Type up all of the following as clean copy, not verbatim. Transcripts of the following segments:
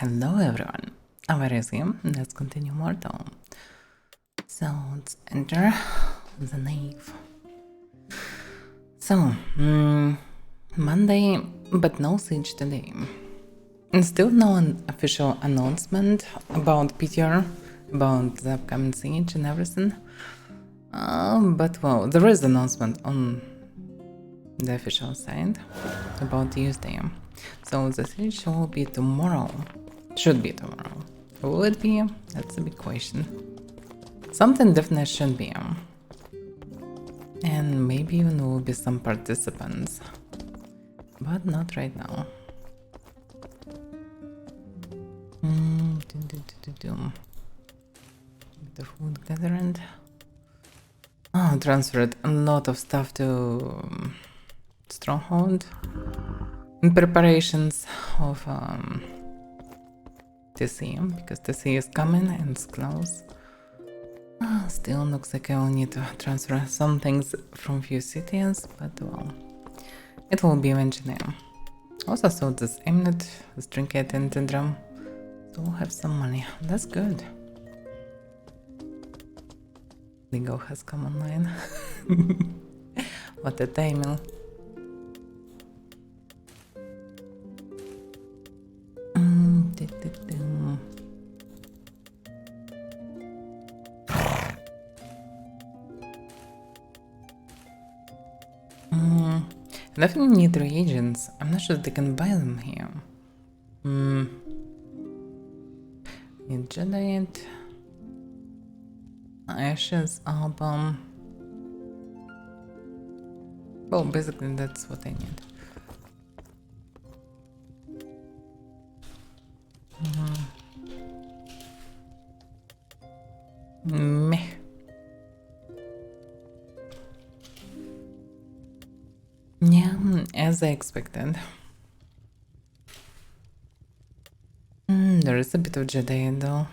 Hello everyone, Avaira is here. Let's continue Mortal. So let's enter the Nave. So, Monday, but no siege today. And still no official announcement about PTR, about the upcoming siege and everything. But well, there is announcement on the official side about Tuesday. So the siege will be tomorrow. Should be tomorrow. Will it be? That's a big question. Something definitely should be. And maybe even will be some participants. But not right now. The food gathering. Oh, transferred a lot of stuff to Stronghold. In preparations of TC, because TC is coming and it's close. Still looks like I will need to transfer some things from few cities, but well, it will be eventually. Also sold this amulet, this trinket and drum, so we'll have some money. That's good. Lego has come online. What a timing. Definitely need reagents. I'm not sure if they can buy them here. Need Jediite. Ashes, album. Well, basically that's what I need. Meh. Yeah, as I expected. There is a bit of Jedi though.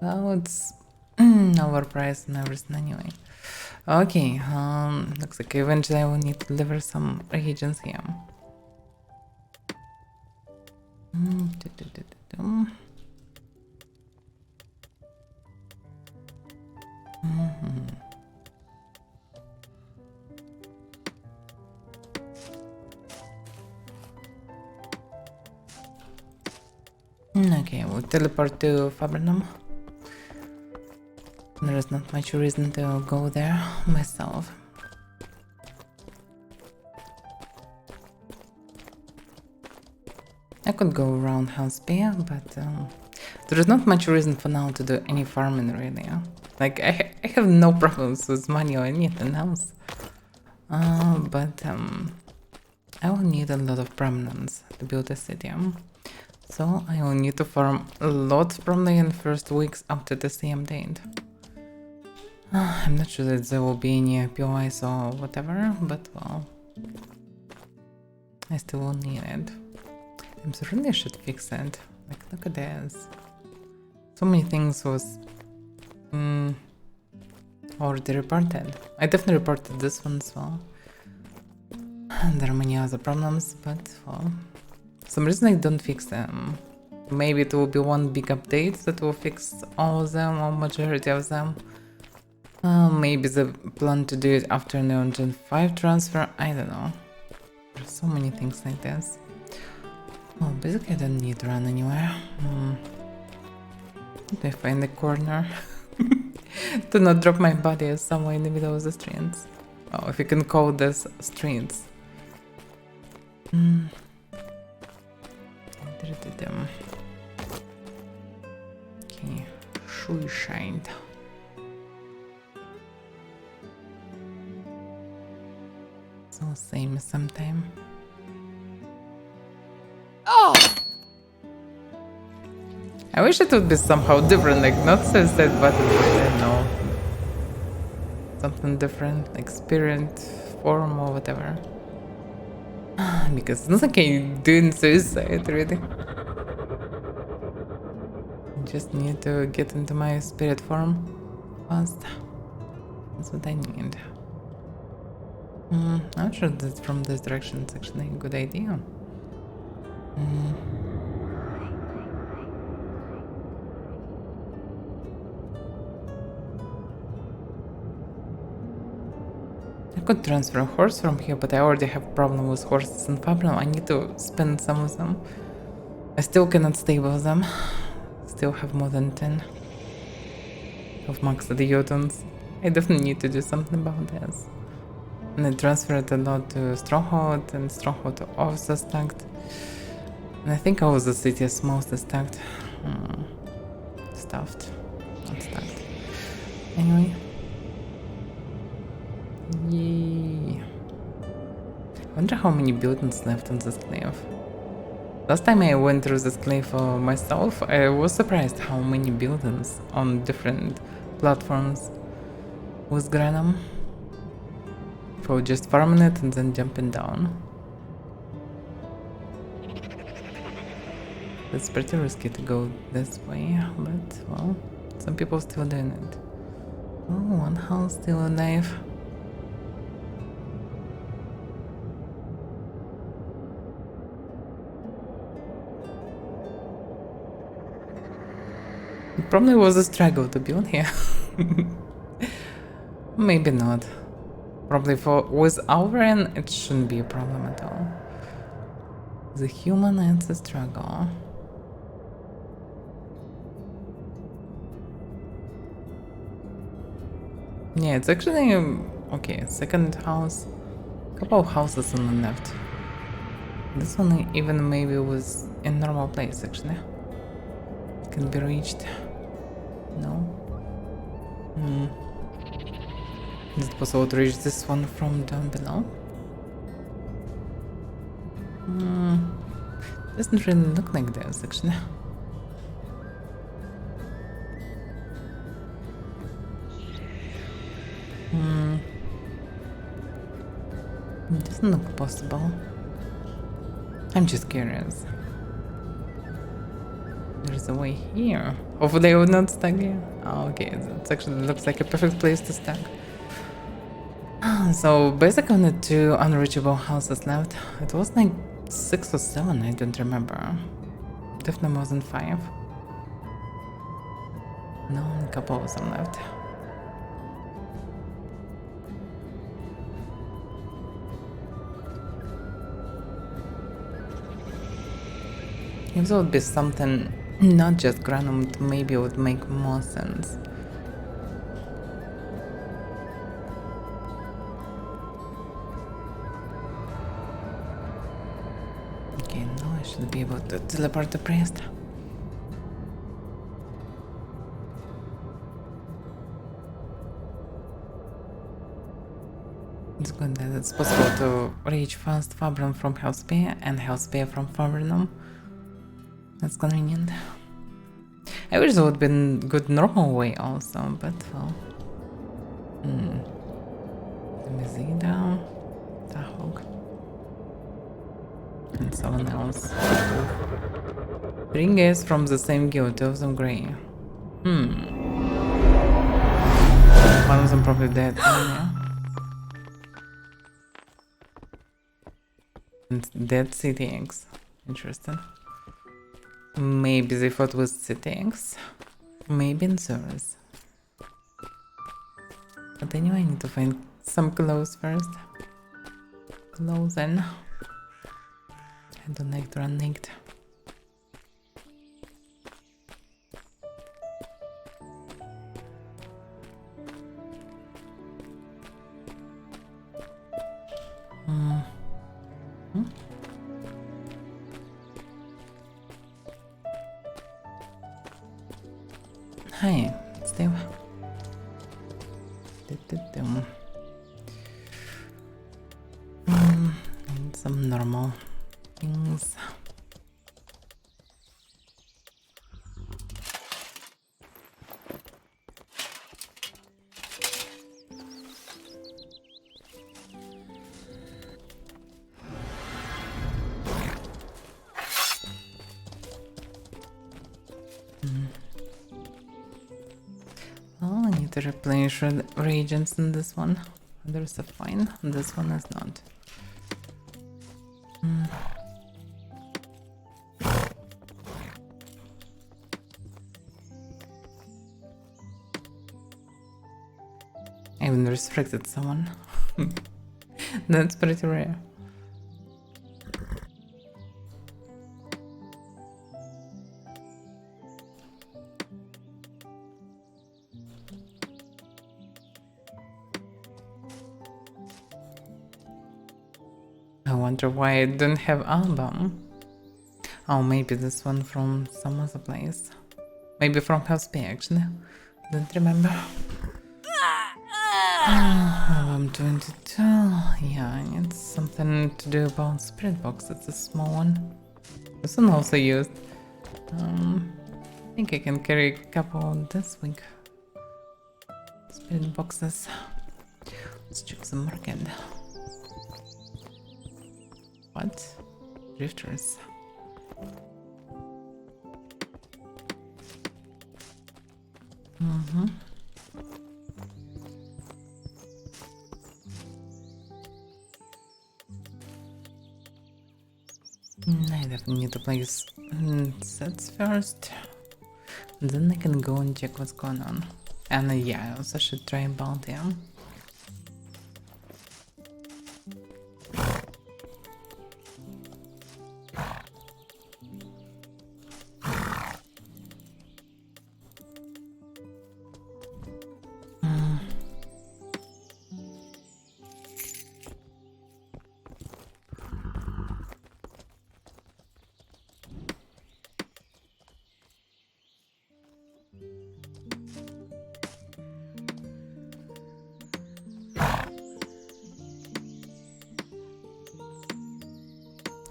Well, it's overpriced and everything anyway. Okay, looks like eventually I will need to deliver some reagents here. Okay, we'll teleport to Fabrinum. There is not much reason to go there myself. I could go around House Bay, but there is not much reason for now to do any farming really. Like, I have no problems with money or anything else. But I will need a lot of permanence to build a city. So I will need to farm a lot probably in the first weeks after the CM date. I'm not sure that there will be any POIs or whatever, but well, I still will need it. I really should fix it. Like, look at this. So many things was already reported. I definitely reported this one as well. And there are many other problems, but well, for some reason I don't fix them. Maybe it will be one big update that will fix all of them or majority of them. Maybe the plan to do it after Neon Gen 5 transfer, I don't know. There's so many things like this. Oh, basically I don't need to run anywhere. Let me find the corner. To not drop my body somewhere in the middle of the streets. Oh, if you can call this streets. Okay, shoe shined. So same sometime. Oh! I wish it would be somehow different, like not sunset button, but I don't know. Something different, like spirit form or whatever. Because it's not like I'm doing suicide really. I just need to get into my spirit form fast. That's what I need. I'm not sure that from this direction it's actually a good idea. could transfer a horse from here, but I already have problem with horses in Fabron. I need to spend some of them. I still cannot stable them. Still have more than 10 of maxed Jotun. I definitely need to do something about this. And I transferred a lot to Stronghold, and Stronghold also stacked. And I think all the city is mostly stacked. Stuffed. Not stacked. Anyway. Yay. I wonder how many buildings left on this cliff. Last time I went through this cliff for myself, I was surprised how many buildings on different platforms with Granum. For just farming it and then jumping down. It's pretty risky to go this way, but well, some people still doing it. Oh, one house still alive. It probably was a struggle to build here. Maybe not. Probably with Avaira it shouldn't be a problem at all. The human, it's a struggle. Yeah, it's actually okay. Second house, couple of houses on the left. This one even maybe was in normal place actually. Can be reached. No. Is it possible to reach this one from down below? Doesn't really look like this actually. It doesn't look possible. I'm just curious. There's a way here. Hopefully I would not stack here. Oh, okay, it actually looks like a perfect place to stack. So basically only 2 unreachable houses left. It was like 6 or 7, I don't remember. Definitely more than 5. No, a couple of them left. If there would be something, not just Granum, maybe it would make more sense. Okay, now I should be able to teleport the priest. It's good that it's possible to reach fast Fabron from Hellspear and Hellspear from Fabronum. That's convenient. I wish there would be a good normal way also, but well. Mizida, Tahog, and someone else. 3 guys from the same guild, 2 of them grey. One of them probably dead. Yeah. And dead CTX. Interesting. Maybe they fought with CTX. Maybe in service. But anyway, I need to find some clothes first. Clothes in. I don't like to run naked. Hi, Steve. And some normal things. Oh, I need to replenish reagents in this one. There's a fine, this one is not. I even restricted someone. That's pretty rare. I wonder why I don't have album. Oh, maybe this one from some other place. Maybe from House P actually. Don't remember. Album 22. Yeah, I need something to do about spirit box. It's a small one. This one also used. I think I can carry a couple this week. Spirit boxes. Let's check the market. What? Drifters. I definitely need to place sets first. Then I can go and check what's going on. And yeah, I also should try bounty.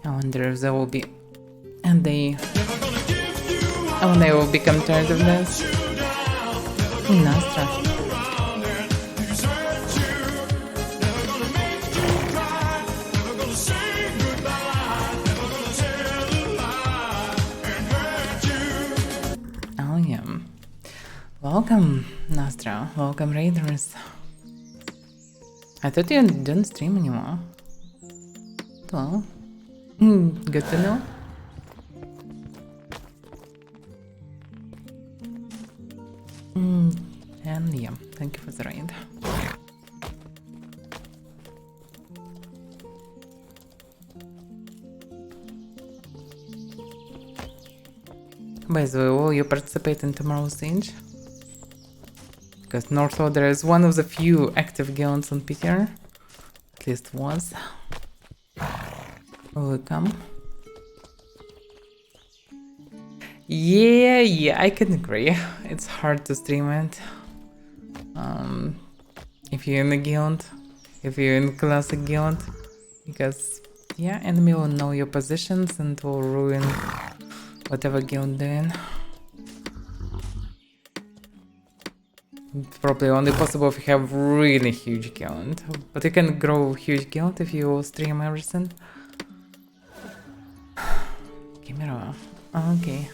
I wonder if there will be a day when they will become tired of this. Nastra. Oh yeah. Welcome, Nastra. Welcome, Raiders. I thought you didn't stream anymore. Well. Good to know. And yeah, thank you for the raid. By the way, will you participate in tomorrow's siege? Because North Order is one of the few active guilds on PTR. At least was. Will you come? Yeah, I can agree. It's hard to stream it. If you're in a guild, if you're in classic guild, because yeah, enemy will know your positions and will ruin whatever guild doing. It's probably only possible if you have really huge guild, but you can grow huge guild if you stream everything. Camera. Okay.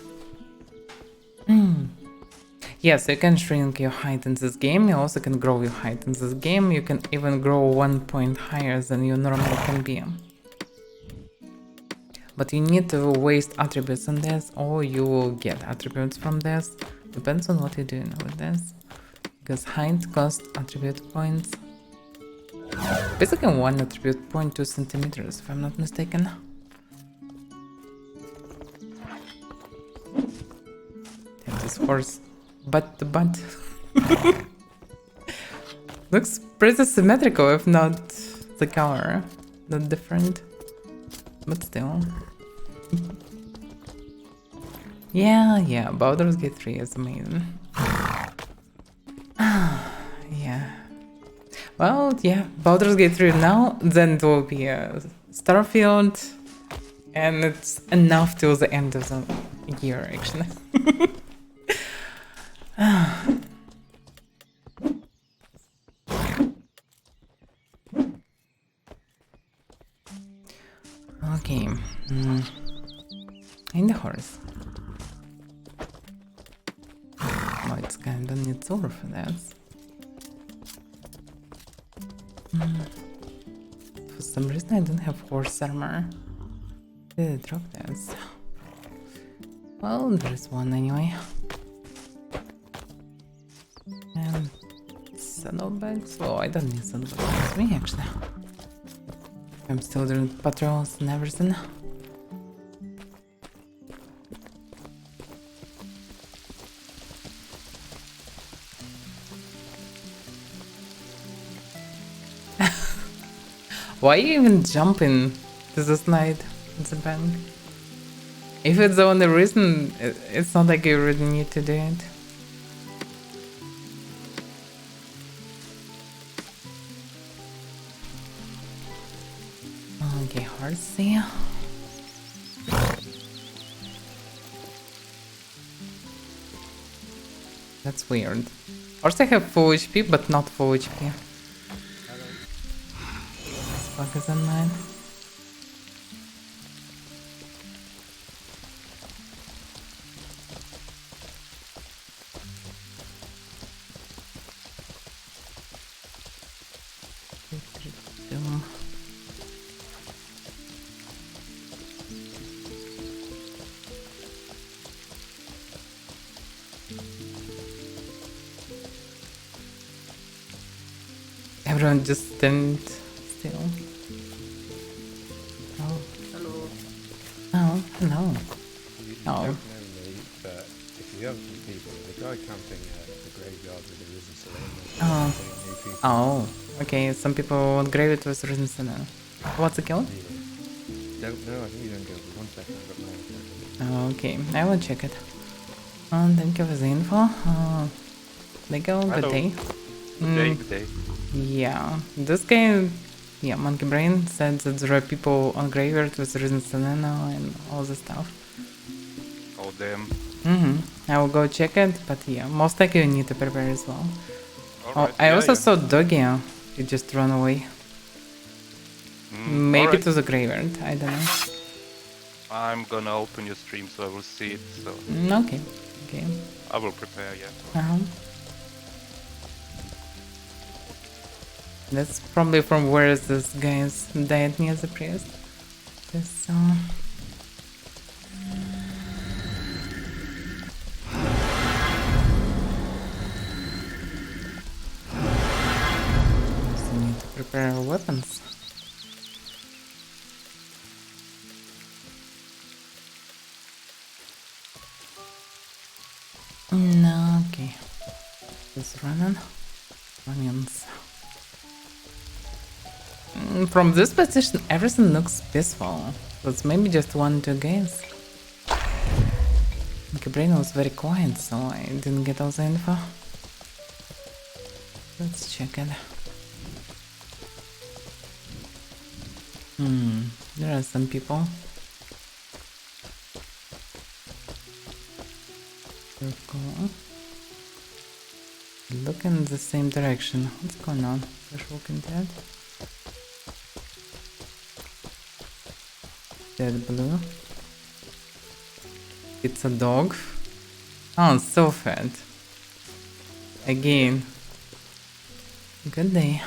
Yes, you can shrink your height in this game. You also can grow your height in this game. You can even grow 1 point higher than you normally can be. But you need to waste attributes on this, or you will get attributes from this. Depends on what you're doing with this. Because height costs attribute points. Basically 1 attribute point 2 centimeters, if I'm not mistaken. Damn, this horse butt to butt. Looks pretty symmetrical, if not the color. Not different. But still. Yeah, Baldur's Gate 3 is amazing. Yeah. Well, yeah, Baldur's Gate 3 now, then it will be a Starfield, and it's enough till the end of the year, actually. Okay. In the horse. Oh, it's kinda needs over for that. For some reason I don't have horse armor. Did I drop this? Well, there's one anyway. And saddlebags? Oh, I don't need saddlebags with me actually. I'm still doing patrols and everything. Why are you even jumping to the slide in the bank? If it's the only reason, it's not like you really need to do it. Okay, horsey. That's weird. Horsey have full HP, but not full HP. This bug is on mine. Everyone just stand still. Oh. Hello. Oh, hello. You Oh. don't know me, but if you have some people, the guy camping the graveyard with the risen Selena. Oh. New people. Oh, okay. Some people want grave it with risen Selena. What's the kill? Yeah. Don't know, I think you don't go for 1 second, I've got my own. Oh, okay, I will check it. Thank you for the info. They go, good Hello. day. Good day, good day. Yeah, this guy, yeah, Monkey Brain said that there are people on graveyard with risen Selena and all this stuff. Oh damn. I will go check it, but yeah, most likely you need to prepare as well. Alright. I also yeah. saw Doggy. He just ran away. Maybe alright. to the graveyard. I don't know. I'm gonna open your stream so I will see it, so Okay. Okay. I will prepare, yeah. Uh-huh. That's probably from where this guy's died near the priest. This also need to prepare our weapons. No, okay. Just running. Onions. From this position, everything looks peaceful. So it's maybe just 1-2 games. My brain was very quiet, so I didn't get all the info. Let's check it. There are some people. Circle. Look in the same direction. What's going on? Fresh Walking Dead. Dead blue. It's a dog. Oh, it's so fat. Again. Good day.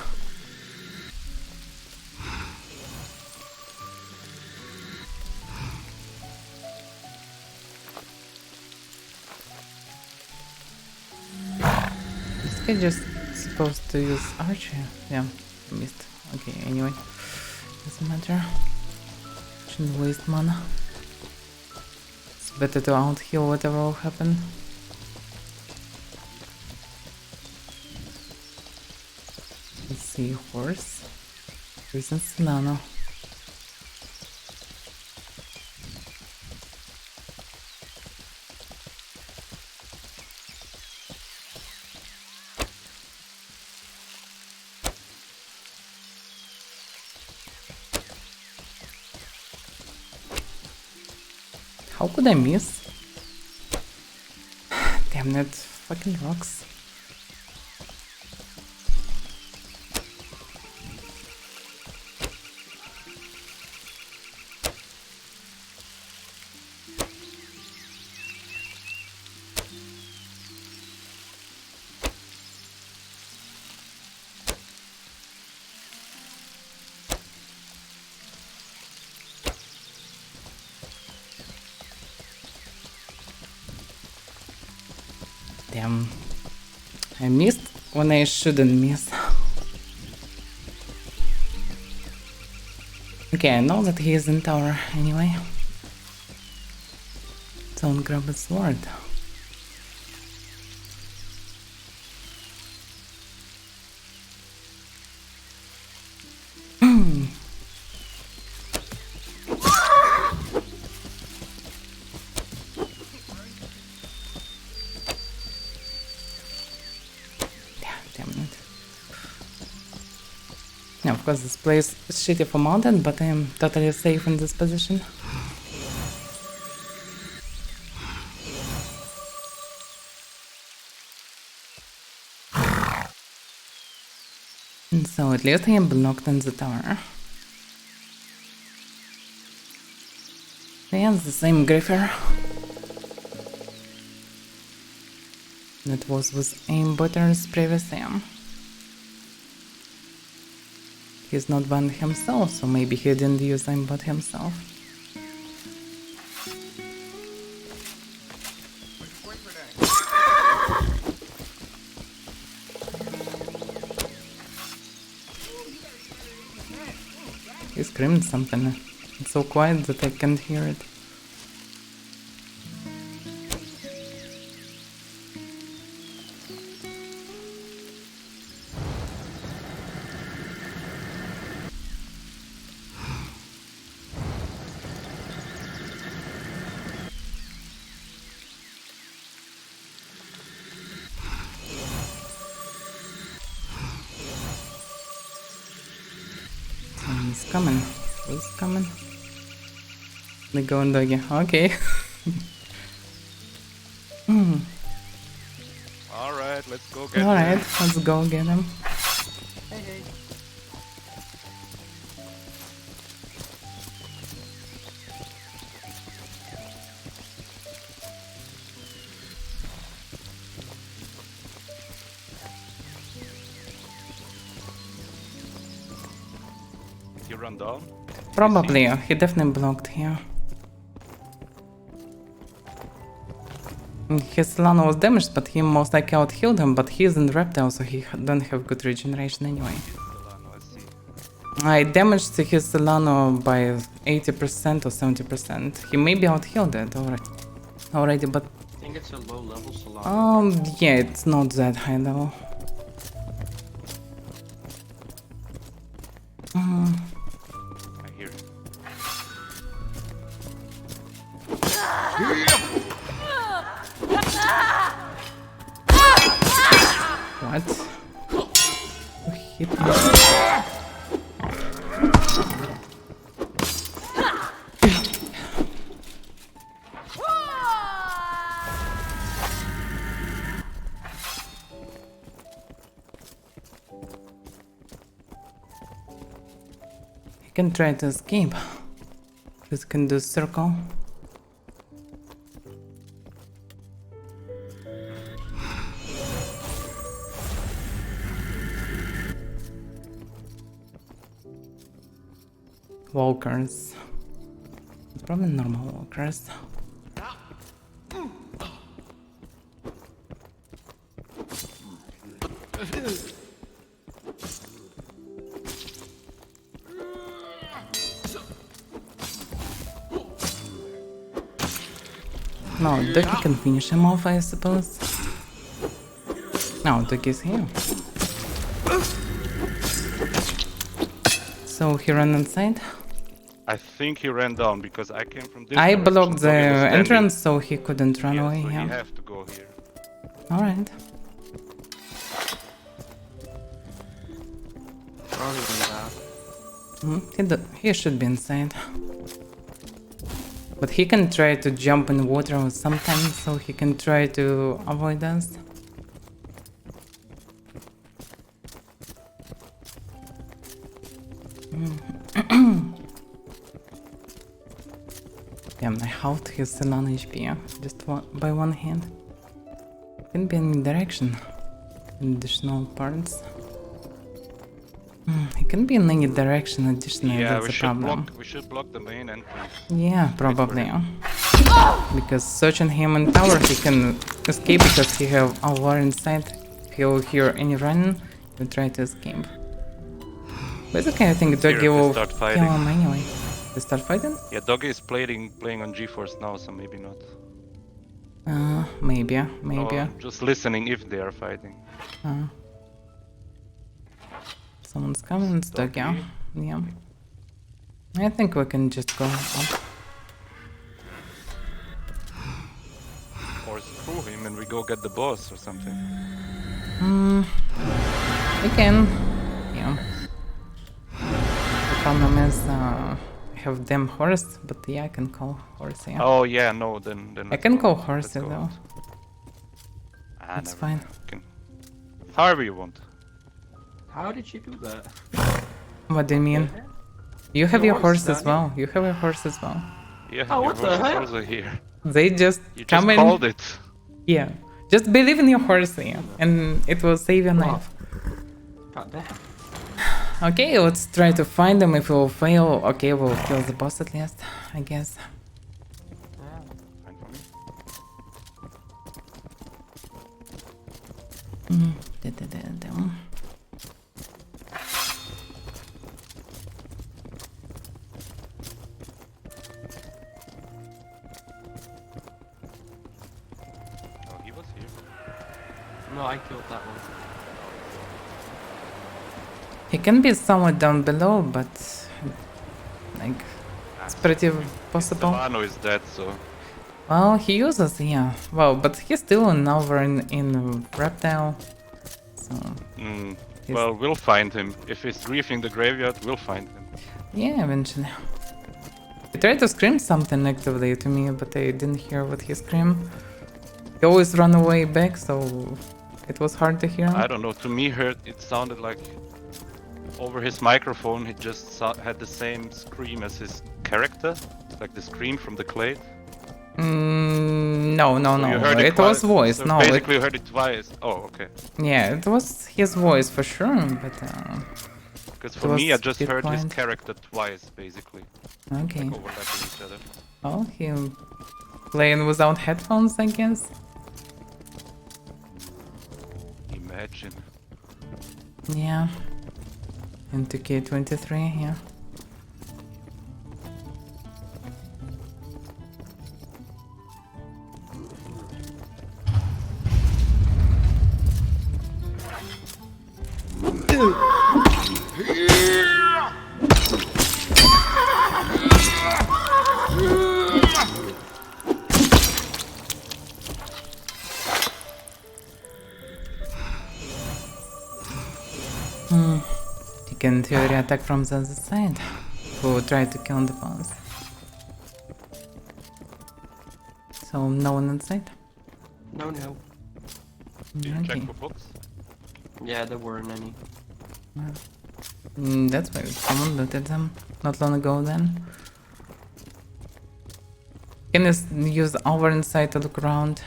This guy just supposed to use archer. Yeah, missed. Okay, anyway. Doesn't matter. Shouldn't waste mana. It's better to out heal whatever will happen. Let's see, horse. Risen Solano. How could I miss? Damn it, fucking rocks. Damn. I missed when I shouldn't miss. Okay, I know that he is in tower anyway. Don't grab a sword. Damn it. Now, of course, this place is shitty for mounted, but I am totally safe in this position. And so at least I am blocked in the tower. Yeah, it's the same griffer that was with aimbotter's previous aim. He's not one himself, so maybe he didn't use aimbot himself. He screamed something. It's so quiet that I can't hear it. He's coming. Who's coming? The going doggy. Okay. Alright, let's go get Alright, him. let's go get him. Hey. He run down. Probably, he definitely blocked here. His Lano was damaged, but he most likely out-healed him, but he's in reptile, so he don't have good regeneration anyway. Solano, I see. I damaged his Solano by 80% or 70%. He may be out-healed it already, but... I think it's a low level Solano. yeah, it's not that high level. I hear him. What? Who hit me? He can try to escape. Just can do circle. Walkers. It's probably normal walkers. No, Ducky can finish him off, I suppose. No, Ducky's here. So he ran inside? I think he ran down because I came from this I direction, blocked so the he was standing. entrance, so he couldn't run Yeah, away, so yeah. he have to go here. Alright. Probably than that. He should be inside. But he can try to jump in water sometimes, so he can try to avoid us. Damn, I halved his Solana HP, just by one hand. Can be in direction. Additional parts. It can be in any direction additionally, Yeah, that's the problem. we should block the main entrance. Yeah, probably. Because searching him in tower, he can escape because he have Avaira inside. If he'll hear any running, he'll try to escape. Basically, I think Here, Doggy they will start kill fighting. him anyway. They start fighting? Yeah, Doggy is playing on GeForce now, so maybe not. Maybe. No, just listening if they are fighting. Someone's coming, it's Doggy. Doggy. Yeah. I think we can just go up. Or screw him and we go get the boss or something. We can. Yeah. The problem is, I have damn horse, but yeah, I can call horse, yeah. Oh yeah, no, then I let's can go. call horse Let's go. though. That's never fine. mind. Can... However you want. How did you do that? What do you mean? You have Your your horse horse as is well. You have your horse as well. Yeah, Oh, your what the horse is hell? also here. They just You come just in. called it. Yeah. Just believe in your horse, yeah, and it will save your Wow. life. God damn. Okay, let's try to find them. If we'll fail, okay, we'll kill the boss at least, I guess. Fine for me. Da-da-da-dum. Oh, he was here. No, I killed that one. He can be somewhere down below, but like it's pretty possible. Savano is dead, so Well, he uses, yeah. Well, but he's still an over in reptile, so he's- well, we'll find him. If he's griefing the graveyard, we'll find him. yeah, eventually. He tried to scream something actively to me, but I didn't hear what he screamed. He always ran away back, so it was hard to hear him. I don't know. To me, it sounded like over his microphone, he just had the same scream as his character, like the scream from the clade. No, So you heard it was twice. voice. So No, basically, you heard it twice. Oh, okay. yeah, it was his voice for sure, but Because It for me, I was just bit heard his quiet. character twice, basically, okay. like overlapping each other. Oh, he playing without headphones, I guess. Imagine. Yeah. Into K23, yeah. You can in theory attack from the other side. We'll try to kill the boss. So no one inside? No. Do you check Okay. for books? Yeah, there weren't any. That's why someone looted them not long ago then. Can you use our insight to look around?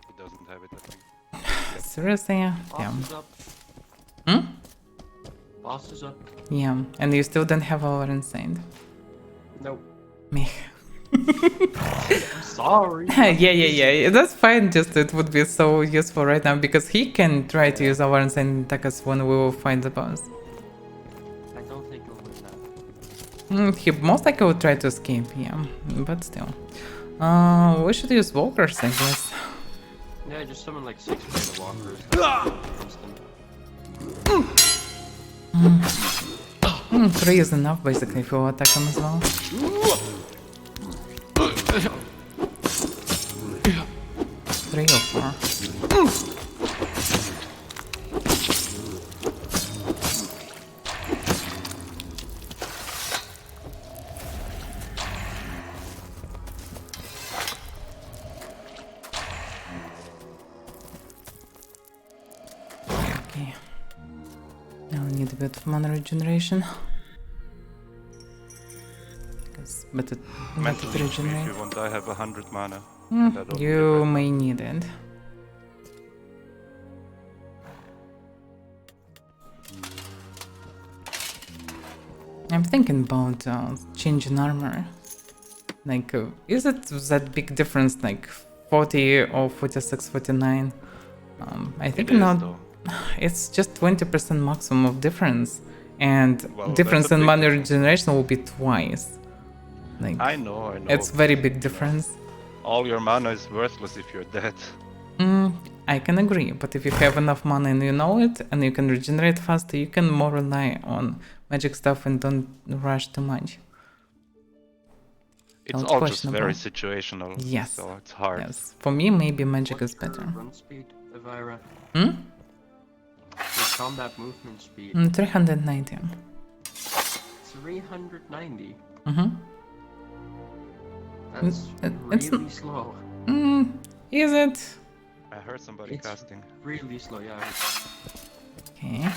He doesn't have it, I think. Seriously? Yeah. Boss is up. Hmm? Boss is up. Yeah. And you still don't have our insight. Nope. Me. I'm sorry. yeah. That's fine. Just it would be so useful right now because he can try to use our insight and attack us when we will find the boss. I don't think he'll win that. He most likely will try to escape, yeah, but still. We should use walkers, I guess. Yeah, just summon like 6 random walkers. Instant. 3 is enough basically if you attack him as well. 3 or 4. Okay. Now we need a bit of mana regeneration. But it Mentally, if regenerate. you want, I have 100 mana. That don't You be may need it. I'm thinking about changing armor. Like, is it that big difference, like 40 or 46, 49? I think It is, not. though. It's just 20% maximum of difference. and Well, difference that's a in big mana difference. regeneration will be twice. Like, I know. it's very big difference. All your mana is worthless if you're dead. I can agree, but if you have enough mana and you know it, and you can regenerate faster, you can more rely on magic stuff and don't rush too much. It's Not all just very questionable. situational. Yes. So it's hard. Yes, for me, maybe magic is What's your better. run speed, Avaira? Hmm? Your combat movement speed. 390. 390. Mm-hmm. That's It's really slow. Is it? I heard somebody It's- casting. Really slow, yeah. Okay.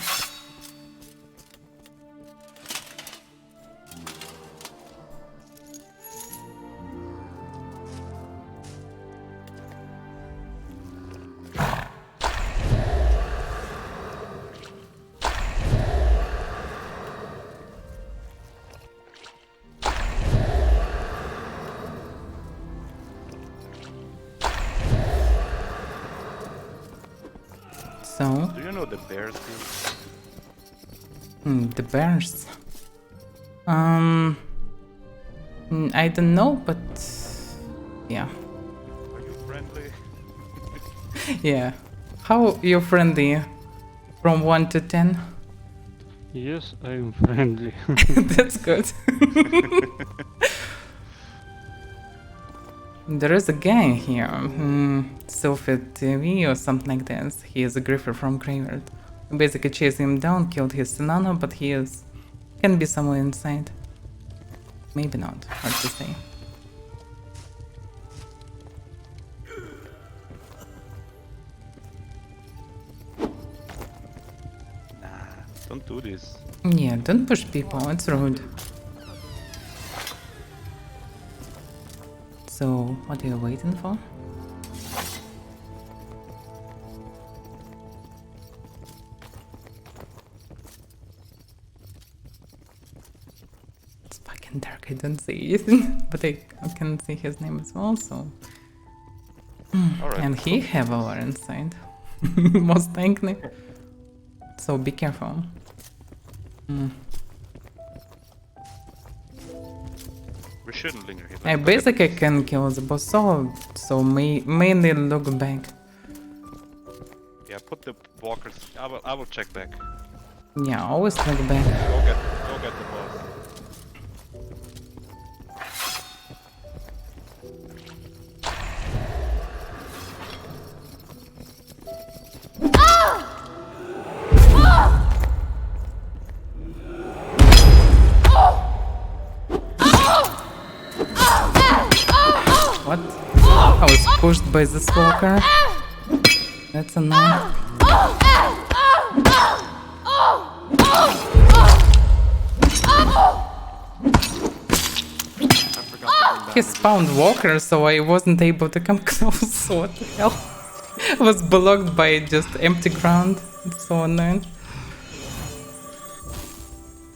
So, Do you know the bears group? the bears. I don't know, but yeah, Are you friendly? yeah. How you friendly? From 1 to 10? Yes, I am friendly. That's good. There is a guy here, Sylphid TV or something like this. He is a griffer from Graveyard. We basically chased him down, killed his Sinana, but he can be somewhere inside. Maybe not, hard to say. Nah, don't do this. Yeah, don't push people, it's rude. So, what are you waiting for? It's fucking dark, I don't see Ethan, but I can see his name as well, so... Alright. And he have our inside, most likely. So be careful. We shouldn't linger here. I Let's go get basically can kill the boss solo, so mainly look back. Yeah, put the walkers. I will check back. Yeah, always look back. Go get the boss. What? I was pushed by this walker. That's annoying. I forgot to bring He that. spawned walker, so I wasn't able to come close. What the hell? I was blocked by just empty ground. It's so annoying.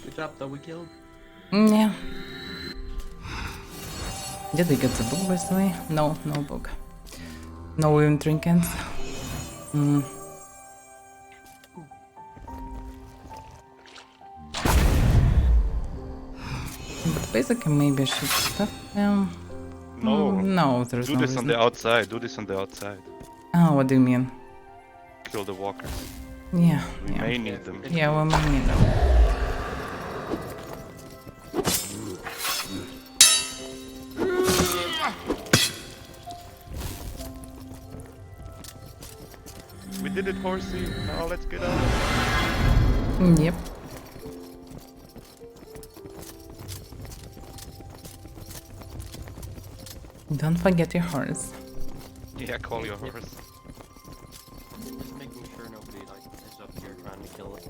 Good job that we killed. Yeah. Did we get the book by the way? No, no book. No even trinkets. But basically maybe I should stop them. No. No, there's Do no this reason. on the outside. Do this on the outside. Oh, what do you mean? Kill the walkers. Yeah, We yeah. may need them. Yeah, well, maybe no. We did it, horsey. Now let's get out. Yep. Don't forget your horse. Yeah, call your horse. Just making sure nobody like is up here trying to kill us.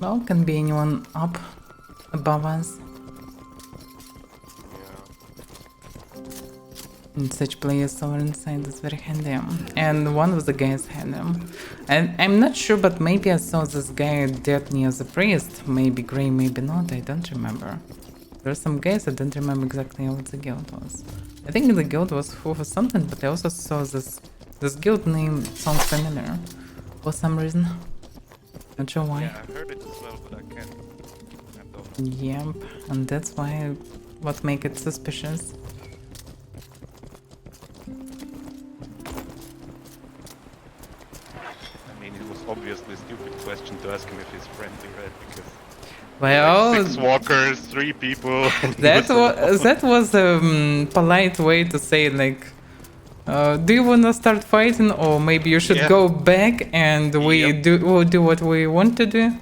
Well, can be anyone up above us. Yeah. And such players over inside is very handy. And one of the guys had them. And I'm not sure, but maybe I saw this guy dead near the priest. Maybe grey, maybe not, I don't remember. There are some guys, I don't remember exactly what the guild was. I think the guild was for something, but I also saw this guild name sounds familiar for some reason. Not sure why. Yeah, I heard it as well, but but I can't. I don't know. Yep, and that's why what make it suspicious. I mean, it was obviously a stupid question to ask him if he's friendly, right? Because Well, like 6 walkers, 3 people. And he that was that was a polite way to say like, do you wanna start fighting, or maybe you should Yeah. go back and we'll do what we want to do.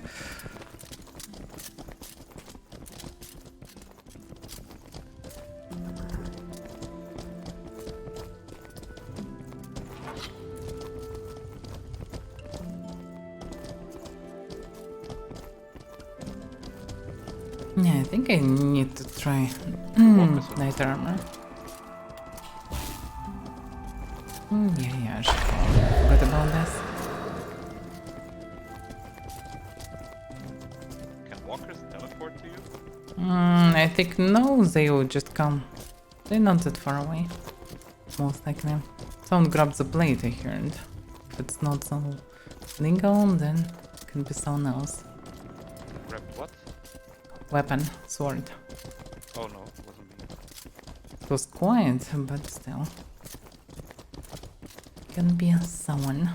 Yeah, I think I need to try night armor. Yeah, I should forgot about this. Can walkers teleport to you? I think no, they will just come. They're not that far away. Most likely. Someone grabs the blade, I heard. If it's not so legal, then it can be someone else. Grab what? Weapon, sword. Oh no, it wasn't me. It was quiet, but still. Can be someone.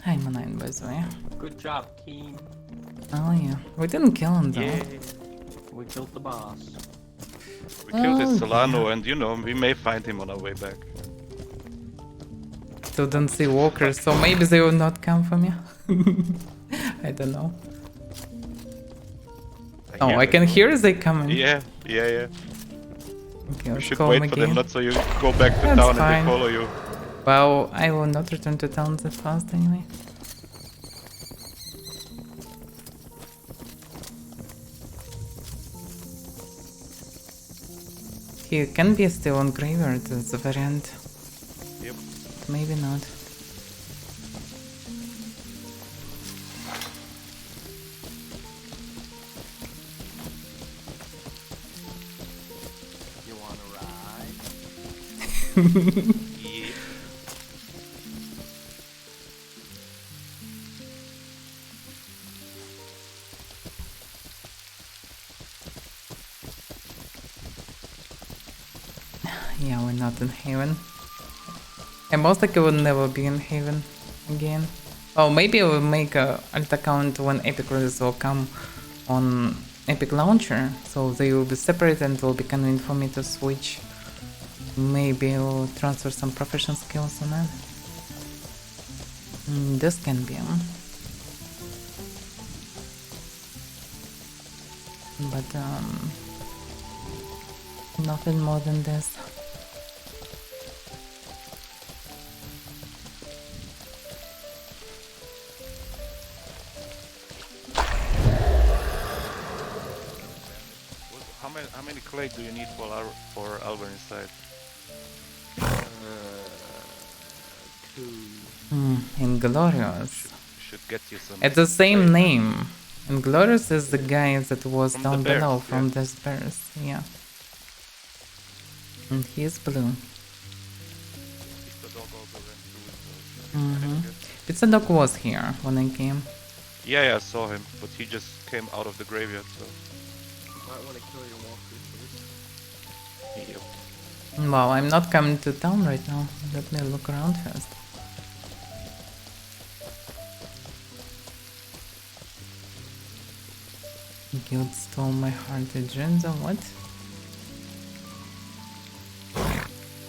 Hi, Manine, by the way. Good job, team. Oh yeah, we didn't kill him though. Yeah. We killed the boss. We killed his Oh, Solano, and you know, we may find him on our way back. Still don't see walkers, so maybe they will not come for me. I don't know. Oh, I can hear they coming. Yeah. Okay, We let's should call wait them for them, again. not so you go back to That's town and fine. they follow you. Well, I will not return to town that fast anyway. He can be still on graveyard at the very end. Yep. Maybe not. You wanna ride? Yeah. Yeah, we're not in Haven. And most likely will never be in Haven again. Oh, maybe I will make a alt account when Epic release will come on Epic Launcher, so they will be separate and will be convenient for me to switch. Maybe I will transfer some professional skills on it. This can be. But nothing more than this. How many clay do you need for Alvar inside? 2. Inglorious. Should get you some. It's the same clay. name. Inglorious is the guy that was From down the bears, below from yeah. this bears, yeah. And he is blue. Pizza dog also went through it, so Mhm. good. Pizza Dog was here when I came. Yeah, I saw him, but he just came out of the graveyard, so. Might wanna kill your walkers first. Yep. Well, I'm not coming to town right now. Let me look around first. Guild stole my heart dreams or what?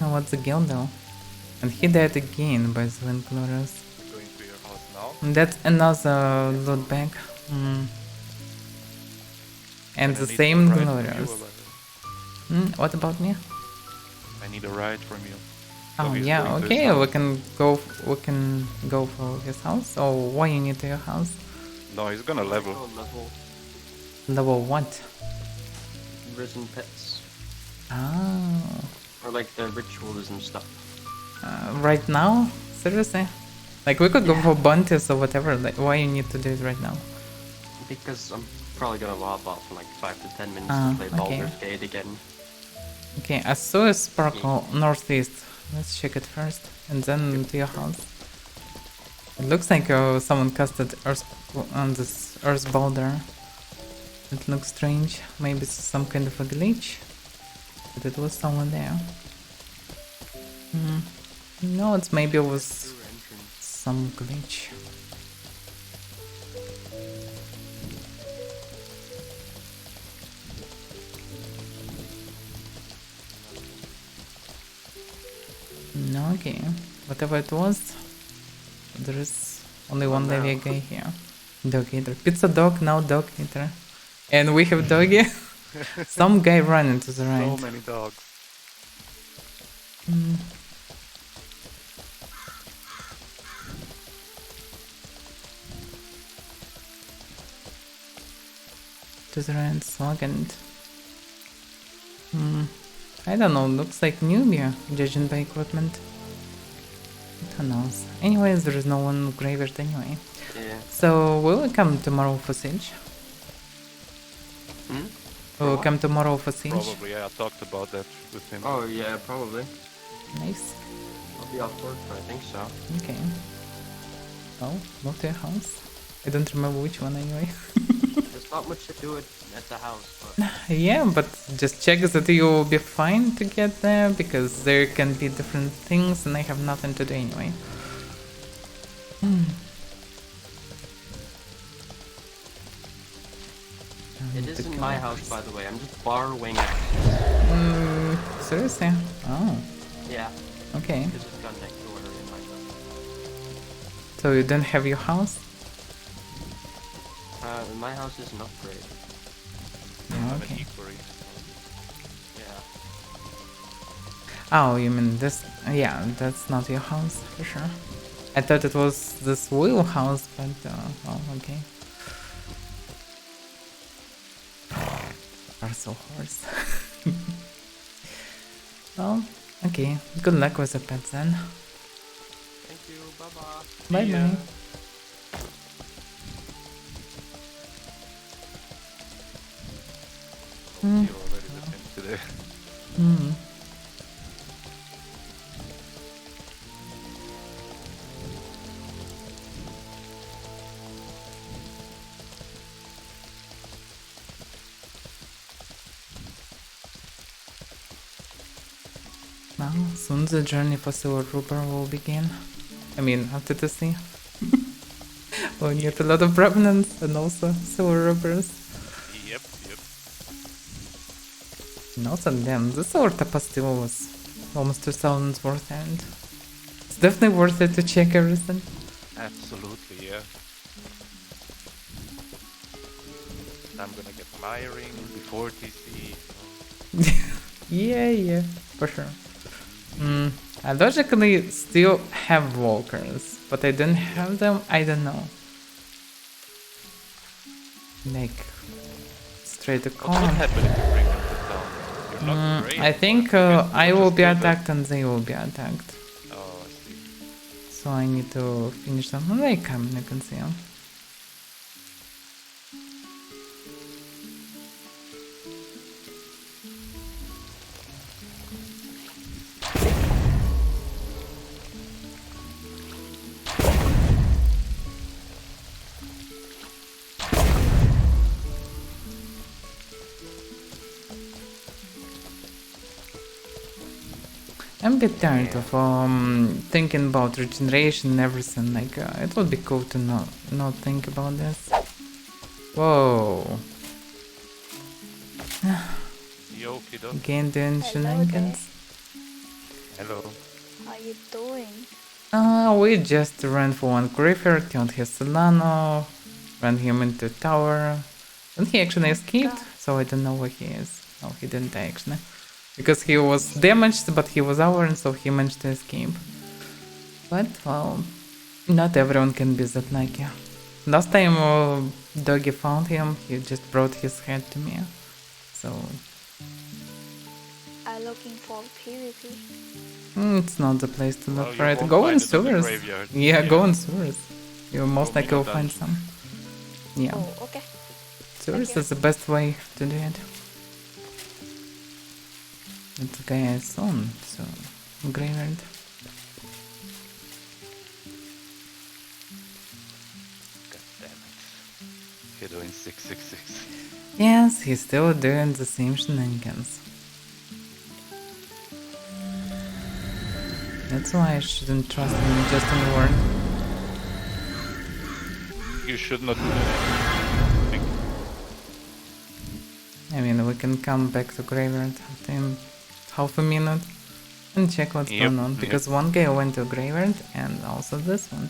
Oh, what's the guild though? And he died again by the Inglorious. Going to your house now. That's another loot bag. And I the need same a ride from you, Glorious. Avaira. What about me? I need a ride from you. Oh he's yeah, going to his okay, house. we can go for his house. Or why you need to your house? No, he's gonna level. Level Level what? risen pets. Oh. Or like the ritualism stuff. Right now? Seriously? Like we could go for bounties or whatever. Like why you need to do it right now? Because I'm probably gonna log off in like 5 to 10 minutes Ah, to play okay. Baldur's Gate again. Okay, I saw a sparkle northeast. Let's check it first, and then to your house. It looks like someone casted earth on this earth boulder. It looks strange. Maybe it's some kind of a glitch. But it was someone there. No, it's maybe it was Sewer entrance. some glitch. No, okay. Whatever it was, there is only one now. Nave guy here. Dog eater. Pizza dog, now dog eater. And we have doggy. Some guy running to the So right. many dogs. To the right, second. I don't know, looks like newbie, judging by equipment. Who knows? Anyways, there is no one graveyard anyway. Yeah. So, will we come tomorrow for siege? Hmm? Will we what? come tomorrow for siege? Probably, yeah, I talked about that with him. Oh yeah, probably. Nice. I'll be off work, but I think so. Okay. Well, move to your house. I don't remember which one anyway. There's not much to do at the house, but Yeah, but just check that you will be fine to get there, because there can be different things and I have nothing to do anyway. it isn't my house, by the way. I'm just borrowing it. Seriously? Oh, Yeah, okay. because it's got next door in my house. So you don't have your house? My house is an upgrade. Yeah, An okay. equary. Yeah. Oh, you mean this? Yeah, that's not your house for sure. I thought it was this wheel house, but well, okay. Are so horse. Well, okay. Good luck with the pets then. Thank you. Bye bye. Bye Yeah. bye. You're already with him today. Hmm. Now, soon the journey for Silver Rupert will begin. I mean, after the sea. We'll get a lot of revenants and also Silver Ruppers. Yep. And also, damn, this Silver Tapastille was almost 2000 worth, and it's definitely worth it to check everything. Absolutely, yeah. I'm gonna get my ring before TC. Yeah, for sure. I logically still have walkers, but I don't have them, I don't know. Like, straight to What con. would happen if you bring them to town? You're not great. I think or I you will just be do that? attacked and they will be attacked. Oh, I see. So I need to finish them. When they come, you can see them. I'm a bit tired of thinking about regeneration and everything. Like, it would be cool to not think about this. Whoa. Yoki doki. Again doing shenanigans. Hello. How you doing? We just ran for one graveyard, killed his Solano, ran him into tower. And he actually escaped, so I don't know where he is. No, he didn't die actually. Because he was damaged, but he was our, and so he managed to escape. But, well, not everyone can be that lucky. Last time Doggy found him, he just brought his head to me. So, I'm looking for PvP. it's not the place to look Well, for you it. won't Go find in it in the sewers. graveyard. Yeah, Yeah. go in sewers. You most Go likely will Mina find dungeon. some. Yeah, Oh, okay. sewers you. is the best way to do it. That guy is on, so graveyard. you're doing 666. Yes, he's still doing the same shenanigans. That's why I shouldn't trust him just on the word. You should not do that. Think. I mean, we can come back to graveyard in half a minute and check what's Yep, going on. Because one guy went to graveyard and also this one.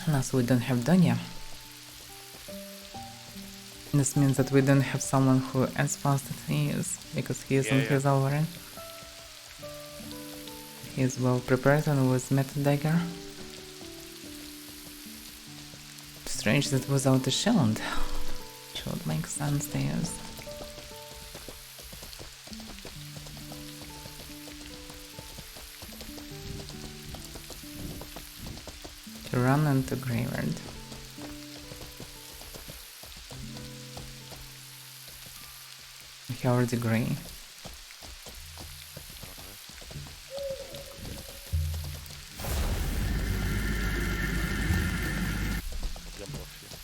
Unless we don't have Donya. This means that we don't have someone who as fast as he is, because he is on his Avaira. He is well prepared and with Meta Dagger. Strange that without a shield. Should make sense, yes. To run into graveyard. He already grey. Jump off here.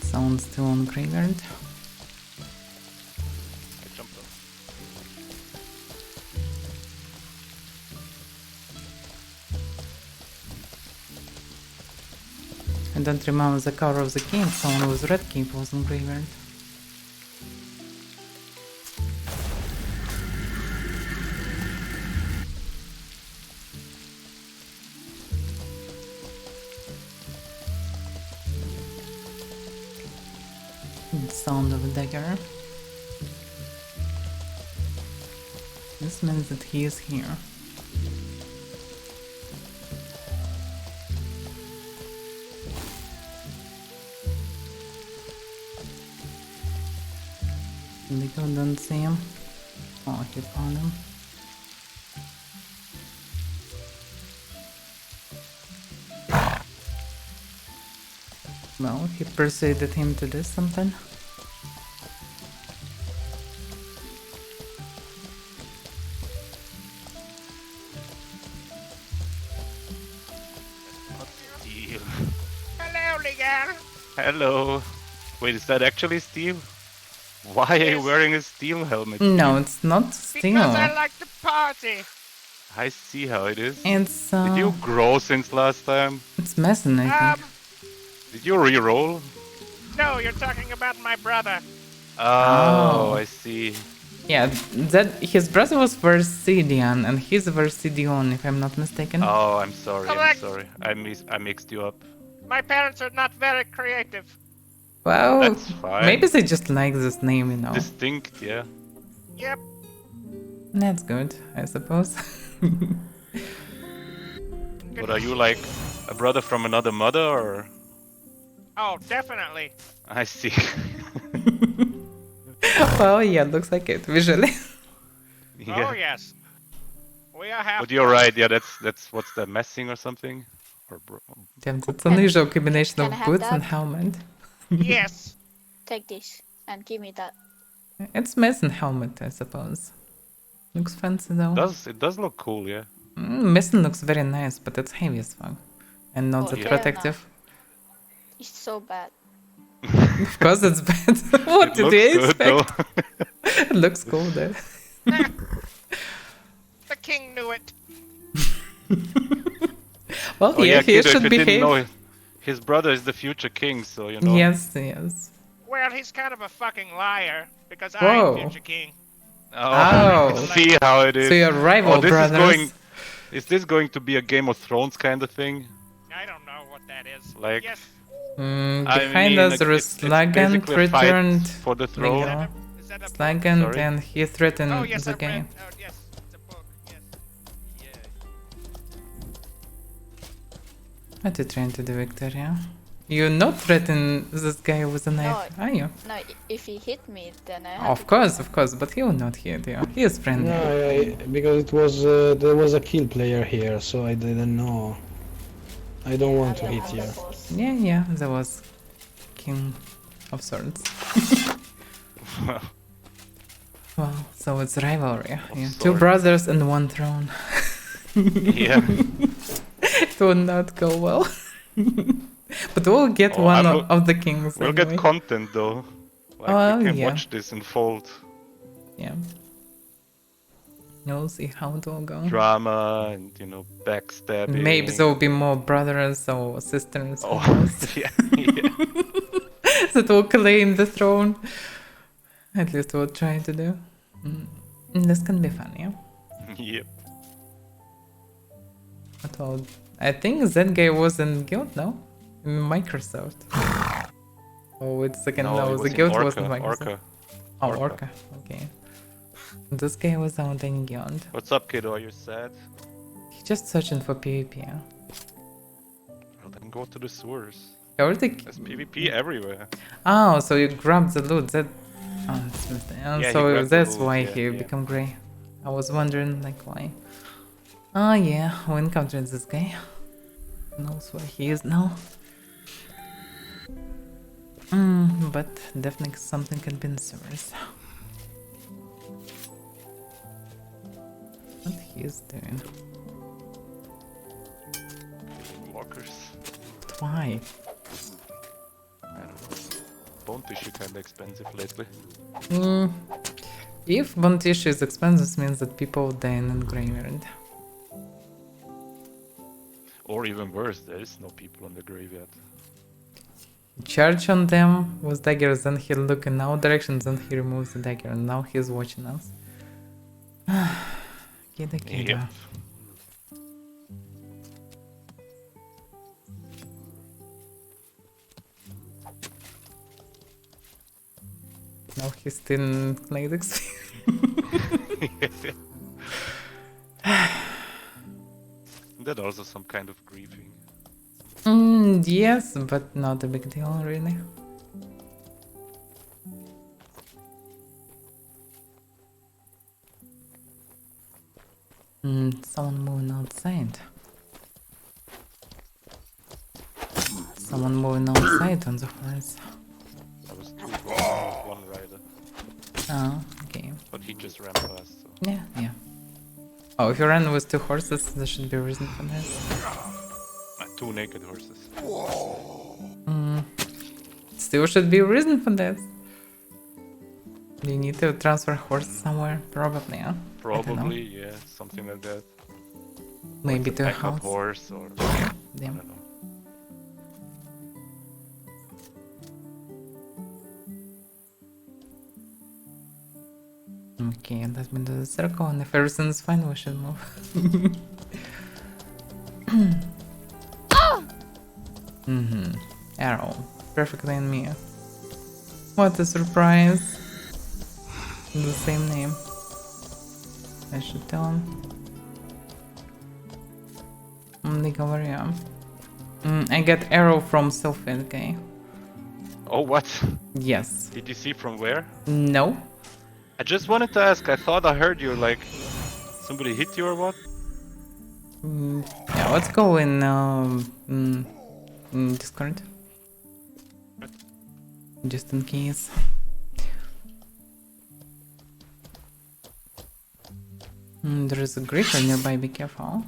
Sound still on graveyard. I jumped off. I don't remember the color of the cape. Someone with red cape was on graveyard. The sound of a dagger. This means that he is here. Nico don't see him. Oh, he found him. Well, he persuaded him to do something. Not steel. Hello, Ligan. Hello. Wait, is that actually steel? Why are you Yes. wearing a steel helmet? No, it's not Because steel. I like to party. I see how it is. It's Did you grow since last time? it's messing, I think. Did you re-roll? No, you're talking about my brother. Oh, Oh. I see. Yeah, that his brother was Versidian and he's Versidion, if I'm not mistaken. Oh, I'm sorry. I'm Correct. sorry. I mixed you up. My parents are not very creative. Well, That's fine. maybe they just like this name, you know. Distinct, yeah. Yep. That's good, I suppose. But are you like a brother from another mother, or? Oh, definitely. I see. Well, yeah, looks like it visually. Oh, yes. We are half. But you're right. Yeah, that's what's the messing or something, or Damn, that's an unusual combination can of I have boots that? and helmet. Yes. Take this and give me that. It's mess and helmet, I suppose. Looks fancy though. it does look cool, yeah. Missing looks very nice, but it's heavy as fuck. And not Oh, that yeah. protective. It's so bad. Of course it's bad. What It did looks you good though. expect? It looks cool though. The king knew it. Well, Oh yeah, yeah, he kid, if should you didn't behave. know, his brother is the future king, so you know. Yes, yes. Well, he's kind of a fucking liar because Whoa. I'm future king. Oh, Oh. see how it is. So you're rival Oh, this brothers. is this going to be a Game of Thrones kind of thing? I don't know what that is. Like- Yes. Behind us there is it's Slagant basically a fight returned. for the throne. Legal. Is that a book? Slagant Sorry? and he threatened Oh, yes, the I've game. read. Oh, yes, it's a book. Yes. Yeah. What are you trying to do, Victoria? You not threaten this guy with a knife, are you? No, if he hit me, then I have Of course, but he will not hit you. He is friendly. No, because it was there was a kill player here, so I didn't know. I don't want to hit you. Yeah, there was King of Swords. Well, so it's rivalry. Yeah. Two swords. brothers and one throne. Yeah. It will not go well. But we'll get Oh, one I will- of the kings We'll anyway. get content though. Like Oh, we can yeah. watch this unfold. Yeah. We'll see how it will go. Drama and backstabbing. Maybe there will be more brothers or sisters. who Oh, knows? yeah, yeah. That will claim the throne. At least we'll try to do. This can be fun, yeah? Yep. But I think that guy was in guild, no? In Microsoft. Oh, it's second. No, it the was in guild Orca, was in Microsoft. Orca. Oh, Orca. Orca. Okay. This guy was out in guild. What's up, kiddo? Are you sad? He's just searching for PvP, yeah? Well, then go to the sewers. Already. There's PvP everywhere. Oh, so you grabbed the loot. That. Oh, Yeah, he so grabbed the that's loot, why yeah, he yeah. become grey. I was wondering, like, why. Oh yeah, we encountered this guy. Knows where he is now. But definitely something can be in the sewers. What he is doing? Walkers. But why? I don't know. Bone tissue kinda expensive lately. If bone tissue is expensive, means that people die in the graveyard. Or even worse, there is no people in the graveyard. Charge on them with daggers, then he look in our direction, then he removes the dagger, and now he's watching us. Kida, kida. Yep. Now he's still like this. That also some kind of grieving. Yes, but not a big deal, really. Someone moving outside. Someone moving outside on the horse. That was one rider, Oh, okay. but he just ran past. So. Yeah, yeah. Oh, if you run with 2 horses, there should be a reason for this. 2 naked horses. Still should be a reason for this. You need to transfer horse somewhere, probably, yeah? Probably, yeah, something like that. Maybe to a Backup house. horse or I Yeah. don't know. Okay, let me do the circle, and if everything's fine, we should move. Arrow. Perfectly in me. What a surprise. The same name. I should tell him. Dig over here. I get arrow from Sylphid, okay? Oh, what? Yes. Did you see from where? No. I just wanted to ask. I thought I heard you like somebody hit you or what? Yeah, let's go in Discord. Just in case. There is a creeper nearby, be careful.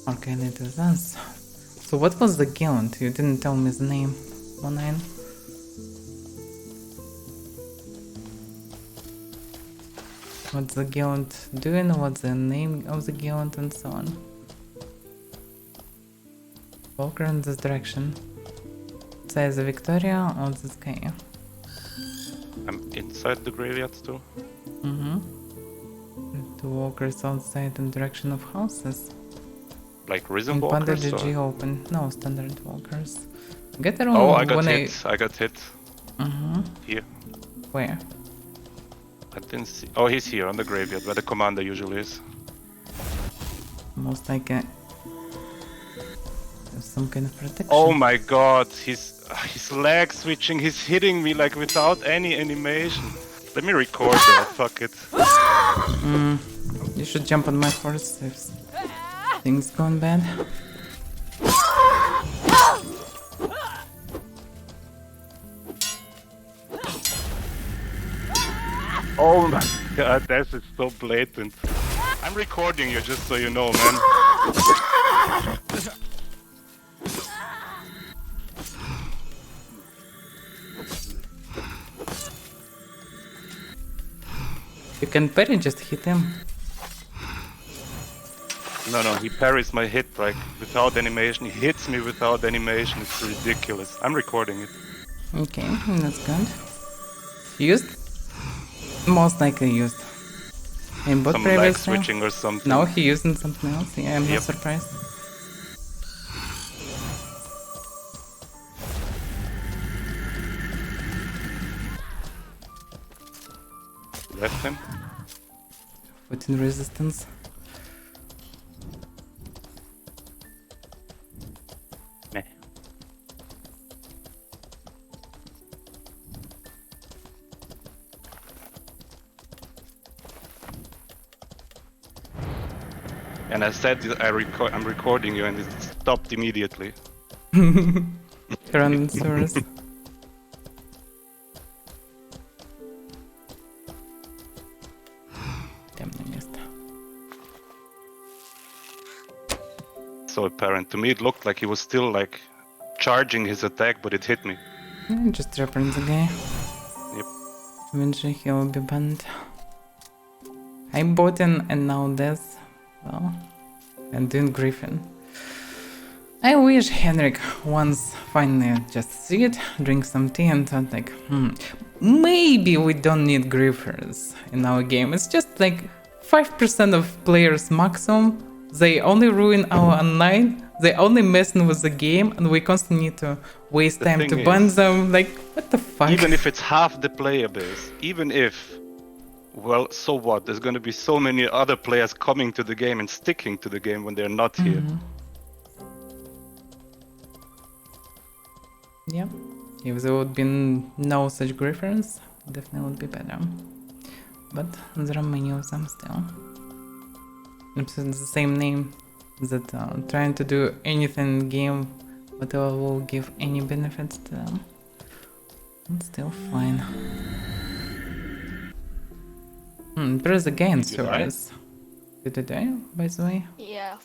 Okay, let us dance. So what was the guild? You didn't tell me the name. 19. What's the guild doing? What's the name of the guild and so on? Walker in this direction. Says the Victoria or this guy. I'm inside the graveyard too. The walkers outside in direction of houses. Like risen In Panda walkers GG or... open. No, standard walkers. Get around Oh, I got when hit. I got hit. Here. Where? I didn't see... Oh, he's here on the graveyard where the commander usually is. Most like a... some kind of protection. Oh my god, he's lag switching, he's hitting me like without any animation. Let me record that, fuck it. You should jump on my horse if things going bad. Oh my god, that is so blatant. I'm recording you just so you know, man. You can parry, just hit him. No, he parries my hit like without animation. He hits me without animation. It's ridiculous. I'm recording it. Okay, that's good. Used? Most likely used. In both Some lag previously. switching or something. No, he used in something else. Yeah, I'm not Yep. surprised. Left him. Put in resistance. Meh. And I said that I'm recording you, and it stopped immediately. Tyrannosaurus. Damn, I missed. So apparent to me, it looked like he was still like charging his attack, but it hit me. Yeah, just reference the guy. Yep. Eventually he will be banned. I bought in and now this. Well, and doing Griffin. I wish Henrik once finally just see it, drink some tea and thought like, maybe we don't need griffers in our game. It's just like 5% of players maximum. They only ruin our online. They only messing with the game, and we constantly need to waste time thing to ban is, them. Like, what the fuck? Even if it's half the player base, even if, well, so what? There's gonna be so many other players coming to the game and sticking to the game when they're not here. Yeah, if there would be no such griffins, definitely would be better. But there are many of them still. It's the same name that trying to do anything in the game, whatever will give any benefits to them. It's still fine. There's a guy in service. Did I die, by the way? Yeah,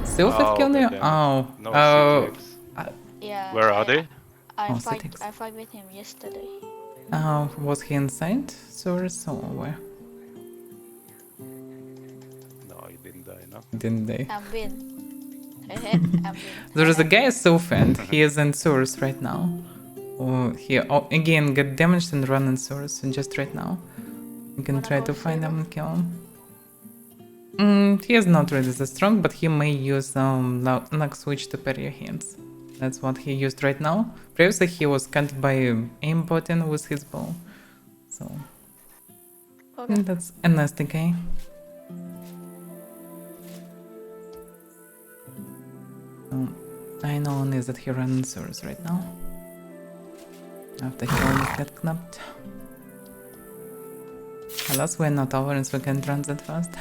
Sylph killed you? damn it. Oh. No, Oh. CTX. yeah. Where are they? I Oh, fight. settings. I fight with him yesterday. Oh, was he inside service or where? No, he didn't die, no? Didn't they? I'm win. I'm win. There is a guy Sylph and he is in source right now. Oh, he again got damaged and run in source just right now. You can try to find him and kill him. He is not really that strong, but he may use knock switch to parry your hands. That's what he used right now. Previously he was cut by aim button with his bow. So Okay. that's a nasty guy. I know only that he runs in source right now. After he almost got knapped. Alas, we're not ours, we can't run that fast.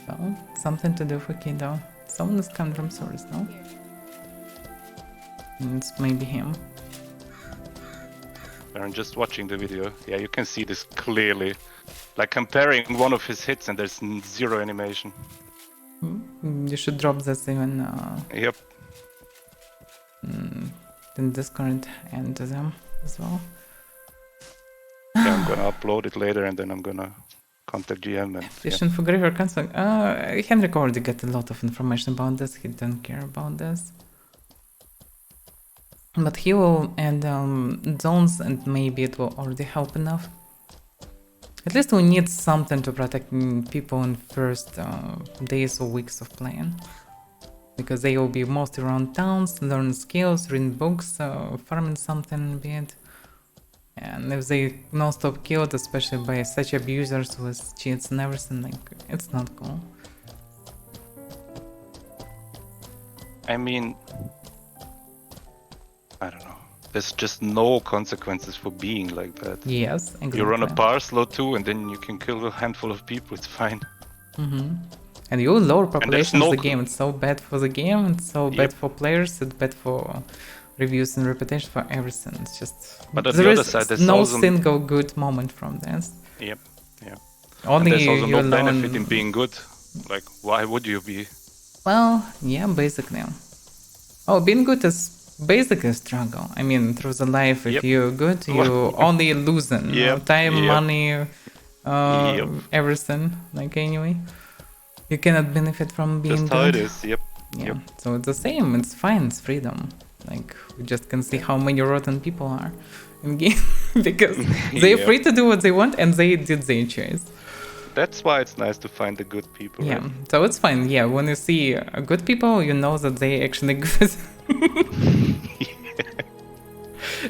So, something to do for Kido. Someone is coming from source now. It's maybe him. I'm just watching the video. Yeah, you can see this clearly. Like comparing one of his hits and there's zero animation. You should drop this even Yep. in Discord and to them as well. Yeah, I'm gonna upload it later and then I'm gonna contact GM and Fishing for Graver Council. Henrik already got a lot of information about this. He don't care about this. But he will add zones and maybe it will already help enough. At least we need something to protect people in first days or weeks of playing. Because they will be mostly around towns, learn skills, reading books, farming something a bit. And if they non-stop killed, especially by such abusers with cheats and everything, like, it's not cool. I mean, I don't know. There's just no consequences for being like that. Yes, exactly. You run a power slow too and then you can kill a handful of people, it's fine. And you lower population no of the game. It's so bad for the game, it's so bad for players, it's bad for reviews and reputation for everything. It's just But on there the other is side, there's no also- single good moment from this. Yep. Yeah. Only And there's also you no benefit in alone. being good. Like, why would you be? Well, yeah, basically. Oh, being good is basically a struggle. I mean, through the life, if Yep. you're good, you only losing Yep, time, yep. money, Yep. everything. Like anyway, you cannot benefit from being Just good. how it is. Yep. Yeah. Yep. So it's the same. It's fine. It's freedom. Like we just can see how many rotten people are in game because they're Yep. free to do what they want and they did their choice. That's why it's nice to find the good people. Yeah, Right? so it's fine. Yeah, when you see good people, you know that they actually good.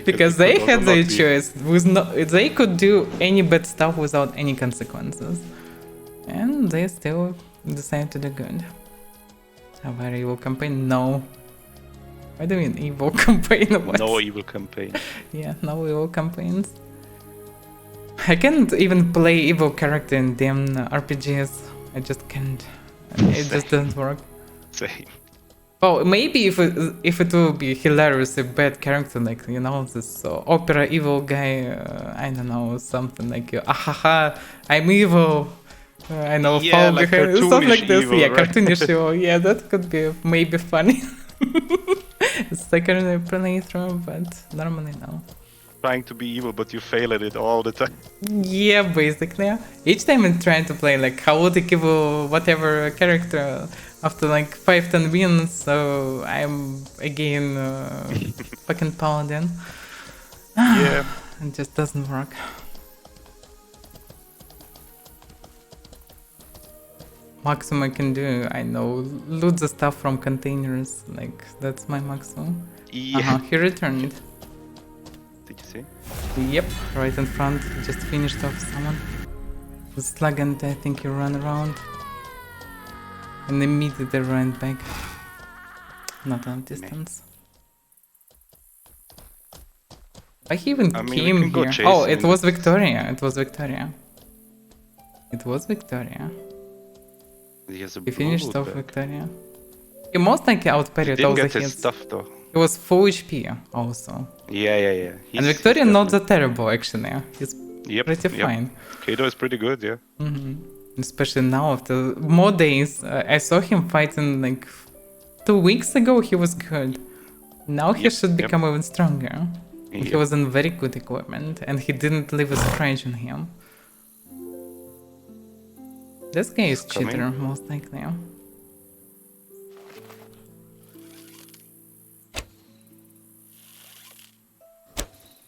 Because they they could had also their not be. choice. With no, they could do any bad stuff without any consequences, and they still decide to do good. Avaira evil campaign? No. Why do you mean evil campaign? What? No evil campaign. Yeah, no evil campaigns. I can't even play evil character in damn RPGs. I just can't. It just doesn't work. Same. Oh, maybe if it will be hilarious, a bad character like this opera evil guy, I don't know, something like ahaha, I'm evil. I know Yeah, fall like behind stuff like cartoonish this. evil, Yeah, right? cartoonish evil. Yeah, that could be maybe funny. It's like a playthrough, but normally no. Trying to be evil, but you fail at it all the time. Yeah, basically. Each time I'm trying to play like chaotic evil whatever character after like 5-10 wins, so I'm again fucking Paladin. Yeah. It just doesn't work. Maximum I can do, I know, loot the stuff from containers, like that's my maximum. Yeah. He returned. Did you see? Yep, right in front. He just finished off someone. The slug and I think he ran around. And immediately ran back. Not on distance. I even I mean, we came can go here. chase Oh, it him. was Victoria. It was Victoria. It was Victoria. He has a He finished blue off back. Victoria. He most likely He outparried all didn't the get his hits. stuff though. He was full HP also. Yeah. And Victoria not that terrible actually. He's Yep. pretty yep. fine. Kato is pretty good, yeah. Especially now after more days. I saw him fighting like 2 weeks ago. He was good. Now he Yep, should yep. become even stronger. He Yep. was in very good equipment and he didn't leave a scratch on him. This guy is coming. cheater most likely.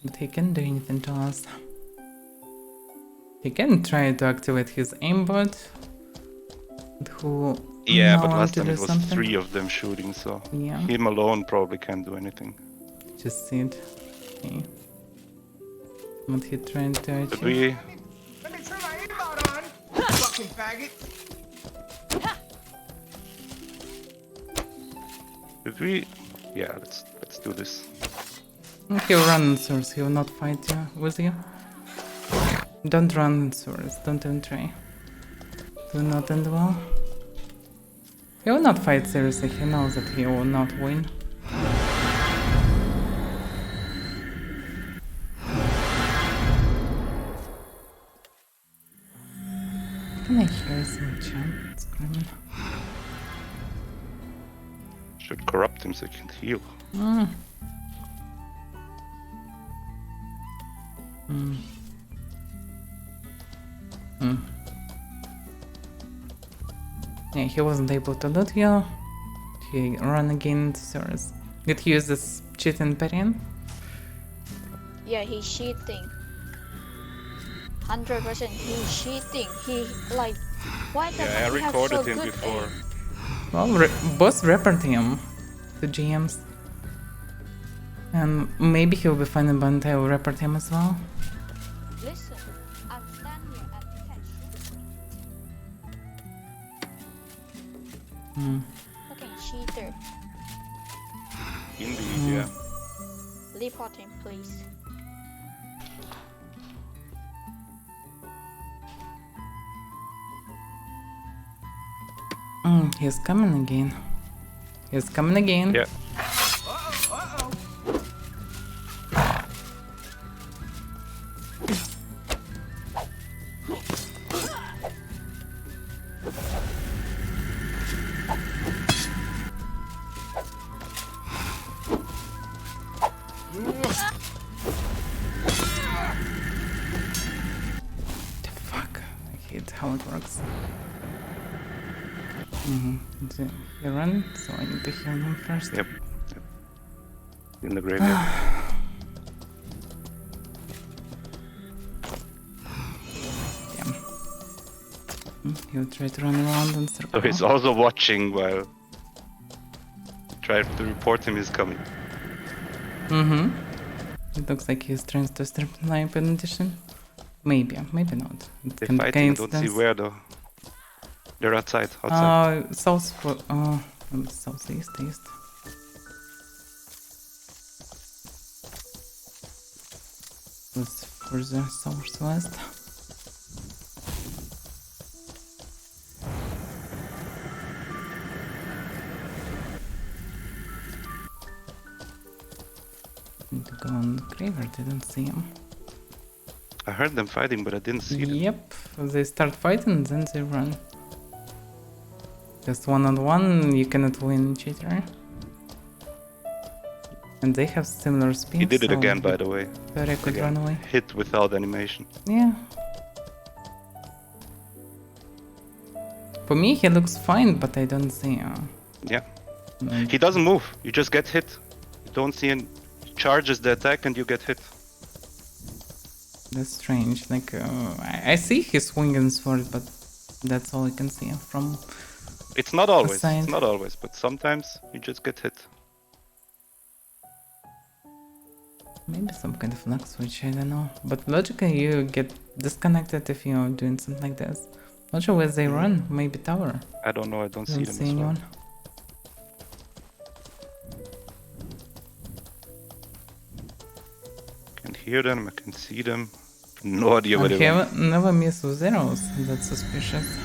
But he can't do anything to us. He can try to activate his aimbot. But who Yeah, know but how last to time do it was something? 3 of them shooting, so Yeah, him alone probably can't do anything. just see it. Okay. What he trying to But achieve? we Let me turn my aimbot on, fucking faggot. yeah, let's do this. He'll run in source, he will not fight you with you. Don't run in source, don't even try. Do not end well. He will not fight seriously, he knows that he will not win. Can I hear some chant screaming? Should corrupt him so he can heal. Yeah, he wasn't able to loot you. He ran again to Source. Did he use this cheating parrying? Yeah, he's cheating. 100% he's cheating. He like, why does Yeah, I he have recorded so him good before. aim? Well, boss report him to GMs. And maybe he'll be fine, but I will report him as well. Listen, I'm standing here at catch. Fucking cheater. Indeed, yeah. Report him, please. He's coming again. He's coming again. Yeah. The fuck? I hate how it works. You run, so I need to heal him first. Yep. In the graveyard. Damn. He'll try to run around and circle. So he's also watching while try to report him is coming. It looks like he's trying to strip knife in addition. Maybe, maybe not. It They're can be fighting, I don't see coincidence. where though. They're outside. Southeast, east. Let's further southwest. Need to go on the graveyard, didn't see him. I heard them fighting, but I didn't see them. Yep, they start fighting, then they run. Just one-on-one, you cannot win, cheater. And they have similar speed. He did it so again, by the way. Very good Again. run away. Hit without animation. Yeah. For me, he looks fine, but I don't see. Yeah. He doesn't move. You just get hit. You don't see any charges the attack and you get hit. That's strange. Like, I see his swinging sword, but that's all I can see from. It's not always. Aside. It's not always, but sometimes you just get hit. Maybe some kind of luck switch, I don't know. But logically, you get disconnected if you're doing something like this. Not sure where they run. Maybe tower. I don't know. I don't see Don't them see as well. anyone. I can hear them. I can see them. No idea where I they went. have never miss with zeros. That's suspicious.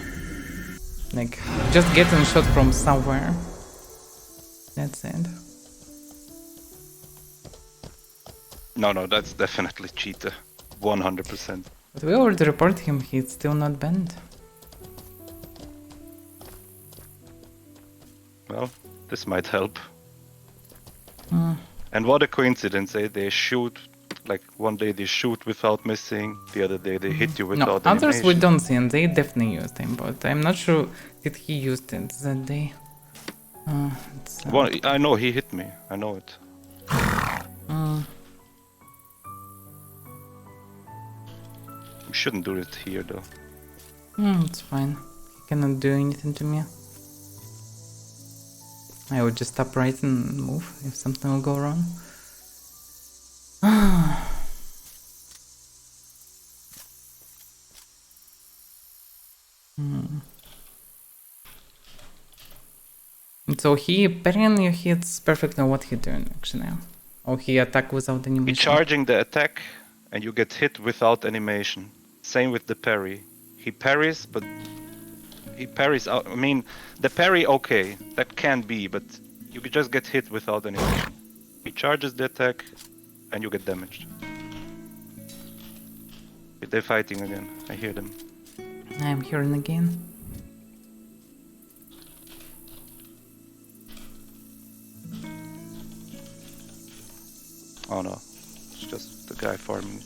Like, just getting shot from somewhere. That's it. No, that's definitely cheater. 100%. But we already reported him. He's still not banned. Well, this might help. And what a coincidence, eh? They shoot, like one day they shoot without missing, the other day they hit you No, without others animation. we don't see, and they definitely used him, but I'm not sure did he used it that day. Well, I know he hit me. I know it. We shouldn't do it here though. It's fine. He cannot do anything to me. I would just stop right and move if something will go wrong. So he parrying your hits perfectly what he doing actually. Or he attack without animation. He charging the attack and you get hit without animation. Same with the parry. He parries, but he parries out. I mean, the parry, okay, that can be, but you could just get hit without animation. He charges the attack and you get damaged. They're fighting again. I hear them. I'm hearing again. Oh no, it's just the guy farming.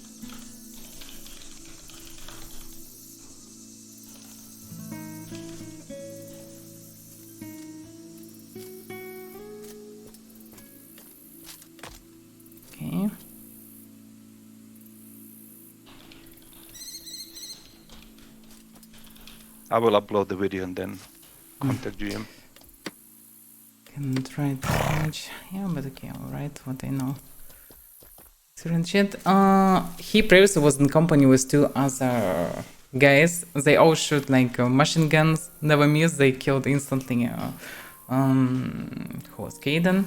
Okay. I will upload the video and then contact GM. Can try to damage. Yeah, but okay, alright, what I know. Excellent shit. He previously was in company with two other guys. They all shoot like machine guns, never miss. They killed instantly. Who was Kaden?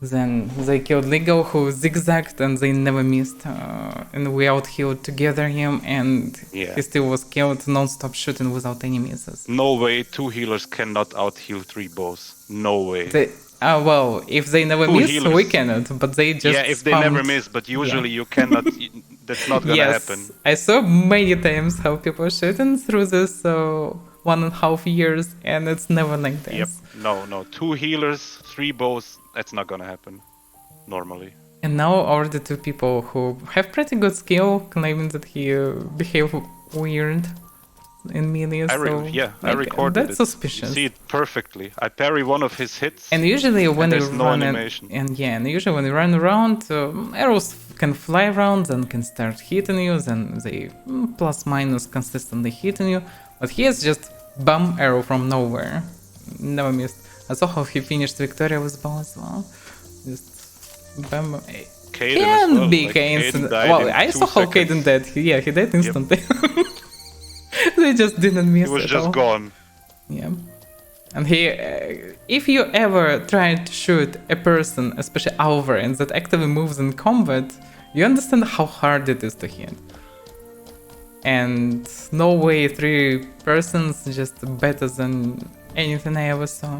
Then they killed Legal, who zigzagged, and they never missed. And we out-healed together him, and Yeah. he still was killed, non-stop shooting without any misses. No way, two healers cannot out-heal three bows. No way. Well, if they never Two miss, healers. we cannot, but they just Yeah, if they never spammed. miss, but usually you cannot. That's not gonna happen. I saw many times how people shooting through this 1.5 years, and it's never like this. Yep. No. Two healers, three bows. That's not gonna happen. Normally. And now are the two people who have pretty good skill, claiming that he behave weird in melee. I So recorded that's it. suspicious. You see it perfectly. I parry one of his hits. And usually when you there's no run animation. and usually when you run around, arrows can fly around and can start hitting you, and they plus minus consistently hitting you. But he is just bum arrow from nowhere. Never missed. I saw how he finished Victoria with bow as well. Just bum. Caden Can as well. be like, coincidence. Caden died Well, in I 2 saw how seconds. Caden died. He died instantly. They just didn't miss He was at just all. gone. Yeah. And he, if you ever try to shoot a person, especially Avaira, and that actively moves in combat, you understand how hard it is to hit. And no way 3 persons just better than anything I ever saw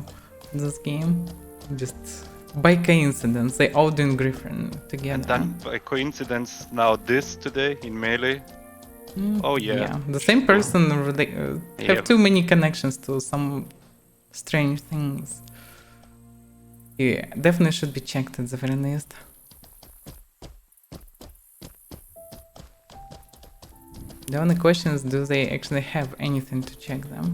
in this game. Just by coincidence, they all doing Griffin together. And then by coincidence, now this today in melee. Oh yeah. The same person have Yep. too many connections to some strange things. Yeah, definitely should be checked at the very least. The only question is, do they actually have anything to check them?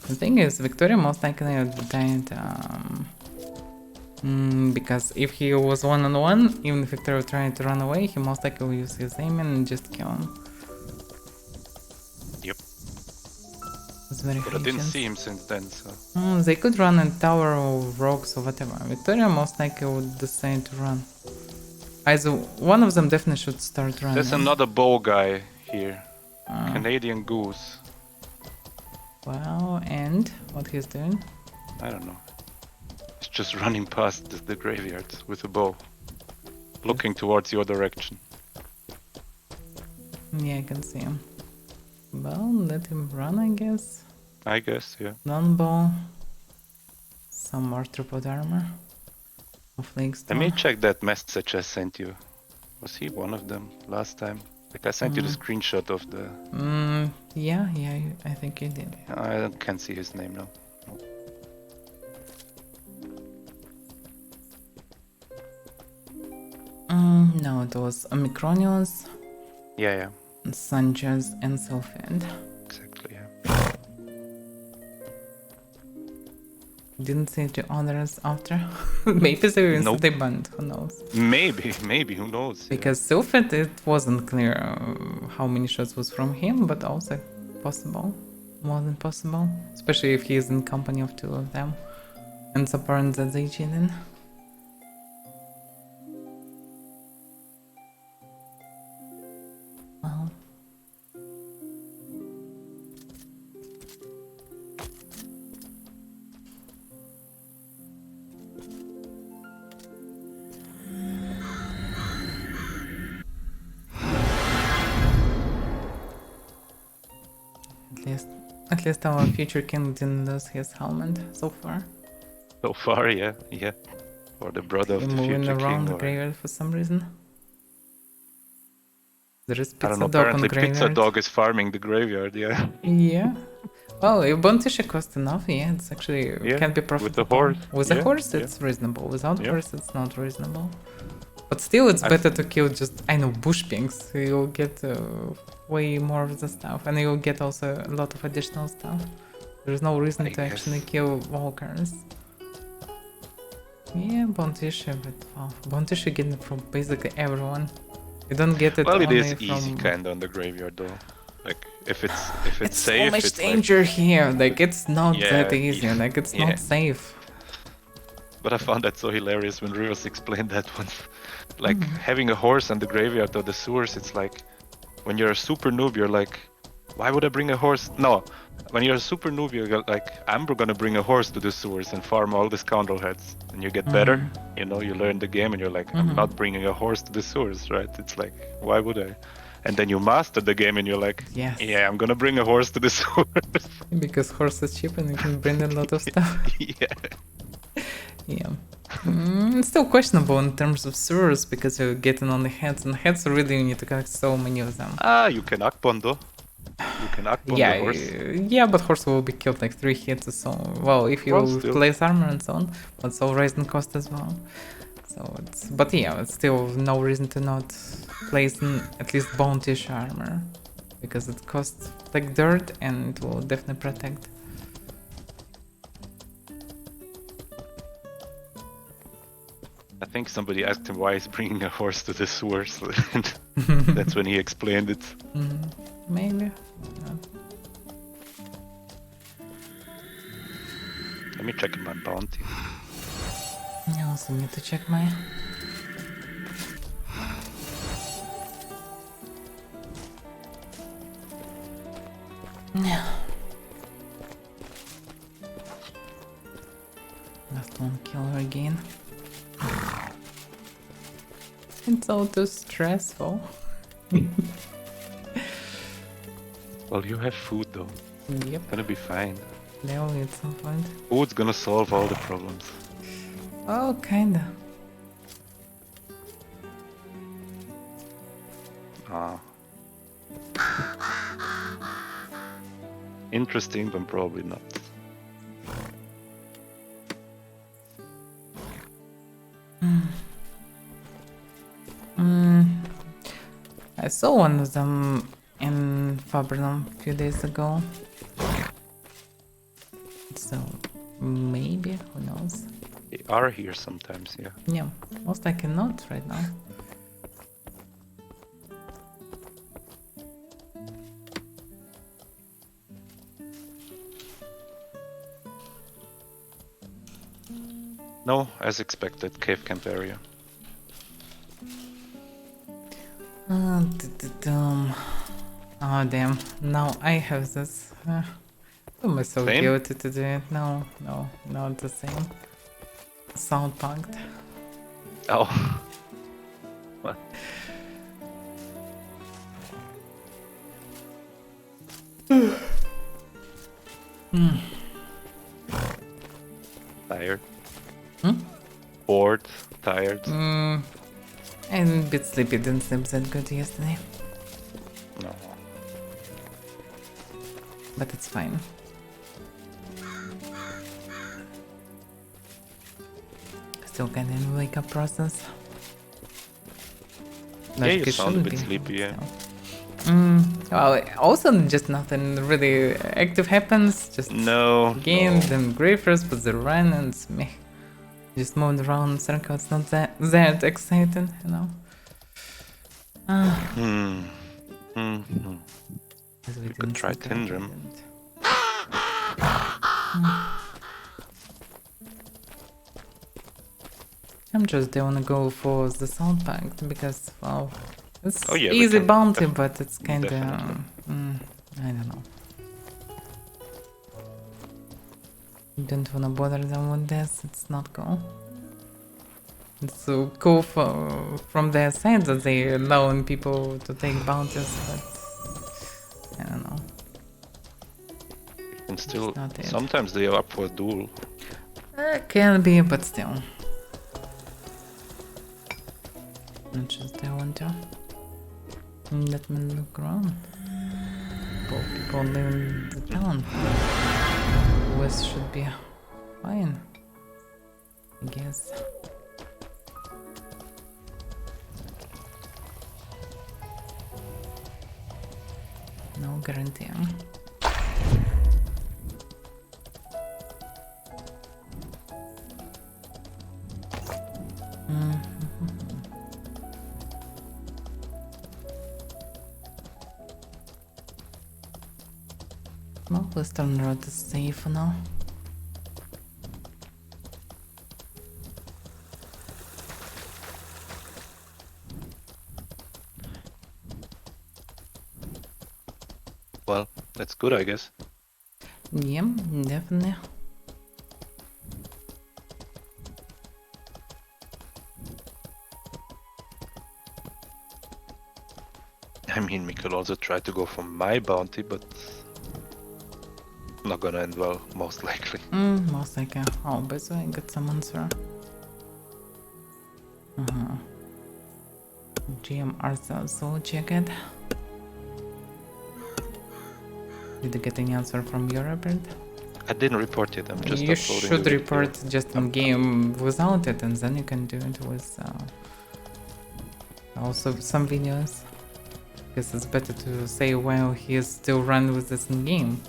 The thing is, Victoria most likely died because if he was one-on-one, even if Victoria tried to run away, he most likely will use his aim and just kill him. Yep. It's very But I didn't efficient. see him since then, so. They could run in tower or rocks or whatever. Victoria most likely would decide to run. Either one of them definitely should start running. There's another bow guy here. Canadian Goose. Wow, and what he's doing? I don't know. He's just running past the graveyard with a bow. Looking towards your direction. Yeah, I can see him. Well, let him run, I guess. I guess, yeah. Non-bow. Some more tripod armor. Let me check that message I sent you. Was he one of them last time? Like I sent you the screenshot of the... Yeah, I think you did. I can't see his name now. No, it was Omicronius, Yeah, Sanchez, and Sylphid. exactly, yeah. Didn't see the others after. Maybe they were Nope. they banned, who knows? Maybe, who knows? Yeah. Because Sylphid, it wasn't clear how many shots was from him, but also possible. More than possible. Especially if he is in company of 2 of them. And it's apparent that they cheated. Well. At least our future king didn't lose his helmet so far. So far, yeah. Or the brother of He's the moving future around king. the Or... graveyard for some reason. There is I pizza don't know, dog on apparently graveyard. Pizza Dog is farming the graveyard, yeah. Yeah. Well, if Bontishi costs enough, yeah, it's actually Yeah, can be with the profitable. horse, With a yeah, horse, yeah. it's reasonable. Without Yeah. horse, it's not reasonable. But still, it's better to kill just, I know, bush pinks. You'll get way more of the stuff, and you'll get also a lot of additional stuff. There's no reason I to guess. actually kill walkers. Yeah, Bontishi, but wow, Bontishi getting it from basically everyone. You don't get it Well, it only is from... easy kinda on the graveyard though. Like, if it's It's safe, so much it's danger here. Like, it's not Yeah, that easy. yeah, Like, it's yeah. not safe. But I found that so hilarious when Rivers explained that one. Like, having a horse on the graveyard or the sewers, it's like, when you're a super noob, you're like, why would I bring a horse? No, when you're a super noob, you're like, I'm gonna bring a horse to the sewers and farm all the scoundrel heads. And you get better, you know, you learn the game and you're like, I'm not bringing a horse to the sewers, right? It's like, why would I? And then you master the game and you're like, Yes. yeah, I'm gonna bring a horse to the sewers. Because horse is cheap and you can bring a lot of stuff. Yeah. Yeah. It's still questionable in terms of sewers because you're getting on the heads, and heads really you need to collect so many of them. You can Akbon though. You can act on Yeah, the horse. yeah, but horse will be killed like 3 hits or so. Well, if you Well, still. place armor and so on, but so raising cost as well. So it's, but yeah, it's still no reason to not place at least bone-ish armor, because it costs like dirt and it will definitely protect. I think somebody asked him why he's bringing a horse to the sewers. And that's when he explained it. Maybe. Let me check my bounty. I also need to check my. Yeah. Last one killer again. It's all too stressful. Well, you have food though. Yep, Gonna be fine. they'll at some point. Food's gonna solve all the problems. Oh, kinda. Ah. Interesting, but probably not. I saw one of them in Fabrinum a few days ago. So maybe, who knows? They are here sometimes, yeah. Yeah, most likely not right now. No, as expected, cave camp area. Oh damn, now I have this. I'm so Same? guilty to do it. No, not the same. Sound punked. Oh. What? Tired? Bored? Tired? I'm a bit sleepy, didn't sleep that good yesterday. No. But it's fine. Still kind of in wake up process. Yeah, you it sound a shouldn't bit be, sleepy, yeah. Well, also just nothing really active happens. Just No. again, them griefers put the run and it's me. Just moving around in circles. It's not that exciting, you know. You could try Tindrum. I'm just don't wanna go for the sound pact because, well, it's Oh, yeah, we easy can bounty, but it's kinda, definitely. I don't know. Don't wanna bother them with this, it's not cool. It's so cool from their side that they allowing people to take bounties, but I don't know. And still, not it. sometimes they are up for a duel. Can be, but still. Not just I want to. Let me look around. People live in the town. West should be fine, I guess. No guarantee. Well, Western Road is safe for now. Well, that's good, I guess. Yeah, definitely. I mean, we could also try to go for my bounty, but not gonna end well, most likely. Most likely. Oh, by the way, I got some answer. GM Arthur, so check it. Did you get any answer from your report? I didn't report it. I'm just You uploading should the video. report just in game without it, and then you can do it with also some videos. Because it's better to say while he is still run with this in game.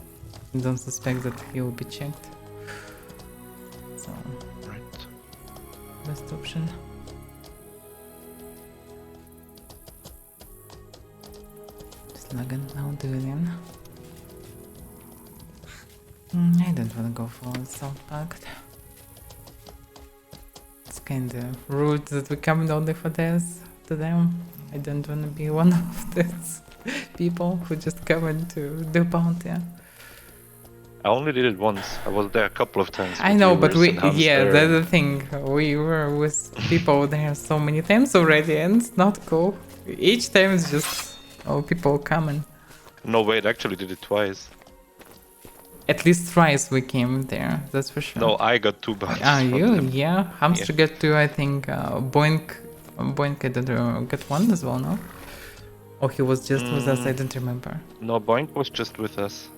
You don't suspect that he will be checked. So, Right. best option. Just log in now, do it in. I don't wanna go for self-packed. It's kinda rude that we come only for this to them. I don't wanna be one of these people who just come in to do bounty. I only did it once. I was there a couple of times. I know, but we, Hans yeah, there. that's the thing. We were with people there so many times already, and it's not cool. Each time it's just, oh, people coming. No, wait, I actually did it twice. At least thrice we came there, that's for sure. No, I got 2 bounties. Ah, from you? them. Yeah. Hamster get 2, I think. Boink I did get 1 as well, no? Oh, he was just with us, I don't remember. No, Boink was just with us.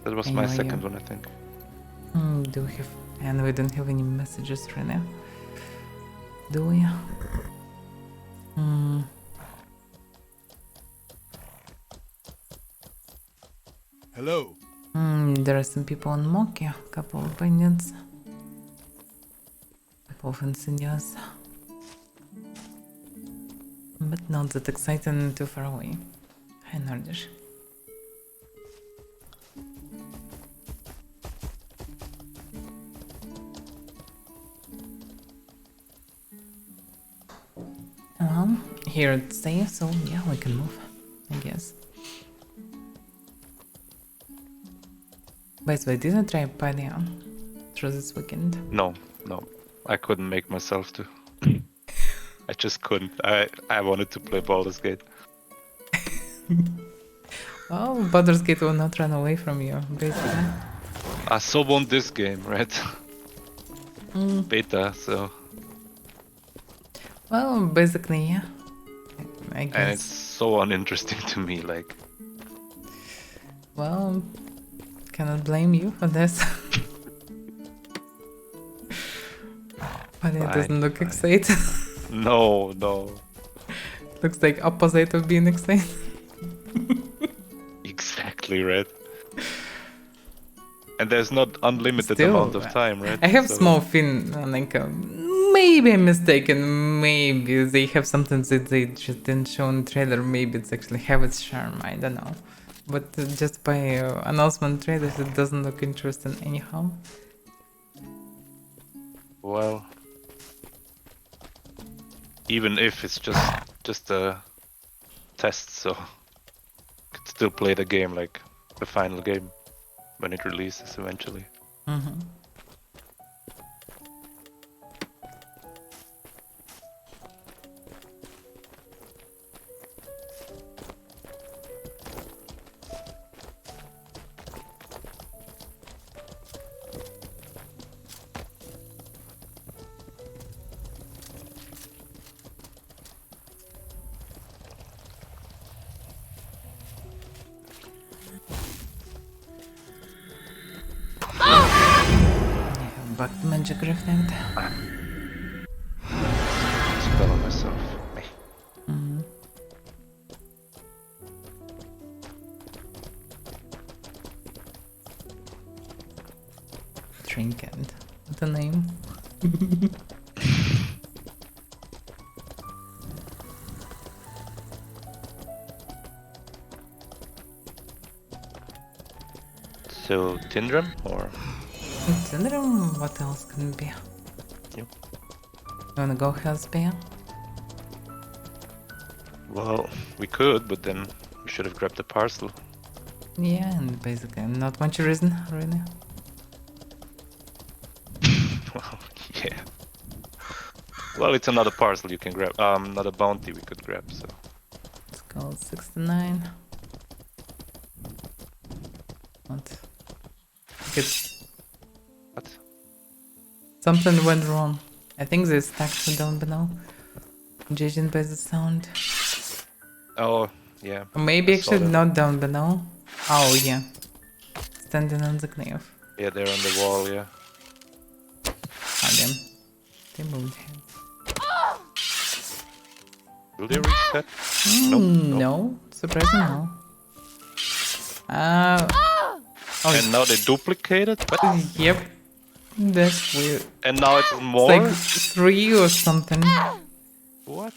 That was I my know, second yeah. one, I think. Do we have... And we don't have any messages right now. Do we? Hello. There are some people on Moki, a couple of bandits. Couple of insidious. But not that exciting and too far away. Hi, Nordish. Here it's safe, so yeah, we can move, I guess. By the way, did I try Paladin through this weekend? No, I couldn't make myself to. I just couldn't. I wanted to play Baldur's Gate. Oh, Baldur's Gate will not run away from you, basically. I so want this game, right? Beta, so. Well, basically, yeah. I guess. And it's so uninteresting to me, like. Well, cannot blame you for this. But it doesn't look exciting. No. Looks like opposite of being excited. Exactly, right? And there's not unlimited Still, amount of time, right? I have So- small feeling, like, maybe I'm mistaken, maybe they have something that they just didn't show in the trailer, maybe it's actually have its charm, I don't know. But just by announcement trailers, it doesn't look interesting anyhow. Well, even if it's just a test, so could still play the game like the final game when it releases eventually. But magic reflect. Spell on myself. Trinket. What a name. So Tindram or Syndrome, what else can it be? Yep. You wanna go Hellspear? well, we could, but then we should have grabbed the parcel. Yeah, and basically not much reason, really. Well, yeah. Well, it's another parcel you can grab. Another bounty we could grab. So It's called 69. What? It's what? something went wrong. I think they stacked down below. Judging by the sound. Oh, yeah. Or maybe I saw actually that. not down below. Oh, yeah. Standing on the cliff. Yeah, they're on the wall, yeah. Oh, damn. They moved heads. Will they reset? No. Surprisingly, no. Oh, And now they duplicated? What? yep. That's weird. And now it's It's more? like 3 or something. What?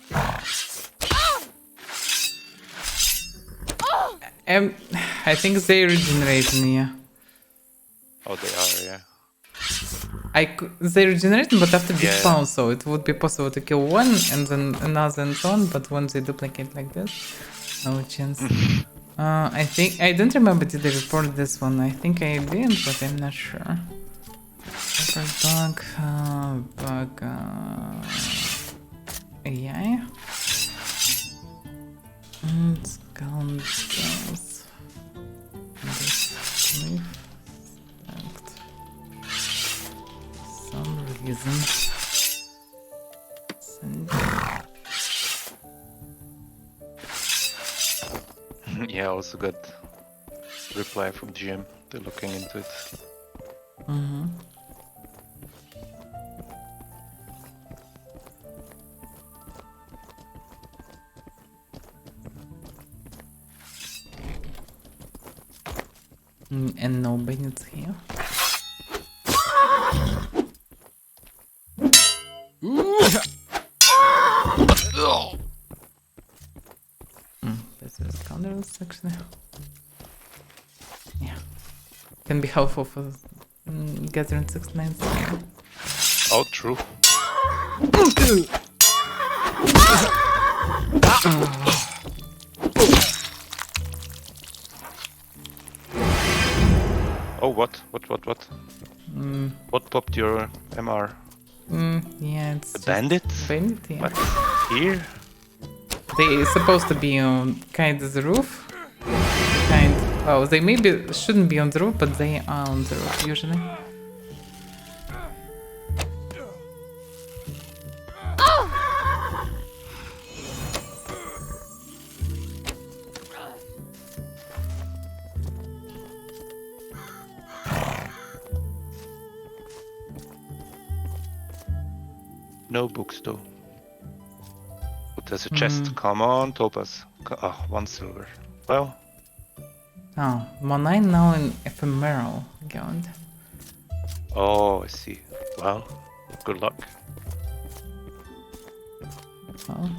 I think they're regenerating, yeah. Oh, they are, yeah. They're regenerating, but after Yeah. despawn, so it would be possible to kill one and then another and so on, but when they duplicate like this, no chance. I don't remember, did I report this one? I think I did, but I'm not sure. Bug, AI. Let's count this. Some reason. Yeah, also got reply from GM. They're looking into it. Mm-hmm. And nobody's here. This is counters actually. Yeah. Can be helpful for gathering 6 lines. Oh, true. Oh, what? What popped your MR? Yeah, it's The bandit? bandit, yeah. What? Here? They supposed to be on kind of the roof. Oh, they maybe shouldn't be on the roof, but they are on the roof usually. No books though. But there's a chest. Come on, Topaz. Oh, 1 silver. Well, Oh, Monine now in ephemeral guild. oh, I see. Well, good luck. Well,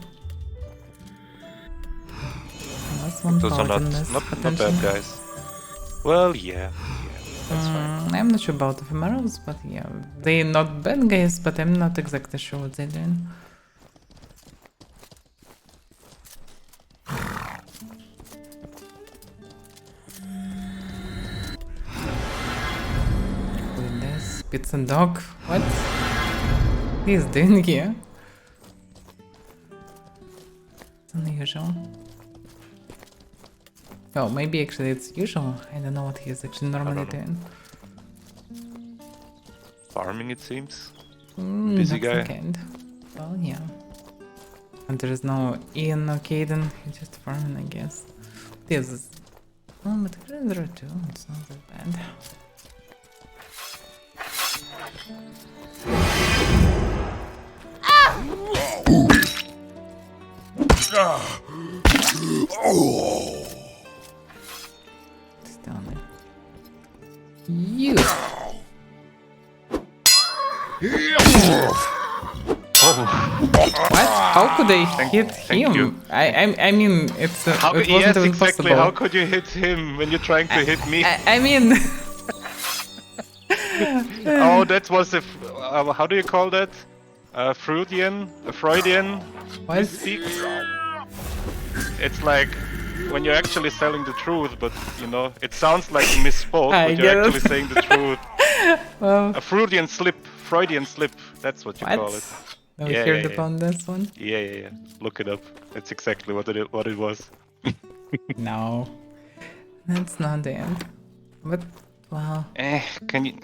that's one Those are paladin not, is not potentially. bad guys. Well, yeah, that's fine. I'm not sure about ephemerals, but yeah, they're not bad guys, but I'm not exactly sure what they're doing. With this pizza dog, what? He's doing here. It's unusual. Oh, maybe actually it's usual. I don't know what he's actually normally doing. Farming, it seems. Busy That's the guy. kind. Well, yeah. And there is no Ian or Caden, he's just farming, I guess. This is... Oh, but there are two, it's not that bad. Still on there. You! Oh, What? How could I hit thank him? you. I mean, it's it wasn't yes, even exactly. possible. How could you hit him when you're trying to hit me? I mean, Oh, that was a. How do you call that? Freudian? A Freudian? what? Speak? It's like when you're actually telling the truth, but you know, it sounds like you misspoke, I but you're get actually it. saying the truth. Well, A Freudian slip. Freudian slip. That's what you what? call it. No, Yeah, heard yeah, yeah. upon this one? Yeah. Look it up. That's exactly what it was. No, that's not the end. But well, Can you?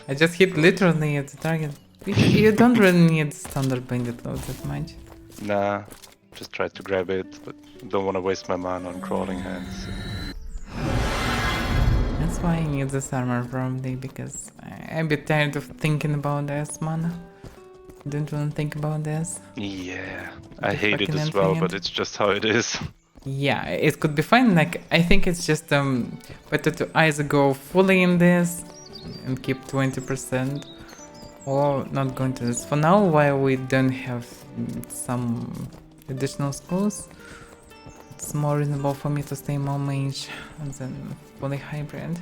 I just hit literally at the target. You don't really need standard bandit load that much. Nah. Just tried to grab it, but don't want to waste my mana on crawling hands. That's why I need this armor probably, because I'm a bit tired of thinking about this mana. Don't want to think about this. Yeah, I The hate it fucking as well, infinite. but it's just how it is. Yeah, it could be fine. Like, I think it's just better to either go fully in this and keep 20%, or not go into this for now while we don't have some additional schools. It's more reasonable for me to stay more mage than fully hybrid.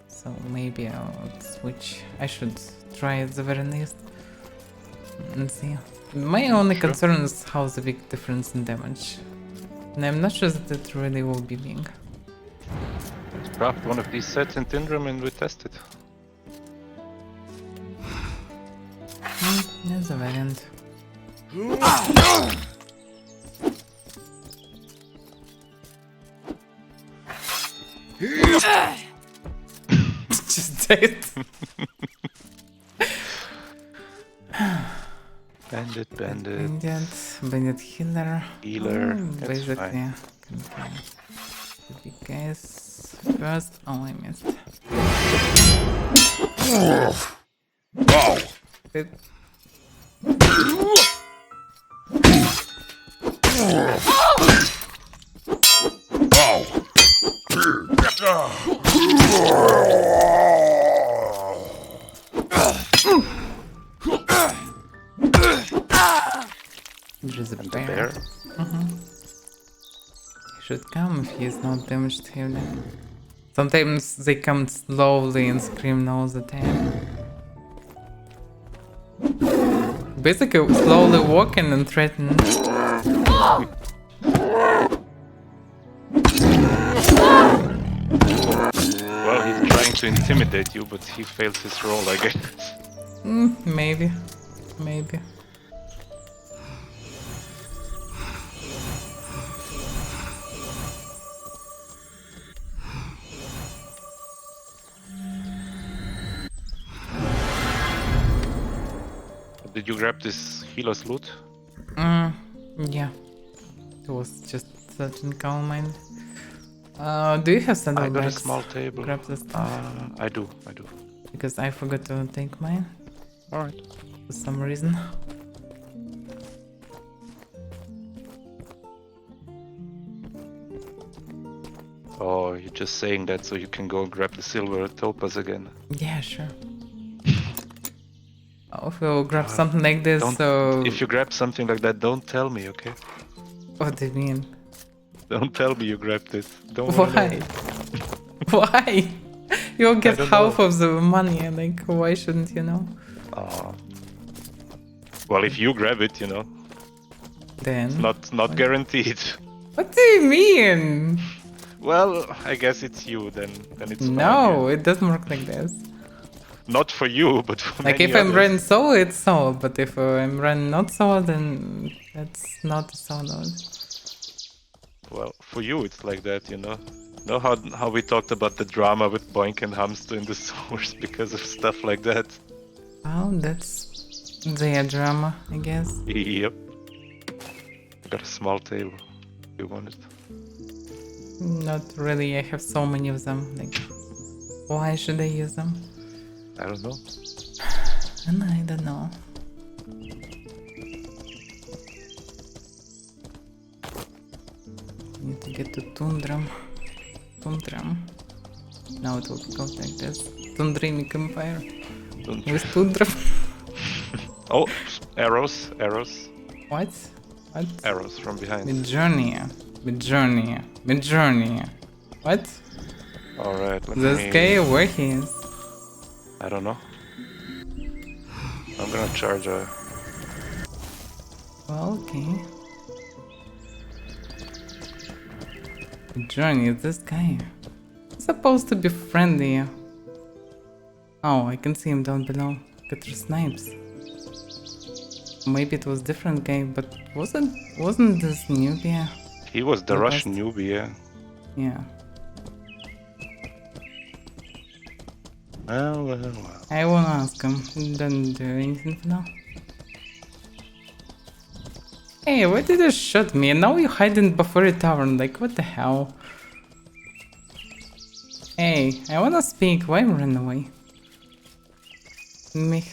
So maybe I'll switch. I should try at the very least and see. My only concern is how the big difference in damage. And I'm not sure that it really will be big. Let's craft one of these sets in Tindrum and we test it. There's a variant. Just dead. Bandit healer. Healer, that's Basically, fine. can kill the big guys first. Oh, I missed. It, there's a bear. He should come if he is not damaged heavily. Sometimes they come slowly and scream all the time. Basically, slowly walking and threatening. Well, he's trying to intimidate you, but he fails his role, I guess. Maybe. Maybe. Did you grab this healer's loot? Yeah. It was just such in calm mind. Do you have I saddlebags? got a small table. Grab this stuff. I do. Because I forgot to take mine. Alright. For some reason. Oh, you're just saying that so you can go and grab the silver topaz again. Yeah, sure. Oh, if we'll grab something like this, Don't- so... If you grab something like that, don't tell me, okay? What do you mean? Don't tell me you grabbed it. Don't wanna Why? know. Why? You'll get don't half know. of the money, like, why shouldn't you know? Well, if you grab it, you know, Then... not guaranteed. What do you mean? Well, I guess it's you then. Then it's fine, No, yeah. it doesn't work like this. Not for you, but for Like, many if I'm others. running solo, it's solo, but if I'm running not solo, then that's not a solo. Well, for you it's like that, you know. Know how we talked about the drama with Boink and Hamster in the source because of stuff like that. Oh, that's their drama, I guess. Yep. Got a small table. You want it? Not really, I have so many of them. Like, why should I use them? I don't know. And I don't know. Need to get to Tundram. Now it will go like this. Tundrinic Empire. With Tundra. Oh, arrows. What? What? Arrows from behind. Midjourney. What? Alright, let This me... guy, where he is? I don't know. I'm gonna charge a... Well, okay. Midjourney is this guy. He's supposed to be friendly. Oh, I can see him down below. Got three snipes. Maybe it was different guy, but wasn't this newbie? He was the The Russian best. newbie, yeah. Yeah. Well. I won't ask him. Don't do anything for now. Hey, why did you shoot me? And now you hide in Bafuri Tavern. Like, what the hell? Hey, I wanna speak. Why run away? Me.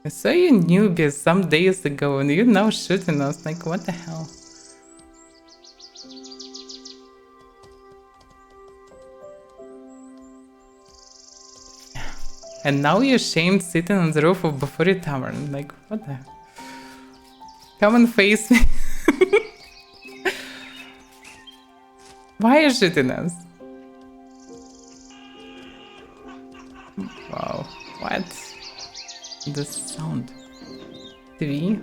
I saw you newbies some days ago and you're now shooting us. Like, what the hell? And now you're shamed sitting on the roof of Bafuri Tavern. Like, what the hell? Come and face me. Why are you shooting us? Wow, what? This sound. TV?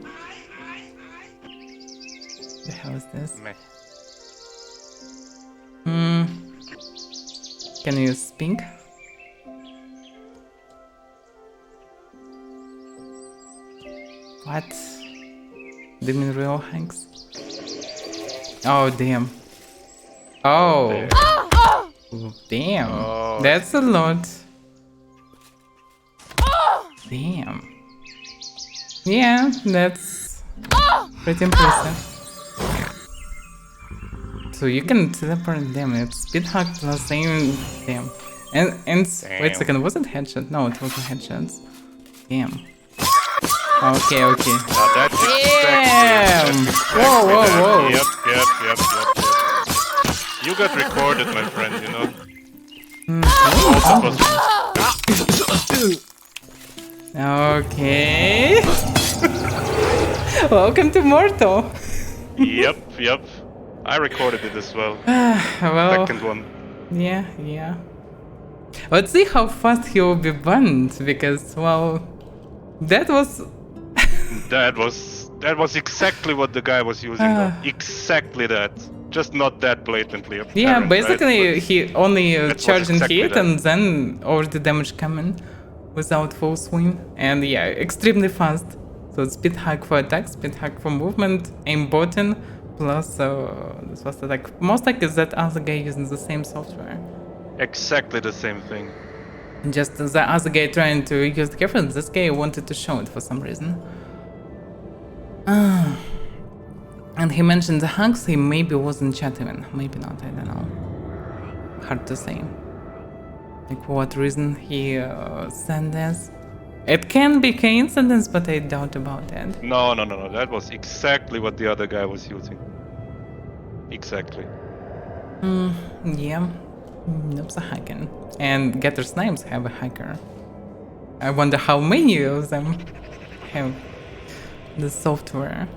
The hell is this? Meh. Can you use pink? What? Do you mean real hanks? Oh, damn. Oh. Damn. Oh. That's a lot. Damn. Yeah, that's pretty impressive. So you can teleport them. It's speed hack plus aim. Damn. And wait a second, was it headshot? No, it wasn't headshots. Damn. Okay. That's Damn! Whoa. Yep. You got recorded, my friend, you know. Okay. Welcome to Mortal. Yep. I recorded it as well. Well, Second one. yeah. Let's see how fast he will be banned, because, well, that was That was exactly what the guy was using. Though. Exactly that. Just not that blatantly apparent. yeah. Basically, right? he only was charged and exactly hit, that. and then all the damage coming without full swing, and yeah, extremely fast. So speed hack for attack, speed hack for movement, aim button, plus this was like most likely that other guy using the same software. Exactly the same thing. Just the other guy trying to use the careful, this guy wanted to show it for some reason. And he mentioned the hacks, he maybe wasn't chat even, maybe not, I don't know. Hard to say. Like for what reason he sent this. It can be coincidence, but I doubt about that. No. That was exactly what the other guy was using. Exactly. Yeah. Nope's a hacker. And Getter Snipes have a hacker. I wonder how many of them have the software.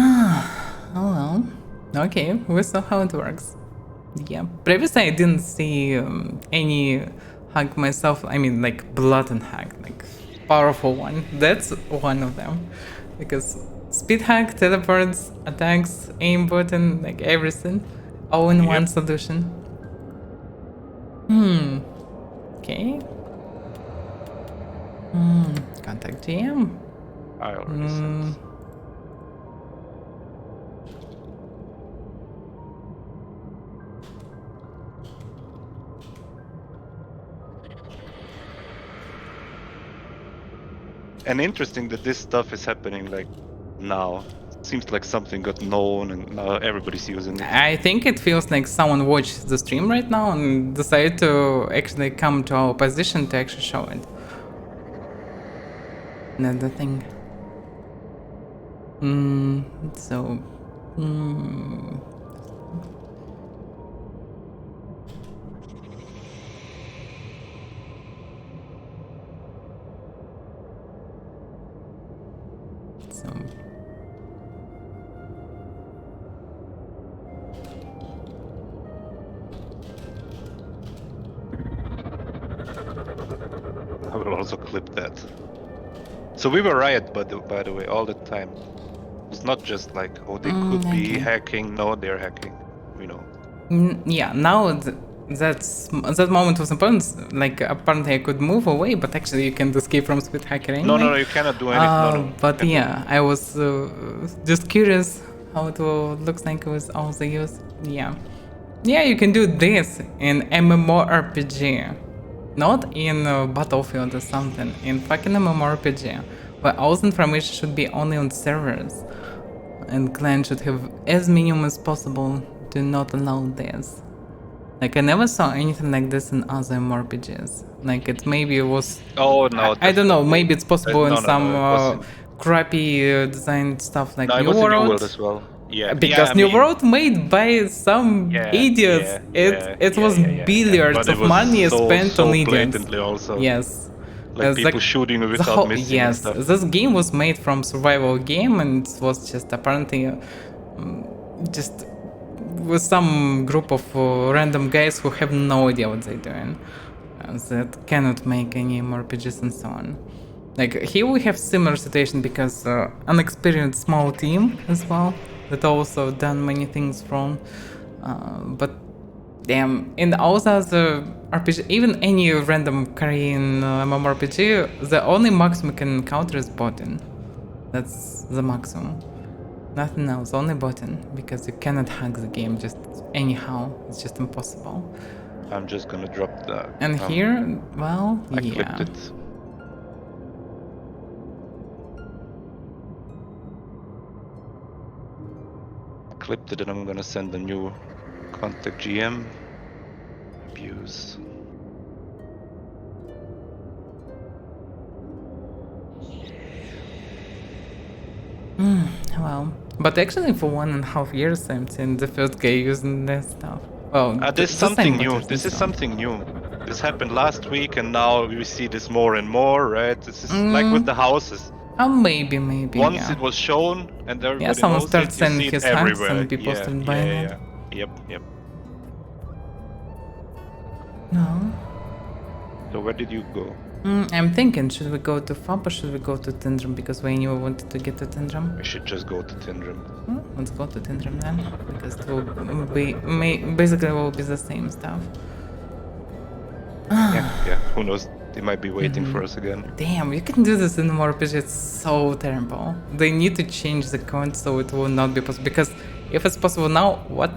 Oh well. Okay, we saw how it works. Yeah. Previously I didn't see any hack myself. I mean, like blatant hack, like powerful one. That's one of them. Because speed hack, teleports, attacks, aim button, like everything, all in one solution. Okay. Contact GM. I already sent. And interesting that this stuff is happening like now. Seems like something got known and now everybody's using it. I think it feels like someone watched the stream right now and decided to actually come to our position to actually show it. Another thing. So I will also clip that. So we were riot, by the way, all the time. It's not just like, oh, they could be okay. hacking. No, they're hacking. We know. yeah, now that moment was important. Like apparently I could move away, but actually you can escape from speed hacker anyway. No, you cannot do anything. No, but yeah, I was just curious how it will looks like with all the use. Yeah, you can do this in mmorpg, not in Battlefield or something. In fucking mmorpg, where all the information should be only on servers. and clan should have as minimum as possible to not allow this. Like I never saw anything like this in other mmorpgs. Like it maybe was. Oh no! I don't know. Maybe it's possible in some it wasn't. crappy designed stuff like No, it New was in New World. World as well. Yeah, Because I New mean, World made by some idiots. It was billiards but it of was money so, spent so on idiots. blatantly also. Yes. Like people shooting without missing and stuff. This game was made from survival game and it was just apparently just with some group of random guys who have no idea what they're doing. That cannot make any more RPGs and so on. Like here we have similar situation because unexperienced small team as well that also done many things wrong. But damn, in all the other RPG, even any random Korean MMORPG, the only maximum you can encounter is botting. That's the maximum. Nothing else, only botting, because you cannot hack the game just anyhow. It's just impossible. I'm just gonna drop that. And here, well, I yeah. clipped it. Clipped it and I'm gonna send a new contact GM. Abuse. Well, but actually for 1.5 years I'm seeing the first guy using this stuff. Well, this is the something same new. buttons This and is so on. something new. This happened last week and now we see this more and more, right? This is like with the houses. Maybe, Once yeah. it was shown and everybody someone knows starts it, you sending see it his hacks everywhere. and people start buying it. Yep. No. So where did you go? I'm thinking, should we go to FOB or should we go to Tindrum? Because we knew we wanted to get to Tindrum. We should just go to Tindrum. Let's go to Tindrum then, because it will be basically will be the same stuff. Yeah. Who knows? They might be waiting for us again. Damn, you can do this in more RPG. It's so terrible. They need to change the code so it will not be possible. Because if it's possible now, what?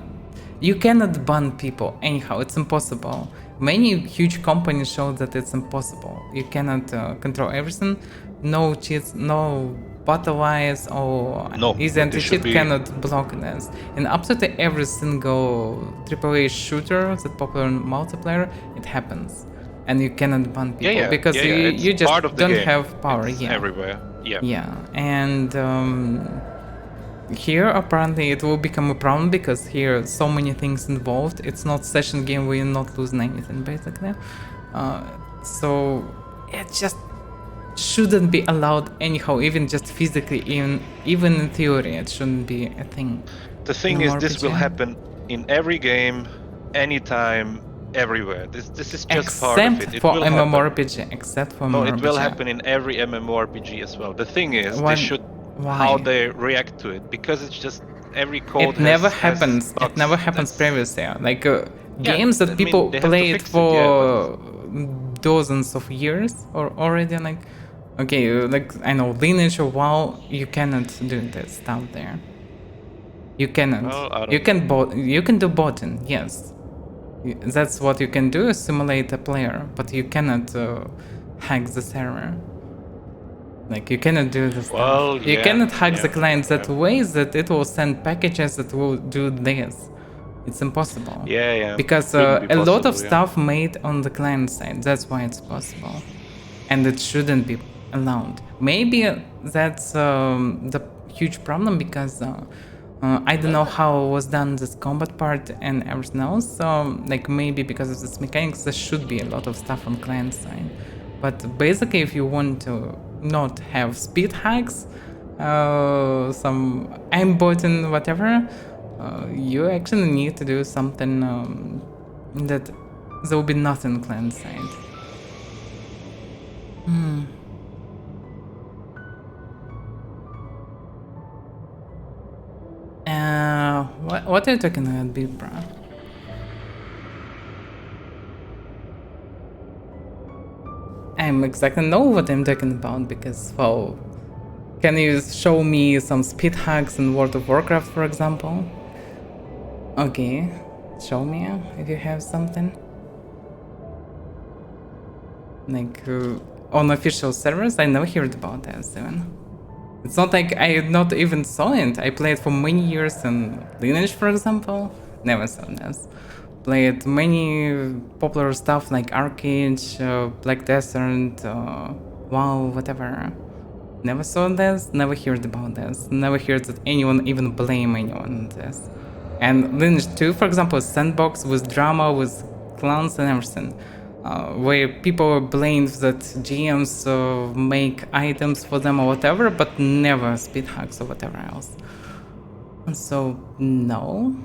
You cannot ban people anyhow. It's impossible. Many huge companies show that it's impossible. You cannot control everything. No cheats, no bot-wise or easy anti-cheat cannot block this. In absolutely every single AAA shooter that's popular in multiplayer, it happens. And you cannot ban people because you just don't have power. It's everywhere. Yeah, and here apparently it will become a problem because here so many things involved. It's not session game where you're not losing anything basically. So it just shouldn't be allowed anyhow, even just physically, even in theory it shouldn't be a thing. The thing is, this will happen in every game, anytime, everywhere. This is just part of it. Except for MMORPG. Except for No, MMORPG. it will happen in every MMORPG as well. The thing is, they should how they react to it, because it's just every code. It never happens. It never happens previously. Like games that people played for dozens of years or already. Like okay, like I know Lineage or WoW. You cannot do this stuff there. You cannot. Well, you can do botting. Yes. That's what you can do, simulate a player, but you cannot hack the server. Like you cannot do this stuff. You cannot hack the client that way that it will send packages that will do this. It's impossible. Be Because a lot of stuff made on the client side, that's why it's possible. And it shouldn't be allowed. Maybe that's the huge problem because I don't know how was done this combat part and everything else. So like maybe because of this mechanics, there should be a lot of stuff on client side. But basically, if you want to not have speed hacks, some aimbotting, whatever, you actually need to do something that there will be nothing on client side. What are you talking about, big bro? I exactly know what I'm talking about because, well, can you show me some speed hacks in World of Warcraft, for example? Okay, show me if you have something. Like on official servers, I never heard about that even. It's not like I not even saw it. I played for many years in Lineage, for example. Never saw this. Played many popular stuff like Arcade, Black Desert, WoW, whatever. Never saw this, never heard about this, never heard that anyone even blame anyone on this. And Lineage 2, for example, is sandbox with drama, with clans and everything. Where people were blamed that GMs make items for them or whatever, but never speed hacks or whatever else. And so, no.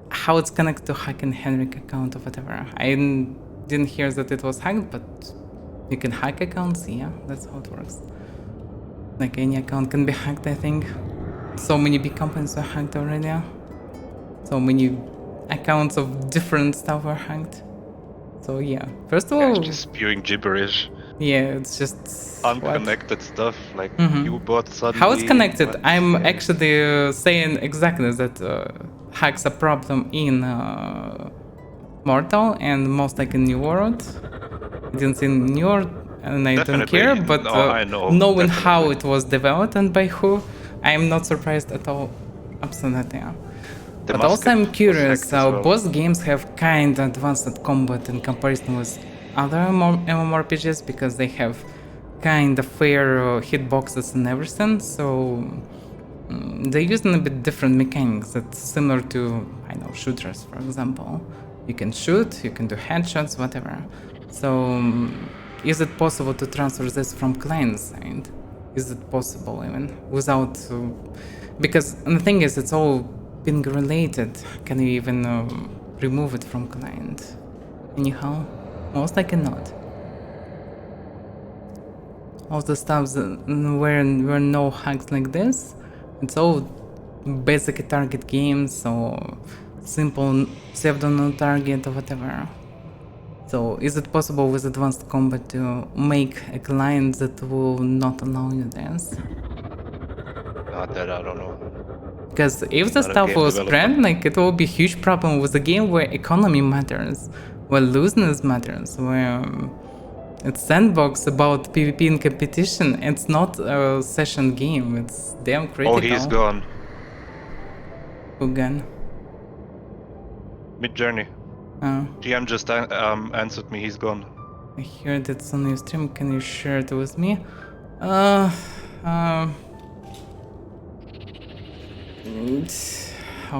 How it's connected to hacking Henrik account or whatever. I didn't hear that it was hacked, but you can hack accounts, yeah, that's how it works. Like any account can be hacked, I think. So many big companies were hacked already. So many accounts of different stuff were hacked. So yeah, first of all, It's just spewing gibberish. Yeah, it's just unconnected stuff, like you bought suddenly. How it's connected? I'm actually saying exactly that hacks a problem in Mortal and most like in New World. I didn't see New World and I don't care, but I know, knowing how it was developed and by who, I am not surprised at all. Absolutely. But also I'm curious, both games have kind of advanced combat in comparison with other mmorpgs because they have kind of fair hitboxes and everything, so they're using a bit different mechanics that's similar to, I know, shooters, for example. You can shoot, you can do headshots, whatever. So is it possible to transfer this from client side? Is it possible even without... because the thing is, it's all ping related. Can you even remove it from client? Anyhow? Most likely not. All the stuff where no hacks like this, it's all basic target games or simple pseudo target or whatever. So is it possible with advanced combat to make a client that will not allow you this? Not that I don't know. Because if the stuff was spread, like it will be a huge problem with a game where economy matters, where looseness matters, where it's sandbox about PvP and competition. It's not a session game. It's damn critical. Oh, he's gone. Who gone? Mid-journey. GM just answered me, he's gone. I heard it's on your stream. Can you share it with me? How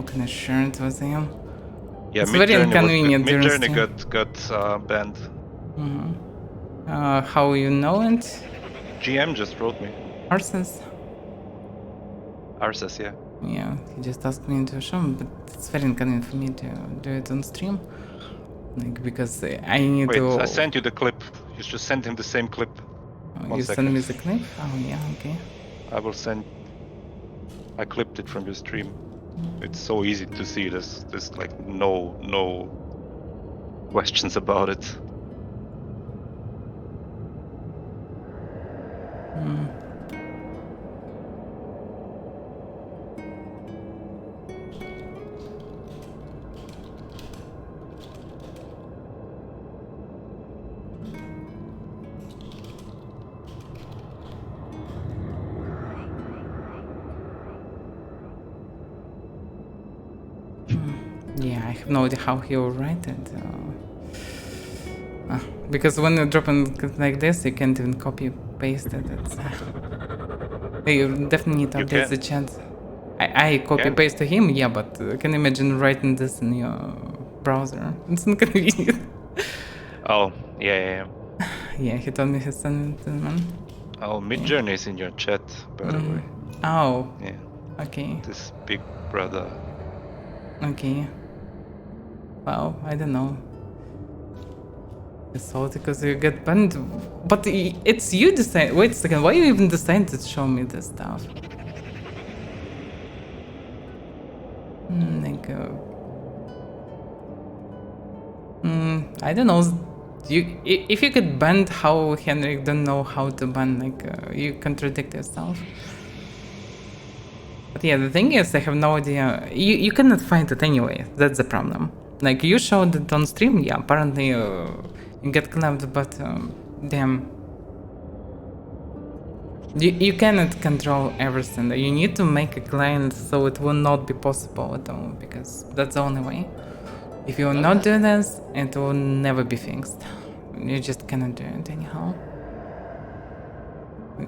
can I share it with him? Yeah, it's very inconvenient. Mid-journey got banned. How you know it? GM just wrote me. Arses? Arses, yeah. Yeah, he just asked me to show him, but it's very inconvenient for me to do it on stream. Like, because I need to... Wait, I sent you the clip. You should send him the same clip. You send me the clip? Oh, yeah, okay. I will send... I clipped it from your stream. It's so easy to see this. There's like no questions about it. Yeah, I have no idea how he will write it. Because when you drop it like this, you can't even copy paste it. You definitely need to update the chat. I copy paste to him, yeah, but can you imagine writing this in your browser? It's inconvenient. Oh, yeah. Yeah, he told me he sent it to me. Oh, Mid-journey is in your chat, by the way. Oh. Yeah. Okay. This big brother. Okay. Well, I don't know. It's all because you get banned. But it's you decide. Wait a second, why you even decide to show me this stuff? I don't know. If you get banned, how Henrik don't know how to ban? You contradict yourself. But yeah, the thing is, I have no idea. You cannot find it anyway. That's the problem. Like, you showed it on stream, yeah, apparently you get clapped, but damn. You cannot control everything. You need to make a client so it will not be possible at all, because that's the only way. If you will not do this, it will never be fixed. You just cannot do it anyhow.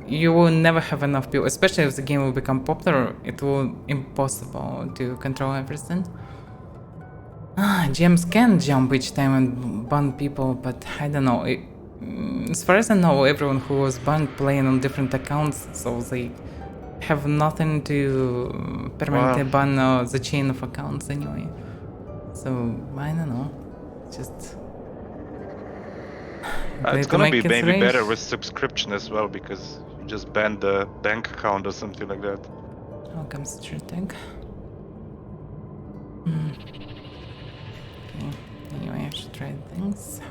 You will never have enough people, especially if the game will become popular. It will impossible to control everything. GMs can jump each time and ban people, but I don't know. As far as I know, everyone who was banned playing on different accounts, so they have nothing to permanently ban the chain of accounts anyway. So I don't know. Just It's gonna be maybe better with subscription as well, because you just ban the bank account or something like that. How comes the tag? Okay. Anyway, I should try things.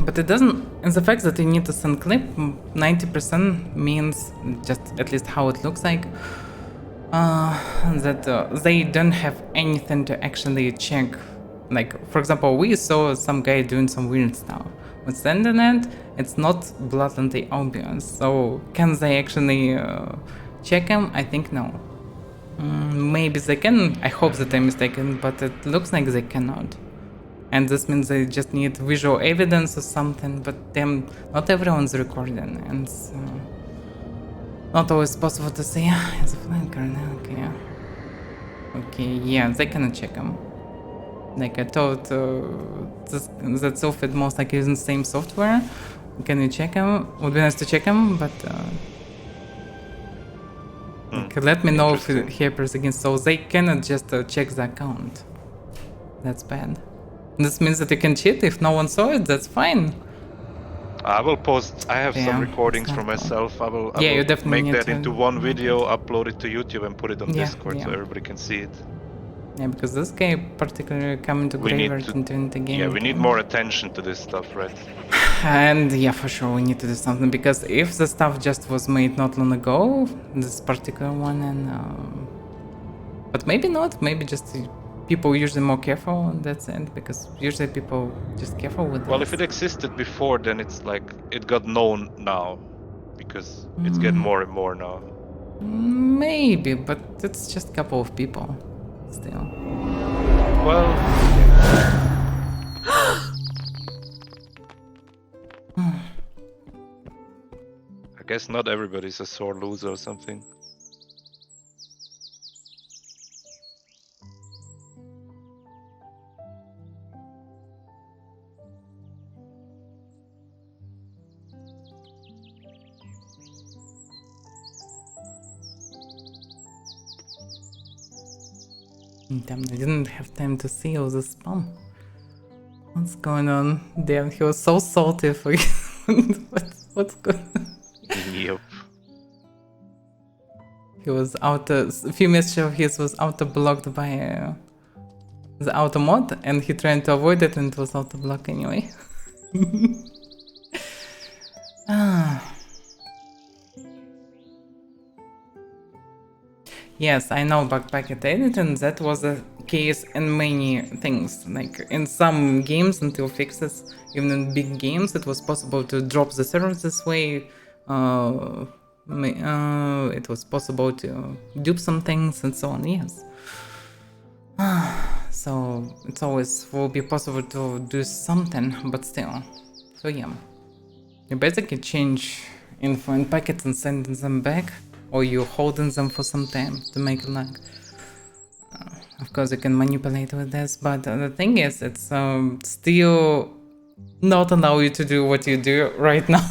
But it doesn't, and the fact that you need to send clip 90% means, just at least how it looks like, that they don't have anything to actually check. Like, for example, we saw some guy doing some weird stuff. With sending it, it's not blatantly obvious. So can they actually check him? I think no. Maybe they can, I hope that I'm mistaken, but it looks like they cannot. And this means they just need visual evidence or something, but then not everyone's recording, and not always possible to say, it's a flanker, okay. Okay, yeah, they cannot check them. Like I thought, that Sylphid most likely using the same software. Can you check them? Would be nice to check them, but like, let me know if it happens again. So they cannot just check the account. That's bad. This means that you can cheat if no one saw it. That's fine. I will post. I have some recordings for myself. I will you definitely make that into one video, upload it to YouTube, and put it on Discord so everybody can see it. Yeah, because this guy particularly coming to Graveyard and doing the game. Yeah, we need more attention to this stuff, right? And yeah, for sure we need to do something, because if the stuff just was made not long ago, this particular one, and but maybe not, maybe just people usually more careful, that's it, because usually people just careful with Well, this. if it existed before, then it's like it got known now, because it's getting more and more now. Maybe, but it's just a couple of people still. Well, I guess not everybody's a sore loser or something. Damn, I didn't have time to see all the spam. What's going on? Damn, he was so salty for you. What's going on? Yep. He was a few messages of his was auto-blocked by the auto mod, and he tried to avoid it, and it was auto-blocked anyway. Yes, I know backpacket editing, that was a case in many things. Like in some games until fixes, even in big games, it was possible to drop the servers this way. It was possible to dupe some things and so on, yes. So it's always will be possible to do something, but still. So yeah. You basically change info in packets and sending them back, or you holding them for some time to make a lag. Of course you can manipulate with this, but the thing is, it's still not allow you to do what you do right now.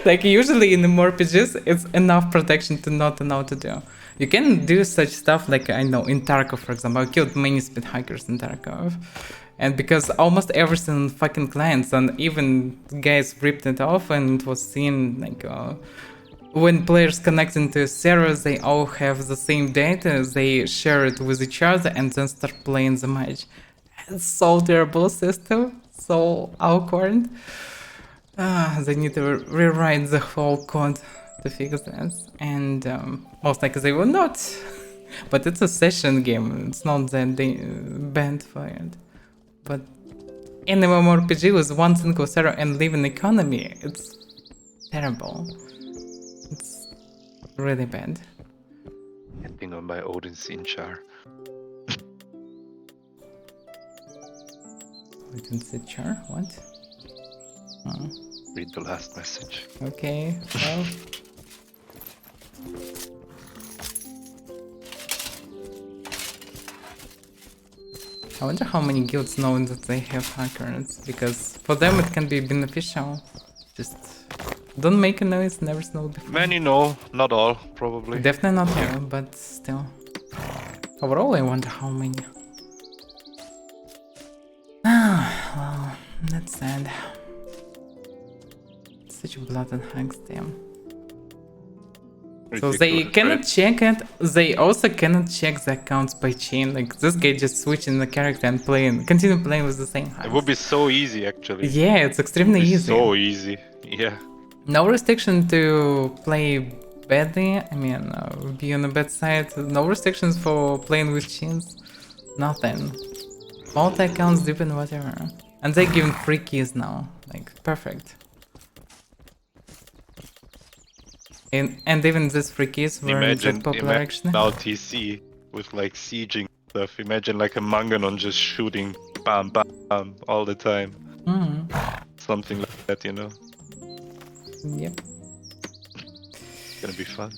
Like usually in the mmorpgs, it's enough protection to not allow to do. You can do such stuff like, I know, in Tarkov, for example. I killed many speed hackers in Tarkov. And because almost every single fucking clients and even guys ripped it off, and it was seen like when players connect into servers, they all have the same data, they share it with each other and then start playing the match. It's so terrible system, so awkward. They need to rewrite the whole code to fix this, and most likely they will not. But it's a session game, it's not that they banned for it. But in mmorpg with one single server and live-in economy, it's terrible. It's really bad. Hitting on my Odin Sinchar. Odin Sinchar? What? Oh. Read the last message. Okay, well. I wonder how many guilds know that they have hackers, because for them it can be beneficial. Just don't make a noise, never snow before. Many know, not all, probably. Definitely not all, but still. Overall, I wonder how many. Well, that's sad. Such a blatant hacks, damn. So they cannot check it, they also cannot check the accounts by chain, like this guy just switching the character and continue playing with the same hacks. It would be so easy, actually. Yeah, it's extremely easy. So easy, yeah. No restriction to play badly, I mean, be on the bad side, no restrictions for playing with chains, nothing. Multi-accounts, depend whatever. And they give free keys now, like, perfect. And even these free keys weren't that popular actually. Now TC with like sieging stuff. Imagine like a Manganon just shooting bam bam bam all the time. Something like that, you know. Yep. It's gonna be fun.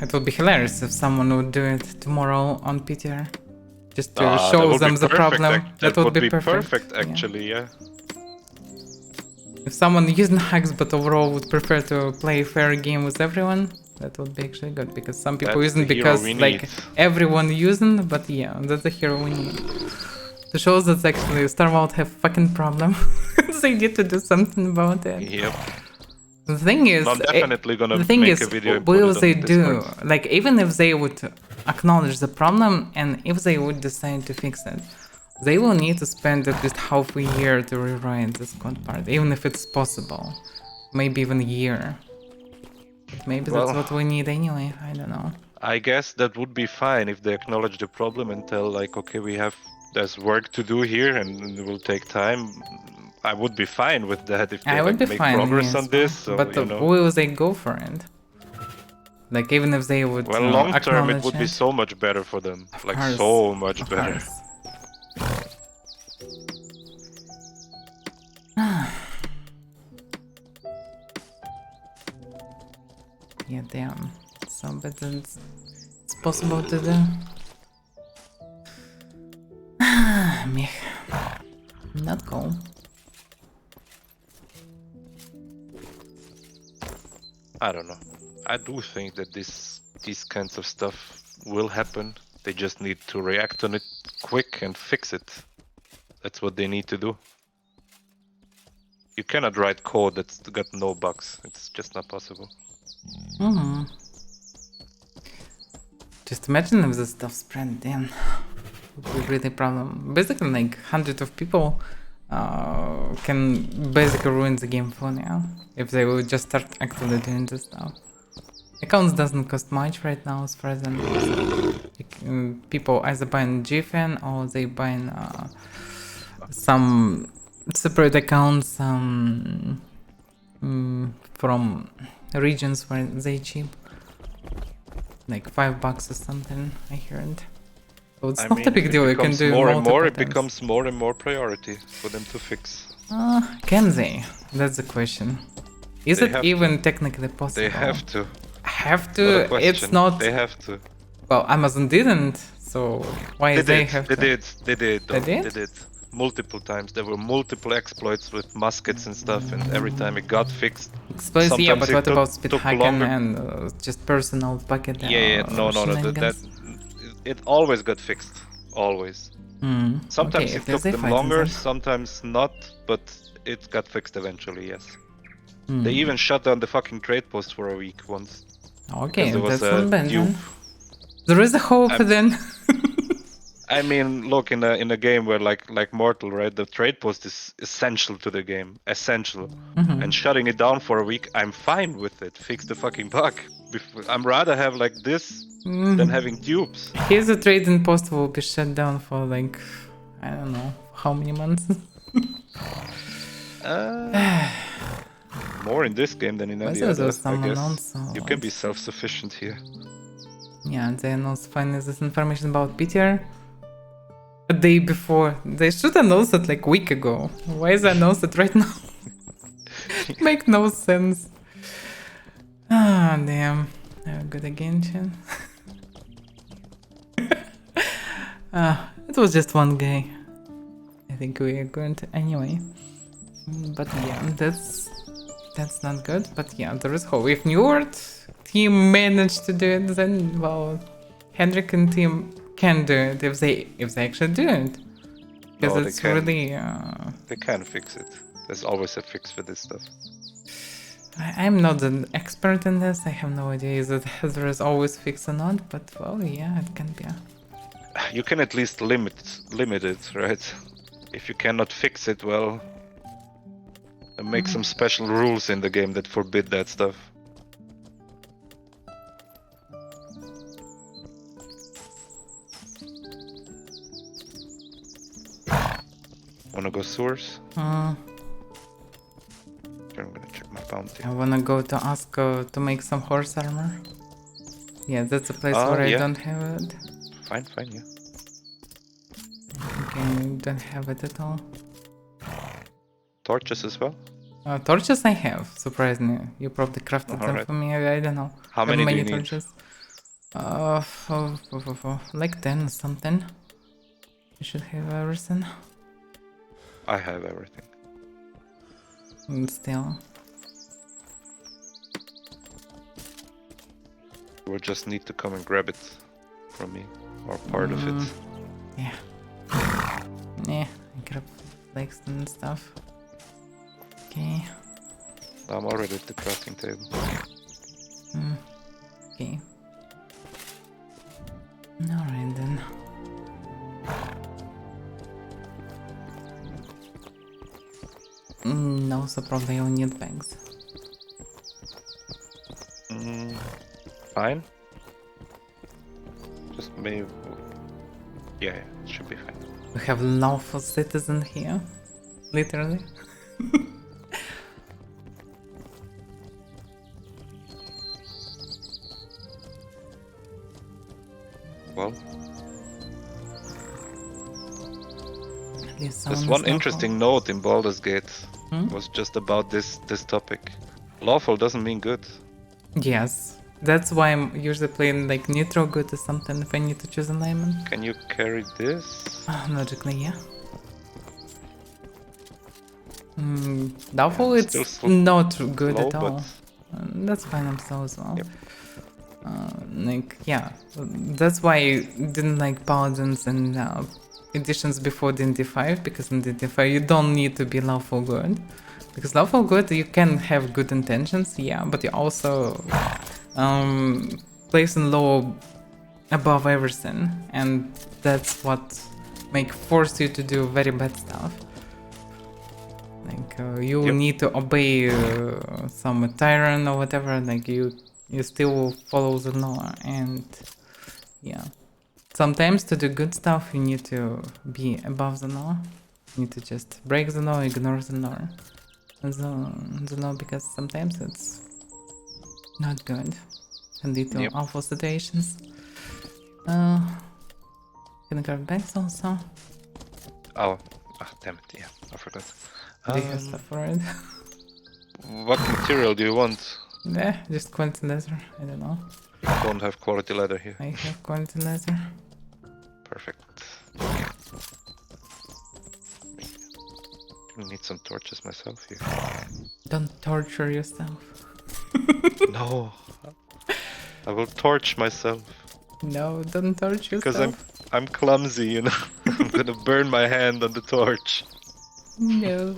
It would be hilarious if someone would do it tomorrow on PTR. Just to show them the problem. That would be perfect actually, yeah. If someone using hacks but overall would prefer to play a fair game with everyone, that would be actually good, because some people using because like everyone using, but yeah, that's the hero we need. To show that actually Star Wars have fucking problem. They need to do something about it. Yep. The thing is, I'm definitely gonna the thing make is, a video. What will they do? Like, even if they would acknowledge the problem and if they would decide to fix it, they will need to spend at least half a year to rewrite this code part, even if it's possible. Maybe even a year. Maybe that's what we need anyway, I don't know. I guess that would be fine if they acknowledge the problem and tell like, okay, there's work to do here and it will take time. I would be fine with that if they make progress on this. So, but will they go for it? Like, even if they would long term it would be so much better for them. Like, so much better. Yeah, damn. So, but it's possible to do. Mech. Not cool. I don't know. I do think that these kinds of stuff will happen. They just need to react on it quick and fix it. That's what they need to do. You cannot write code that's got no bugs. It's just not possible. Just imagine if this stuff spread, then it would be really a problem. Basically, like, hundreds of people can basically ruin the game for now if they will just start actively doing this stuff. Accounts doesn't cost much right now as far as I know. People either buying GFN or they buying some separate accounts from regions where they cheap, like $5 or something, I heard. So it's not a big deal. You can do more and more. It becomes more and more priority for them to fix. Can they? That's the question. Is it even technically possible? They have to. Have to? It's not. They have to. Well, Amazon didn't, so why they have to? They did. They did? multiple times. There were multiple exploits with muskets and stuff, and every time it got fixed. Exploits, yeah, Sometimes but it what took- about speed took hacking longer. and just personal bucket? Yeah, no, that shenanigans? it always got fixed, always. Sometimes Okay, it if there's took a them fight longer, inside. sometimes not, but it got fixed eventually. Yes. Hmm. They even shut down the fucking trade post for a week once. Okay, there was that's a not bad dupe. then. There is a hope then. I mean, look, in a game where like Mortal, right? The trade post is essential to the game, essential. And shutting it down for a week, I'm fine with it. Fix the fucking bug. I'm rather have like this than having dupes. Here's a trading post will be shut down for like, I don't know, how many months? More in this game than in any There's other, I someone guess. also. You can be self-sufficient here. Yeah, they announced finally this information about Peter a day before. They should announce it like a week ago. Why is it announced it right now? Make no sense. Ah, damn. Good again, Chen. It was just one guy. I think we are going to anyway. But yeah, that's not good. But yeah, there is hope. If New World team managed to do it, then well, Hendrik and team can do it if they actually do it. Because No, they it's can. really. They can fix it. There's always a fix for this stuff. I'm not an expert in this. I have no idea if there is always fix or not. But well, yeah, it can be. You can at least limit it, right? If you cannot fix it, well, then make some special rules in the game that forbid that stuff. Wanna go sewers? I'm gonna check my bounty. I wanna go to Asko to make some horse armor. Yeah, that's a place where I yeah. don't have it. Fine, yeah. Okay, don't have it at all. Torches as well? Torches I have, surprisingly. You probably crafted them Alright. for me, I don't know. How Have many do you need? torches. Like 10 or something. You should have everything. I have everything. Still. You will just need to come and grab it from me, or part of it. Yeah. Yeah, I grab flakes and stuff. Okay. I'm already at the crafting table. Okay. Alright then. No, so probably I'll need bags. Fine. Just maybe. Yeah, it should be fine. We have lawful citizen here. Literally. Well, There's there's one interesting note in Baldur's Gate. Was just about this topic. Lawful doesn't mean good. Yes. That's why I'm usually playing like neutral good or something if I need to choose an alignment. Can you carry this? Logically, yeah. Doubtful, Yeah, it's still not good slow, at all. but- That's fine, I'm slow as well. Yep. Like, yeah, that's why I didn't like Paladins and editions before D&D 5, because in D&D 5 you don't need to be lawful good. Because lawful good, you can have good intentions, yeah, but you also placing law above everything, and that's what force you to do very bad stuff. Like you need to obey some tyrant or whatever. Like you still follow the law, and yeah. Sometimes to do good stuff, you need to be above the law. You need to just break the law, ignore the law. The law, because sometimes it's not good. Can lead to awful situations. Can grab bags also. Oh, damn it! Yeah, I forgot. Do you have stuff for it? What material do you want? Just quality leather. I don't know. I don't have quality leather here. I have quality leather. Perfect. I need some torches myself here. Don't torture yourself. No. I will torch myself. No, don't torture Because yourself. I'm clumsy, you know. I'm gonna burn my hand on the torch. No.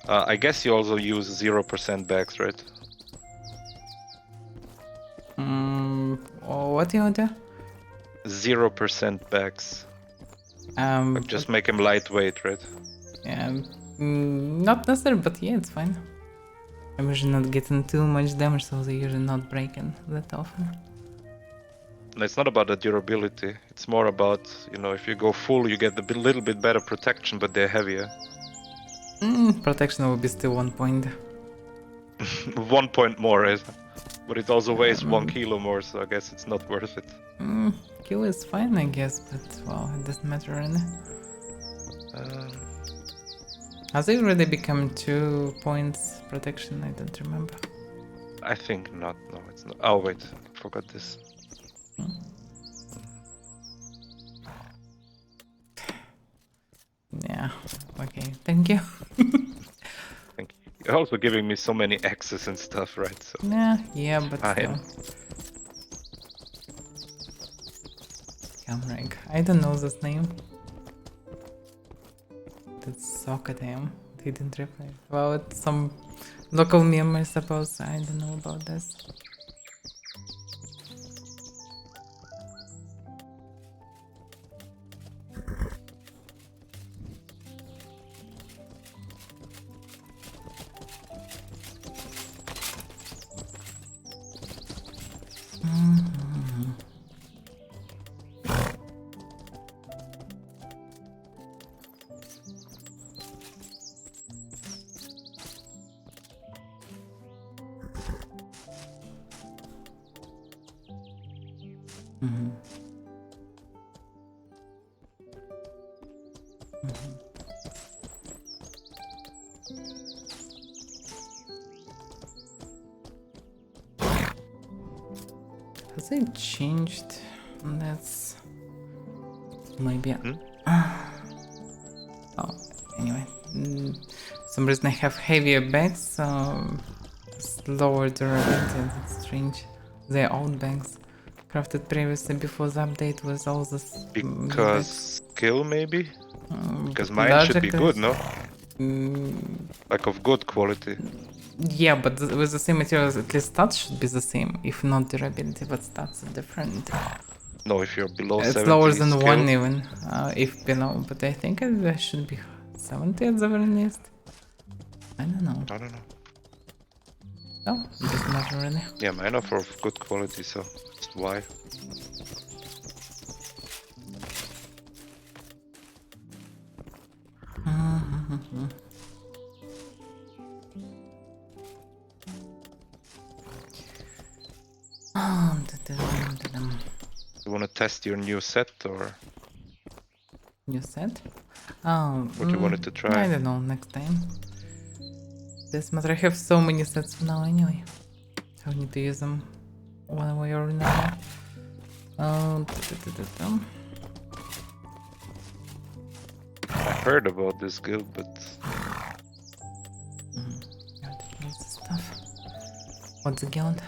I guess you also use 0% bags, right? What do you do? 0% bags. Like just make him lightweight, right? Not necessarily, but yeah, it's fine. I'm usually not getting too much damage, so they're usually not breaking that often. No, it's not about the durability. It's more about, you know, if you go full, you get a little bit better protection, but they're heavier. Protection will be still 1 point. 1 point more, right? But it also weighs 1 kilo more, so I guess it's not worth it. Kill is fine, I guess, but well, it doesn't matter really. Has it already become 2 points protection? I don't remember. I think not. No, it's not. Oh wait, I forgot this. Yeah. Okay. Thank you. Thank you. You're also giving me so many X's and stuff, right? So Yeah, but fine. Camreg. I don't know this name. That's Sockadam. They didn't reply. Well, it's some local meme, I suppose. I don't know about this. Has it changed? That's maybe. Oh, anyway. Some reason I have heavier bags, so it's lower durability. That's strange. They're old bags, crafted previously before the update was all this. Because skill maybe? Because mine should be good, no? Like of good quality. Yeah, but with the same materials, at least stats should be the same. If not durability, but stats are different. No, if you're below It's 70 lower than skill, 1 even, if below. But I think it should be 70 at the very least. I don't know. I don't know. Oh, it doesn't matter really. Yeah, mine are for good quality, so that's why. You wanna test your new set or New set? Oh, what you wanted to try? I don't know, next time. This matter, I have so many sets for now anyway. I need to use them one way or another. I heard about this guild, but Stuff. What's the guild?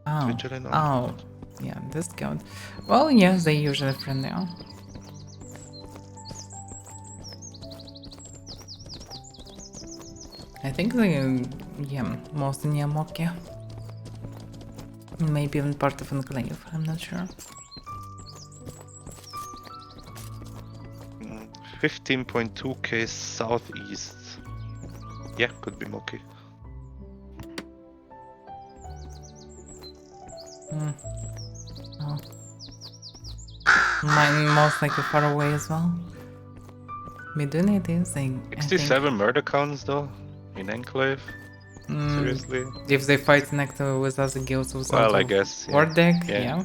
Oh. literally no. Oh, yeah, this guild. Well, yes, they usually friendly. I think they, yeah, mostly near Mokia. Maybe even part of Enclave, I'm not sure. 15.2k southeast. Yeah, could be Moki. Oh. Mine most likely far away as well. Midun it is, I think. 67 murder counts though in Enclave. Seriously? If they fight next with other guilds with Well, I guess. Yeah. War deck, Yeah.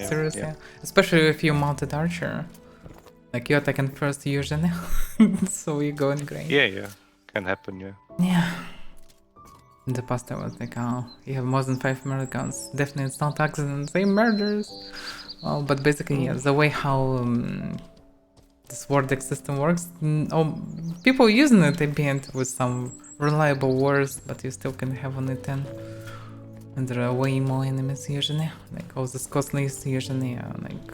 Seriously. Yeah. Especially if you mounted archer. Like you're attacking first usually. So you're going great. Yeah, can happen, yeah. Yeah. In the past I was like, oh, you have more than 5 murder counts. Definitely it's not accidents, they murders. Well, but basically, yeah, the way how this Vortex system works, people using it at the end with some reliable words, but you still can have only 10. And there are way more enemies usually, like all the costlies usually are like,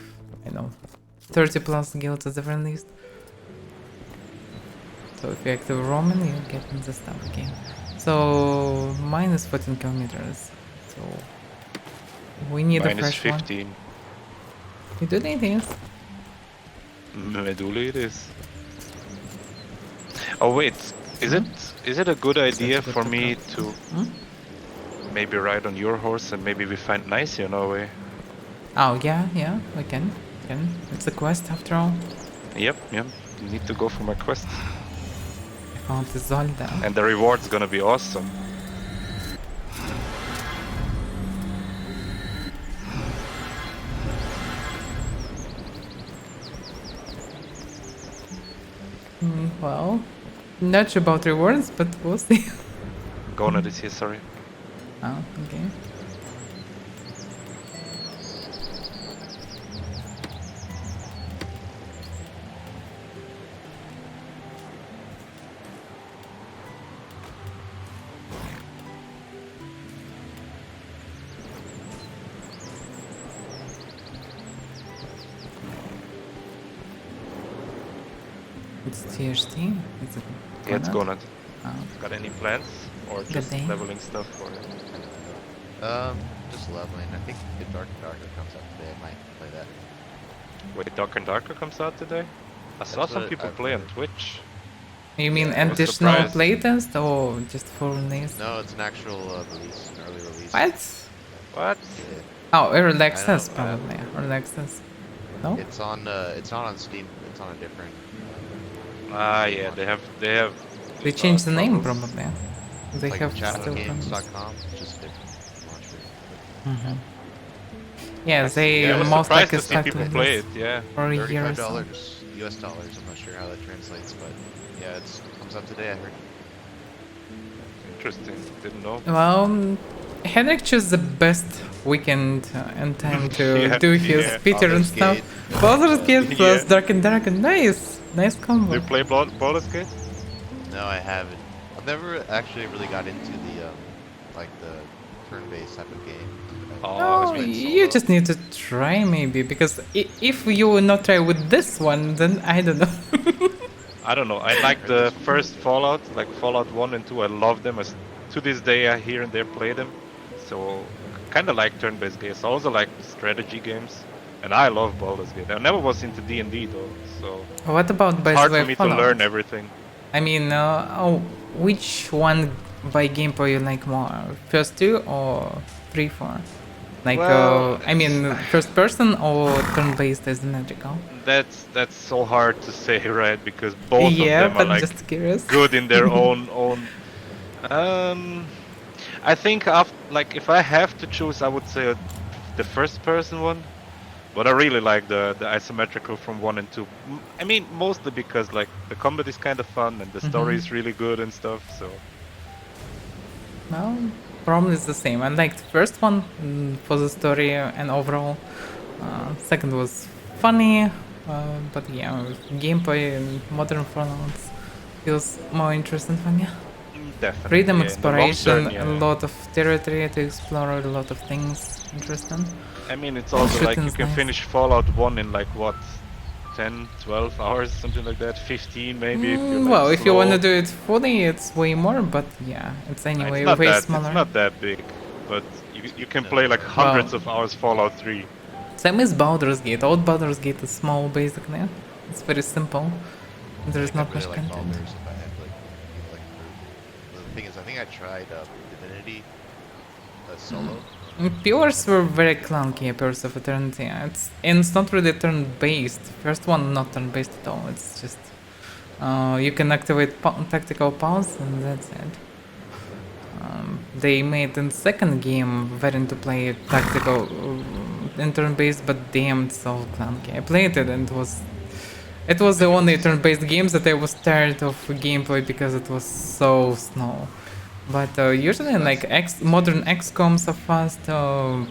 I know, 30 plus guilds at the very least. So if you active Roman, you get the stuff again. So minus 14 kilometers. So we need a Minus fresh 15. one. You do need this. Meduli it is. Oh wait, is it a good idea good for to me go. to maybe ride on your horse and maybe we find nice in Norway? Oh yeah, we can. It's a quest after all. Yep. Need to go for my quest. I found Isolda. And the reward's gonna be awesome. Well, not sure about rewards, but we'll see. Gonad is here, sorry. Oh, okay. It's THT? Is it Yeah, it's Gonad. Oh. Got any plans? Or just day. leveling stuff for it? Just leveling. I think the Dark comes out today. I might play that. Wait, Dark and Darker comes out today? I saw That's some what people I've play on heard. Twitch. You mean I was additional surprised. playtest or just for release? No, it's an actual release, an early release. What? What? Yeah. Oh, early I access know, probably. Early access. No? It's not on Steam. It's on a different. Ah, yeah, they have. They changed the name troubles. probably. They Like have still chatgames.com. It's just a different launcher. Yeah, they Yeah, I was most surprised likely to see people started play this it, yeah. for a year or $35 so. US dollars. I'm not sure how that translates, but yeah, it comes out today. I heard. Interesting, didn't know. Well, Henrik chose the best weekend and time to Yeah, do his yeah. feature and Baldur's stuff. Gate. Baldur's Gate plus Yeah. Dark and Dark. Nice Do combo. you play Baldur's Gate? No, I haven't. I've never actually really got into the like the turn-based type of game. Oh, No, it's been you solo. just need to try maybe, because if you will not try with this one, then I don't know. I don't know. I like the first Fallout, like Fallout 1 and 2. I love them. To this day, I here and there play them. So, kind of like turn-based games. I also like strategy games, and I love Baldur's Gate. I never was into D&D though, so What about by it's hard the way for me Fallout? to learn everything. I mean, which one by gameplay you like more? First two or 3, 4? Like, Well, I mean, first person or turn-based is magical? That's so hard to say, right? Because both Yeah, of them but are like just curious. good in their own. I think like if I have to choose, I would say the first person one. But I really like the isometrical from 1 and 2. I mean, mostly because like the combat is kind of fun and the story is really good and stuff. So Well, probably it's the same. I liked the first one for the story and overall. Second was funny, but yeah, gameplay and modern Fallout feels more interesting for me. definitely. Freedom, yeah, in the long exploration, term, yeah. a lot of territory to explore, a lot of things interesting. I mean, it's also like you Shooting's can nice. finish Fallout 1 in like what, 10, 12 hours, something like that, 15 maybe. If you're, like, Well, if you slow. want to do it fully, it's way more, but yeah, it's anyway it's not way that, smaller. It's not that big, but you can play like hundreds of hours Fallout 3. Same as Baldur's Gate. Old Baldur's Gate is small, basically. It's very simple. There's not much like content. Baldur's if I had like the thing is, I think I tried Divinity solo. Pillars were very clunky, Pillars of Eternity. It's not really turn-based. First one not turn-based at all. It's just you can activate tactical pause and that's it. They made in second game variant to play tactical in turn-based, but damn, it's so clunky. I played it and it was the only turn-based games that I was tired of gameplay because it was so slow. But usually, like modern XComs are fast,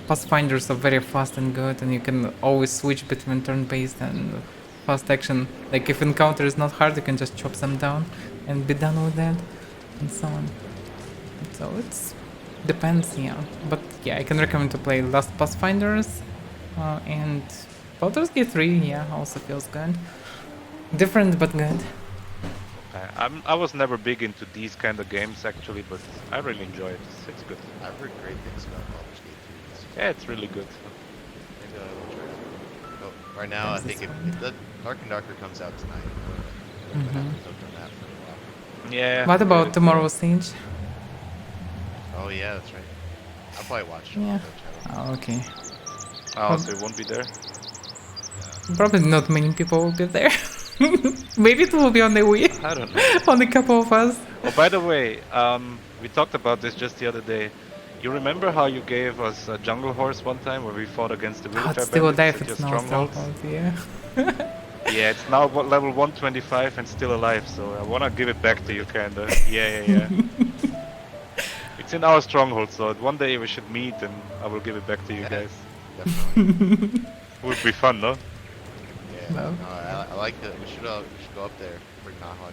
Pathfinders are very fast and good, and you can always switch between turn-based and fast action. Like if encounter is not hard, you can just chop them down and be done with that, and so on. So it's depends, yeah. But yeah, I can recommend to play Last Pathfinders, and Baldur's Gate 3, yeah, also feels good. Different but good. I was never big into these kind of games actually, but I really enjoy it. It's good. I've heard great things about Baldur's Gate 3. Yeah, it's really good. Maybe I will try it. But right now, I think if the Dark and Darker comes out tonight, I'm gonna have to look on that for a while. Yeah. What about tomorrow's Siege? Oh yeah, that's right. I'll probably watch it. Yeah. Oh, okay. Oh, so it won't be there? Probably not many people will be there. Maybe it will be on the Wii. I don't know. Only a couple of us. Oh, by the way, we talked about this just the other day. You remember how you gave us a jungle horse one time where we fought against the Oh, wheelchair it's still bandits alive, at your it's now strongholds? yeah. Yeah, it's now level 125 and still alive, so I wanna give it back to you, kinda. Yeah. It's in our stronghold, so one day we should meet and I will give it back to you guys. Definitely. Would be fun, no? Yeah. No. No, I like that. We should go up there. Bring Naha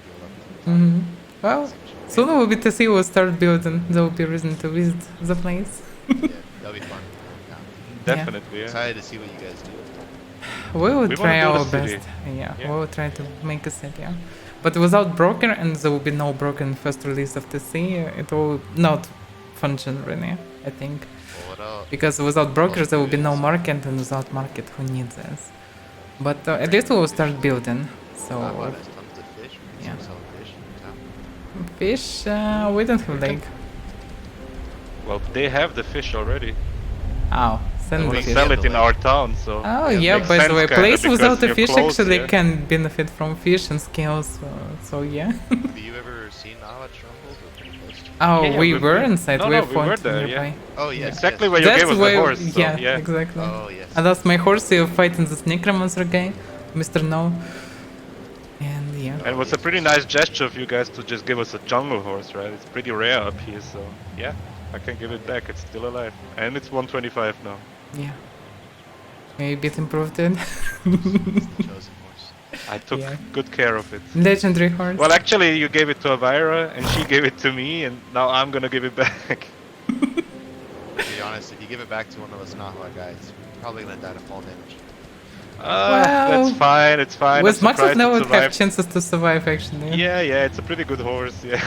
and go up. Well, soon we'll be to see, we'll start building. There will be reason to visit the place. Yeah, that'll be fun. Yeah. Definitely, yeah. Excited to see what you guys do. We will We try wanna our build a best. city. Yeah, Yeah. we will try to make a city. Yeah. But without broker, and there will be no broker in first release of the sea, it will not function really, I think. Well, what else? Because without brokers, there will be no market, and without market, who needs this? But at least we will start building. So Naha has tons of fish. We yeah. can sell fish in town. fish, we don't have lake. Well, they have the fish already. Oh, send We the fish. sell it in our town, so... Oh it yeah, makes by the sense way, kinda, place because without a you're fish close, actually yeah. can benefit from fish and scales. So yeah. Have you ever seen Naha at Stronghold? We're pretty close to it. Oh, Yeah, we we've were been- inside. No, we no, have we fought were there, nearby. yeah. Oh yes. Exactly yes. where you That's gave us why, the horse, so, yeah, exactly. Oh yes. I lost my horse to fighting this necromancer guy, Mr. No. And yeah. And it was a pretty nice gesture of you guys to just give us a jungle horse, right? It's pretty rare up here, so yeah, I can give it back. It's still alive, and it's 125 now. Yeah. Maybe a bit improved it. The chosen horse. I took Yeah. good care of it. Legendary horse. Well, actually, you gave it to Avaira, and she gave it to me, and now I'm gonna give it back. To be honest, if you give it back to one of us Naha guys, you're probably gonna die to fall damage. Well, That's fine. It's fine. with I'm Max of surprised now it would have survived. chances to survive actually. Yeah, it's a pretty good horse. Yeah.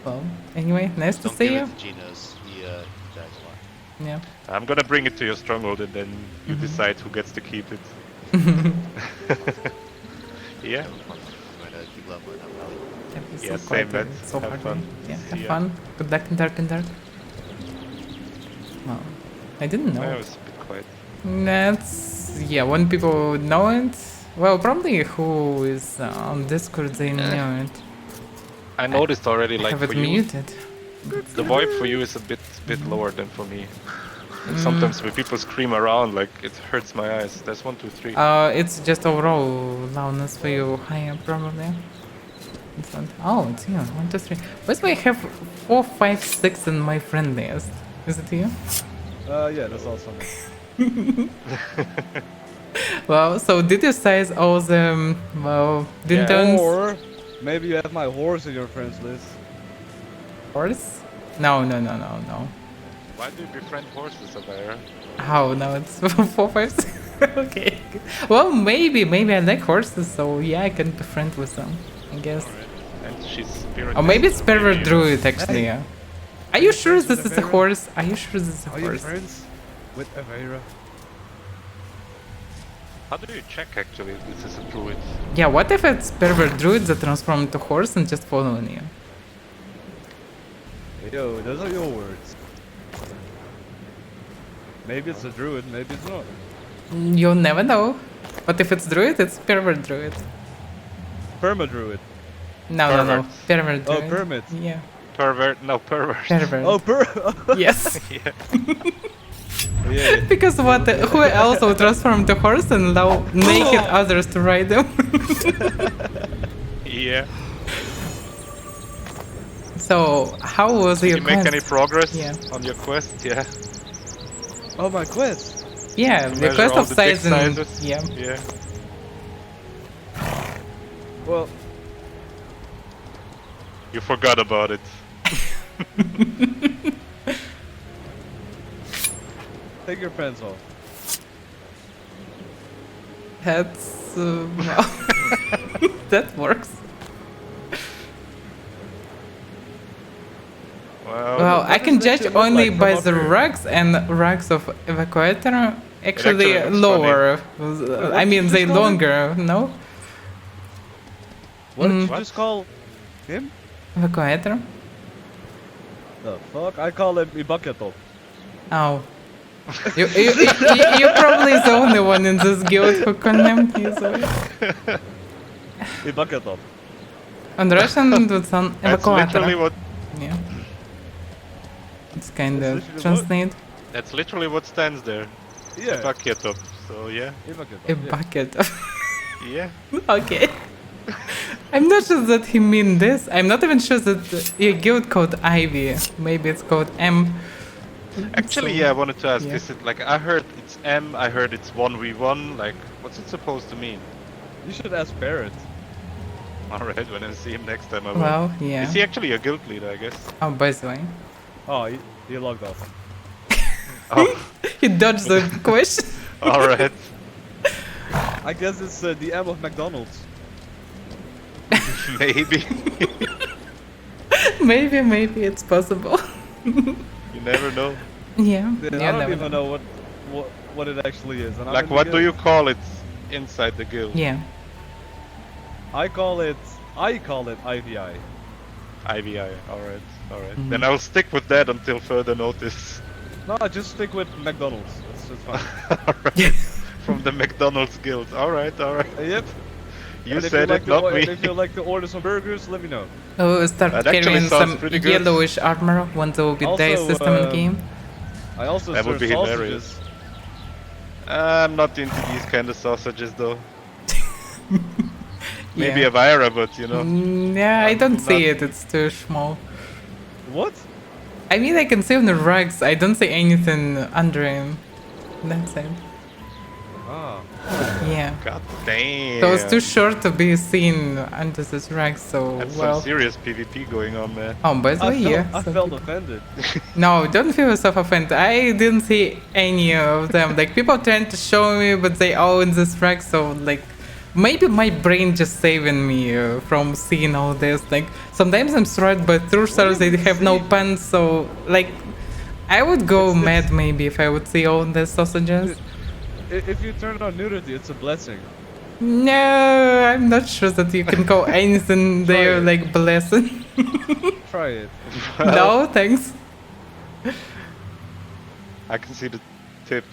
Well, anyway, nice to Don't see give you. it to Genos. He dies a lot. Yeah. I'm gonna bring it to your stronghold, and then you decide who gets to keep it. Yeah. That was fun. I'm gonna keep leveling up Valley. That'd be Yeah, so same, quite, man. so Have hard. fun. Yeah, See have ya. fun. Good luck in dark and dark. Well, I didn't know. I was a bit quiet. That's yeah. When people know it, well, probably who is on Discord they know it. I noticed already, like Have it for you, muted. the VoIP for you is a bit lower than for me. And sometimes when people scream around, like it hurts my eyes. That's 1, 2, 3. It's just overall loudness for you higher probably. It's not, oh, it's you. 1, 2, 3. By the way, I have 4, 5, 6 in my friend list. Is it you? Yeah, that's also me. Well, so did you size all the dintons? Or maybe you have my horse in your friends list. Horse? No. Why do you befriend horses, Avaira? How? No, it's 4, 5, 6. Okay. Well, maybe I like horses, so yeah, I can be friend with them, I guess. And she's spirit. Or maybe it's pervert maybe- druid actually. Yeah. Are you sure this is a horse? Are you sure this is a Are you horse? friends with Avaira? How do you check actually if this is a druid? Yeah. What if it's pervert druid that transformed to horse and just following you? Yo, those are your words. Maybe it's a druid, maybe it's not. You'll never know. But if it's druid, it's pervert druid. Perma-druid. No. Pervert. Pervert Oh, druid. permit. Yeah. Pervert? No, pervert. Pervert. Oh, Yes. Yeah. yeah. Because what? Who else will transform to horse and allow naked others to ride them? Yeah. So, how was Did your you make quest? any progress Yeah. on your quest? Yeah. Oh, my quest. Yeah, the Measure quest all of the dick size and sizes? yeah. Yeah. Well, You forgot about it. take your pants off. That's well, that works. Well, I does can it judge actually look only like by from up the here? rugs, and rugs of evacuator actually actually looks lower. what I did mean, you they just call him? longer, no? What did you What? just call him? Evacuator? The fuck? I call him Ibaketo. Oh. You're probably the only one in this guild who can name his way. Ibaketo. On Russian, it's an That's literally evacuator. what. Yeah. It's kind That's of literally what- translate. That's literally what stands there. Yeah. Paketop. So yeah. Ibaketo. A yeah. bucket. Yeah. Okay. I'm not sure that he mean this. I'm not even sure that your guild called Ivy. Maybe it's called M. Actually, So, yeah. I wanted to ask. yeah. Is it like I heard it's M? I heard it's 1v1. Like, what's it supposed to mean? You should ask Barrett. Alright, when I see him next time, I will. Well, yeah. Is he actually a guild leader? I guess. Oh, by the way. Oh, he logged off. Oh. He dodged the question. Alright. I guess it's the M of McDonald's. Maybe. Maybe it's possible. You never know. Yeah. Dude, Yeah, I don't never even know. know what it actually is. And I'm Like, in the what do you guild. call it inside the guild? Yeah. I call it IVI. IVI. Alright. Alright. Mhm. Then I'll stick with that until further notice. No, just stick with McDonald's. It's fine. Alright. From the McDonald's guild. Alright. Alright. Yep. You And if said like it, not and me. if you like to order some burgers, let me know. Oh, start That actually carrying sounds some pretty good. yellowish armor when there will be dice Also, system in game. I also That would serve be sausages. hilarious. I'm not into these kind of sausages though. Maybe Yeah. Avaira, but you know. Yeah, I I'm don't see not- it. It's too small. What? I mean, I can see on the rugs. I don't see anything under him. That's it. Ah. Yeah. God damn. So it's too short to be seen under this rug. So That's well. some serious PvP going on, man. Oh, by the way, yeah. I so felt people- offended. No, don't feel yourself offended. I didn't see any of them. Like people trying to show me, but they all in this rug. So like, maybe my brain just saving me from seeing all this. Like sometimes I'm surrounded by truthers. They have no pants. So like, I would go mad maybe if I would see all the sausages. If you turn on nudity, it's a blessing. No, I'm not sure that you can call anything there it. like blessing. Try it. No, thanks. I can see the tip,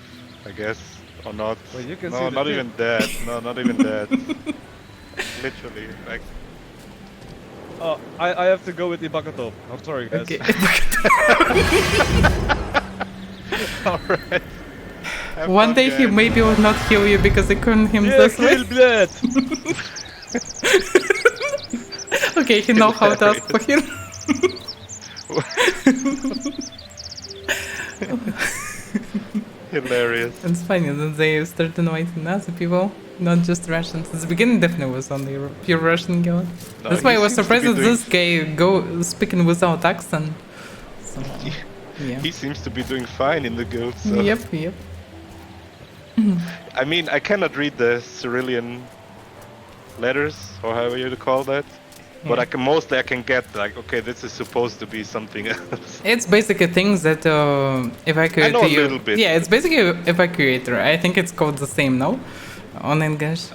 I guess, or not. Wait, you can no, see the not tip? even that. No, not even that. Literally, like. Oh, I have to go with Ibakato. I'm sorry, guys. Okay. Alright. One day he maybe will not heal you because he couldn't him Yeah, this way. kill blood! Okay, he know how to ask for him. Hilarious. It's funny that they started inviting other people, not just Russians. At the beginning definitely was only pure Russian guild. No, That's why he I was seems to be surprised that doing this guy go speaking without accent. So, yeah. He seems to be doing fine in the guild, so. Yep. I mean, I cannot read the Cyrillian letters, or however you call that. But Yeah. I can get like, okay, this is supposed to be something else. It's basically things that evacuate I know a you. little bit. Yeah, it's basically evacuator. I think it's called the same, no? On English.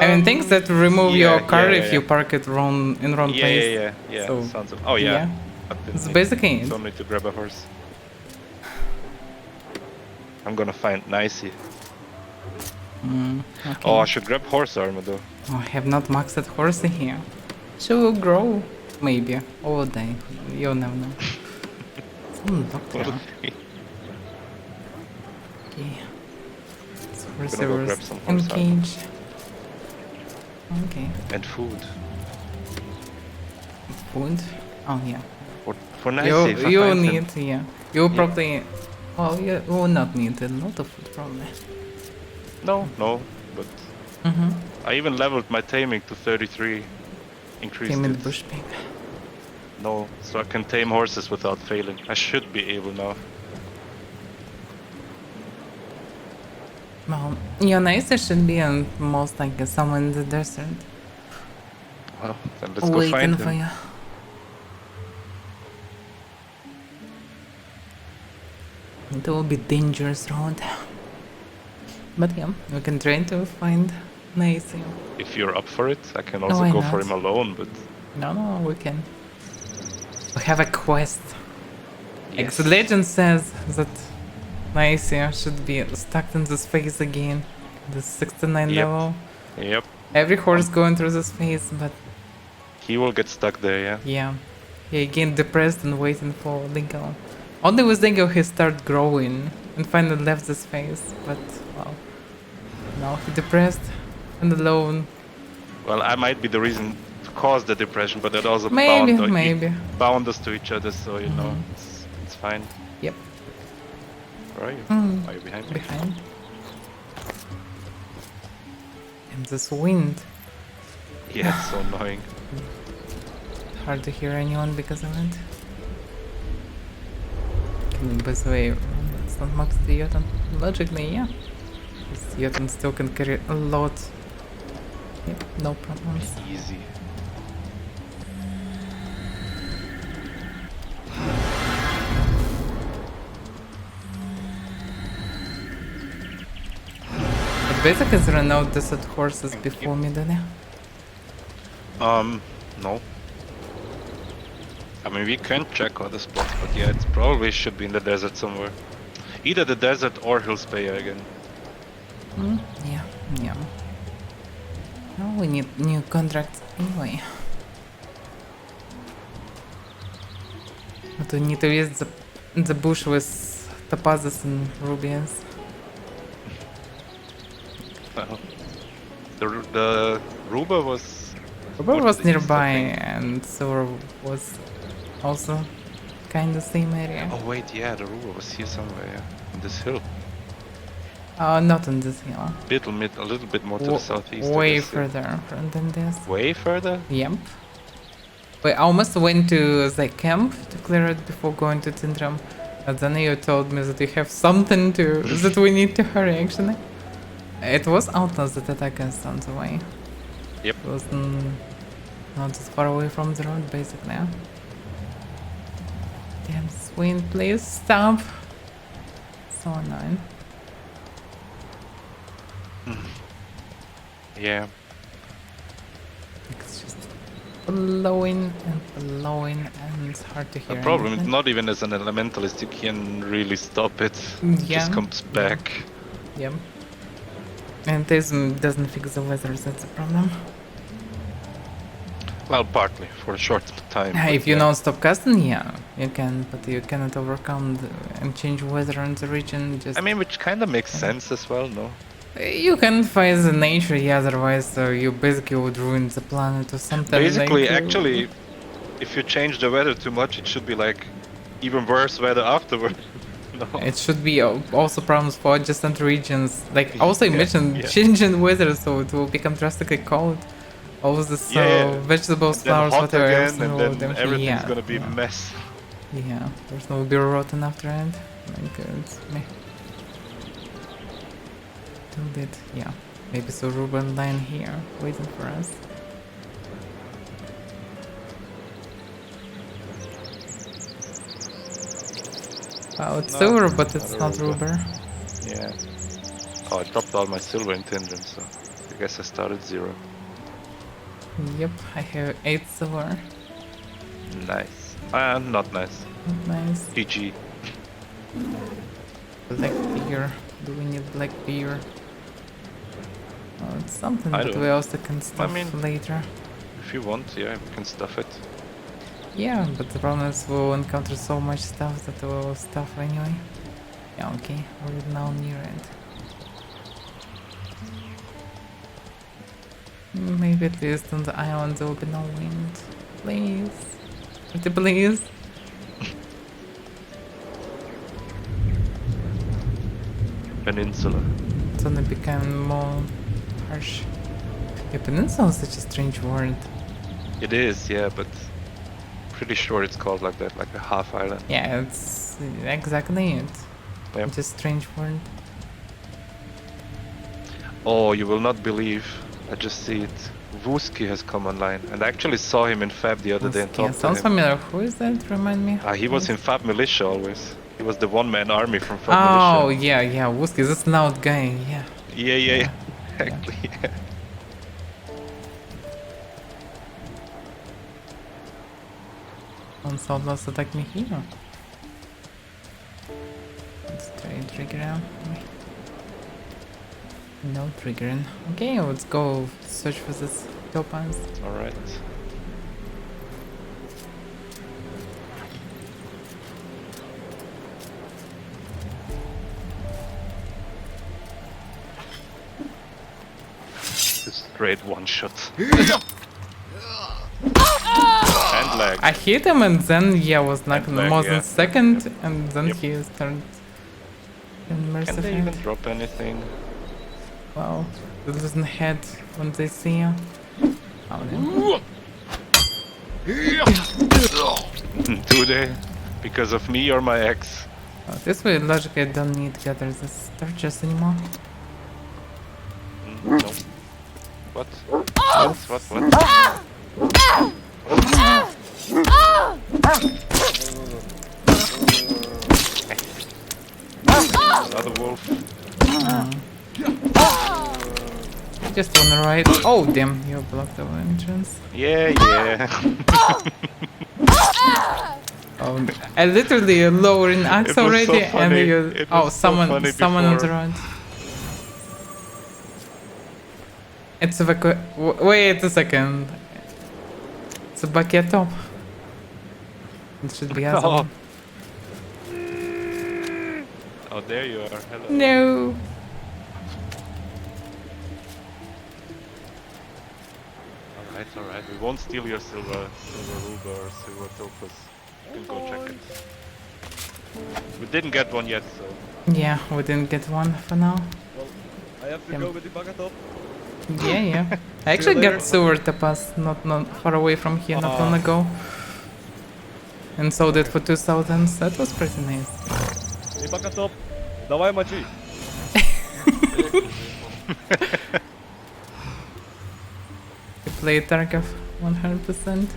I mean, things that remove your car if you park it in wrong place. Yeah. So, Sounds of, oh yeah. yeah. But then It's it- basically it's it. only to grab a horse. I'm gonna find Nicey. Okay. Oh, I should grab horse armor though. Oh, I have not maxed horsey here. She'll grow, maybe. All day. You'll never know. Doctor. Okay. So go receivers grab some horse armor. engage. Okay. And food. Food. Oh yeah. For nice You if I you find need him. yeah. You probably you will not need a lot of food probably. No, but I even leveled my taming to 33. Increased Came in the it. bush pig. No, so I can tame horses without failing. I should be able now. Well, your nicer should be on most likely somewhere in the desert. Well, then let's go Waiting find for him. you. It will be dangerous road. But yeah, we can try to find Nacy. If you're up for it, I can also why go for not? him alone, but... No, we can. We have a quest. Yes. The legend says that Nacy should be stuck in this phase again. The 69 Yep. level. Yep. Every horse going through this phase, but He will get stuck there, yeah. yeah. He again depressed and waiting for Dingo. Only with Dingo he started growing and finally left this phase, but well. Now he depressed and alone. Well, I might be the reason to cause the depression, but it also Maybe. bound us to each other, so you know, it's fine. Yep. Where are you? Are you behind me? Behind. And this wind. Yeah, it's so annoying. Hard to hear anyone because of it. By the way, it's not max the Jotun. Logically, yeah. This Jotun still can carry a lot. Yep, no problems. Easy. But basically there are no desert horses before me, do they? No. I mean, we can check other spots, but yeah, it probably should be in the desert somewhere. Either the desert or Hillspeyer again. Yeah. No, we need new contracts anyway. But we need to use the bush with topazes and rubies. Well, the Ruba was... Rubber was northeast, I nearby think. and Silver was also kind of same area. Oh wait, yeah, the Ruba was here somewhere, yeah. On this hill. Not on this hill. A little bit more to the southeast. I Way guess, yeah. further than this. Way further? Yep. We almost went to the camp to clear it before going to Tindram. But then you told me that you have something to that we need to hurry actually. It was outlaws that attacked us on the way. Yep. It was not as far away from the road basically. Damn this wind, please stop. So annoying. Yeah. It's just blowing and it's hard to hear. The problem is anything. not even as an elementalist you can really stop it. It Yeah. just comes back. Yep. And this doesn't fix the weather, that's the problem. Well, partly, for a short time. but If you yeah. non-stop casting, yeah, you can, but you cannot overcome and change weather in the region. Just I mean, which kind of makes sense as well, no? you can fight the nature, yeah, otherwise you basically would ruin the planet or something. Basically, like, actually, if you change the weather too much, it should be like even worse weather afterward. No. It should be also problems for adjacent regions. Like also imagine yeah. changing weather, so it will become drastically cold. All this Yeah. vegetables, And then flowers, hot whatever again, else, and will then them- everything's yeah, gonna be yeah. a mess. Yeah, there's no be rotten after it. Like it's me. Till it, yeah. Maybe so Ruben line here, waiting for us. Wow, it's No, silver, but it's not not a Ruber. rubber. Yeah. Oh, I dropped all my silver in Tindrim, so I guess I started 0. Yep, I have 8 silver. Nice. Not nice. Nice. GG. Black beer. Do we need black beer? Oh, it's something I that don't- we also can stuff mean- later. If you want, yeah, we can stuff it. Yeah, but the problem is we'll encounter so much stuff that we'll stuff anyway. Yeah, okay, we're now near it. Maybe at least on the island there will be no wind. Please. Pretty please. Peninsula. It's only become more harsh. Yeah, peninsula is such a strange word. It is, yeah, but pretty sure it's called like that, like a half island. Yeah, it's exactly it. Yep. It's a strange word. Oh, you will not believe. I just see it. Vuski has come online, and I actually saw him in Fab the other day and Yeah, talked to sounds him. familiar. Who is that? Remind me. He was in Fab Militia always. He was the one-man army from Fab Oh, Militia. yeah, Wooski, this loud guy, yeah. Yeah. Exactly, yeah. Don't Southwest attack me here. Let's try trigger out. No triggering. Okay, let's go search for this topaz. Alright. Straight one shot. And lag. I hit him and then was like And lag, more than yeah. second and then Yep. he started in Can mercy they hand. even drop anything? Wow, this doesn't head when they see you. Oh, no. Do they? Because of me or my ex? Oh, this way logically I don't need to gather this torches anymore. No. What? What? Another wolf. Just on the right. Oh damn, you blocked our entrance. Yeah. Oh, I literally lowering axe It was so already and funny. you. It Oh, was so funny someone on the before. right. It's wait a second. It's a bucket top. It should be us. Oh. Oh, there you are. Hello. No. Alright. We won't steal your silver ruber or silver topaz. You can go check it. We didn't get one yet, so. Yeah, we didn't get one for now. Well, I have to Yeah. go with the bucket up. Yeah. I actually later. got silver tapas not far away from here not long ago. And sold it for 2000. That was pretty nice. Hey, bucket up. Давай мочи. I play Tarkov 100%.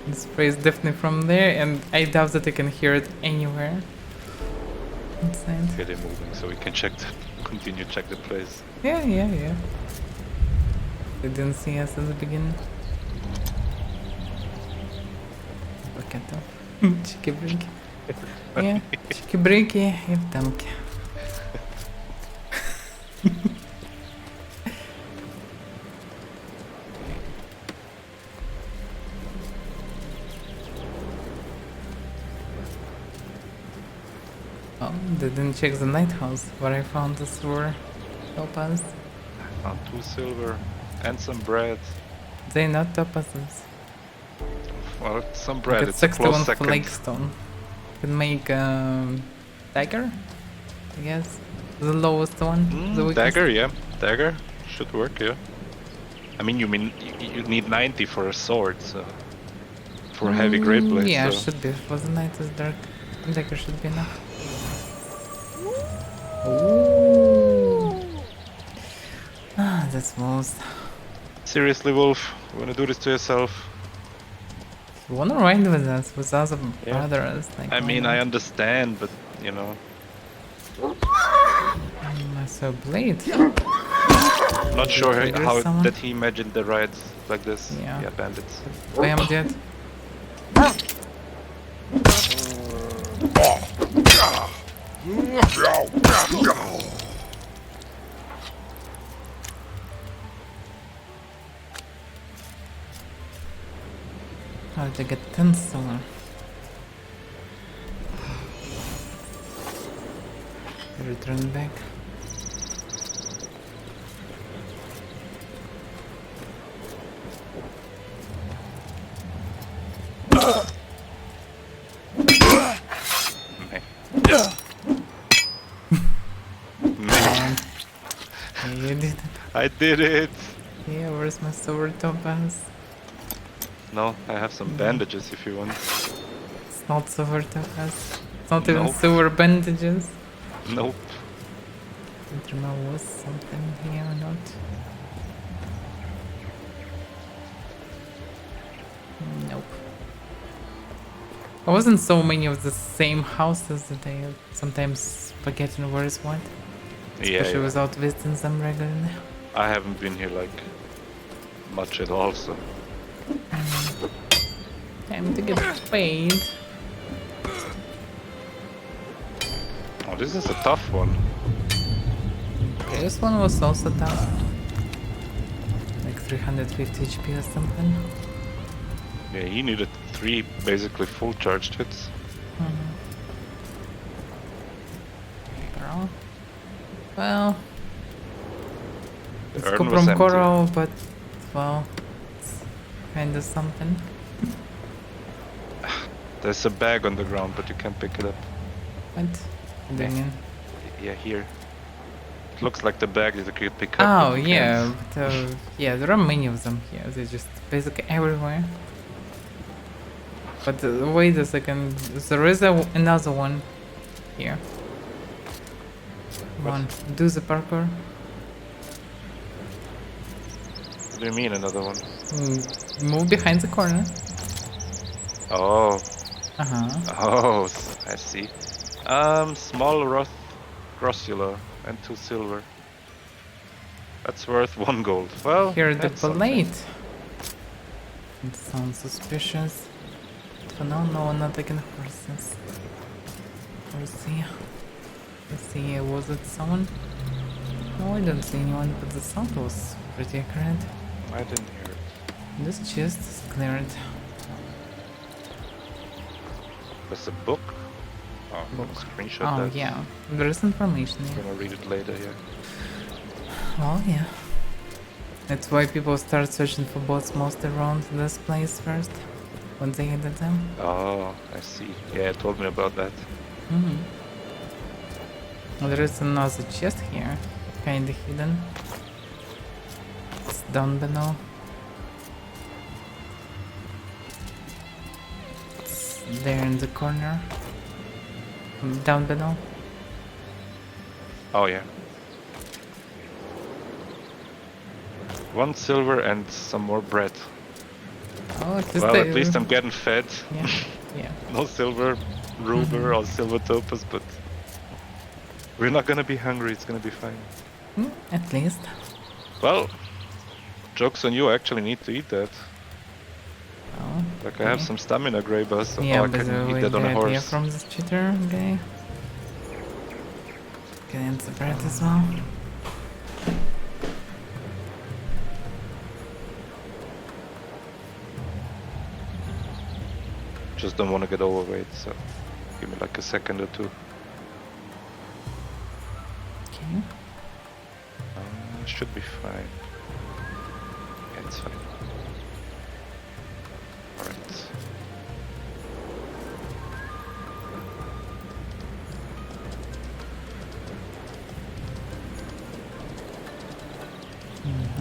The spray is definitely from there, and I doubt that I can hear it anywhere. Inside. Get it moving so we can continue check the place. Yeah. They didn't see us in the beginning. Bucket up. Чики-брики. Yeah, чики-брики и в дамке. Oh, they didn't check the night house where I found the sewer topaz. Found 2 silver and some bread. They not topazes. Well, some bread. Got It's a 61 close second. flagstone. Can make dagger, I guess. The lowest one. The weakest. Dagger, yeah. Dagger should work, yeah. I mean, you need 90 for a sword, so for a heavy great blade. Yeah, so. should be. For the night is dark. Dagger should be enough. Ooh. Ah, that's most. Seriously, Wolf, you wanna do this to yourself? You wanna ride with us, with other Yeah. brothers? Like, I mean, why I not? understand, but you know, So blade. not sure trigger how someone? that he imagined the rides like this. Yeah. Bandits. Bam, dead. How did I get 10 silver? Return back. you did it. I did it! Yeah, where's my silver topaz? No, I have some bandages if you want. It's not silver topaz. It's not even Nope. silver bandages. Nope. I don't know, was something here or not. Nope. I wasn't so many of the same houses that I sometimes forgetting where is what. Yeah, Especially yeah. without visiting them regularly. I haven't been here like much at all, so. Time to get paid. Oh, this is a tough one. This one was also tough. Like 350 HP or something. Yeah, he needed 3 basically full charged hits. Coral. Well, it's urn come was from empty. coral, but well, it's kind of something. There's a bag on the ground, but you can't pick it up. What? Do you mean? Yeah, here. It looks like the bag that you could pick up. Oh but you yeah, can't. but, yeah, there are many of them here. They're just basically everywhere. But wait a second, there is another one here. Come What? on, do the parkour. What do you mean another one? Move behind the corner. Oh, Uh-huh. I see. Small grossula and 2 silver. That's worth 1 gold. Well, Here the that's something. plate. It sounds suspicious. For now, no, I'm not taking horses. Let's see, was it someone? No, I don't see anyone, but the sound was pretty accurate. I didn't hear it. This chest is cleared. There's a book. Oh, I'm gonna screenshot Oh that. yeah, there is information I'm here. gonna read it later here. Well, yeah. That's why people start searching for bots most around this place first, when they hit them. Oh, I see. Yeah, it told me about that. Well, there is another chest here, kinda hidden. It's down below. It's there in the corner. Down below. Oh yeah. 1 silver and some more bread. Oh, at least Well, they- at least I'm getting fed. Yeah, yeah. No silver ruber or silver topaz, but we're not gonna be hungry. It's gonna be fine. At least. Well, joke's on you. I actually need to eat that. Oh, Like I have some stamina grabber, so yeah, I but can eat with that on the a idea horse. from this cheater guy. Get the bread as well. Just don't want to get overweight, so give me like a second or 2. Okay. Should be fine. Yeah, it's fine. Alright.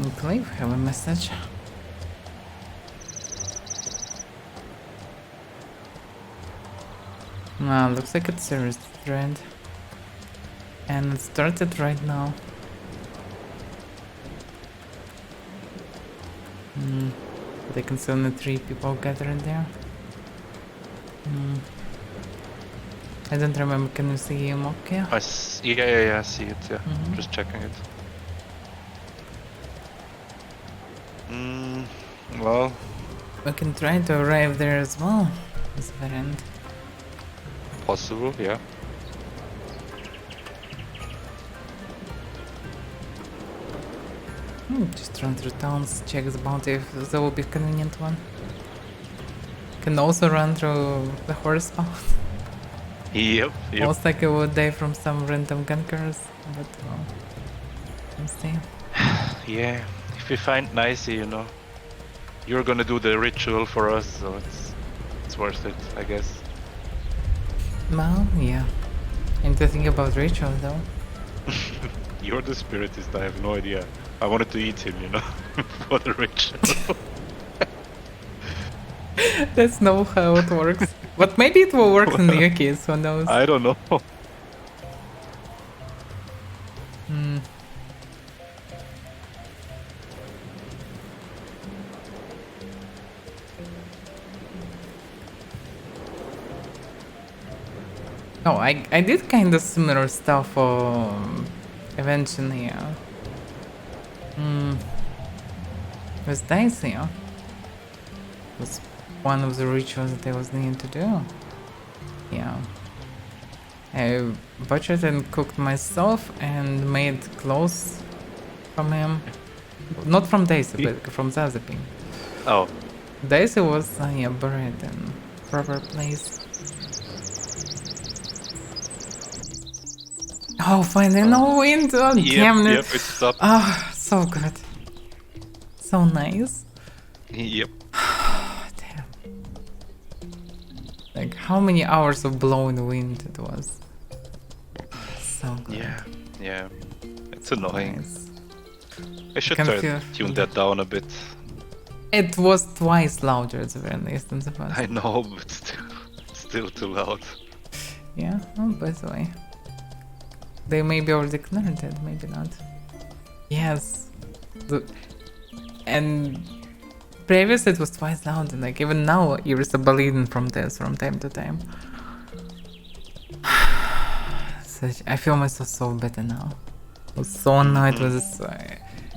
Okay, we have a message. Looks like it's a restaurant. And it started right now. They can see only 3 people gathered there. I don't remember, can you see him okay? Yeah, I see it, yeah. Mhm. Just checking it. Well, We can try to arrive there as well. This variant. possible, yeah. Just run through towns, check the bounty if there will be a convenient one. Can also run through the horse spawn. Yep. Most likely would die from some random gunkers, but well, we'll see. Yeah, if we find Nicey, you know, you're gonna do the ritual for us, so it's worth it, I guess. Well, yeah. And to think about ritual though. You're the spiritist, I have no idea. I wanted to eat him, you know, for the ritual. That's not how it works. But maybe it will work in your case, who knows? I don't know. Hmm. No, I did kind of similar stuff eventually, yeah. With dice, yeah. Was one of the rituals that I was needing to do. Yeah. I butchered and cooked myself and made clothes from him. Not from Daisy, but from the other thing. Oh. Daisy was yeah, buried in proper place. Oh, finally, no wind! Oh, damn it! Yep, it stopped. Ah, so good. So nice. Yep. Damn. Like, how many hours of blowing wind it was? So good. Yeah. It's annoying. Nice. I should can try feel- to tune that down a bit. It was twice louder at the very least in the past. I know, but still too loud. Yeah, oh, by the way. They maybe already cleared it, maybe not. Yes. And previous it was twice louder, like even now ears are bleeding from this from time to time. I feel myself so better now. I was so annoyed with this.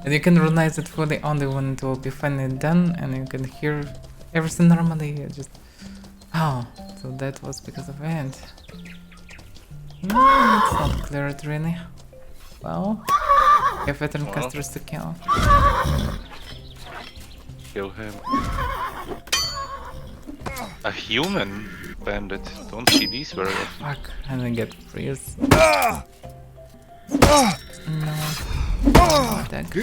And you can realize it fully only when it will be finally done and you can hear everything normally. Just oh, so that was because of it. No, it's not cleared really. Well, you have veteran casters to kill. Kill him. A human bandit. Don't see these very often. Fuck, and I get freeze. No. Attack.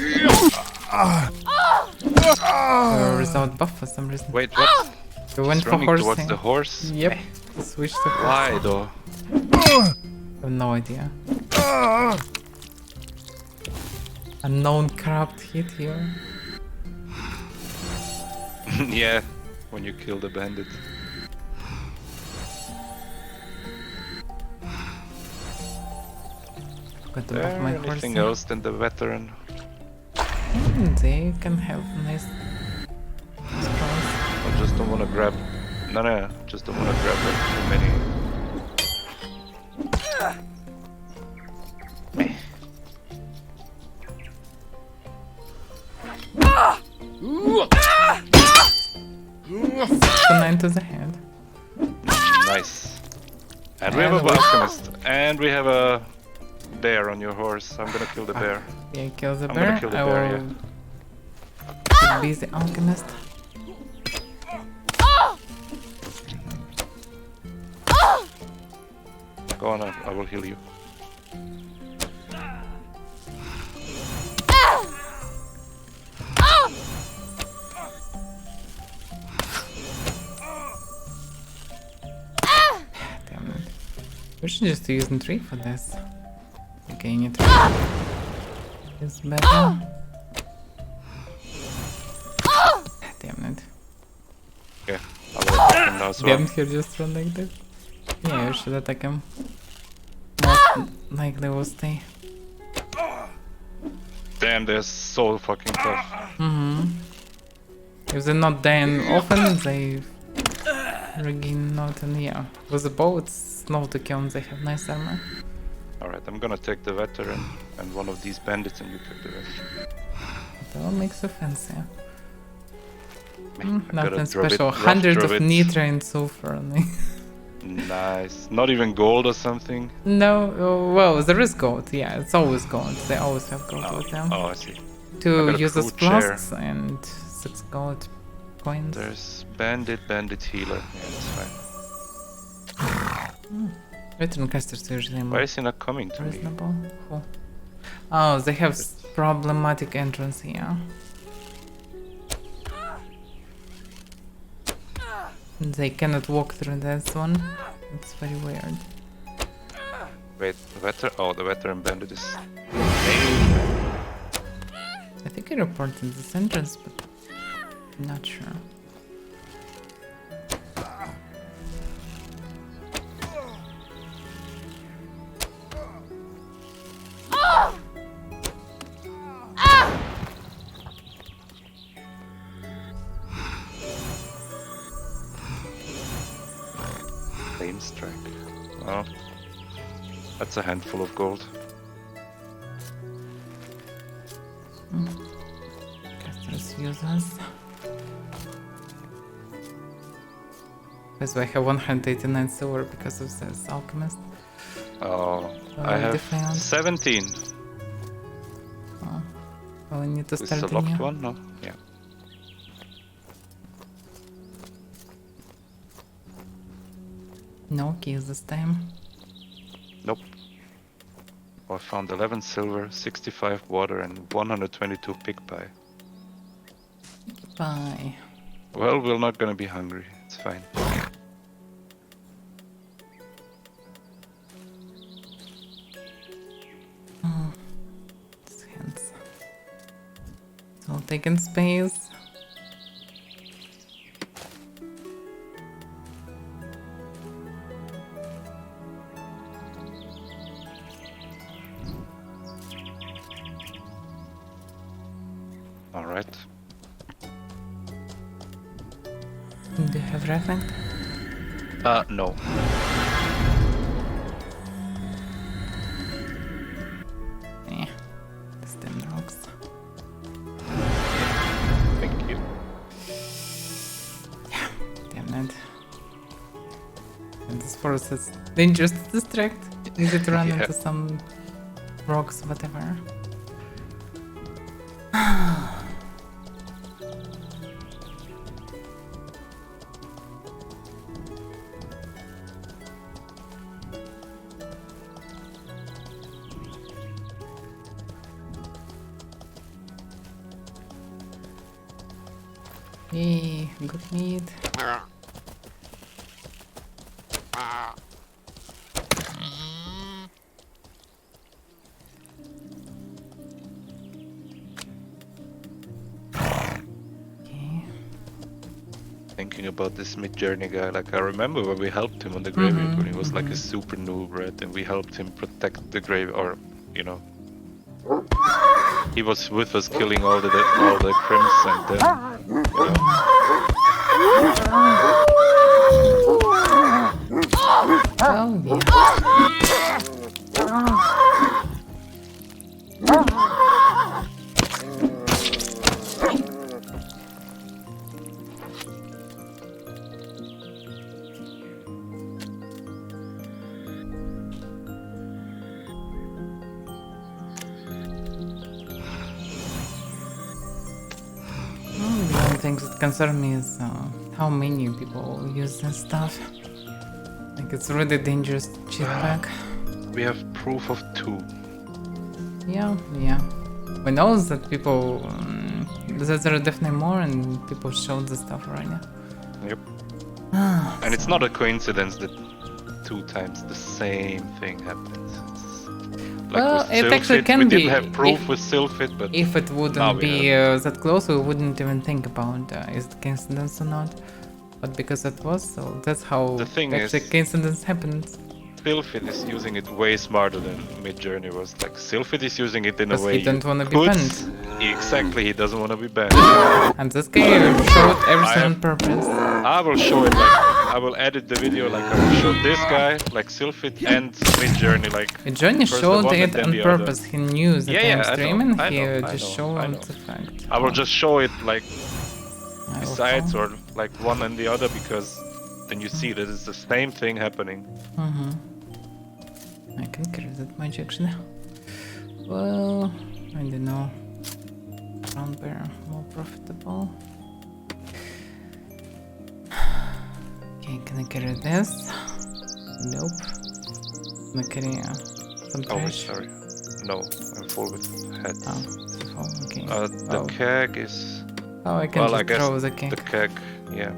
Without buff for some reason. Wait, what? We went He's for running horse. towards the horse? Yep. Switch to horse. Why though? I have no idea. Unknown corrupt hit here. Yeah, when you kill the bandit. Got to buff my horse. Anything else than the veteran? They can have nice spells. I just don't wanna grab. No, just don't wanna grab like too many. So 9 to the head. Nice. And we have a alchemist. And we have a bear on your horse. I'm gonna kill the bear. Yeah, kill the I'm bear. gonna kill the I bear, will keep busy alchemist. Go on, I will heal you. Damn it. We should just use the tree for this. Okay, you it's better. Damn it. Okay, I will attack him now as well. Didn't he just run like that? Yeah, you should attack him. Most likely will stay. Damn, they're so fucking tough. If they're not dying often, they regain nothing. Yeah, with the bow it's slow to kill and they have nice armor. Alright, I'm gonna take the veteran and one of these bandits and you take the rest. That will make so fancy. I gotta Nothing drop it, special. rough 100 drop of it. nitra and sulfur only. Nice. Not even gold or something? No, well, there is gold. Yeah, it's always gold. They always have gold with them. Oh, I see. I Two got a uses fruit chair. flasks and 6 gold coins. There's bandit healer. Yeah, that's fine. Veteran casters usually Why more is he not coming to me? reasonable. Cool. Oh, they have problematic entrance here. They cannot walk through this one. It's very weird. Wait, the veteran? Oh, the veteran bandit is... I think I reported this entrance, but I'm not sure. Flame strike. Well, that's a handful of gold. Casters useless. Because I have 189 silver because of this alchemist. Oh, I have Defiant. 17. Oh. Well, I need to This is start a a locked new. one? No? Yeah. No keys this time. Nope. Oh, I found 11 silver, 65 water, and 122 pig pie. Bye. Well, we're not gonna be hungry. It's fine. Hands. It's all taking space. Alright. Do you have reflect? No. Yeah. Stem rocks. Thank you. Damn it. And this forest is dangerous to distract. Easy to run Yeah. into some rocks, whatever. Yay, good meat. Okay. Thinking about this mid-journey guy, like I remember when we helped him on the graveyard when he was like a super noob, right? And we helped him protect the grave, or you know, he was with us killing all the crims, and then you know. Oh yeah. The only things that concern me is how many people use this stuff. Like it's really dangerous to cheat back. We have proof of 2. Yeah. We know that people, that there are definitely more, and people showed the stuff already. Yep. And it's not a coincidence that 2 times the same thing happens. It's like Well, with it actually Sylphid, can we be. didn't have proof with Sylphid, but If it now wouldn't we be have. that close, we wouldn't even think about is it coincidence or not. But because it was, so that's how The thing actually is- coincidence happens. Sylphid is using it way smarter than Midjourney was. Like Sylphid is using it in a Because way he don't you wanna be could- banned. Exactly, he doesn't want to be banned. And this guy showed everything on have- purpose. I will show it like I will edit the video like I will show this guy like Sylphid and Midjourney like. Johnny first the showed one and it then on the other. purpose. He knew that Yeah, I'm I know, streaming. I He know, I just know, showed I him know. the fact. I will just show it like I will besides follow. or like one and the other because then you see that it's the same thing happening. I can carry that much actually. Well, I don't know. Brown bear more profitable. Okay, can I carry this? Nope. Can I carry some Oh wait, trash? sorry. No, I'm full with heads. Oh, okay. The Oh. keg is Oh, I can well, I just guess throw the cake. the keg, yeah.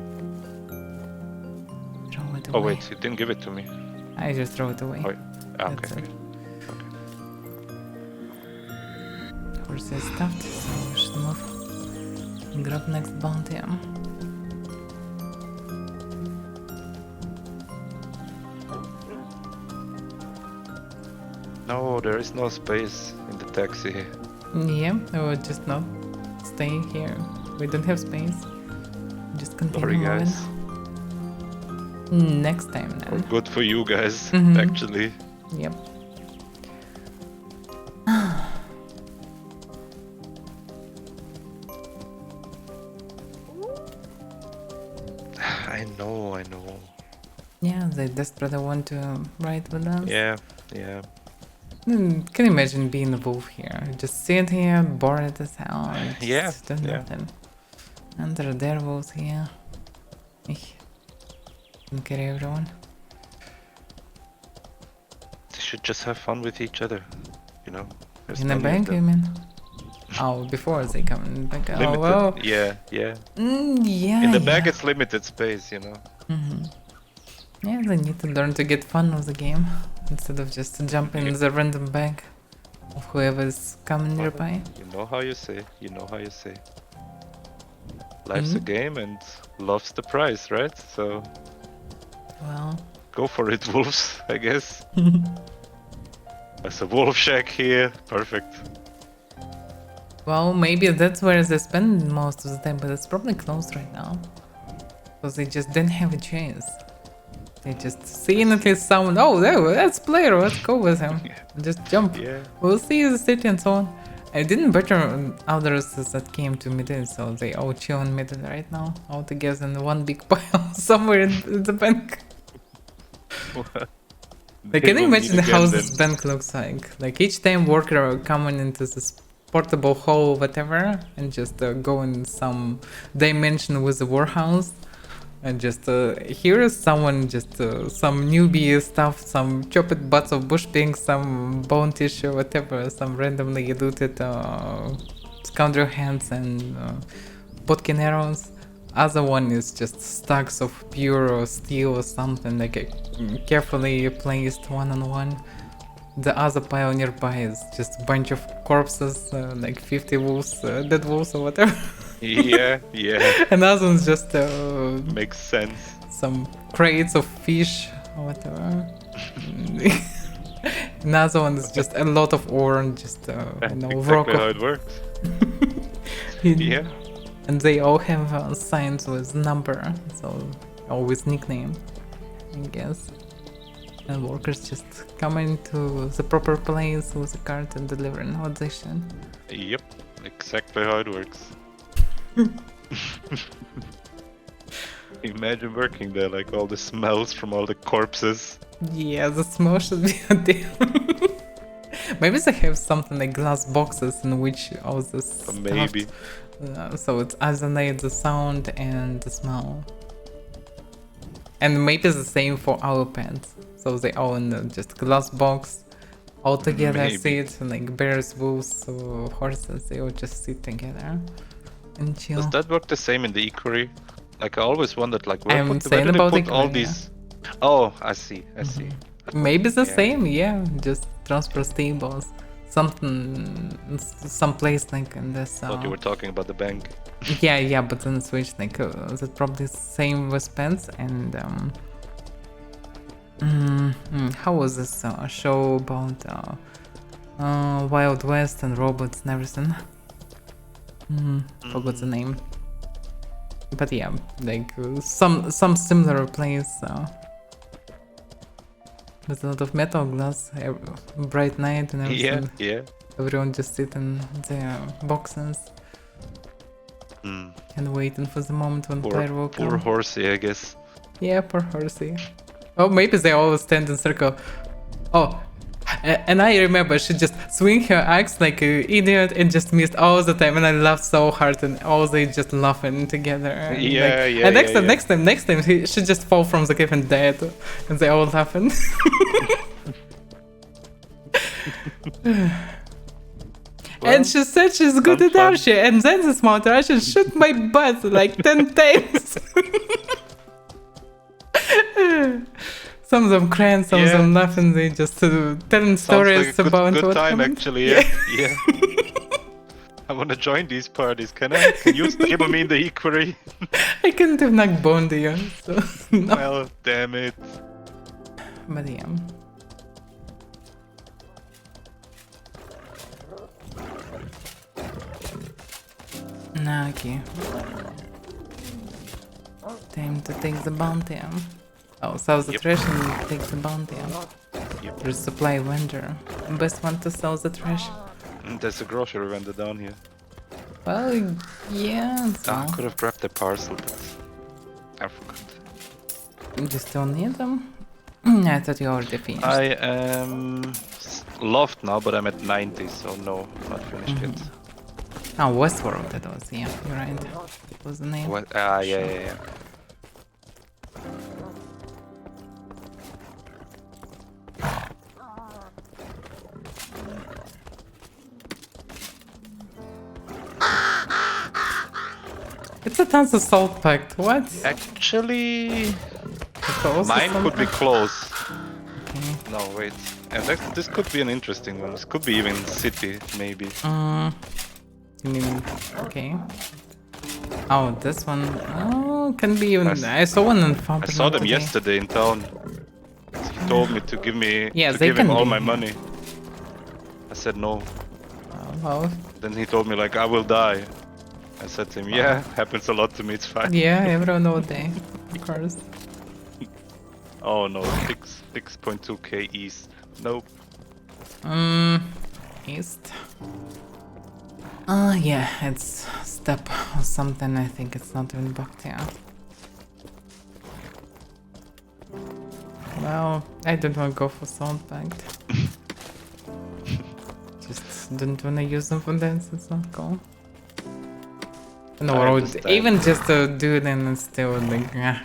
Throw it away. Oh wait, you didn't give it to me. I just throw it away. Oh, ah, That's okay. it. Okay. Horsey is stuffed, so we should move. Grab next bounty. No, there is no space in the taxi. Yeah, we're just not staying here. We don't have space. Just continue Sorry, moving. guys. Next time Or then. good for you guys, Mhm. actually. Yep. I know. Yeah, they desperately want to ride with us. Yeah. Can you imagine being a wolf here? Just sit here, bored as hell, and Yeah, just do yeah. nothing. And there are their wolves here. Can carry everyone. They should just have fun with each other, you know. There's In a many of bank, them. you mean? Oh, before they come in the bank. Oh, Limited. well. Yeah. Yeah. In the yeah. bag, it's limited space, you know. Yeah, they need to learn to get fun with the game instead of just jumping in the random bag of whoever's coming nearby. You know how you say. Life's a game and love's the prize, right? So Well, go for it, wolves, I guess. There's a wolf shack here. Perfect. well, maybe that's where they spend most of the time, but it's probably closed right now. Because they just didn't have a chance. They just seen at least someone, oh, that's player, let's go with him. Just jump. Yeah. We'll see the city and so on. I didn't better others that came to middle, so they all chill in middle right now, all together in one big pile somewhere in the bank. Like, can you imagine how this bank looks like? Like each time worker coming into this portable hall, whatever, and just go in some dimension with the warehouse. And just here is someone, just some newbie stuff, some chopped butts of bush pink, some bone tissue, whatever, some randomly looted scoundrel hands and Botkin arrows. Other one is just stacks of pure steel or something, like carefully placed one on one. The other pile nearby is just a bunch of corpses, like 50 wolves, dead wolves or whatever. Yeah. Another one's just Makes sense. some crates of fish or whatever. Another one is just a lot of ore and just That's rock exactly how of, it works. Yeah. and they all have signs with number, so always nickname, I guess. And workers just come into the proper place with a cart and delivering what they should. Yep. Exactly how it works. Imagine working there, like all the smells from all the corpses. Yeah, the smell should be a deal. Maybe they have something like glass boxes in which all this stuff, Maybe. so it's alternate the sound and the smell. And maybe the same for our pets. So they all in just glass box all together. Maybe. Sit like bears, wolves, or horses. They all just sit together and chill. Does that work the same in the equerry? Like I always wondered, like where, I'm where saying do they about put all equerry, these? Oh, I see. Maybe the Yeah. same, yeah. Just transfer stables, something, some place like in this. Thought you were talking about the bank. Yeah, but then switch like that's probably same with pens and how was this show about Wild West and robots and everything? Forgot the name. But yeah, like some similar place with a lot of metal glass, bright night and everything. Yeah. Everyone just sit in their boxes and waiting for the moment when player will come. Poor horsey, I guess. Yeah, poor horsey. Oh, maybe they all stand in circle. Oh, and I remember she just swing her axe like an idiot and just missed all the time, and I laughed so hard, and all they just laughing together. And And next time she just fall from the cliff and dead, and they all laughing. And she said she's good at Archie, and then the small Archie shoot my butt like 10 times. Some of them crying, some of them laughing. They just telling stories like a about good what time, happened. actually. Yeah. I wanna join these parties, can I? Can you stable me in the equerry? I can't have knock bone to you, so no. Well, damn it. But yeah. Nah, okay. Time to take the bounty. Oh, sell the trash and take the bounty. Resupply vendor. Best one to sell the trash. There's a grocery vendor down here. Well, yeah. So I could have grabbed the parcel, but I forgot. you still need them? I thought you already finished. I am loft now, but I'm at 90, so no, not finished yet. Oh, Westworld that was, yeah, you're right. That was the name. What? Ah, yeah. It's a tons of salt packed, what? Actually, Also mine salt could be packed? close. Okay. No, wait. And this could be an interesting one. This could be even city, maybe. You mean, okay. Oh, this one. Oh, can be even. I saw one in Fabric. I saw them yesterday in town. He told me to give me Yeah, to they give him can all be. my money. I said no. Oh, well, Then he told me like I will die. I said to him, yeah, happens a lot to me, it's fine. yeah, everyone know they, of course. Oh no, 6.2k east. Nope. East. Yeah, it's step or something. I think it's not even back there. Well, I don't want to go for salt packed. Just don't want to use them for dance. It's not cool. No, I road. understand. Even just to do it and it's still like.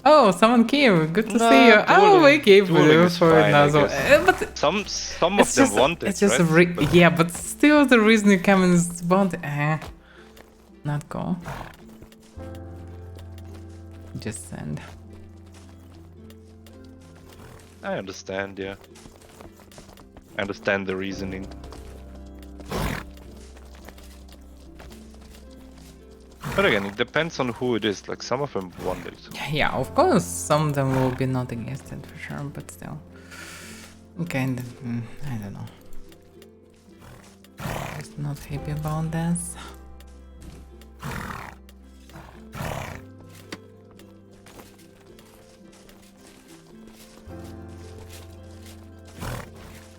Oh, someone came. Good to see you. Oh, we gave dueling you is for fine, I another. guess. But Some of it's them just, want it, it's just right? But yeah, but still the reason you come is about not cool. Just send. I understand, yeah. I understand the reasoning. But again, it depends on who it is. Like some of them want it. Yeah, of course, some of them will be not against it for sure, but still. Kind of, I don't know. Just not happy about this.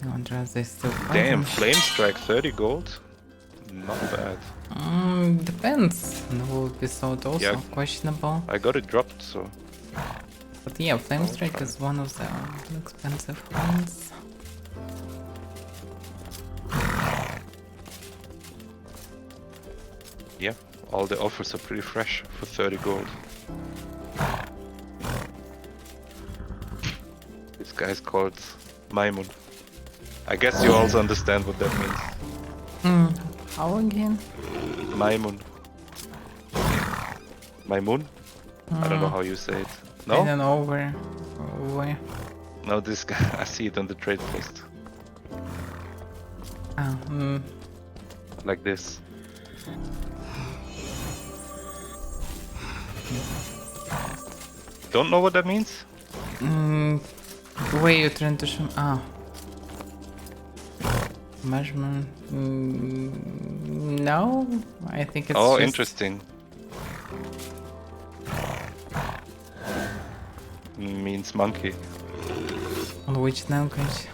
I wonder if they still Damn, fighting. flame strike 30 gold. Not bad. Depends. It will be sold also Yeah. questionable. I got it dropped, so But yeah, flame strike is one of the expensive ones. yeah, all the offers are pretty fresh for 30 gold. This guy's called Maimun. I guess you also understand what that means. How again? Maimun. Maimun? I don't know how you say it. I No? don't know where. No, this guy. I see it on the trade post. Like this. Don't know what that means? Where you trying to show? Measurement. No, I think it's Oh, just... interesting. Means monkey. On which language?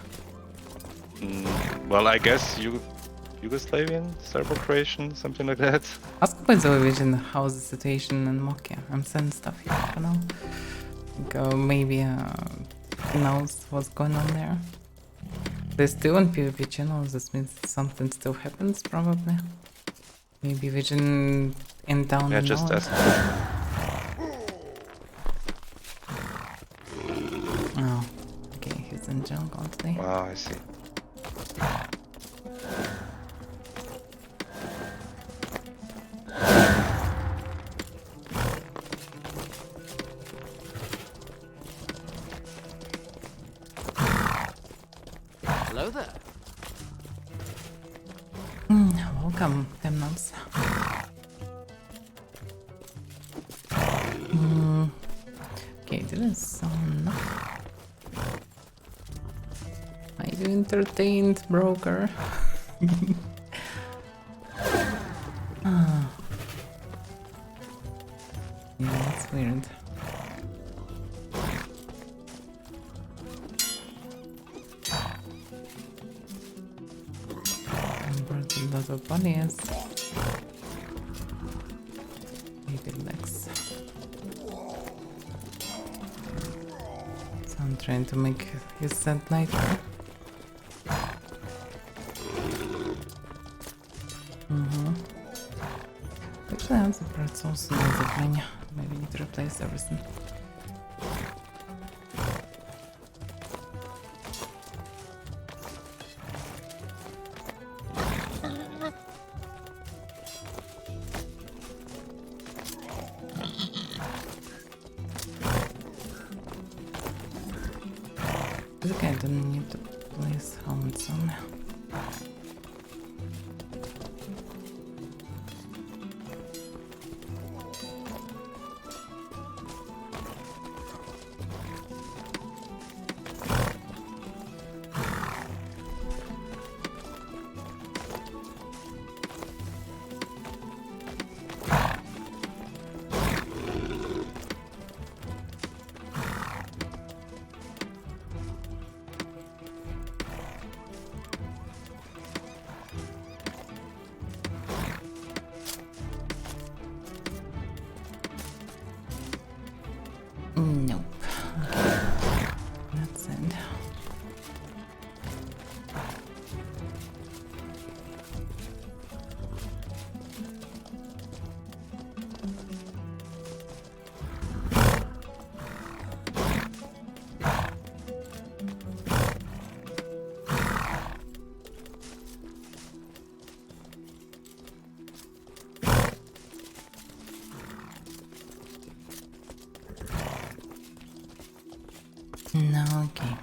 Well, I guess Yugoslavian, Serbo-Croatian, something like that. Ask by the vision how's the situation in Mokia. I'm sending stuff here for now. Go maybe knows what's going on there. They're still on PvP channels, this means something still happens probably. Maybe Vision in town. Yeah, just knows. ask. Oh, okay, he's in jungle today. Wow, I see. Hello there. Welcome, Temnops. Okay, this is some. Are you entertained, broker? Yeah, that's weird. Brought a lot of bodies. Maybe legs. So I'm trying to make his scent lighter. Actually, I have the pretzels and the thing. Maybe need to replace everything. Okay, I don't need to place helmets on. Nope. Okay. That's it. No, okay.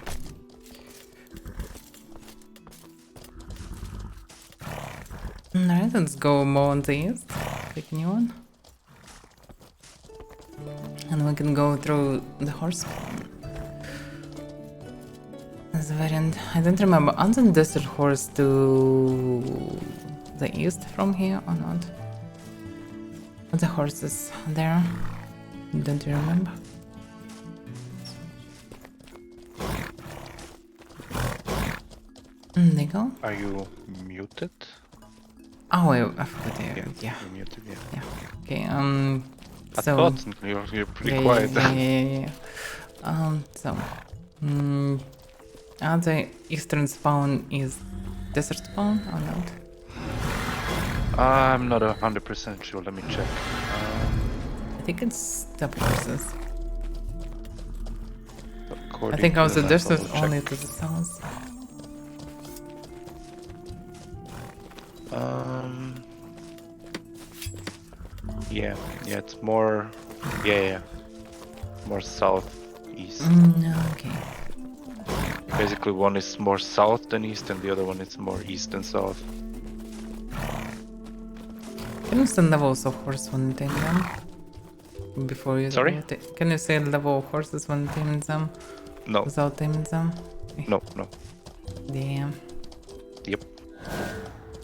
Alright, let's go more on the east. Pick a new one. And we can go through the horse. As a variant. I don't remember. Aren't the desert horse to the east from here or not? Are the horses there? Don't you remember? They go? Are you muted? Oh, I forgot. Yeah. You're muted, yeah. Yeah. Okay. I So thought you're pretty yeah, quiet. Yeah. So, are the eastern spawn is desert spawn or not? I'm not 100% sure. Let me check. I think it's steppe horses. I According think to also the map, desert I'll check. only to the south. Yeah, it's more, more southeast. Okay. Basically, one is more south than east, and the other one is more east than south. Can you say levels of horse when you tame them? Before you Can you say level of horses when you tame them? No. Without taming them? No. Damn. Yep.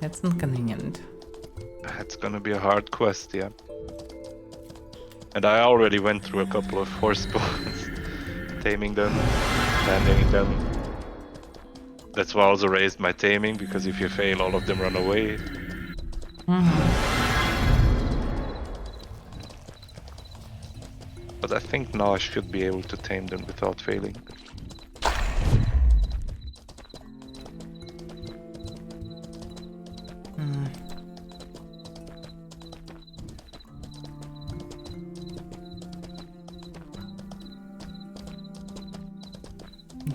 That's inconvenient. It's gonna be a hard quest, yeah. And I already went through a couple of horse spawns, taming them, abandoning them. That's why I also raised my taming, because if you fail, all of them run away. But I think now I should be able to tame them without failing.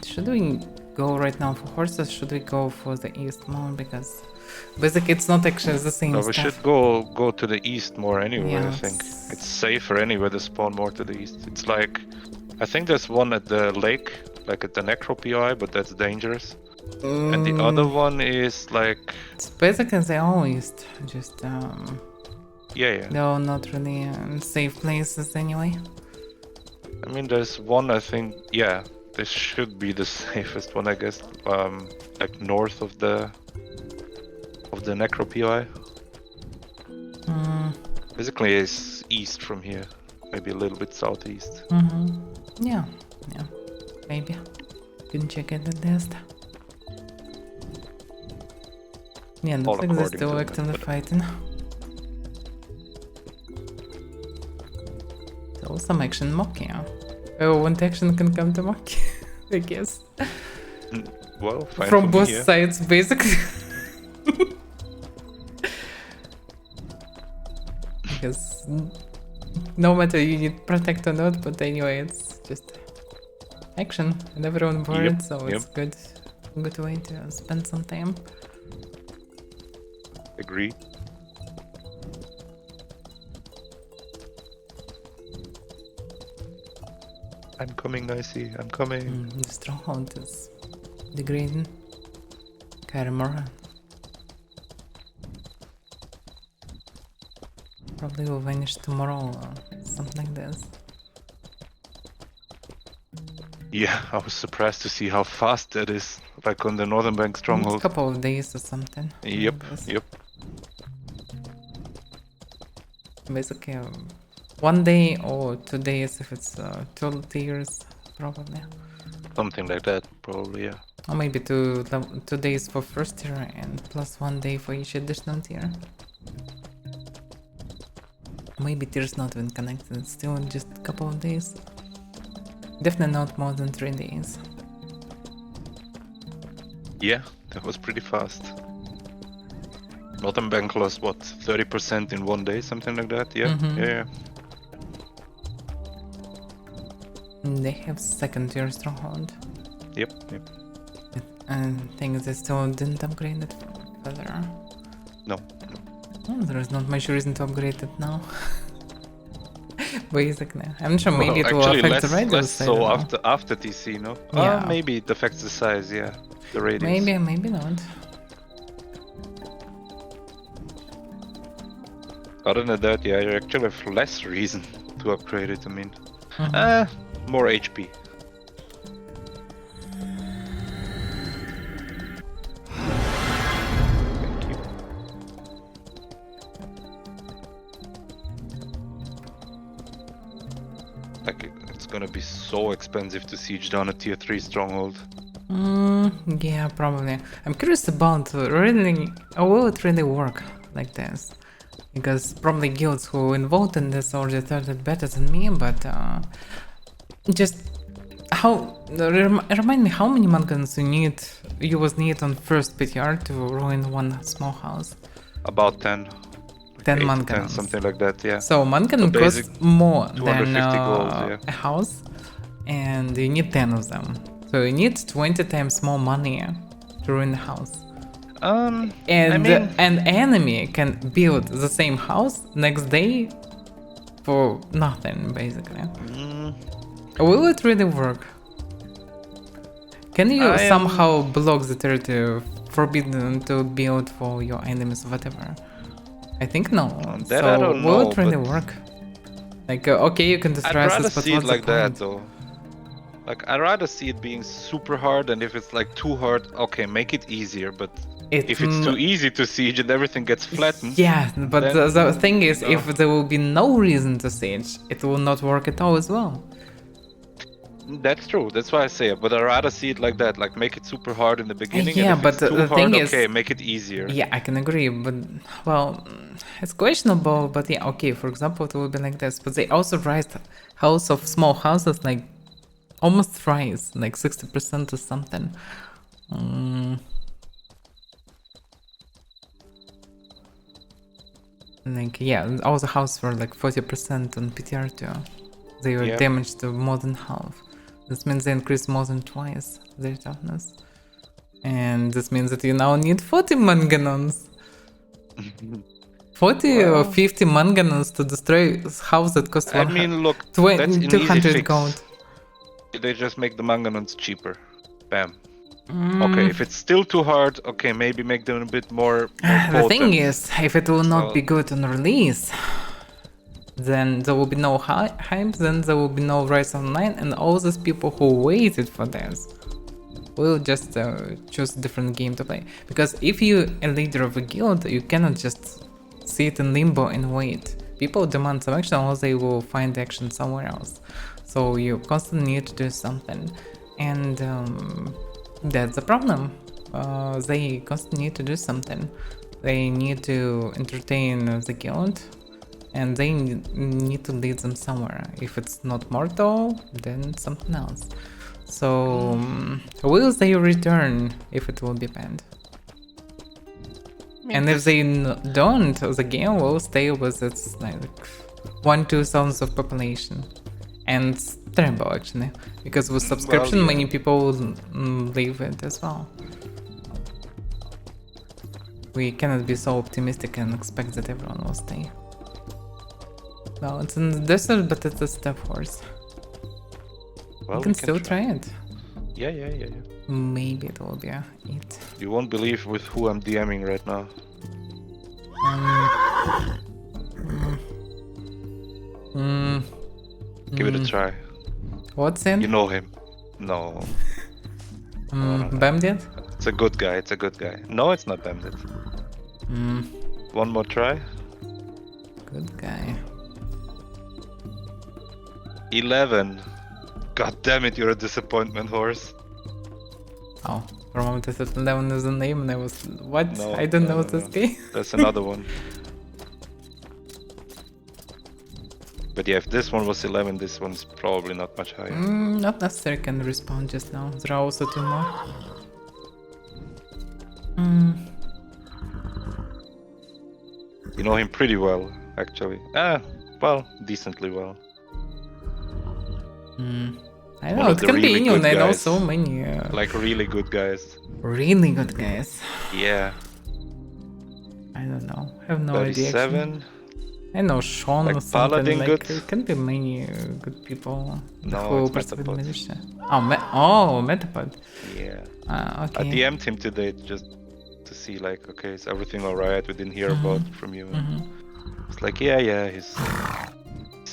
Should we go right now for horses? Should we go for the east more? Because basically it's not actually the same No, stuff. we should go to the east more anyway, Yeah, I think. It's safer anyway to spawn more to the east. It's like, I think there's one at the lake, like at the Necro PI, but that's dangerous. And the other one is like, It's basically the always just yeah. they're not really safe places anyway. I mean, there's one, I think, yeah, this should be the safest one, I guess. Like north of the Necro POI. Basically, it's east from here, maybe a little bit southeast. Yeah, maybe. Can check it at least. Yeah, looks like they're still actively fighting. So some action Mocky. Oh, one action can come to Mocky, I guess. Well, fine From both here. sides, basically. Because no matter you need protect or not, but anyway, it's just action and everyone bored, so it's good way to spend some time. Agree. I'm coming, I see. I'm coming. The stronghold is degrading. Karamora. Probably will vanish tomorrow or something like this. Yeah, I was surprised to see how fast that is, like on the Northern Bank A stronghold. couple of days or something. Yep. Basically, 1 day or 2 days if it's 2 tiers, probably. Something like that, probably, yeah. Or maybe 2 days for first tier and plus 1 day for each additional tier. Maybe tiers not even connected, it's still just a couple of days. Definitely not more than 3 days. Yeah, that was pretty fast. Northern Bank lost, what, 30% in 1 day, something like that? Yeah, yeah. They have second tier stronghold. Yep. And things they still didn't upgrade it further. No. Well, there is not much reason to upgrade it now. Basically, I'm sure maybe it will affect the radius. So after TC, no? Yeah. Maybe it affects the size, yeah. The radius. Maybe not. Other than that, yeah, you actually have less reason to upgrade it, I mean. More HP. Thank you. Like, it's gonna be so expensive to siege down a tier 3 stronghold. Yeah, probably. I'm curious about really, will it really work like this? Because probably guilds who involved in this already thought it better than me, but just how remind me how many manganons you was need on first PTR to ruin one small house? About 10. 10 10, manganons. something like that, yeah. So manganon costs more than 250 gold, a house, and you need 10 of them. So you need 20 times more money to ruin the house. And an enemy can build the same house next day for nothing, basically. Will it really work? Can you somehow block the territory, forbid them to build for your enemies, whatever? I think no. That so I don't will know, it really but work? Like, okay, you can destroy I'd rather us, but see it what's like the point? that, though. Like, I'd rather see it being super hard, and if it's like too hard, okay, make it easier, but if it's too easy to siege and everything gets flattened... Yeah, but then, the thing is, if there will be no reason to siege, it will not work at all as well. That's true, that's why I say it, but I'd rather see it like that, like make it super hard in the beginning, Yeah, and if but it's too the hard, thing is, okay, make it easier. Yeah, I can agree, but, well, it's questionable, but yeah, okay, for example, it will be like this, but they also raised house of small houses, like, almost thrice, like 60% or something. Like, yeah, all the houses were like 40% on PTR2. They were damaged to more than half. This means they increased more than twice their toughness. And this means that you now need 40 manganons. 40 or 50 manganons to destroy a house that costs 200 gold. They just make the manganons cheaper. Bam. Okay, if it's still too hard, okay, maybe make them a bit more The thing potent. is, if it will not So- be good on release, then there will be no hype, then there will be no Rise Online, and all those people who waited for this will just choose a different game to play. Because if you're a leader of a guild, you cannot just sit in limbo and wait. People demand some action, or they will find action somewhere else. So you constantly need to do something, and that's the problem. They constantly need to do something. They need to entertain the guild, and they need to lead them somewhere. If it's not mortal, then something else. So will they return if it will be banned? And if they don't, the game will stay with its like 1-2 of population. And it's terrible actually, because with subscription yeah. many people will leave it as well. We cannot be so optimistic and expect that everyone will stay. Well, it's in the desert, but it's a step horse. Well, You can still try it. Yeah. Maybe it will be it. You won't believe with who I'm DMing right now. Give it a try. What's in? You know him. No. Bandit? It's a good guy, it's a good guy. No, it's not Bandit. One more try. Good guy. 11. God damn it, you're a disappointment horse. Oh, for a moment I thought 11 is the name and I was... What? No, I don't no, know no, this no. guy. That's another one. But yeah, if this one was 11, this one's probably not much higher. Not necessarily can respawn just now. There are also 2 more. You know him pretty well, actually. Well, decently well. I One know, of it the can be really anyone. good I know guys. so many Like really good guys. really good guys. Yeah. I don't know. I have no idea. Actually. 37. I know Sean Like or something. Paladin Like, good? it can be many good people. No, who it's participate in Metapod. militia. Oh, Metapod. Yeah. I Okay. DM'd him today just to see like, okay, is everything alright? We didn't hear about from you. It's like, yeah, he's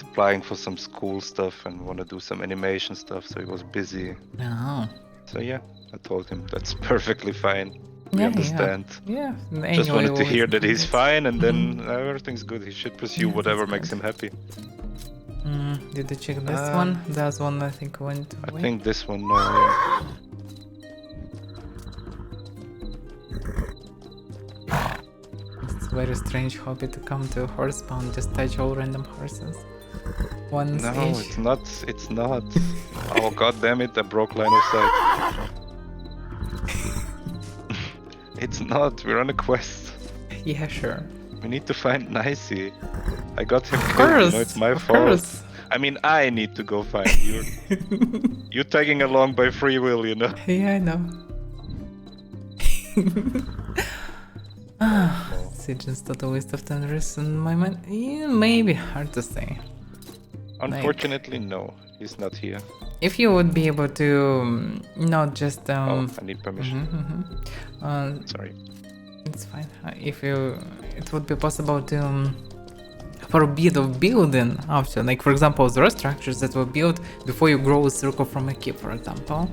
applying for some school stuff and want to do some animation stuff, so he was busy. Oh. So yeah, I told him that's perfectly fine. We Yeah, understand. Yeah. Just Anyway, wanted to hear always that he's good. fine, and then everything's good. He should pursue Yeah, whatever that's makes good. him happy. Did you check this one? That one I think went I away. think this one, no. Yeah. It's a very strange hobby to come to a horse spawn, just touch all random horses. Once No, each. it's not. It's not. Oh god damn it! I broke line of sight. It's not. We're on a quest. Yeah, sure. We need to find Nicey. I got him Of killed. course. You know, it's my of fault. course. I mean, I need to go find you. You're tagging along by free will, you know. Yeah, I know. Siege is total waste of 10 risks in my mind. Yeah, maybe hard to say. Unfortunately, no. He's not here. If you would be able to not just Oh, I need permission. Sorry. It's fine. If you, it would be possible to forbid of building after, like for example, there are structures that were built before you grow a circle from a keep, for example,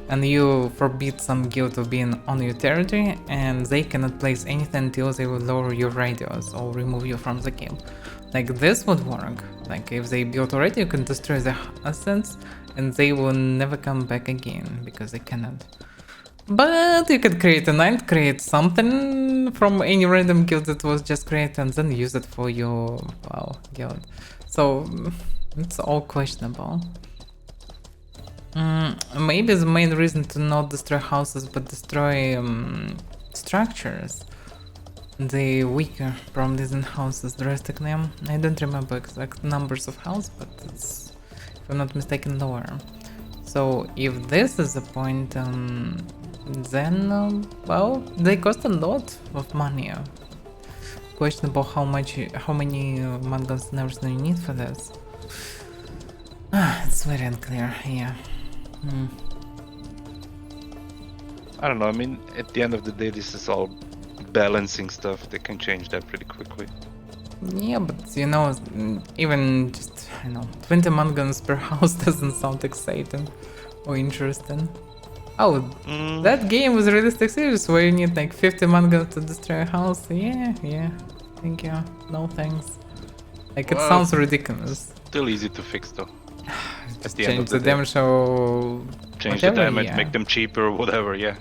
and you forbid some guild of being on your territory, and they cannot place anything until they will lower your radius or remove you from the game. Like this would work. Like if they built already, you can destroy the assets, and they will never come back again because they cannot. But you could create a knight, create something from any random guild that was just created, and then use it for your, well, guild. So it's all questionable. Maybe the main reason to not destroy houses but destroy structures, the weaker probably than houses drastically. I don't remember exact numbers of houses, but it's, if I'm not mistaken, lower. So if this is the point, then well, they cost a lot of money. Questionable how many mangas and everything you need for this. It's very unclear. Yeah. I don't know. I mean, at the end of the day, this is all balancing stuff. They can change that pretty quickly. Yeah, but you know, even just, I know, 20 mangans per house doesn't sound exciting or interesting. Oh, that game was realistic series where you need like 50 mangans to destroy a house. Yeah. Thank you. No thanks. Like, it Well, sounds ridiculous. Still easy to fix though. Just the end change of the the day. damage or Change whatever, the damage, yeah. make them cheaper, whatever. Yeah.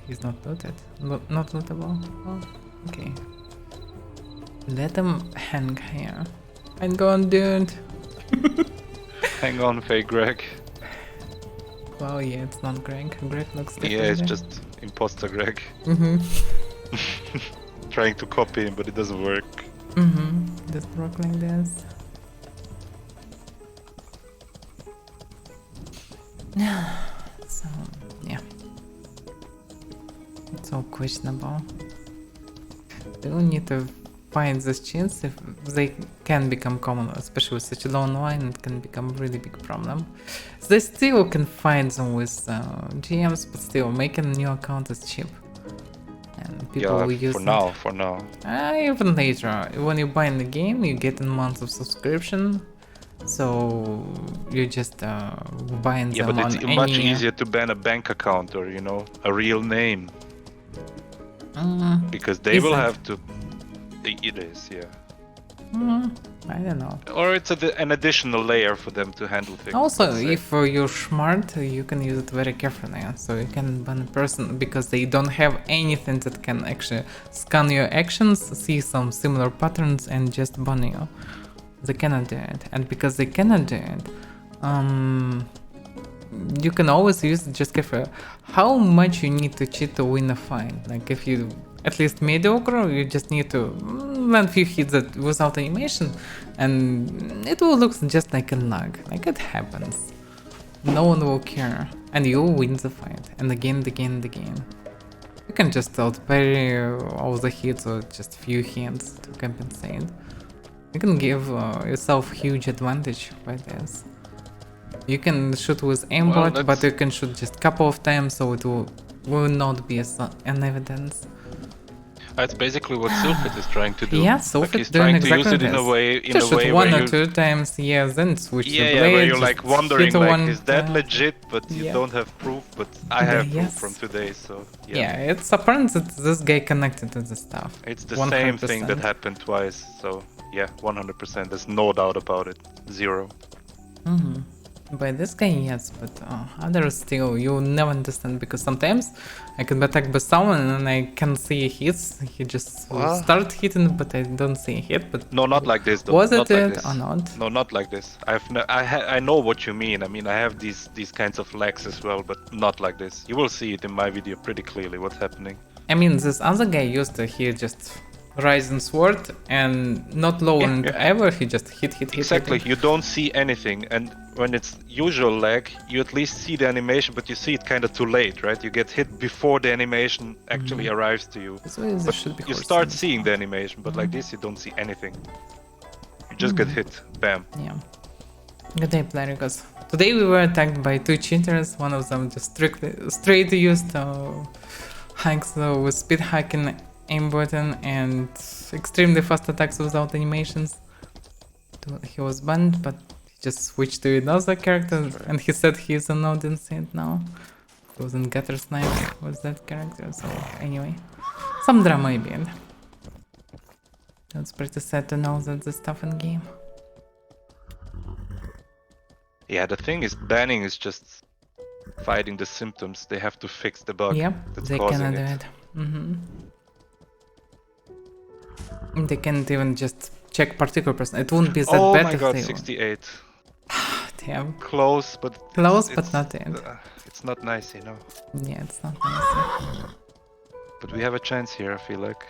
He's not looted. Not lootable. Oh, okay. Let him hang here. Hang on, dude. Hang on, fake Greg. Well, yeah, it's not Greg. Greg looks different. Yeah, it's just imposter Greg. Trying to copy him, but it doesn't work. Just work like this. So, yeah. It's all questionable. They will need to find this chance if they can become common, especially with such a low line, it can become a really big problem. So they still can find them with GMs, but still making a new account is cheap. And people will use for now. Even later, when you buy in the game, you get a month of subscription. So you just buying Yeah, them but on it's any... much easier to ban a bank account or, you know, a real name. Because they will have to... It is, yeah. I don't know. Or it's an additional layer for them to handle things. Also, if you're smart, you can use it very carefully. So you can ban a person because they don't have anything that can actually scan your actions, see some similar patterns, and just ban you. They cannot do it. And because they cannot do it, you can always use it just careful. How much you need to cheat to win a fight? Like if you at least mediocre, you just need to land few hits that without animation, and it will look just like a lag. Like it happens. No one will care, and you win the fight. And again. You can just out parry all the hits or just few hits to compensate. You can give yourself huge advantage by this. You can shoot with aimbot, but you can shoot just couple of times, so it will not be an evidence. That's basically what Sylphid is trying to do. Yeah, Sylphid like he's doing trying to use exactly it in a way, just shoot one or two times, yeah, then switch to blade. where you're like wondering, like, one, is that legit? But you don't have proof. But I have proof from today, so yeah. It's apparent that this guy connected to the stuff. It's the 100%. same thing that happened twice. So yeah, 100%. There's no doubt about it. Zero. By this guy, yes, but others still, you'll never understand, because sometimes I can be attacked by someone and I can see hits, he just start hitting, but I don't see a hit, but... No, not like this though. Was not it like it this. or not? No, not like this. I know what you mean. I mean, I have these kinds of lags as well, but not like this. You will see it in my video pretty clearly what's happening. I mean, this other guy used to hear just rising sword and not lowering ever, he just hit. Exactly, you don't see anything, and when it's usual lag, you at least see the animation, but you see it kind of too late, right? You get hit before the animation actually arrives to you. But you start seeing the animation, but like this you don't see anything. You just get hit, bam. Yeah. Good day, player, because today we were attacked by two cheaters. One of them just straight used hacks with speed hacking, aim button, and extremely fast attacks without animations. He was banned, but he just switched to another character, and he said he's an audience now. He was in Gutter Snipe with that character, so anyway. Some drama in the end. That's pretty sad to know that the stuff in game. Yeah, the thing is, banning is just fighting the symptoms. They have to fix the bug that's they causing cannot do it. They can't even just check particular person. It wouldn't be that bad my if god, they 68. Damn. Close, but not the end. It's not nice, you know. Yeah, it's not nice. But we have a chance here, I feel like.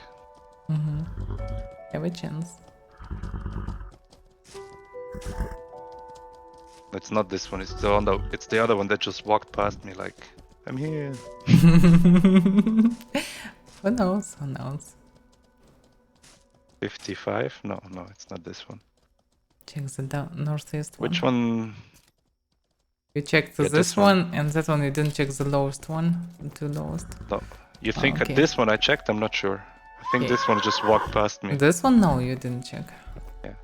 Have a chance. It's not this one. It's the other one that just walked past me. Like, I'm here. Who knows? Who knows? 55? No, it's not this one. Check the northeast one. Which one? You checked Yeah, this one and that one. You didn't check the lowest one, the two lowest. No. You think okay. at this one I checked? I'm not sure. I think Okay. this one just walked past me. This one, no, you didn't check. Yeah.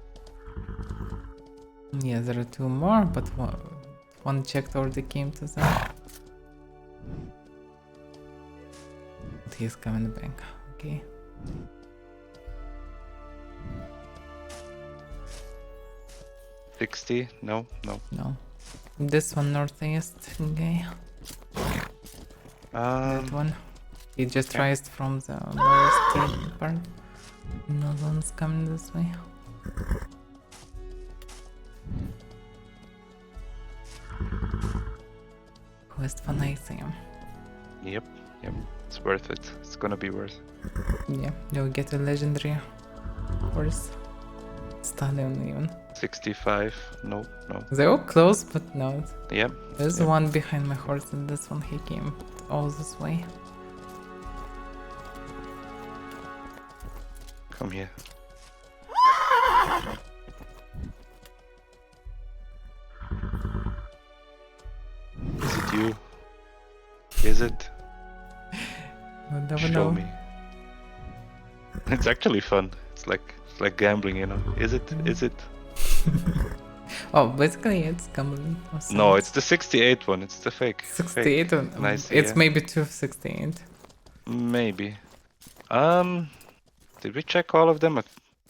Yeah, there are two more, but one checked already came to them. But he's coming back. Okay. $60? No. No. This one northeast guy. That one. He just okay. rised from the lowest part. No one's coming this way. Quest for Niceum. Yep. It's worth it. It's gonna be worth it. Yeah, you'll get a legendary horse. Stallion even. 65? No. They all close, but no. Yep. There's one behind my horse, and this one he came all this way. Come here. Is it you? Is it? We'll never Show know. me. It's actually fun. It's like gambling, you know. Is it? Is it? Oh, basically it's gambling. No, it's the 68 one. It's the fake. 68 fake. one. Nice. It's yeah. maybe 268. Maybe. Did we check all of them?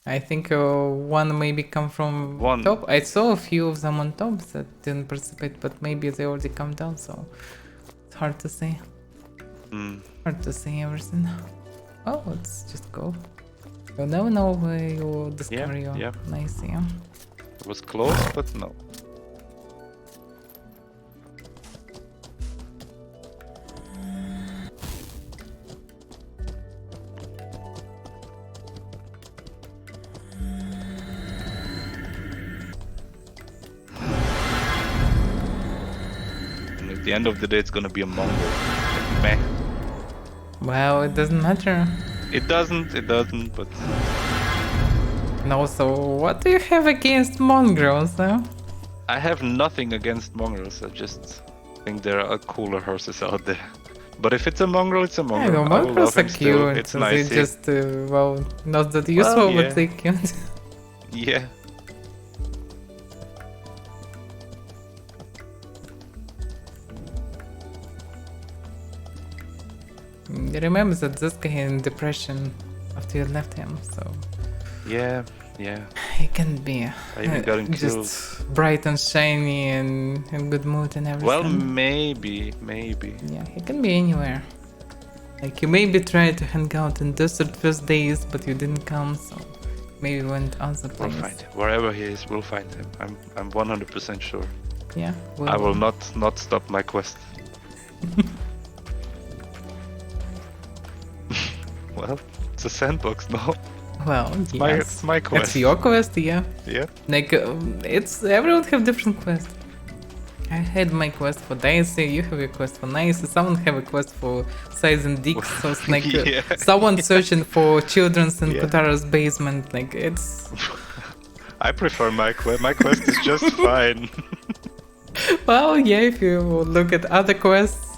I think one maybe come from One. top. I saw a few of them on top that didn't participate, but maybe they already come down, so it's hard to say. Hard to say everything. Oh, let's just go. You'll never know where you'll discover your nice, yeah. It was close, but no. And at the end of the day, it's gonna be a Mongol. Meh. Well, it doesn't matter. It doesn't, but... No, so what do you have against mongrels, huh? I have nothing against mongrels, I just think there are cooler horses out there. But if it's a mongrel, it's a mongrel. I know, I will mongrels love are him still. cute. It's They nice. just, well, not that useful, yeah. but they're cute. Yeah. Remember that this guy in depression after you left him, so... Yeah. He can be I even got him killed. just bright and shiny and in good mood and everything. Well, maybe. Yeah, he can be anywhere. Like, you maybe tried to hang out in desert first days, but you didn't come, so maybe went other We'll place. find him. Wherever he is, we'll find him. I'm 100% sure. Yeah, I will not stop my quest. Well, it's a sandbox, no? Well, It's my quest. It's your quest, yeah. Yeah. Like, it's everyone have different quests. I had my quest for Dicey, you have a quest for Nice, someone have a quest for Size and Dicks, so it's like Yeah. someone searching for children's in Kotara's basement, like it's... I prefer my quest. My quest is just fine. Well, yeah, if you look at other quests,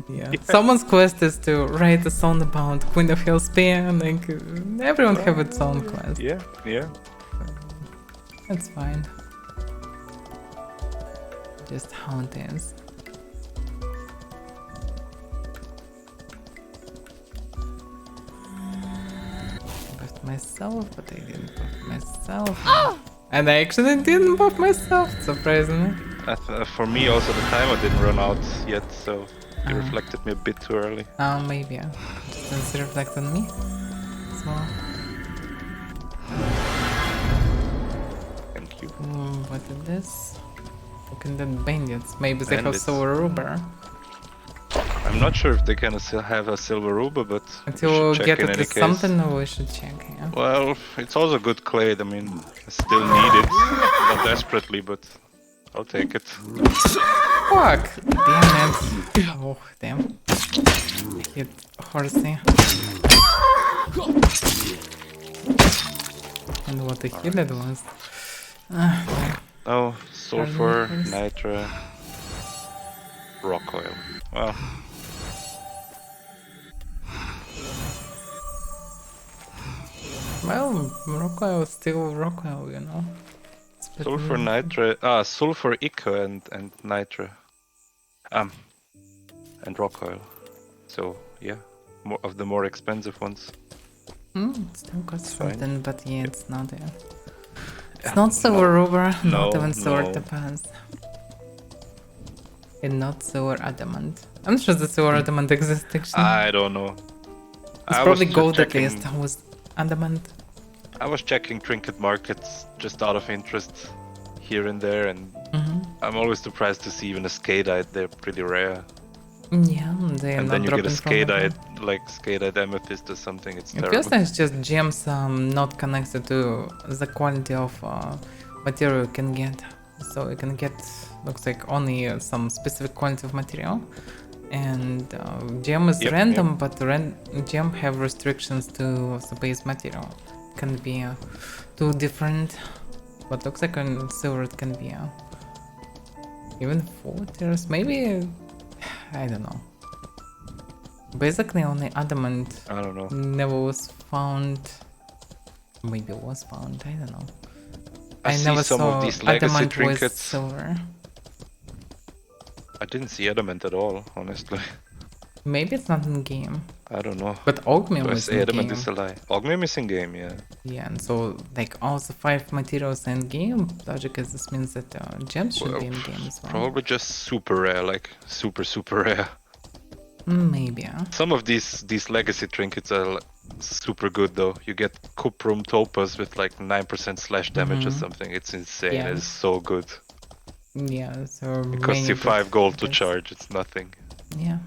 yeah. Someone's quest is to write a song about Queen of Hellspear, like everyone have its own quest. Yeah. That's fine. Just how it is. Buffed myself, but I didn't buff myself. And I actually didn't buff myself, surprisingly. For me, also the timer didn't run out yet, so it reflected me a bit too early. Maybe, yeah. Just doesn't reflect on me. So... Thank you. what is this? Looking at bandits. Maybe they have Bandits. silver ruber. I'm not sure if they can have a silver ruber, but Until we should we check get in at any least case. something, we should check, yeah. Well, it's also good clay. I mean, I still need it, not desperately, but I'll take it. Fuck! Damn it. Oh, damn. I hit horsey. And what a hit it was. Oh, sulfur, Pardon, nitra. rock oil. Well, Well, rock oil is still rock oil, you know. It's better sulfur than- nitrate. Sulfur ica and nitra. And rock oil. So yeah, more of the more expensive ones. It still costs Fine. something, but yeah, it's not it. It's Yeah, not silver rubber, no, not even silver no. topaz. And not silver adamant. I'm sure the silver adamant exists actually. I don't know. It's I probably was just gold at checking- least. Was adamant. I was checking trinket markets just out of interest here and there, and I'm always surprised to see even a skateite. They're pretty rare. Yeah, they're And not then you get a dropping from heaven. skateite, like skateite amethyst or something. It's It terrible. feels like it's just gems not connected to the quality of material you can get. So you can get, looks like only some specific quality of material. And gem is Yep, random, but gem have restrictions to the base material. Can be two different, but looks like on silver it can be even 4 tiers, maybe, I don't know. Basically only adamant I don't know. never was found. Maybe was found, I don't know. I see never some saw of these legacy adamant with trinkets. silver. I didn't see adamant at all, honestly. Maybe it's not in game. I don't know. But Ogmium Do I is say in adamant game. is a lie? Ogmium is in game, yeah. Yeah, and so like all the 5 materials in game, logic is this means that gems should be in game as well. Probably just super rare, like super rare. Maybe, yeah. Some of these legacy trinkets are super good though. You get cuprum topaz with like 9% slash damage or something. It's insane. Yeah. It's so good. Yeah, so It costs you 5 gold to charge. It's nothing. Yeah.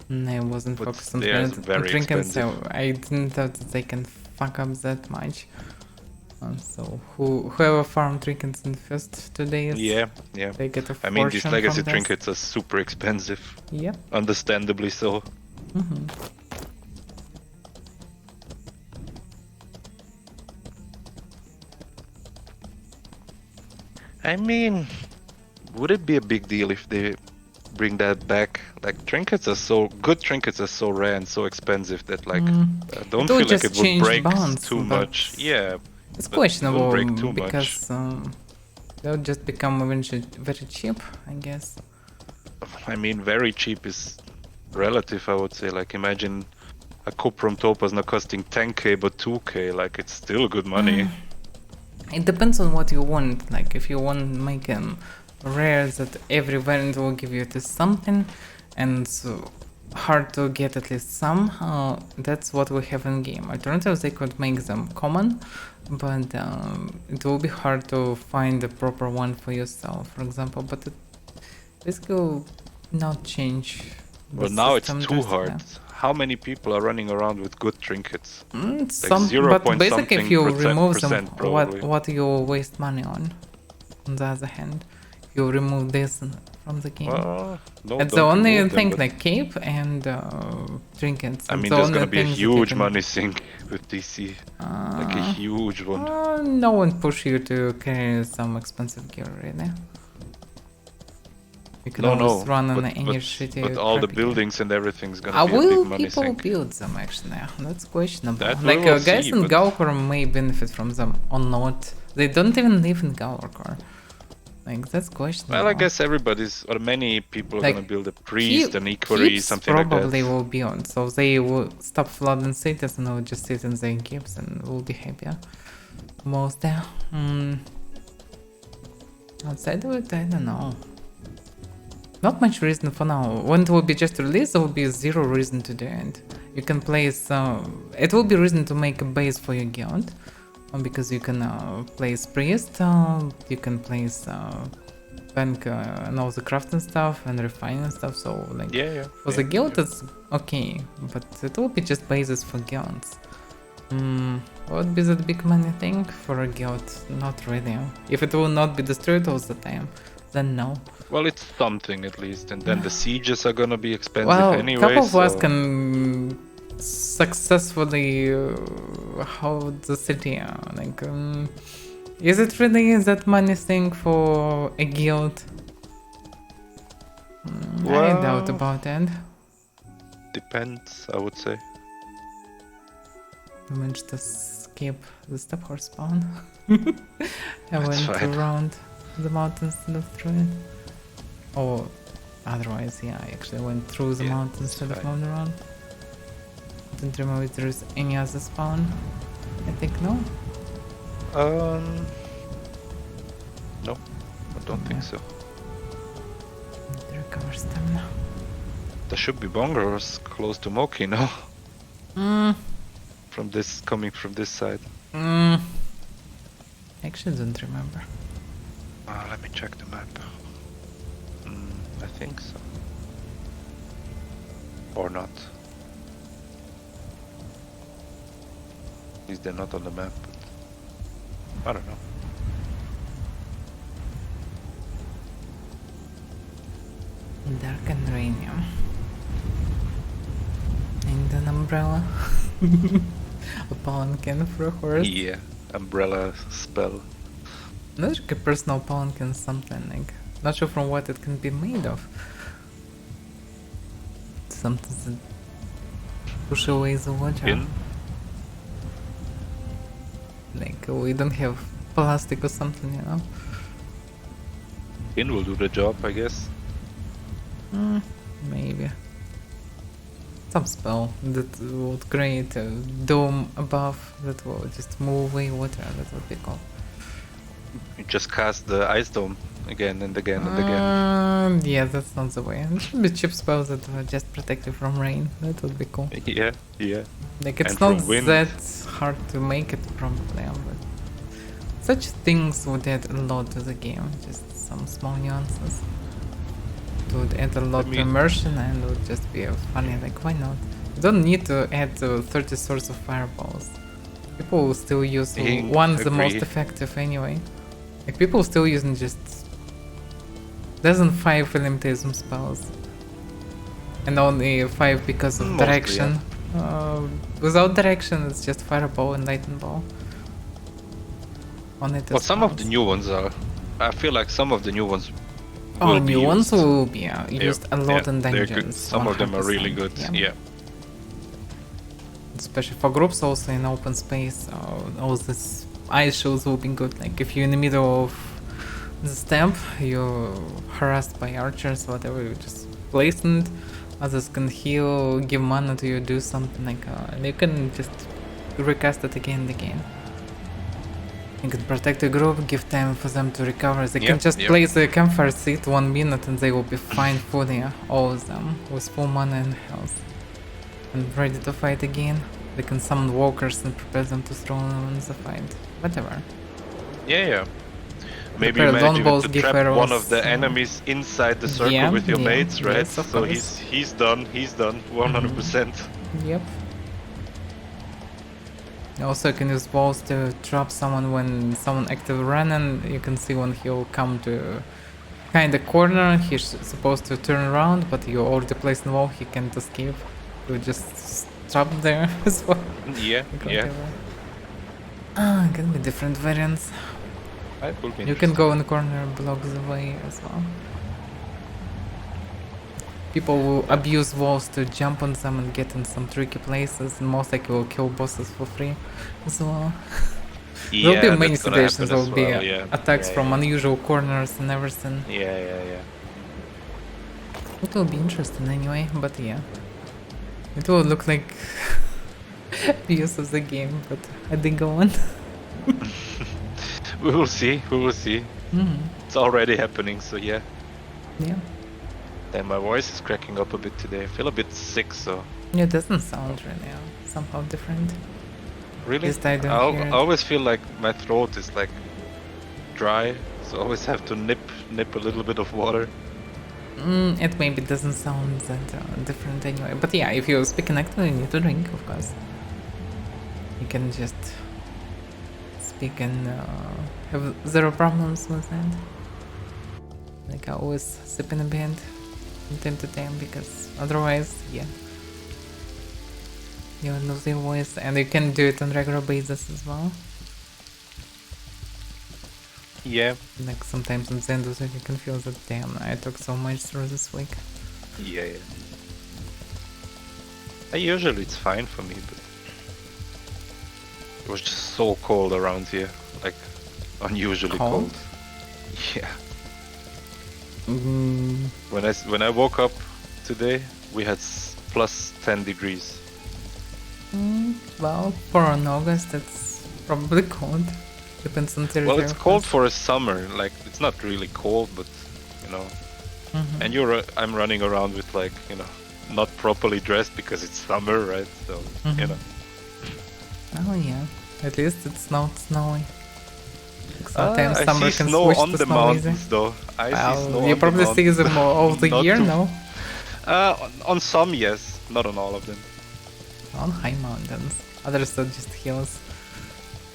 I wasn't But focused on they're trinkets, very so expensive. I didn't thought that they can fuck up that much. So whoever farmed trinkets in the first 2 days, Yeah. they get a I mean, these fortune legacy from this. trinkets are super expensive. Yep. Understandably so. I mean, would it be a big deal if they bring that back? Like trinkets are so good. Trinkets are so rare and so expensive that like I don't It feel would like just it would change break bonds, too but much. Yeah, It's but it questionable won't break too because they'll just become eventually very cheap, I guess. I mean, very cheap is relative. I would say. Like imagine a cuprum topaz not costing 10k but 2k. Like it's still good money. It depends on what you want. Like if you want to make them rare, that every variant will give you to something, and so hard to get at least some. That's what we have in game. Alternatives, they could make them common, but it will be hard to find the proper one for yourself, for example. But it basically will not change. the Well, now it's system too drastically. hard. How many people are running around with good trinkets? Some, 0 but point basically, if you something remove them, percent probably. what you waste money on? On the other hand, you remove this from the game. Well, no, It's the don't only remove them, thing, but- like cape and trinkets. I It's mean, the there's only gonna be a things that you huge can- money sink with DC. Like a huge one. No one push you to carry some expensive gear, really. You can always run on any shitty. but all the crappy gear. buildings and everything's gonna be a Will big money people sink. build them actually? That's questionable. That we like will guys see, in but- Gaukor may benefit from them or not. They don't even live in Gaukor. Like that's questionable. Well, I guess everybody's or many people are Like, gonna build a priest, an equerry, Keeps something like probably that. will be on, so they will stop flooding cities and will just sit in their keeps and will be happier. Most there. Outside of it, I don't know. Not much reason for now. When it will be just released, there will be zero reason to do it. You can place. It will be reason to make a base for your guild, because you can place priest. You can place bank and all the crafting stuff and refining stuff. So like Yeah. for the guild, it's okay, but it will be just bases for guilds. What would be the big money thing for a guild? Not really. If it will not be destroyed all the time, then no. Well, it's something at least, and then the sieges are gonna be expensive Well, anyway. couple of us so- can successfully hold the city. Is it really that money thing for a guild? I doubt about that. Depends, I would say. I managed to skip the step horse spawn. I went fine. around the mountains instead of through it. Or otherwise, yeah, I actually went through the mountains instead of going around. Don't remember if there's any other spawn. I think no. No, I don't think so. Need to recover stamina. There should be bongers close to Moki, no? Coming from this side. Actually don't remember. Let me check the map. I think so. Or not. At least they're not on the map, but I don't know. Dark and rainy. And an umbrella. A palanquin for a horse. Yeah, umbrella spell. Not like a personal palanquin, something like. Not sure from what it can be made of. Something that push away the water. In? Like we don't have plastic or something, you know. In will do the job, I guess. Maybe. Some spell that would create a dome above that will just move away water. That would be cool. You just cast the ice dome again and again and again. Yeah, that's not the way. It should be cheap spells that will just protect you from rain. That would be cool. Yeah, yeah. Like it's And not from wind. that hard to make it probably, but such things would add a lot to the game. Just some small nuances. It would add a lot to immersion and it would just be funny. Like why not? You don't need to add 30 sorts of fireballs. People will still use one the most effective anyway. Like people still using just less than 5 elimination spells. And only 5 because of Mostly, direction. Without direction it's just fireball and lightning ball. On it Well, some of the new ones are. I feel like some of the new ones. Oh, new ones will be used a lot in they're dungeons. good. Some of them are really 100%, good. Yeah. Especially for groups, also in open space, all this ice shows will be good. Like if you're in the middle of the step, you're harassed by archers, whatever, you just place it. Others can heal, give mana to you, do something like and you can just recast it again and again. You can protect the group, give time for them to recover. They can just place a campfire seat 1 minute and they will be fine fully, all of them, with full mana and health. And ready to fight again. They can summon walkers and prepare them to throw them in the fight. Whatever. Yeah. Maybe Prepare manage even longbows, to give trap arrows, one of the enemies inside the circle with your mates, right? yes, of So course. he's done 100%. Yep. Also, you can use walls to trap someone when someone active running. You can see when he'll come to kind of corner. He's supposed to turn around, but you already placed the wall. He can't escape. You just trap there as well. Yeah. Can be different variants. That will be You can go in the corner and block the way as well. People will abuse walls to jump on them and get in some tricky places, and most likely will kill bosses for free as well. There'll be many situations, there'll be attacks from unusual corners and everything. Yeah. It will be interesting anyway, but yeah. It will look like views of the game, but I think go on. We will see. It's already happening, so yeah. Yeah. Then my voice is cracking up a bit today. I feel a bit sick, so. Yeah, it doesn't sound really somehow different. Really? I always feel like my throat is like dry, so I always have to nip a little bit of water. It maybe doesn't sound that different anyway. But yeah, if you speak actively, you need to drink, of course. You can just speak and have zero problems with that. Like I always sip in a bed from time to time because otherwise, yeah, you lose your voice, and you can do it on regular basis as well. Yeah, Like sometimes in the end of the week you can feel that damn, I took so much through this week. yeah. Usually it's fine for me, but it was just so cold around here, like unusually Cold? cold. Yeah. Mm, When I woke up today, we had plus 10 degrees. well, for an August it's probably cold. Depends on territory. Well, it's of cold course. for a summer. Like it's not really cold, but you know. Mhm. And I'm running around with like not properly dressed because it's summer, right? So you know. Oh yeah, at least it's not snowy. Sometimes I summer see can snow switch on to the snow easy. mountains, though. I see snow You on probably the see mountains. them all of the Not year, to- no? On some, yes, not on all of them. On high mountains. Others are just hills,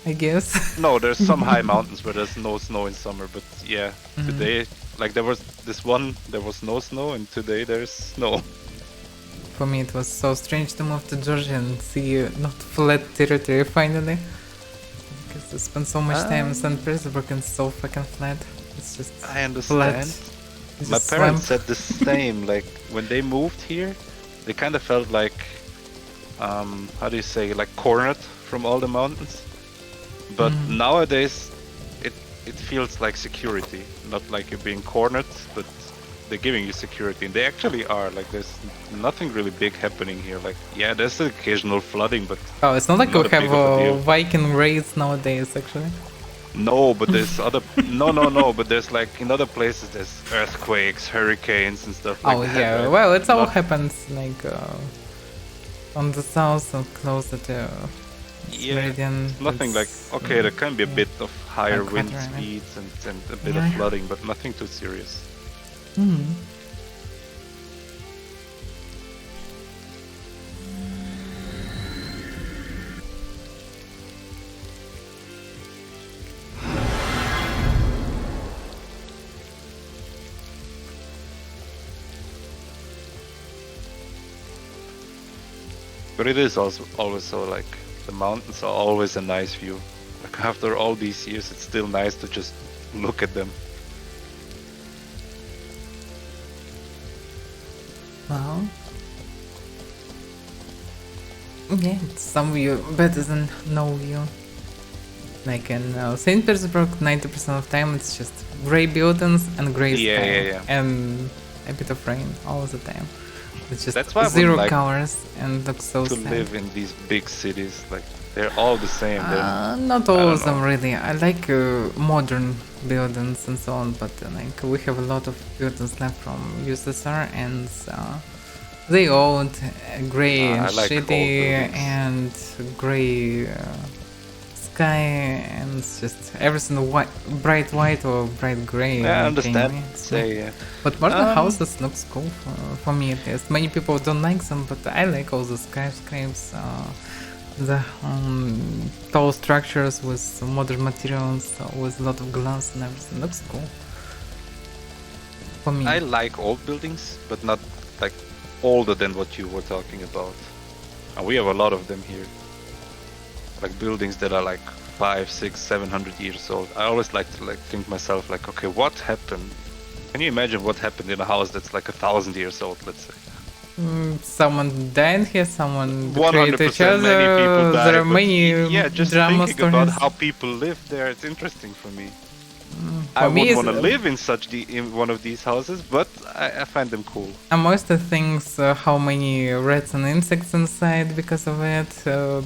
I guess. No, there's some high mountains where there's no snow in summer, but yeah, today, like there was no snow, and today there's snow. For me it was so strange to move to Georgia and see not flat territory finally. Because I spent so much time in St. Petersburg and so fucking flat. It's just I understand. flat. My Just parents swamp. said the same. Like when they moved here, they kind of felt like, how do you say, like cornered from all the mountains. But nowadays, it feels like security, not like you're being cornered, but they're giving you security, and they actually are. Like there's nothing really big happening here. Like yeah, there's occasional flooding, but Oh, it's not like we not a have big of a deal. Viking raids nowadays, actually. No, but there's other no, but there's like in other places there's earthquakes, hurricanes, and stuff like Oh that. yeah, right? well, it all Not- happens like on the south or closer to Yeah, Meridian. nothing like it's, okay, there can be a bit of higher Like wind weather, I mean. speeds and a bit Yeah. of flooding, but nothing too serious. Hmm. But it is also always so like the mountains are always a nice view. Like after all these years, it's still nice to just look at them. Well, yeah, it's some view better than no view. Like in St. Petersburg, 90% of time it's just gray buildings and gray Yeah, sky, yeah, yeah. and a bit of rain all the time. It's just That's why I would zero like colors and looks so To sad. live in these big cities, like they're all the same. Not all don't of them know. really. I like modern buildings and so on, but like we have a lot of buildings left from USSR, and they old, gray and I like old shitty, buildings. and gray sky, and it's just everything white, bright white or bright gray. Yeah, I like, understand. anyway. It's Say yeah. But modern houses looks cool for me at least. Many people don't like them, but I like all the skyscrapers, the tall structures with modern materials, with a lot of glass and everything. Looks cool. For me. I like old buildings, but not like older than what you were talking about. And we have a lot of them here. Like buildings that are like 500, 600, 700 years old. I always like to think myself like, okay, what happened? Can you imagine what happened in a house that's like 1,000 years old, let's say? Someone died here, someone 100% betrayed each other. many people died. There are but many yeah, just drama thinking stories. about how people live there, it's interesting for me. I me wouldn't it's- want to live in one of these houses, but I find them cool. Most of things, how many rats and insects inside because of it,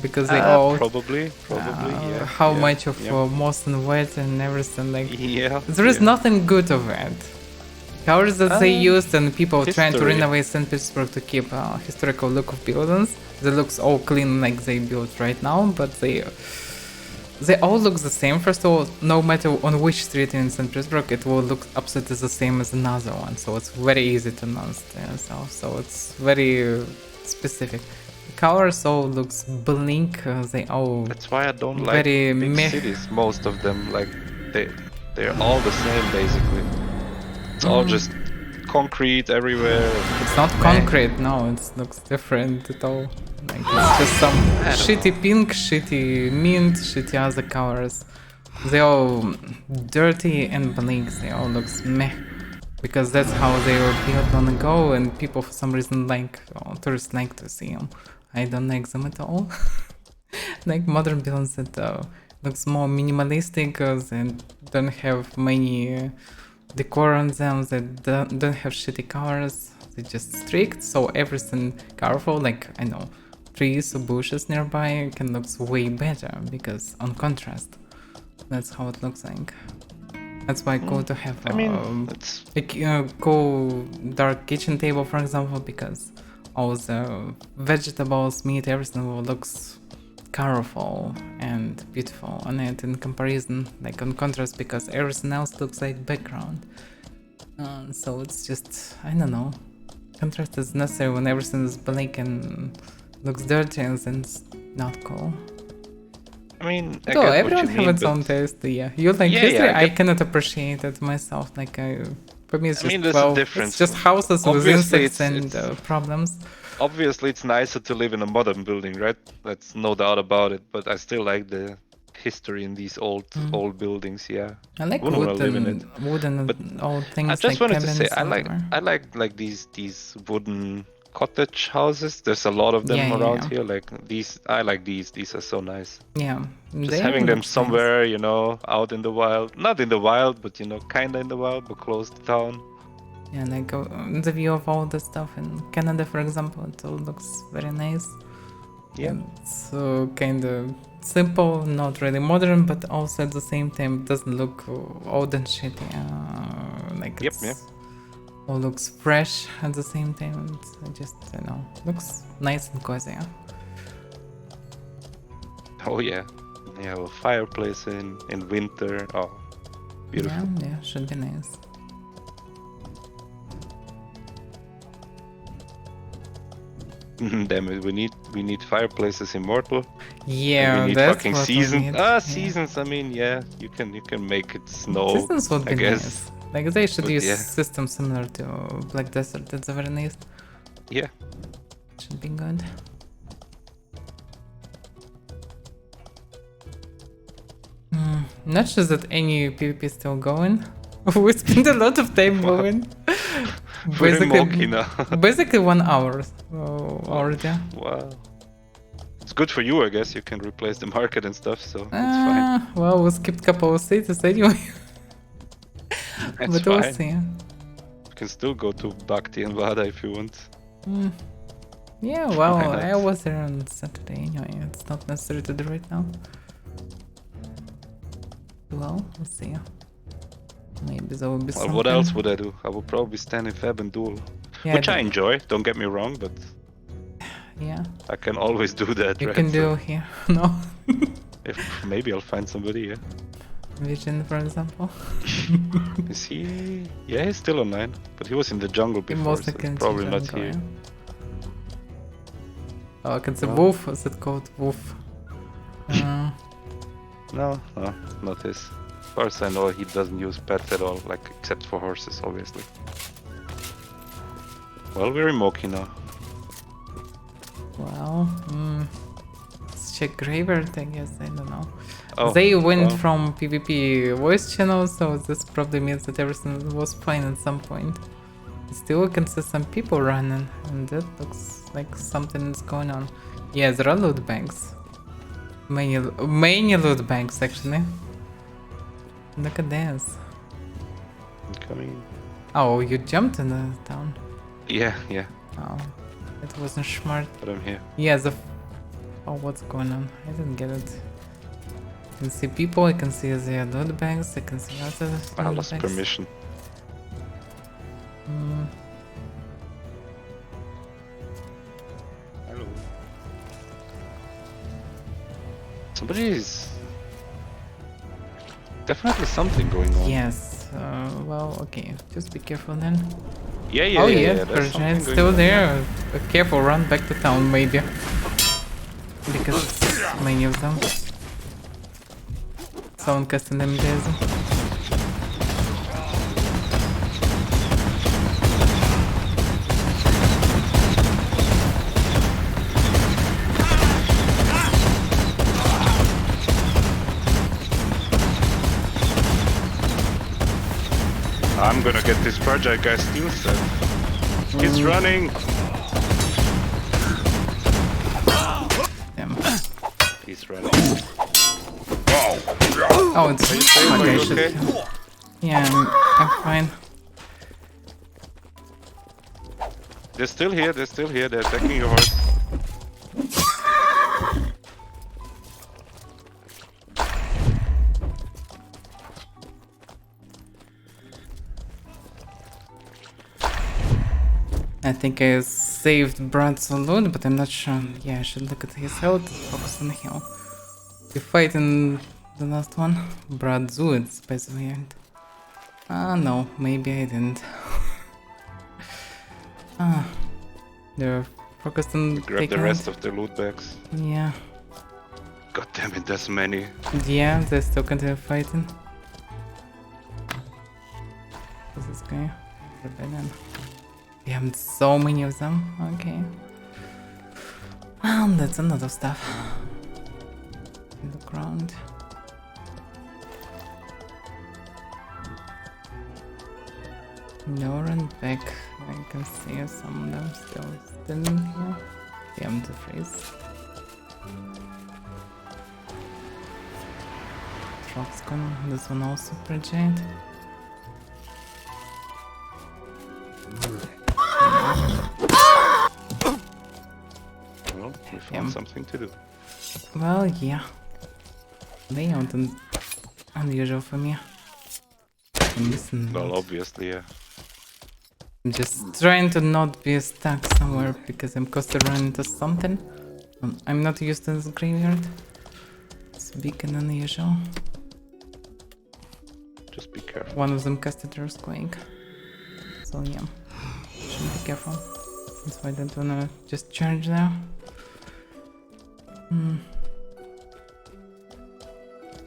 because they all Probably, yeah. how yeah, much of yeah. moss and wet and everything, like Yeah. there is yeah. nothing good of it. Colors that they used, and people trying to history. renovate St. Petersburg to keep a historical look of buildings. They looks all clean like they built right now, but they all look the same. First of all, no matter on which street in St. Petersburg, it will look absolutely the same as another one. So it's very easy to understand yourself. So it's very specific. Colors all looks blink. They all That's why I don't like very big meh. cities. Most of them, like they're all the same basically. It's all just concrete everywhere. It's not concrete, no, it looks different at all. Like it's just some shitty pink, shitty mint, shitty other colors. They all dirty and bleak. They all looks meh. Because that's how they were built long ago, and people for some reason like, tourists like to see them. I don't like them at all. Like modern buildings that looks more minimalistic, and don't have many decor on them, that don't have shitty colors. They're just strict, so everything colorful, like, I know, trees or bushes nearby can look way better because on contrast. That's how it looks like. That's why cool to have a cool dark kitchen table, for example, because all the vegetables, meat, everything looks colorful and beautiful on it in comparison, like on contrast, because everything else looks like background. So it's just, I don't know, contrast is necessary when everything is black and looks dirty, and then it's not cool. I mean, I So get everyone what you have mean, its own but taste. Yeah, you like Yeah, history. yeah, I cannot appreciate it myself. Like, for me, it's just there's a it's difference. just houses with Obviously, insects and problems. Obviously, it's nicer to live in a modern building, right? That's no doubt about it. But I still like the history in these old buildings. Yeah, I like wouldn't wanna live in it. wooden But old things I just like wanted to say, cabins, I like these wooden cottage houses. There's a lot of them Yeah, around yeah. here. Like these, I like these. These are so nice. Yeah, Just they having them look nice. somewhere, you know, out in the wild. Not in the wild, but you know, kinda in the wild, but close to town. Yeah, like the view of all the stuff in Canada, for example, it all looks very nice. Yeah. It's kind of simple, not really modern, but also at the same time it doesn't look old and shitty. Like Yep, it's yep. all looks fresh at the same time. It just, you know, looks nice and cozy. Yeah? Oh yeah. You have a fireplace in winter. Oh, beautiful. Yeah, should be nice. Damn it, we need fireplaces in Mortal. Yeah, we need that's fucking what we seasons. need. Yeah. Seasons. I mean, yeah, you can make it snow. Seasons would I be guess. nice. Like they should But use yeah. system similar to Black Desert. That's very nice. Yeah. Should be good. Not sure that any PvP is still going. We spent a lot of time going. Very murky now. Basically 1 hour already. Wow. It's good for you, I guess. You can replace the market and stuff, so it's fine. Well, we skipped a couple of cities anyway. That's But fine. we'll see. You can still go to Bhakti and Vada if you want. Yeah, well, Why not? I was there on Saturday anyway. It's not necessary to do right now. Well, we'll see. Maybe there will be Well, something. what else would I do? I would probably stand in Fab and duel. Yeah, Which I enjoy, don't get me wrong, but Yeah. I can always do that, You right? can do here. No. If maybe I'll find somebody, yeah. Vision, for example. Is he? Yeah, he's still online, but he was in the jungle He before, so mostly can it's probably see not jungle, here. yeah. Oh, it's a Well. wolf. Is it called wolf? No, not his. As far as I know, he doesn't use pets at all, like except for horses, obviously. Well, we're in Moki now. Well, let's check graveyard, I guess. I don't know. Oh, They went well. from PvP voice channel, so this probably means that everything was fine at some point. Still, we can see some people running, and that looks like something is going on. Yeah, there are loot banks. Many loot banks, actually. Look at this. Coming. Oh, you jumped in the town. Yeah, Oh, it wasn't smart. but I'm here. Yeah, oh, what's going on? I didn't get it. I can see people, I can see the loot banks, I can see other I loot lost banks. permission. Hello. Somebody is... Definitely something going on. Yes, well, okay, just be careful then. Yeah, Oh yeah, yeah, there's Persian something is going still on. there. Careful, run back to town maybe. Because it's many of them. Someone casting them there. gonna get this fragile guy steel set. He's running! Damn. He's running. Oh, it's Are you safe? Are you should okay? kill. Yeah, I'm fine. They're still here, they're attacking your horse. I think I saved Brad's loot, but I'm not sure. Yeah, I should look at his health, focus on heal. You fight in the last one? Brad Zoods, by the way. Ah, no, maybe I didn't. They're focused on Grab the taking rest out. of the loot bags. Yeah. God damn it, there's many. Yeah, they still continue fighting. Who's this guy? Rebellion. Damn, so many of them. Okay. Well, that's a lot of stuff. In the ground. No, run back. I can see some of them still in here. Damn, the freeze. Truck's gone. This one also fragile. Well, we found something to do. Well, yeah. They aren't unusual for me. I'm missing. Well, obviously, yeah. I'm just trying to not be stuck somewhere because I'm constantly running into something. I'm not used to this graveyard. It's big and unusual. Just be careful. One of them casted Earthquake. So yeah, should be careful. That's why I don't wanna just charge there.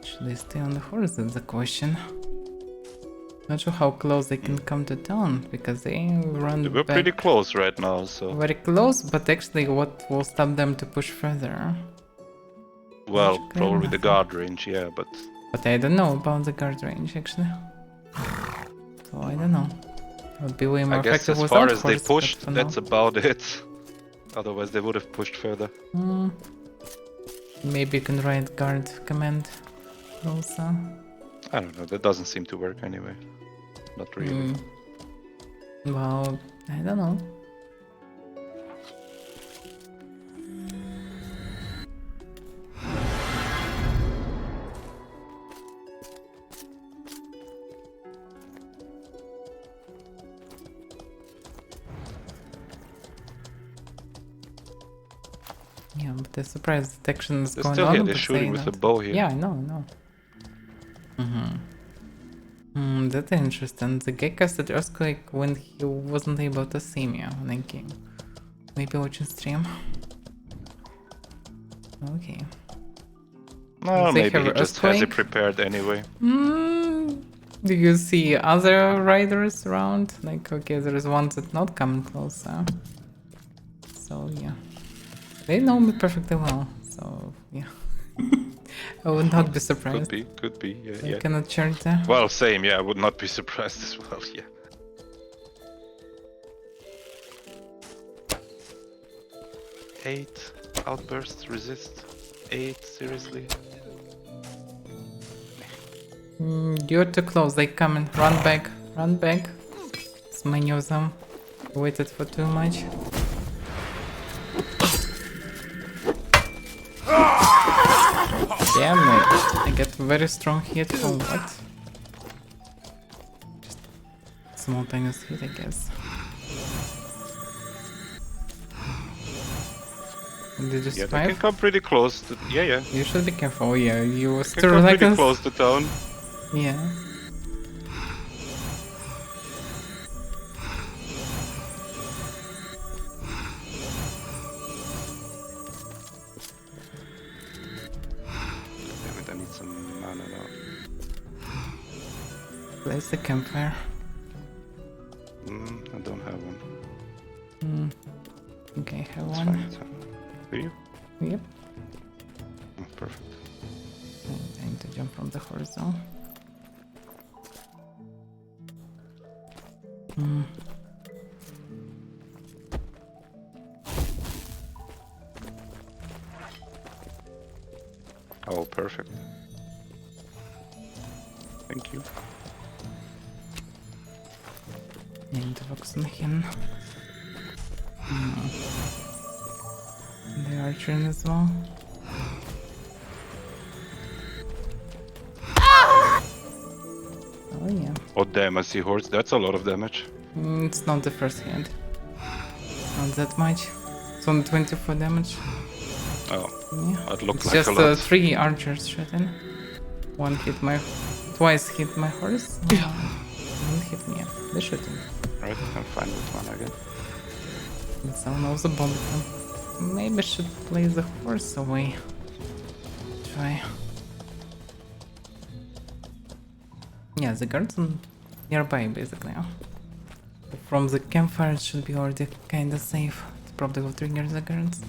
Should they stay on the horse? That's the question. Not sure how close they can come to town because they run We're back pretty close right now, so... very close, but actually what will stop them to push further? Well, Okay, probably the nothing. guard range, yeah, but... But I don't know about the guard range actually. So I don't know. It would be way more I guess effective as without far as they horse, but pushed, for that's now. about it. Otherwise they would have pushed further. Maybe you can write guard command also. I don't know, that doesn't seem to work anyway. Not really. Well, I don't know. Yeah, but the surprise detection is They're going still on. here, they're but shooting they with a not. bow here. Yeah, I know. That's interesting. The guy casted Earthquake when he wasn't able to see me when I came. Maybe watching stream. Okay. No, They maybe have he just has it Earthquake? prepared anyway. Do you see other riders around? Like, okay, there is one that's not coming closer. So, yeah. They know me perfectly well, so, yeah. I would not be surprised. Could be, yeah, I yeah. cannot charge there. Well, same, yeah, I would not be surprised as well, yeah. Eight outbursts, resist. 8, seriously? You're too close, they coming. Run back, run back. So many of them. Waited for too much. Damn it. I get very strong hit for what? Just small tiny hit, I guess. Did you Yeah, they survive? can come pretty close to... Yeah. You should be careful, yeah. You were They still can come pretty like close to town. Yeah. Damn it, I need some mana now. Place the campfire. I don't have one. Okay, have It's one. fine, it's fine. Do you? Yep. Oh, perfect. I need to jump from the horizon. Oh, perfect. Thank you. Need to focus on him. The archer as well. Oh yeah. Oh damn, I see horse. That's a lot of damage. It's not the first hit. Not that much. It's only 24 damage. Oh, Yeah. that looked It's like just a lot. 3 archers shot in. Twice hit my horse. One hit me. They shot him. Right, I'm fine with one again. But someone also bombed him. Maybe I should play the horse away. Try. Yeah, the guards are nearby basically. From the campfire it should be already kinda safe. It probably will trigger the guards.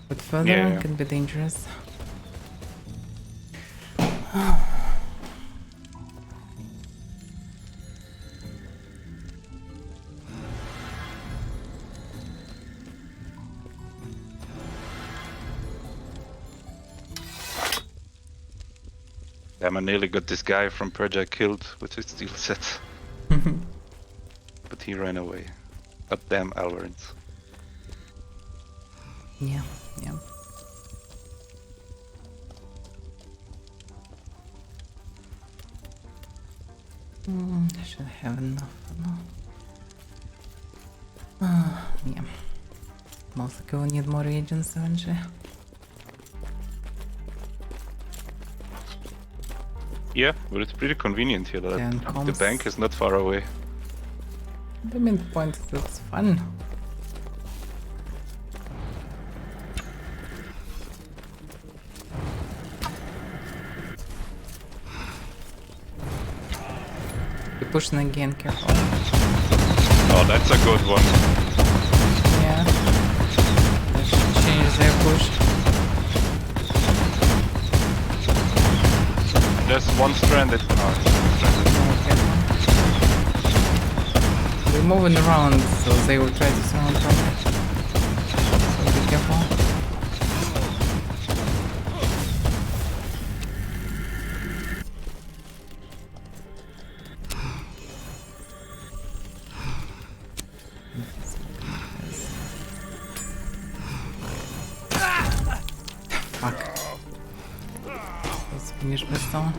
But further Yeah. it can be dangerous. Damn, I nearly got this guy from Project killed with his steel set. But he ran away. God damn Alvarans. Yeah, yeah. I should have enough now. Yeah. Most likely we'll need more agents eventually. Yeah, but it's pretty convenient here that Then the comes- bank is not far away. The main point is that it's fun. You're pushing again, careful. Oh, that's a good one. Yeah. They should change their push. There's one stranded. Oh, They're moving around, so they will try to surround from it. So be careful. Fuck. Let's finish this one.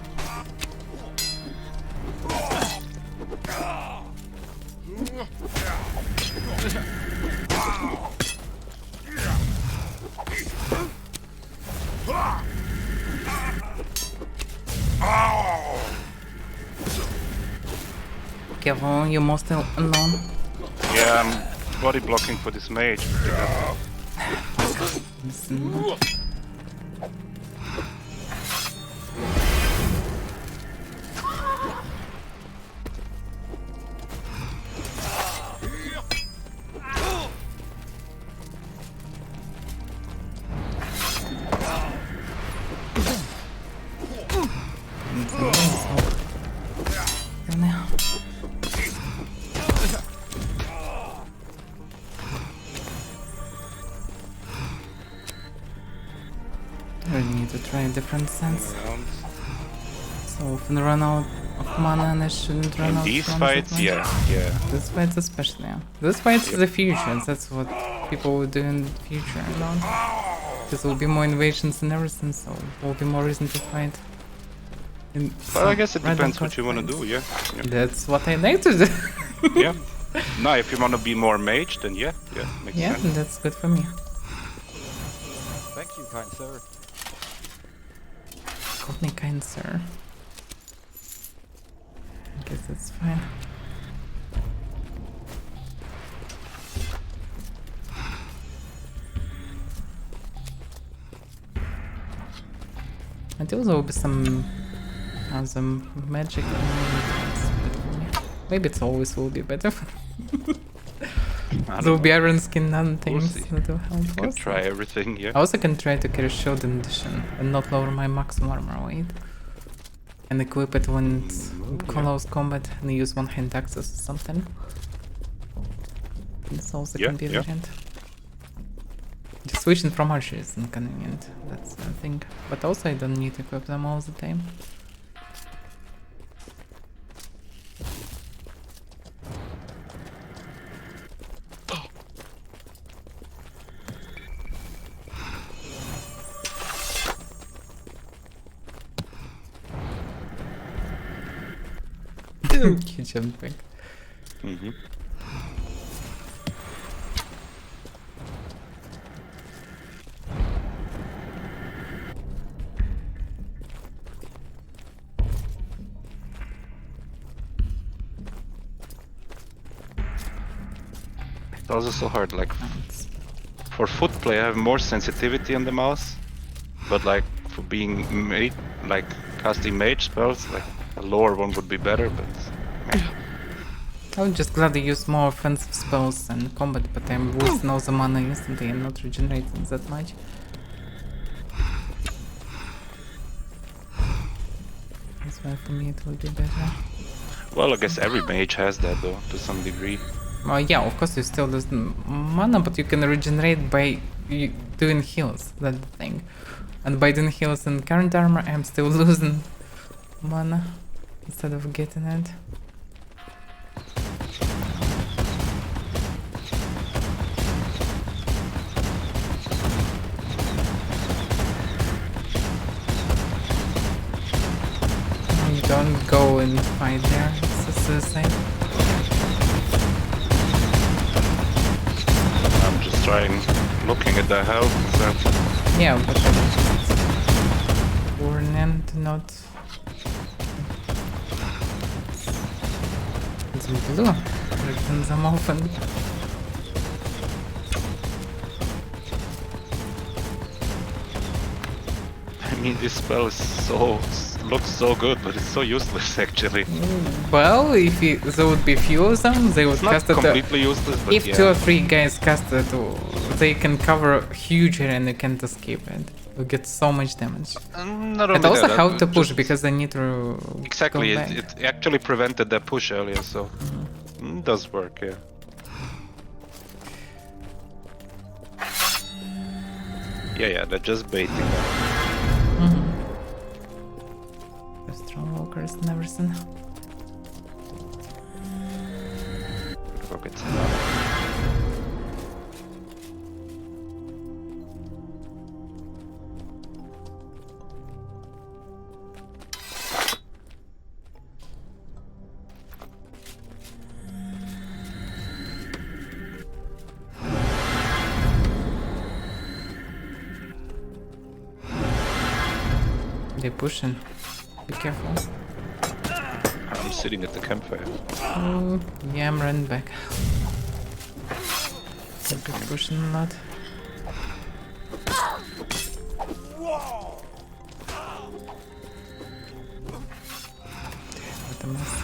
Careful, you're mostly alone. yeah, I'm body blocking for this mage. Listen. I really need to try a different sense. So often run out of mana and I shouldn't run In out these of fights, yeah. This fights especially, yeah. This fights the future, that's what people will do in the future, you know? Because there will be more invasions and everything, so there will be more reason to fight. Well, I guess it depends what you want to do, yeah. That's what I like to do. Yeah. No, if you want to be more mage, then yeah, makes Yeah, sense. that's good for me. Thank you, kind sir. Call me kind sir. I guess that's fine. Until there will be some magic. Maybe it's always will be better. There will be iron skin and things see. that will help. You can also. try everything, yeah. I also can try to carry shield in addition and not lower my maximum armor weight. And equip it when it's close combat and use one hand axes or something. This also Yeah, can be yeah. variant. Just switching from archer is inconvenient, that's the thing. But also I don't need to equip them all the time. You jumped back. Mm-hmm. It's also so hard, like It's for foot play I have more sensitivity on the mouse, but like for being mage, like casting mage spells, like a lower one would be better, but I would just gladly use more offensive spells and combat, but I'm wasting all the mana instantly and not regenerating that much. That's why for me it would be better. well, I guess every mage has that though, to some degree. Well, yeah, of course you still lose mana, but you can regenerate by doing heals, that's the thing. And by doing heals in current armor, I'm still losing mana instead of getting it. Don't go and fight there, it's a suicide. I'm just trying, looking at the health, so Yeah, but I just warning to not... It's blue, written them often. I mean this spell is looks so good, but it's so useless actually. Well, if there would be few of them, they would It's not cast it. completely useless, but If yeah. 2 or 3 guys cast it, they can cover a huge area and you can't escape it. You get so much damage. Not And only also that, how to push just- because they need to Exactly, go back. it actually prevented that push earlier, so it does work, yeah. Yeah, they're just baiting. The strong walkers and everything. Rockets. They pushing. Be careful. I'm sitting at the campfire. Oh, yeah, I'm running back. They're pushing a lot. What a mess.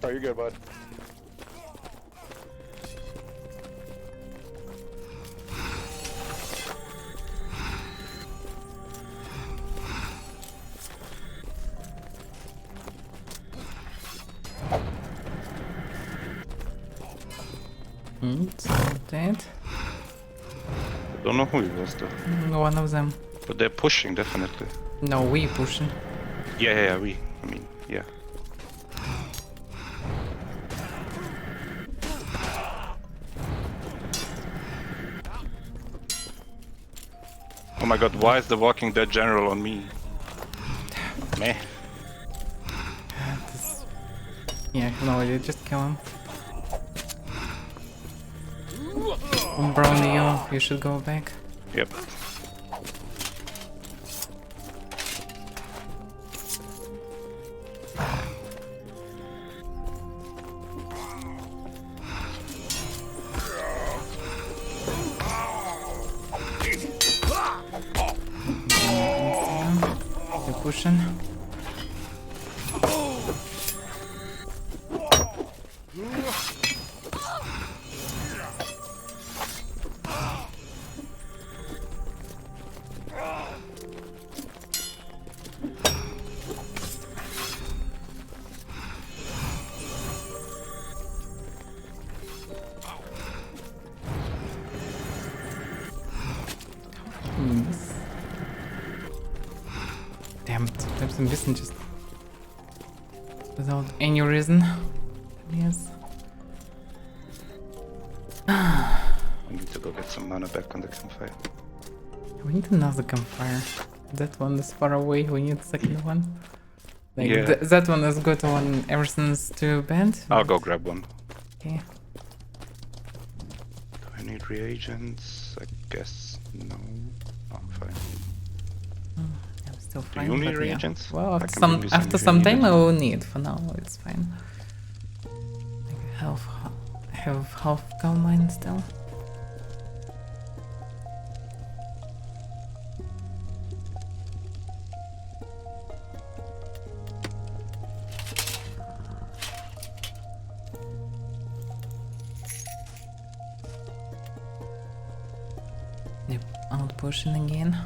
Oh, you're good, bud. It's dead. I don't know who it was though. One of them. But they're pushing, definitely. No, we pushing. Yeah, I mean, yeah. Oh my god, why is the Walking Dead general on me? Meh. Yeah, no idea, just kill him. Brownie, you should go back. Yep. They're pushing. Damn, sometimes I'm missing just without any reason. Yes. I need to go get some mana back on the campfire. We need another campfire. That one is far away. We need the second one. Like Yeah. that one is good when everything's too bad. I'll go grab one. Okay. Do I need reagents? I guess no. Oh, fine. I'm still Do fine. you need but reagents? Yeah. Well, I can bring you some after if you some need time it. I will need. For now, it's fine. I have half coal mine still. Yep, out pushing again.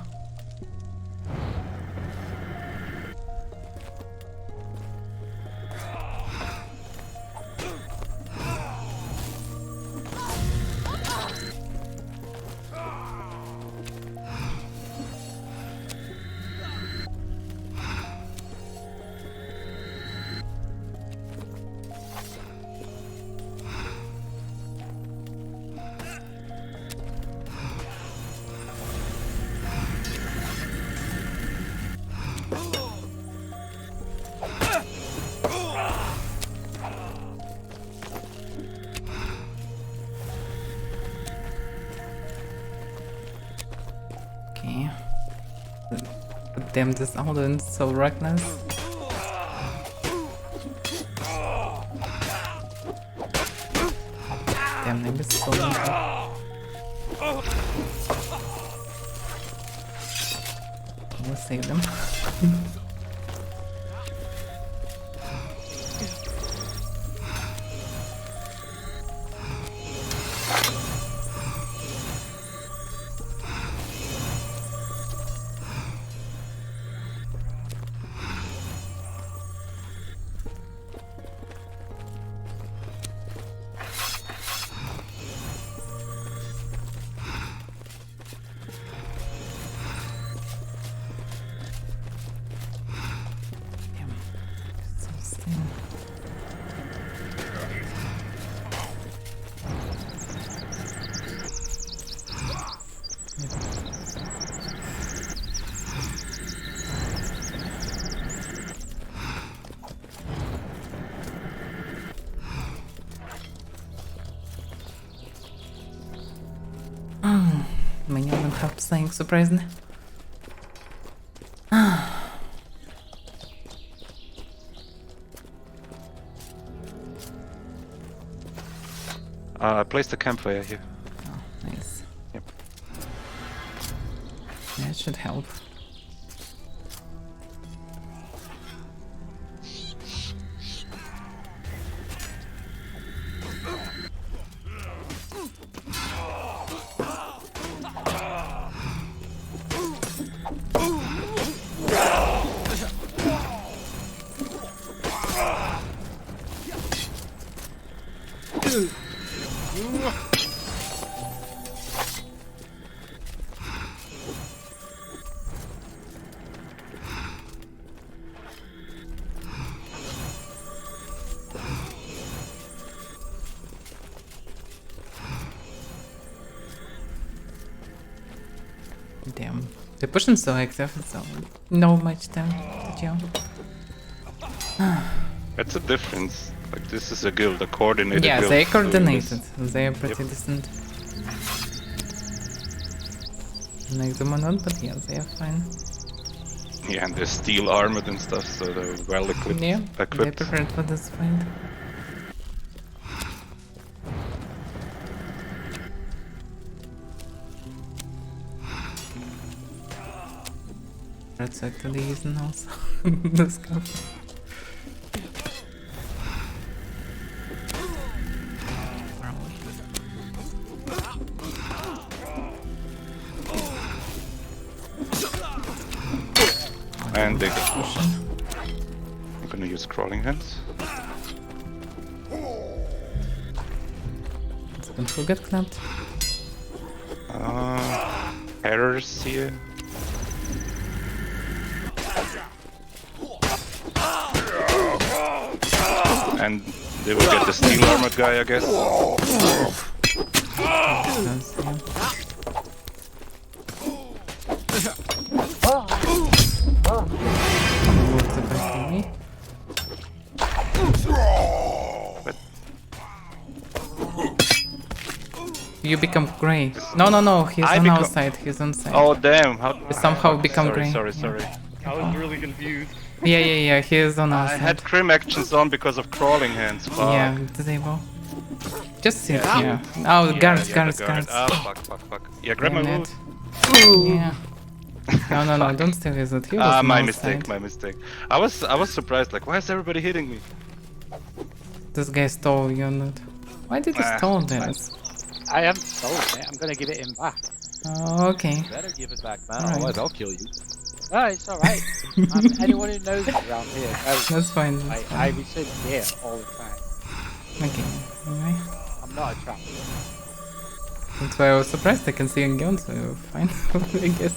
Okay. But damn, this Alden is so reckless. Damn, they missed so much. We'll save them. Damn. So still. Many of them have saying surprisingly. I placed a campfire here. Oh, nice. Yep. That should help. Damn. They're pushing so active, so no much time to chill. That's a difference. Like this is a guild, a coordinated Yeah, guild. they so coordinated. this- They're pretty decent. Like them or not, but yeah, they are fine. Yeah, and they're steel armored and stuff, so they're well equipped. Yeah, they're equipped. prepared for this fight. That's actually using also this guy. And they get pushing. I'm gonna use crawling hands. Don't forget clapped. Errors here. And they will get the steel armored guy, I guess. You become grey. No, he's on our side, he's on side. Oh damn, how... You somehow become grey. Sorry. I was really confused. Yeah, he is on our I side. had crim actions on because of crawling hands. Fuck. Yeah, disable. Just sit here. Oh, guards. Oh, fuck. Yeah, grab my Damn wood. it. Yeah. No, don't steal his loot. He was on my our mistake, side. my mistake. I was surprised, like, why is everybody hitting me? This guy stole your loot. Why did you steal this? I haven't stolen it. I'm gonna give it him back. Oh, okay. Better give it back, man. Alright. Otherwise, I'll kill you. No, it's alright. Anyone who knows me around here knows That's fine. I return gear all the time. Okay, anyway. I'm not a trap. That's why I was surprised I can see you again, so fine, I guess.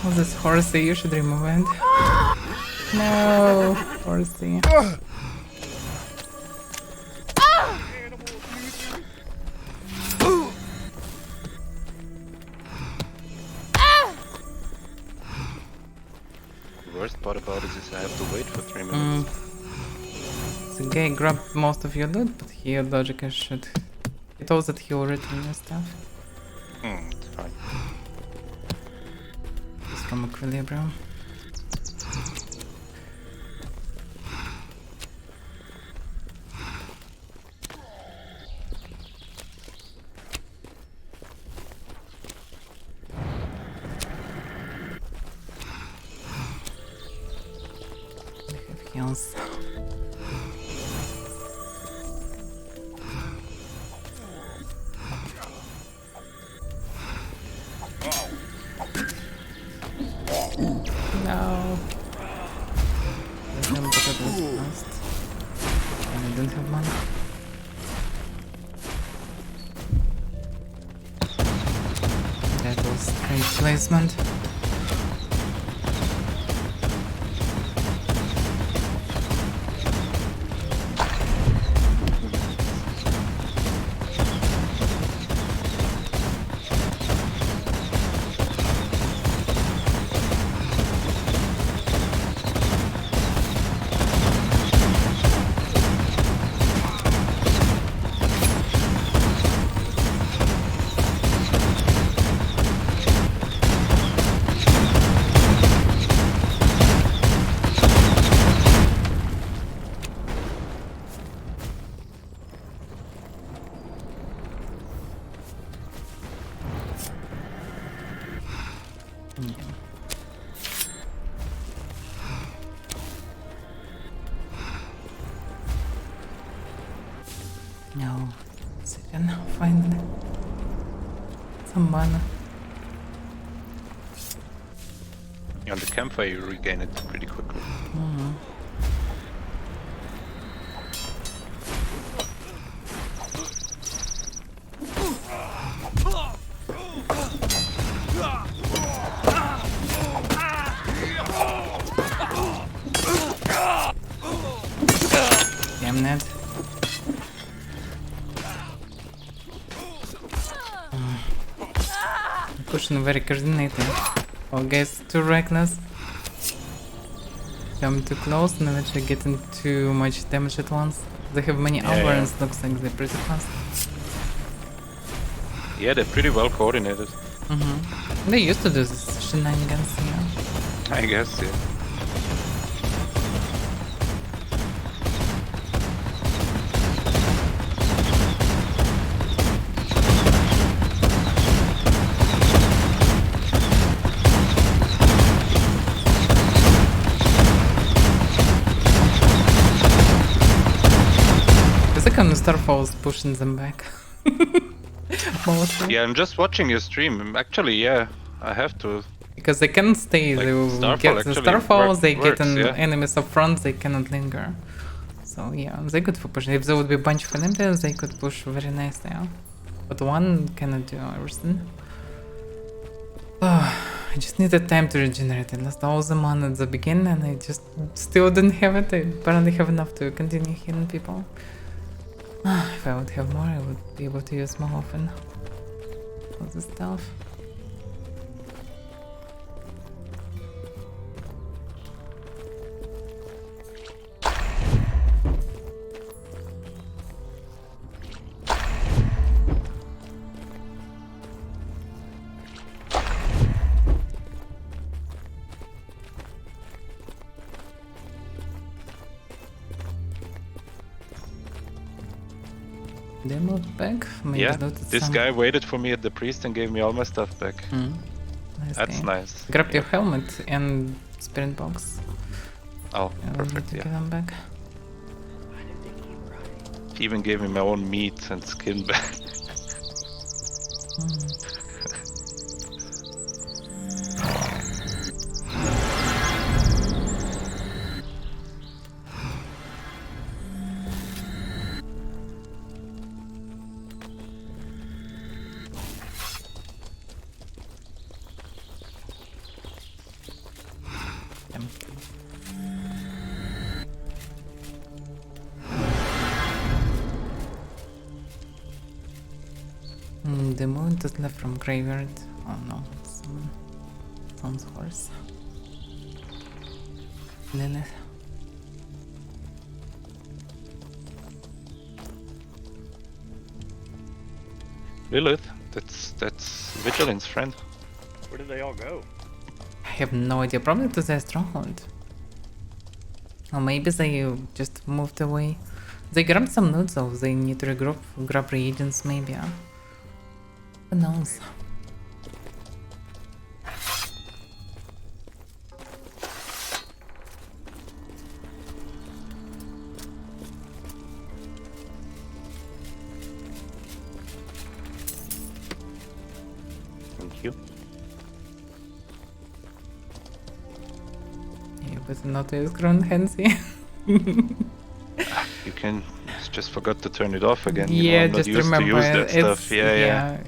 Oh, this horsey, you should remove it. No, horsey. The worst part about it is I have to wait for 3 minutes. The guy grabbed most of your loot, but he logically should. He thought that he will return your stuff. It's fine. It's from Equilibrium. I have heals. No. Let him put it fast. And I don't have money. That was great placement. No, second, finally. Some mana. On the campfire you regain it pretty quickly. Damn it. Pushing very coordinated. Oh, guys, too reckless. Come too close and eventually getting too much damage at once. They have many armors, looks like they're pretty fast. Yeah, they're pretty well coordinated. They used to do this shenanigans, yeah. I guess, yeah. The second Starfall is pushing them back. Mostly. Yeah, I'm just watching your stream. Actually, yeah, I have to. Because they can't stay, Like, they will Starfall get the actually Starfall, they works, get an yeah. enemies up front, they cannot linger. So yeah, they could for pushing. If there would be a bunch of enemies, they could push very nicely. Yeah. But one cannot do everything. I just needed time to regenerate. I lost all the mana at the beginning and I just still didn't have it. I barely have enough to continue healing people. If I would have more, I would be able to use more often. All this stuff. They moved back? Maybe Yeah, looted this some. guy waited for me at the priest and gave me all my stuff back. Nice That's game. nice. Grab your helmet and spirit box. Oh, I will perfect, need to yeah. get them back. He even gave me my own meat and skin back. The moon just left from graveyard. Oh no, it's someone's horse. Lilith. Lilith, that's Vigilante's friend. Where did they all go? I have no idea. Probably to their stronghold. Or maybe they just moved away. They grabbed some loot though. They need to regroup, grab reagents maybe. Who knows? Thank you. You better not use grown handsy. You can just forgot to turn it off again. You know, Yeah, I'm not just used remember to use that it's stuff. Yeah.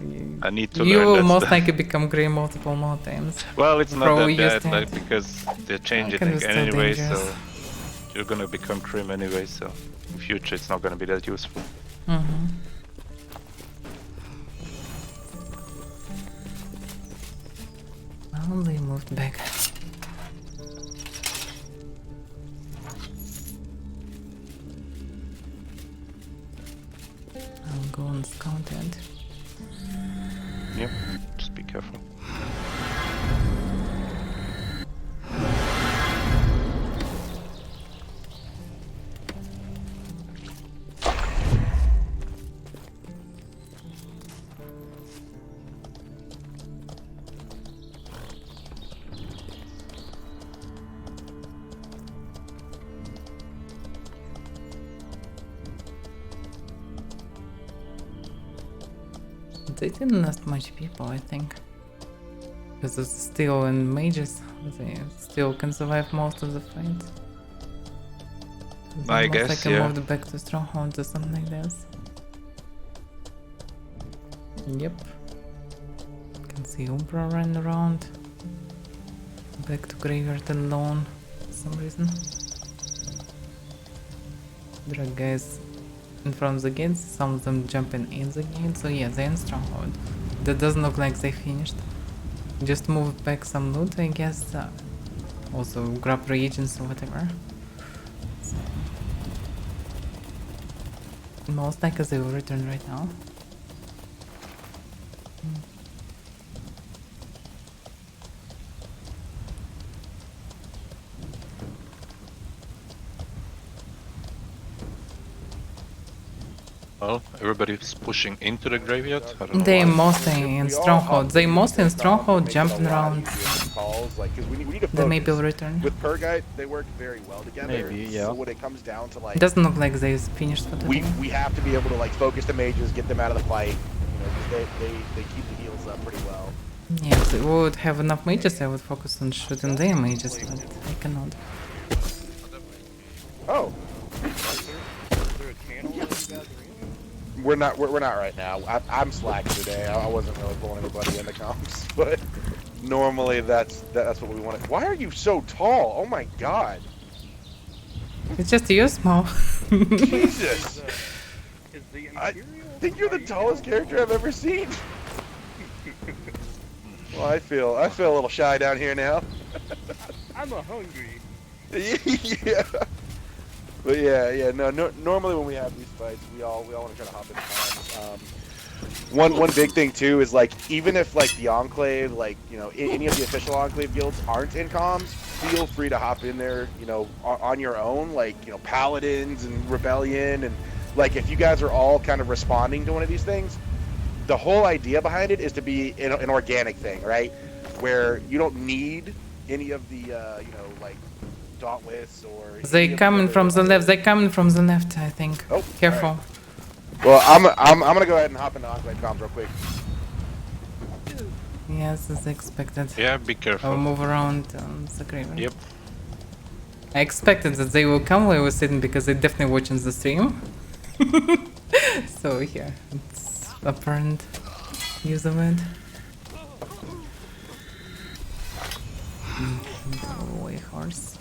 I need to You learn will that most stuff. likely become grey multiple more times. Well, it's not Probably that used bad, to like, it. because they're changing Kind it of still anyway, dangerous. so you're gonna become Crim anyway, so in future it's not gonna be that useful. Mm-hmm. Well, they moved back. I'll go and scout it. Yep, just be careful. They didn't last much people, I think. Because it's still in mages, they still can survive most of the fight. I Almost guess, like I yeah. moved back to Stronghold or something like this. Yep. Can see Umbra running around. Back to graveyard alone for some reason. There are guys in front of the gates, some of them jumping in the gate, so yeah, they're in Stronghold. That doesn't look like they finished. Just moved back some loot, I guess. Also grab reagents or whatever. So, most likely they will return right now. Well, everybody's pushing into the graveyard. I don't know They why. mostly in Stronghold. They mostly in Stronghold, jumping around. Calls, like, 'cause we need to They maybe will focus. return. With Purgite, they work very well together. Maybe, yeah. So when it comes down to like, It doesn't look like they finished for today. we have to be able to like focus the mages, get them out of the fight. You know, 'cause they keep the heals up pretty well. Yeah, if they would have enough mages, I would focus on shooting their mages, but I cannot. Oh, Is there a channel that you guys are in? we're not right now. I'm slacking today. I wasn't really pulling anybody in the comps, but Normally, that's what we want. Why are you so tall? Oh my god. It's just you, small. Jesus. Is the I Imperial? think you're the tallest character I've ever seen. Well, I feel a little shy down here now. I'm a hungry. Yeah. But yeah. No. Normally when we have these fights, we all want to try to hop in comms. One big thing too is like even if like the Enclave, like any of the official Enclave guilds aren't in comms, feel free to hop in there, on your own. Like Paladins and Rebellion, and like if you guys are all kind of responding to one of these things, the whole idea behind it is to be an organic thing, right? Where you don't need any of the like dauntless or. They coming from the left. They coming from the left. I think. Oh, careful. Right. Well, I'm gonna go ahead and hop into Enclave comms real quick. Yes, as expected. Yeah, be careful. I'll move around the graveyard. Yep. I expected that they will come where I was sitting because they're definitely watching the stream. So yeah, it's apparent use of it. Go away, horse.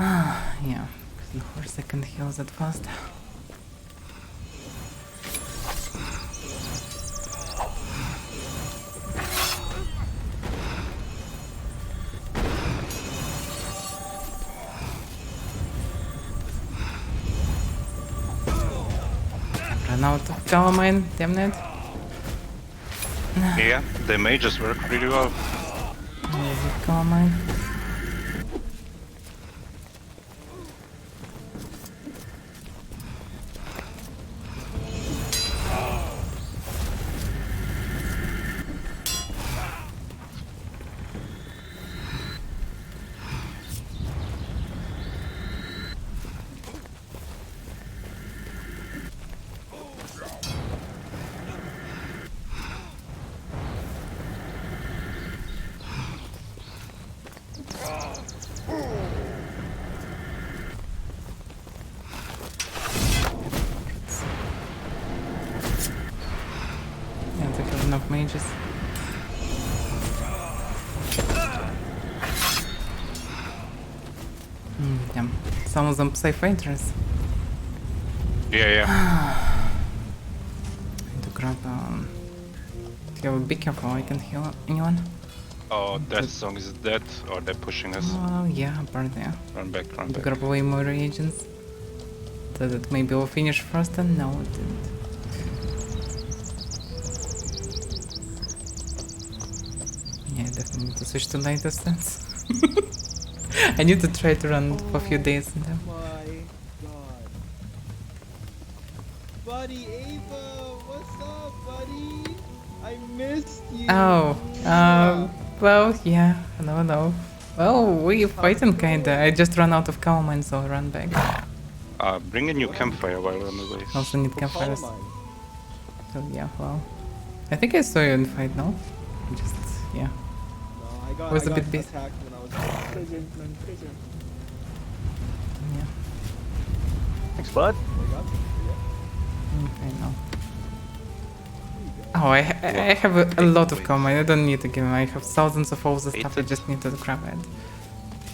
Yeah, because the horse I can heal that fast. Run out of calamine, damn it. Yeah, the mages work pretty well. Calamine. Yeah, they have enough mages. Damn. Some of them play fighters. Yeah. Need to grab yeah, be careful, I can heal anyone. Oh, that song is dead, or they're pushing us. Oh yeah, apparently. Run back. To grab away more reagents. Did it maybe will finish first and no it didn't. Yeah, I definitely need to switch to light distance. I need to try to run for a few days now. My god. Buddy Ava, what's up, buddy? I missed you. Oh, well, yeah, hello. Well, we're fighting kinda. I just ran out of calamine, so I'll run back. Bring a new campfire while on the way. Also need campfires. So yeah, well, I think I saw you in fight, no? Just, yeah. No, I got Was a bit busy. attacked when I was in prison. Yeah. Thanks, bud. I know. Oh, I have a lot of calamine. I don't need to give him. I have thousands of all the stuff. I just need to grab it.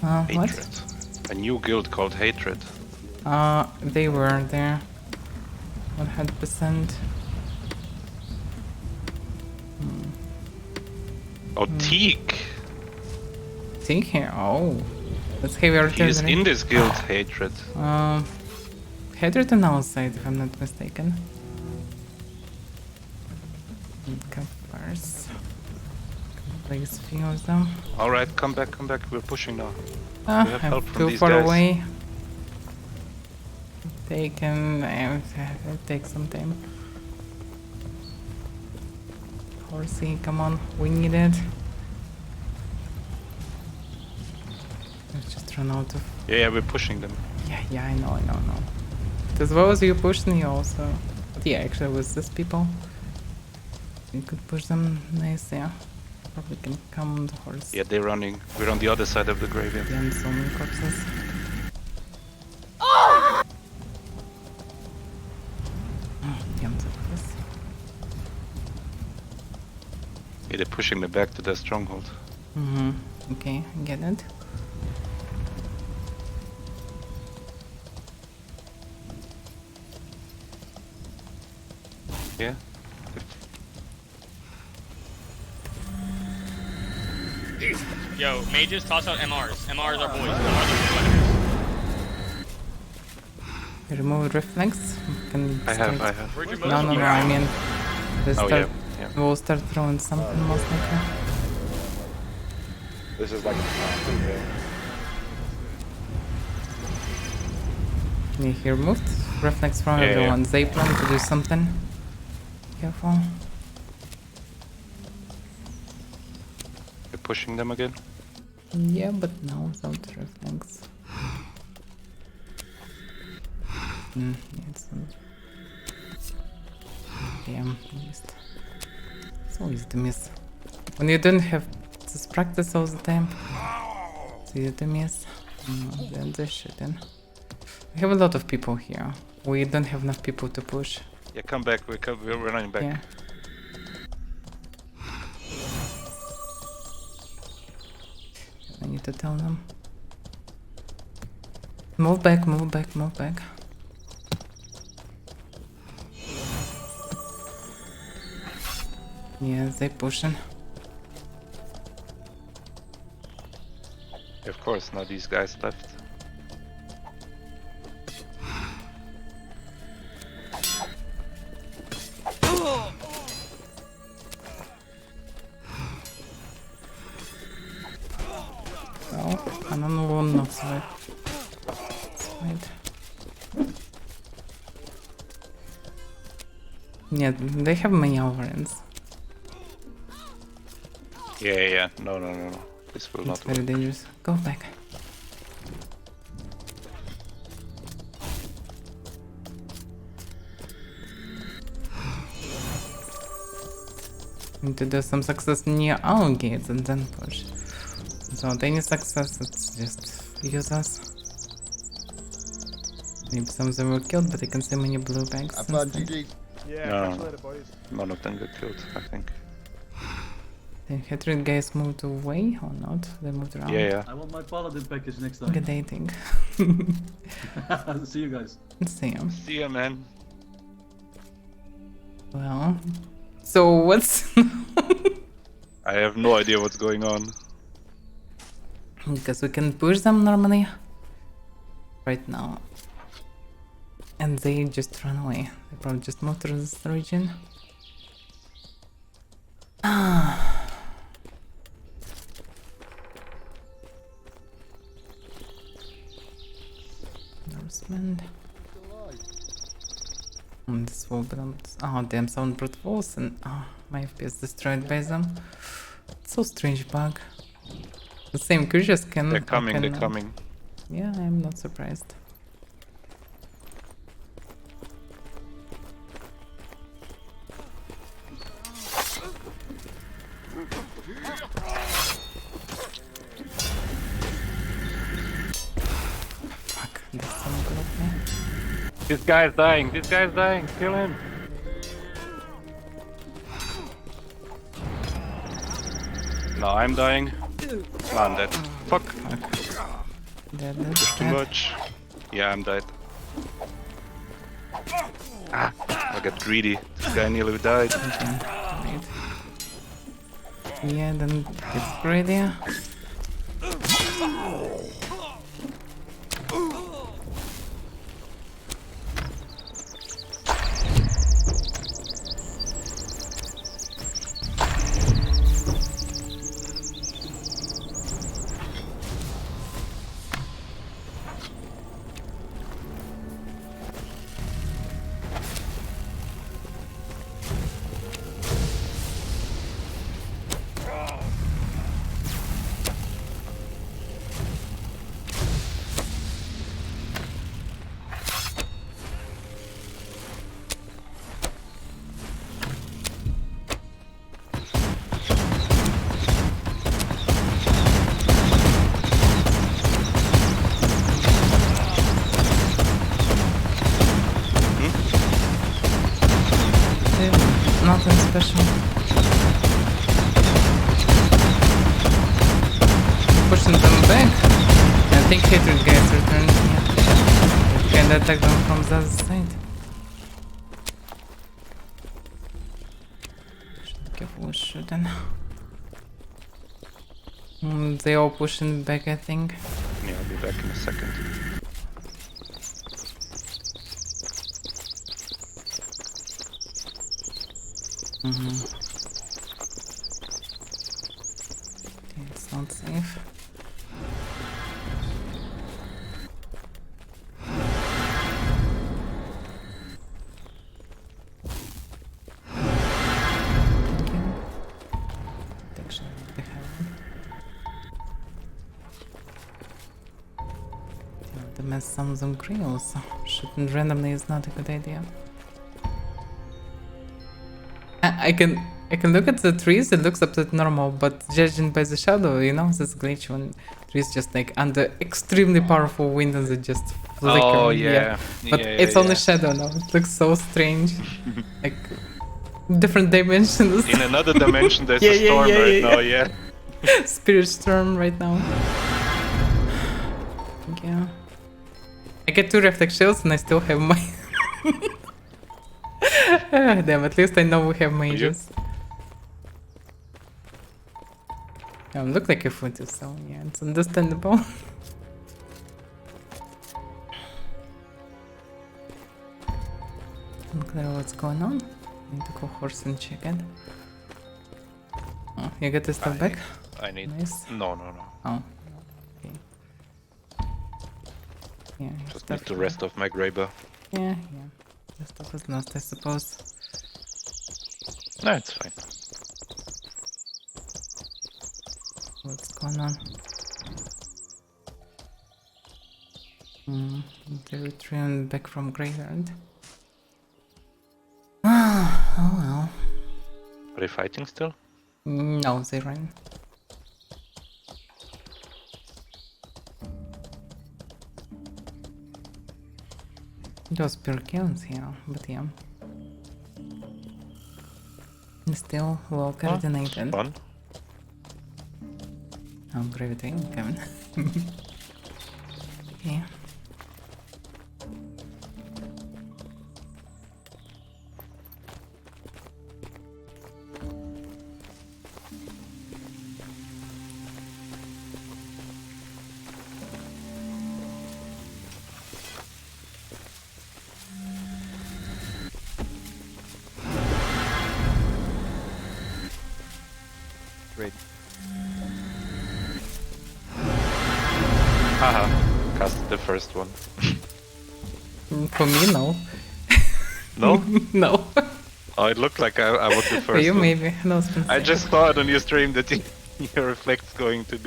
What? Hatred. A new guild called Hatred. They were there. 100%. Oh, Teak! Teak here? Oh. That's heavy artillery. He is in this guild, Hatred. Hatred on outside, if I'm not mistaken. Campfires. Place few of them. Alright, come back. We're pushing now. We have help from too these far guys. away. They can take some time. Horsey, come on, we need it. Let's just run out of. Yeah, we're pushing them. Yeah, I know. As well as you pushed me also. But yeah, actually with these people, you could push them nice, yeah. Probably can come on the horse. Yeah, they're running. We're on the other side of the graveyard. And so many corpses. Damn, that was. Yeah, they're pushing me back to their stronghold. Okay, get it. Yeah. Yo, mages, toss out MRs. MRs are boys. Remove reflex. Can I start... have. No, I mean... Oh, start... yeah. We'll start throwing something most likely. This is like a constant thing. Yeah, he removed reflex from Yeah, everyone. They plan to do something. Careful. You're pushing them again? Yeah, but no, without reflex. Yeah, it's not... Yeah, missed. It's always the miss. When you don't have this practice all the time, it's easy to miss. Then they're shooting. We have a lot of people here. We don't have enough people to push. Yeah, come back. We're running back. Yeah. I need to tell them. Move back, move back, move back. Yeah, they pushing. Of course, now these guys left. Oh, I don't know, not side. Side. Yeah, they have many overends. Yeah. No. This will It's not very work. dangerous. Go back. Need to do some success near our gates and then push. Without any success, it's just use us. Maybe some of them were killed, but I can see many blue bags. I found instead. GG. Yeah, No. catch you later, boys. None of them got killed, I think. The hatred guys moved away or not? They moved around. Yeah. I want my Paladin package next time. Good dating. See you guys. See you. See ya, man. Well, so what's... I have no idea what's going on. Because we can push them normally right now. And they just run away. They probably just moved to this region. Norseman. This will be... Oh damn, someone brought walls and... Oh, my FPS destroyed by them. It's so strange bug. The same creatures can... They're coming. Yeah, I'm not surprised. Fuck, this someone got me. This guy's dying, kill him! No, I'm dying. No, I'm dead. Fuck! Dead. Too much. Yeah, I'm dead. Ah, I got greedy. This guy nearly died. Right. Yeah, then it's greedy. think hatred guys returned. Yeah. Can attack them from the other side. Should be careful with shooting. They all pushing back, I think. Yeah, I'll be back in a second. Okay, it's not safe. Some of them grills. Shooting randomly is not a good idea. I can look at the trees, it looks absolutely normal, but judging by the shadow, you know, this glitch when trees just like under extremely powerful wind and they just flicker. Oh yeah. But it's only shadow now. It looks so strange. Like different dimensions. In another dimension there's a storm right now, yeah. Spirit storm right now. Yeah. I get 2 reflect shields and I still have my... Damn, at least I know we have mages. Look like a foot or so, yeah, it's understandable. Unclear what's going on. Need to go horse and check it. Oh, you get this stuff back? I need... Nice. No. Oh. Okay. Yeah, Just need the rest of my Graber. Yeah. The stuff is lost, I suppose. No, it's fine. What's going on? They returned back from graveyard. Oh well. Are they fighting still? No, they ran. Those pure kills here, but yeah. Still well coordinated. Fun. Oh, gravity coming. Okay. Great. Haha, cast the first one. For me, no. No? No. Oh, it looked like I was the first For you, one. maybe. No, I just thought on your stream that your reflect's going to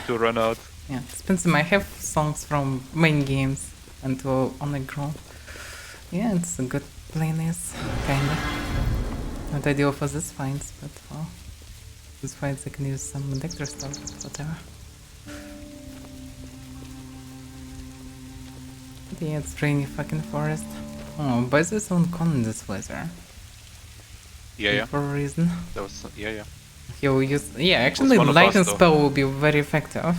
run out. Yeah, Spencer, I have songs from main games and will only grow. Yeah, it's a good playlist, kinda. Not ideal for this fights, but well, this fights I can use some Dector stuff, but whatever. But yeah, it's rainy fucking forest. Oh, buy this on con in this weather. Yeah. For a reason. That was yeah. He'll use actually lightning spell will be very effective.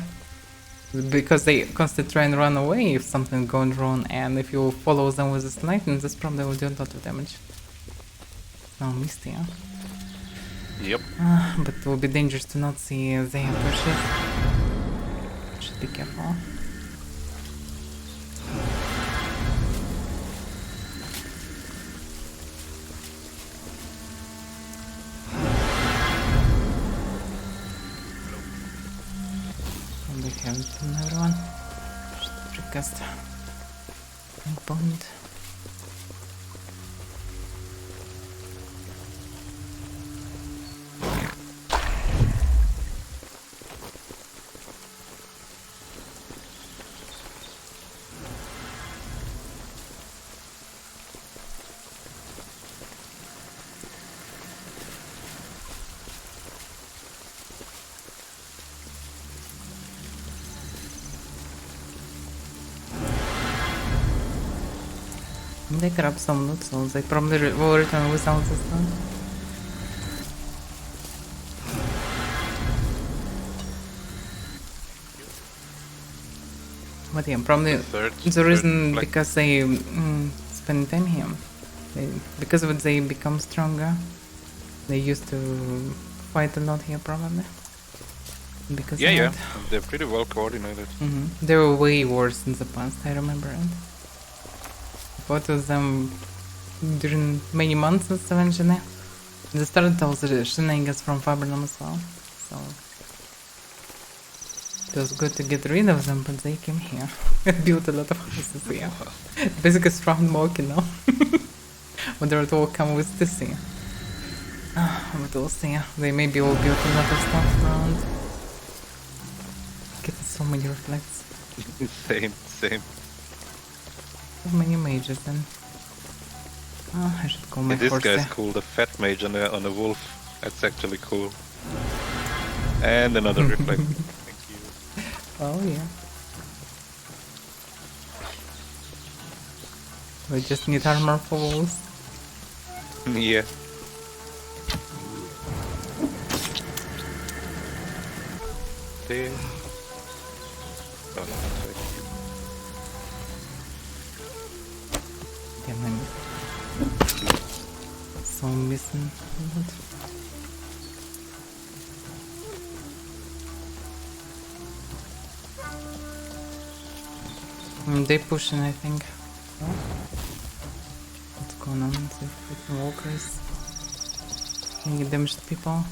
Because they constantly try and run away if something going wrong, and if you follow them with this lightning, this probably will do a lot of damage. Oh, misty, huh? Yep. But it will be dangerous to not see the ambushes. Should be careful. Probably haven't done everyone. Should precast. Bond. They grab some loot, so they probably will return without this one. But yeah, probably the reason because they spend time here. Because of it, they become stronger. They used to fight a lot here, probably. Because yeah, they're pretty well coordinated. They were way worse in the past, I remember it. Fought with them during many months eventually. They started all the shenanigans from Fabrinum as well, so it was good to get rid of them, but they came here and built a lot of houses here. Basically strong mocking now. Whether it will come with the sea. But we'll see. They maybe will build a lot of stuff around. Getting so many reflects. Same. So many mages then. I should call my This horse guy's there. cool, the fat mage on a wolf. That's actually cool. And another reflect. Thank you. Oh yeah. We just need armor for wolves. Yeah. There. Oh, no, Damn, I'm so missing. They pushing, I think. Oh. What's going on? The freaking walkers. Any damaged people?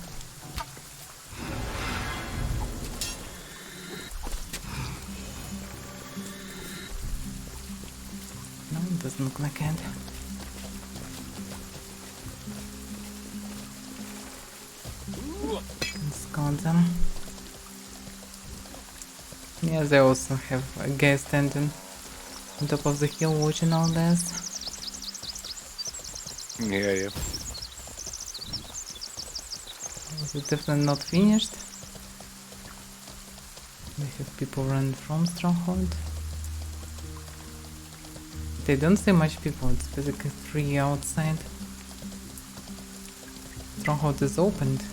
No, it doesn't look like it. Let's call them. Yeah, they also have a guy standing on top of the hill watching all this. Yeah. It's definitely not finished. They have people run from Stronghold. They don't see much people, it's basically 3 outside. Stronghold is opened.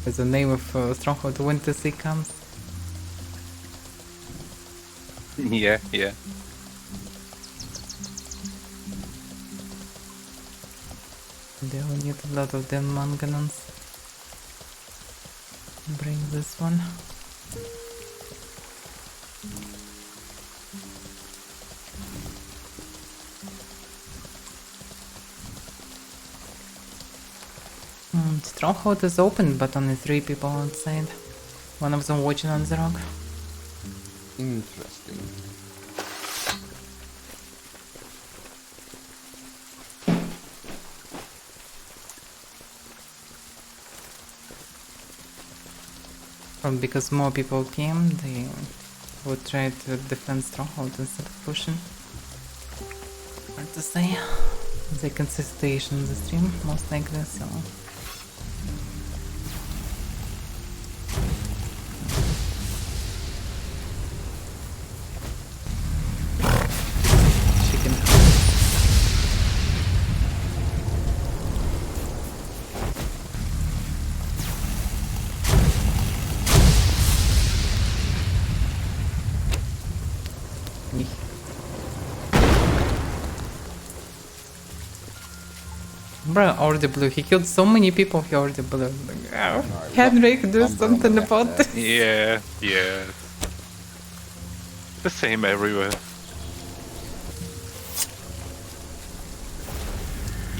As the name of Stronghold Winter Sea comes. Yeah. They will need a lot of them manganons. Bring this one. Stronghold is open, but only 3 people outside. One of them watching on the rock. Interesting. Because more people came, they would try to defend Stronghold instead of pushing. Hard to say. They can see station in the stream, most likely, so... Chicken. Bro, already blue. He killed so many people, he already blue. Like, oh, Henrik, do something about this. Yeah. The same everywhere.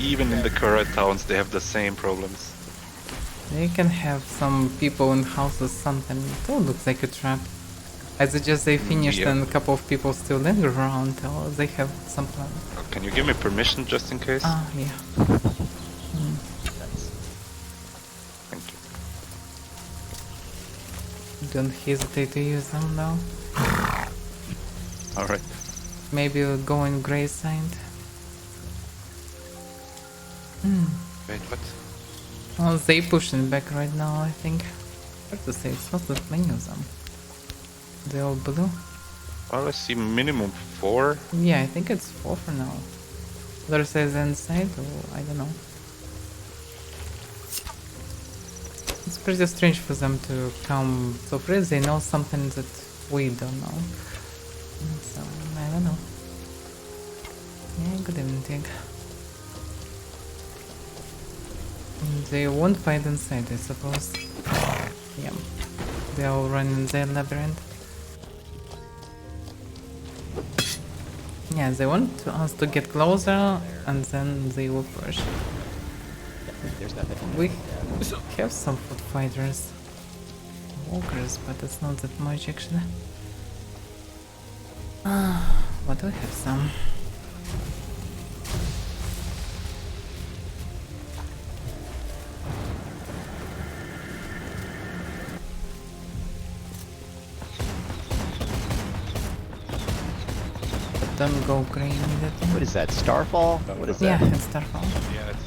Even in the current towns, they have the same problems. They can have some people in houses, something. It all looks like a trap. I suggest they finished and a couple of people still linger around, or they have some plan. Oh, can you give me permission just in case? Ah, yeah. Thank you. Don't hesitate to use them now. Alright. Maybe we'll go in Grey side. Wait, what? Oh, they pushing back right now, I think. Hard to say, it's not that many of them. They all blue? Well, I see minimum 4. Yeah, I think it's 4 for now. Other side's inside, or I don't know. It's pretty strange for them to come so free. They know something that we don't know. So, I don't know. Yeah, good evening. They won't fight inside, I suppose. Yeah. They all run in their labyrinth. Yeah, they want us to get closer and then they will push. There's nothing. We have some foot fighters. Walkers, but it's not that much actually. But we have some. Don't go green immediately. What is that? Starfall? What is that? Yeah, it's Starfall. Yeah, it's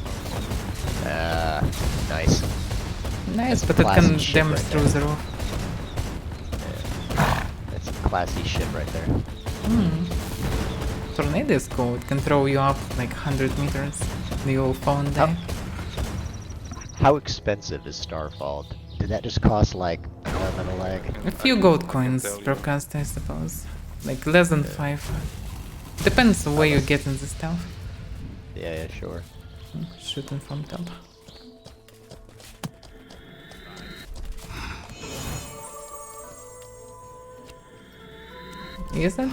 Nice. Nice, That's but it classy can shit damage right through there. the roof. That's some classy shit right there. Tornado is cool. It can throw you up like 100 meters. You'll fall and die. How expensive is Starfall? Did that just cost like a leg? A few gold coins per cast, I suppose. Like less than 5. Depends on where you get in the stuff. Yeah, sure. Shooting from top. Is it?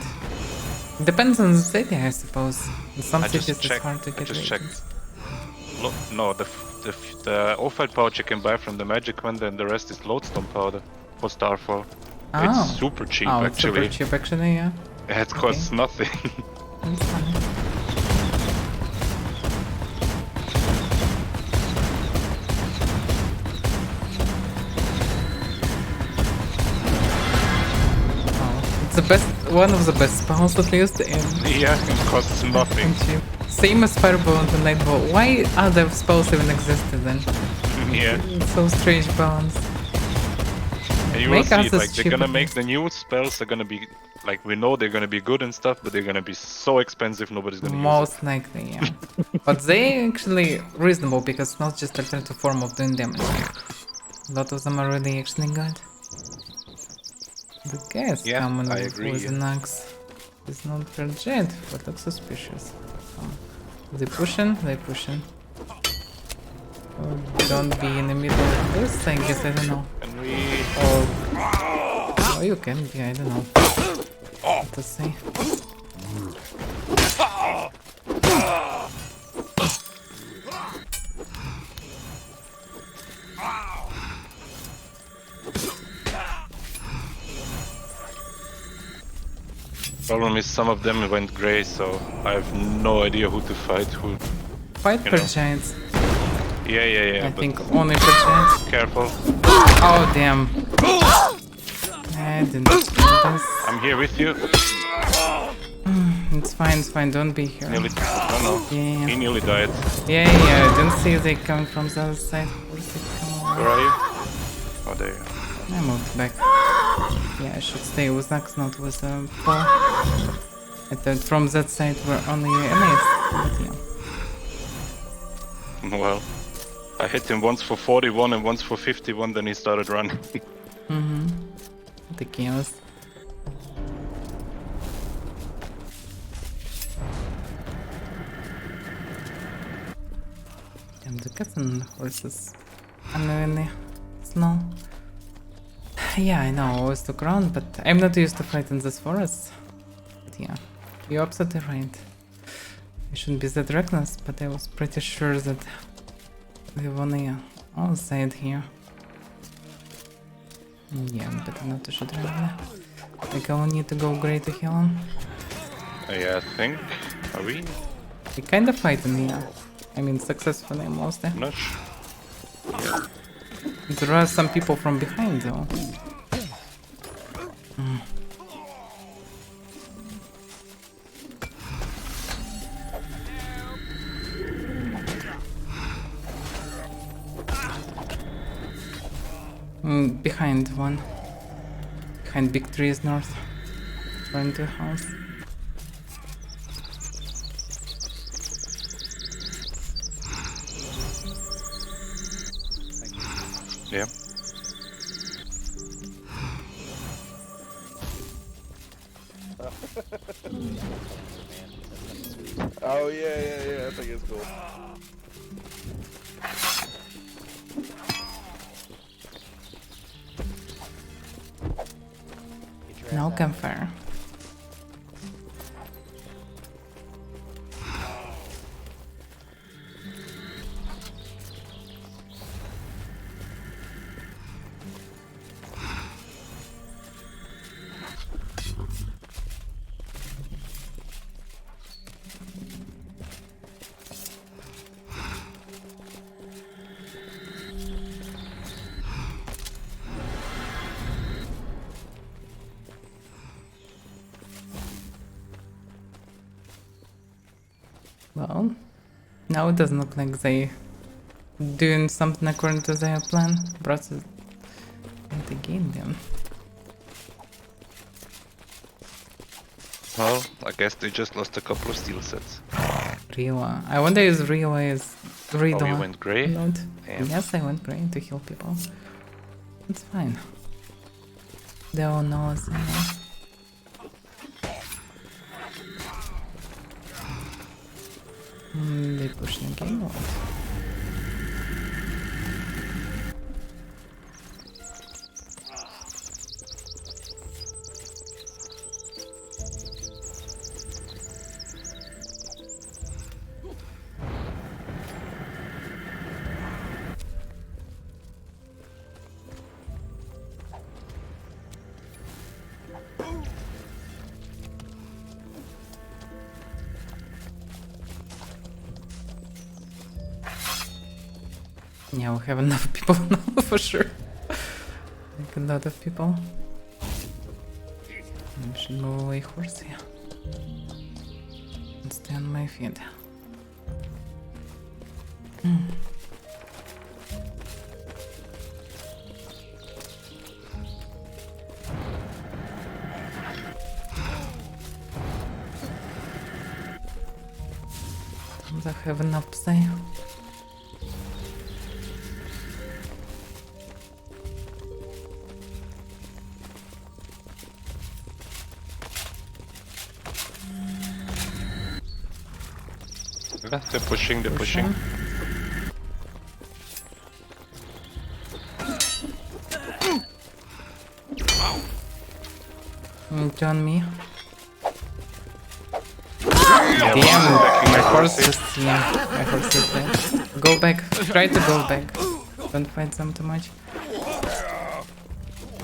Depends on the city, I suppose. In some cities it's hard to get. I just ratings. checked. Look, no, the Ophite pouch you can buy from the magic one, then the rest is lodestone powder for Starfall. Oh. It's super cheap Oh, it's actually. super cheap actually, yeah. It costs nothing. That's fine. The best, one of the best spells at least, and Yeah, it costs nothing. cheap. Same as Fireball and the Nightball. Why other spells even existed then? Yeah. It's so strange balance. And you will Make see, us as like, they're cheap gonna as make the new spells are gonna be, like, we know they're gonna be good and stuff, but they're gonna be so expensive nobody's gonna use Most likely, yeah. But they actually reasonable because it's not just alternative form of doing damage. A lot of them are really actually good. The guest Yeah, coming I with agree, an yeah. axe is not legit, but looks suspicious. They pushing? They pushing. Oh, don't be in the middle of this, I guess, I don't know. And we... Oh, you can be, I don't know. What to say. Problem is some of them went grey, so I have no idea who to fight, who... Fight you per know. giants. Yeah, I but think only per giants. careful. Oh, damn. I didn't do this. I'm here with you. It's fine, don't be here. Nearly... Oh no, Yeah. he nearly died. Yeah, I didn't see they coming from the other side. Where's it coming? Where are you? Oh, there you are. I moved back. Yeah, I should stay with Axe, not with Paul. I thought from that side were only enemies, but yeah. Well, I hit him once for 41 and once for 51, then he started running. The chaos. And the cats and horses. Unknowingly. Snow. Yeah, I know, I always took around, but I'm not used to fighting this forest. But yeah, you're absolutely right. I shouldn't be that reckless, but I was pretty sure that we were on the other side here. Yeah, better not to shoot right now. Like I will need to go grey to heal him. Yeah, I think. Are we? We kinda fighting, yeah. I mean, successfully mostly. Not sure. There are some people from behind though. Behind one. Behind big trees north. Going to a house. Yeah. Oh yeah. I think it's cool. No campfire. Well, now it doesn't look like they doing something according to their plan. Brought it again then. Well, I guess they just lost a couple of steel sets. Rila. I wonder if Rila is Rila. Oh, you went grey? Not. Damn. Yes, I went grey to heal people. It's fine. They all know us, you know. They push the game out. Yeah, we have enough people now for sure. Like a lot of people. I should move away horse here. And stay on my feet. I have enough to say. Yeah, they're pushing, they're pushing. On me. Yeah, damn, my horse is my horse is dead. Go back, try to go back. Don't fight them too much.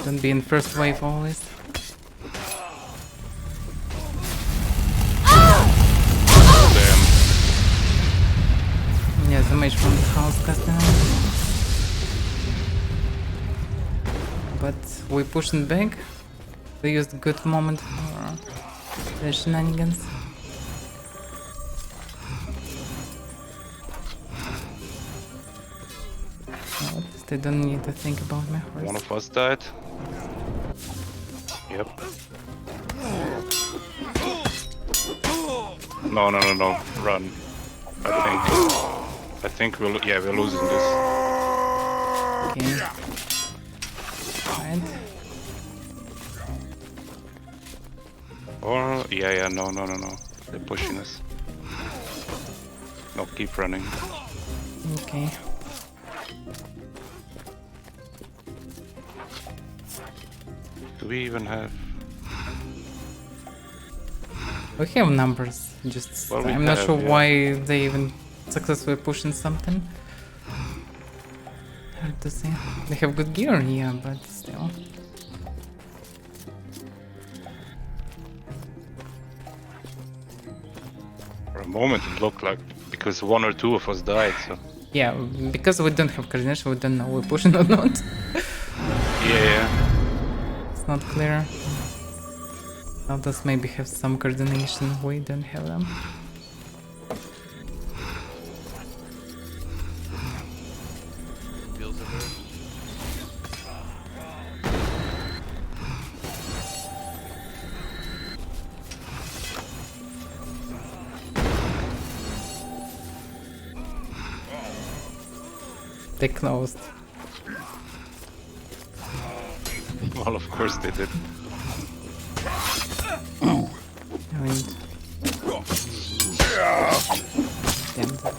Don't be in first wave always. Yeah, damage from the house customer. But we pushing back. They used a good moment for the shenanigans. Well, at least I don't need to think about my horse. One of us died. Yep. No, run. I think we're losing this. Okay. Right. Or no. They're pushing us. No, keep running. Okay. Do we even have? We have numbers. Just Well, I'm not sure yeah. why they even successfully pushing something. Hard to say. They have good gear, yeah, but still. For a moment it looked like because one or two of us died, so. Yeah, because we don't have coordination, we don't know we're pushing or not. Yeah. It's not clear. Others maybe have some coordination, we don't have them. Feels over. They closed. Well, of course they did. point. Damn that.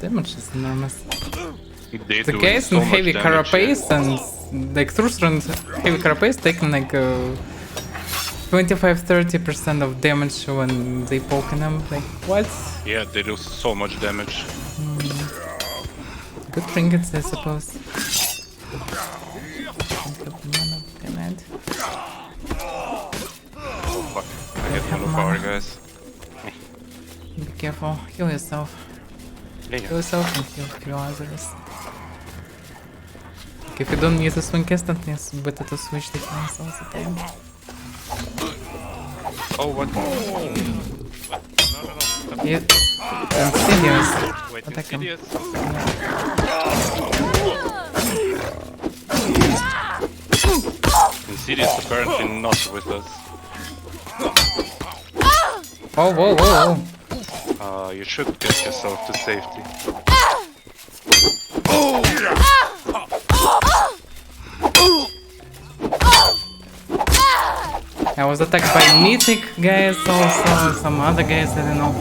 Damage is enormous. The guys in heavy carapace and like through strand heavy carapace taking like 25-30% of damage when they poke them. Like what? Yeah, they do so much damage. Good trinkets, I suppose. Fuck, I get one of our guys. Be careful, heal yourself. Yeah. Heal yourself and heal others. Like, if you don't need to swing instantly, it's better to switch the heals all the time. Oh, what? Yeah. Insidious. Wait, Attack him. Insidious? Insidious apparently not with us. Oh, whoa, whoa, whoa. You should get yourself to safety. I was attacked by Mythic guys, also some other guys, I don't know.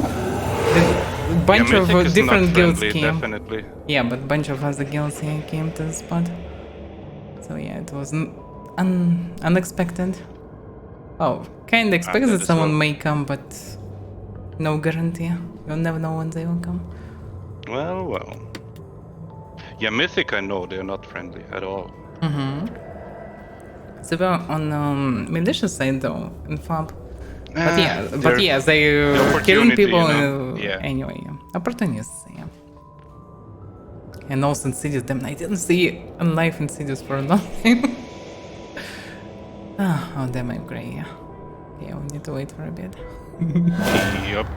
A bunch of different guilds came. Definitely. Yeah, but bunch of other guilds here came to the spot. So yeah, it was unexpected. Oh, kinda expected that someone may come, but no guarantee. You'll never know when they will come. Well, well. Yeah, Mythic I know, they're not friendly at all. So well, on militia side though, in FAB. But yeah, they killing people anyway. Opportunists, yeah. And also Insidious, damn, I didn't see Unlife Insidious for a long time. Oh damn, I'm grey, yeah. Yeah, we need to wait for a bit. Yup.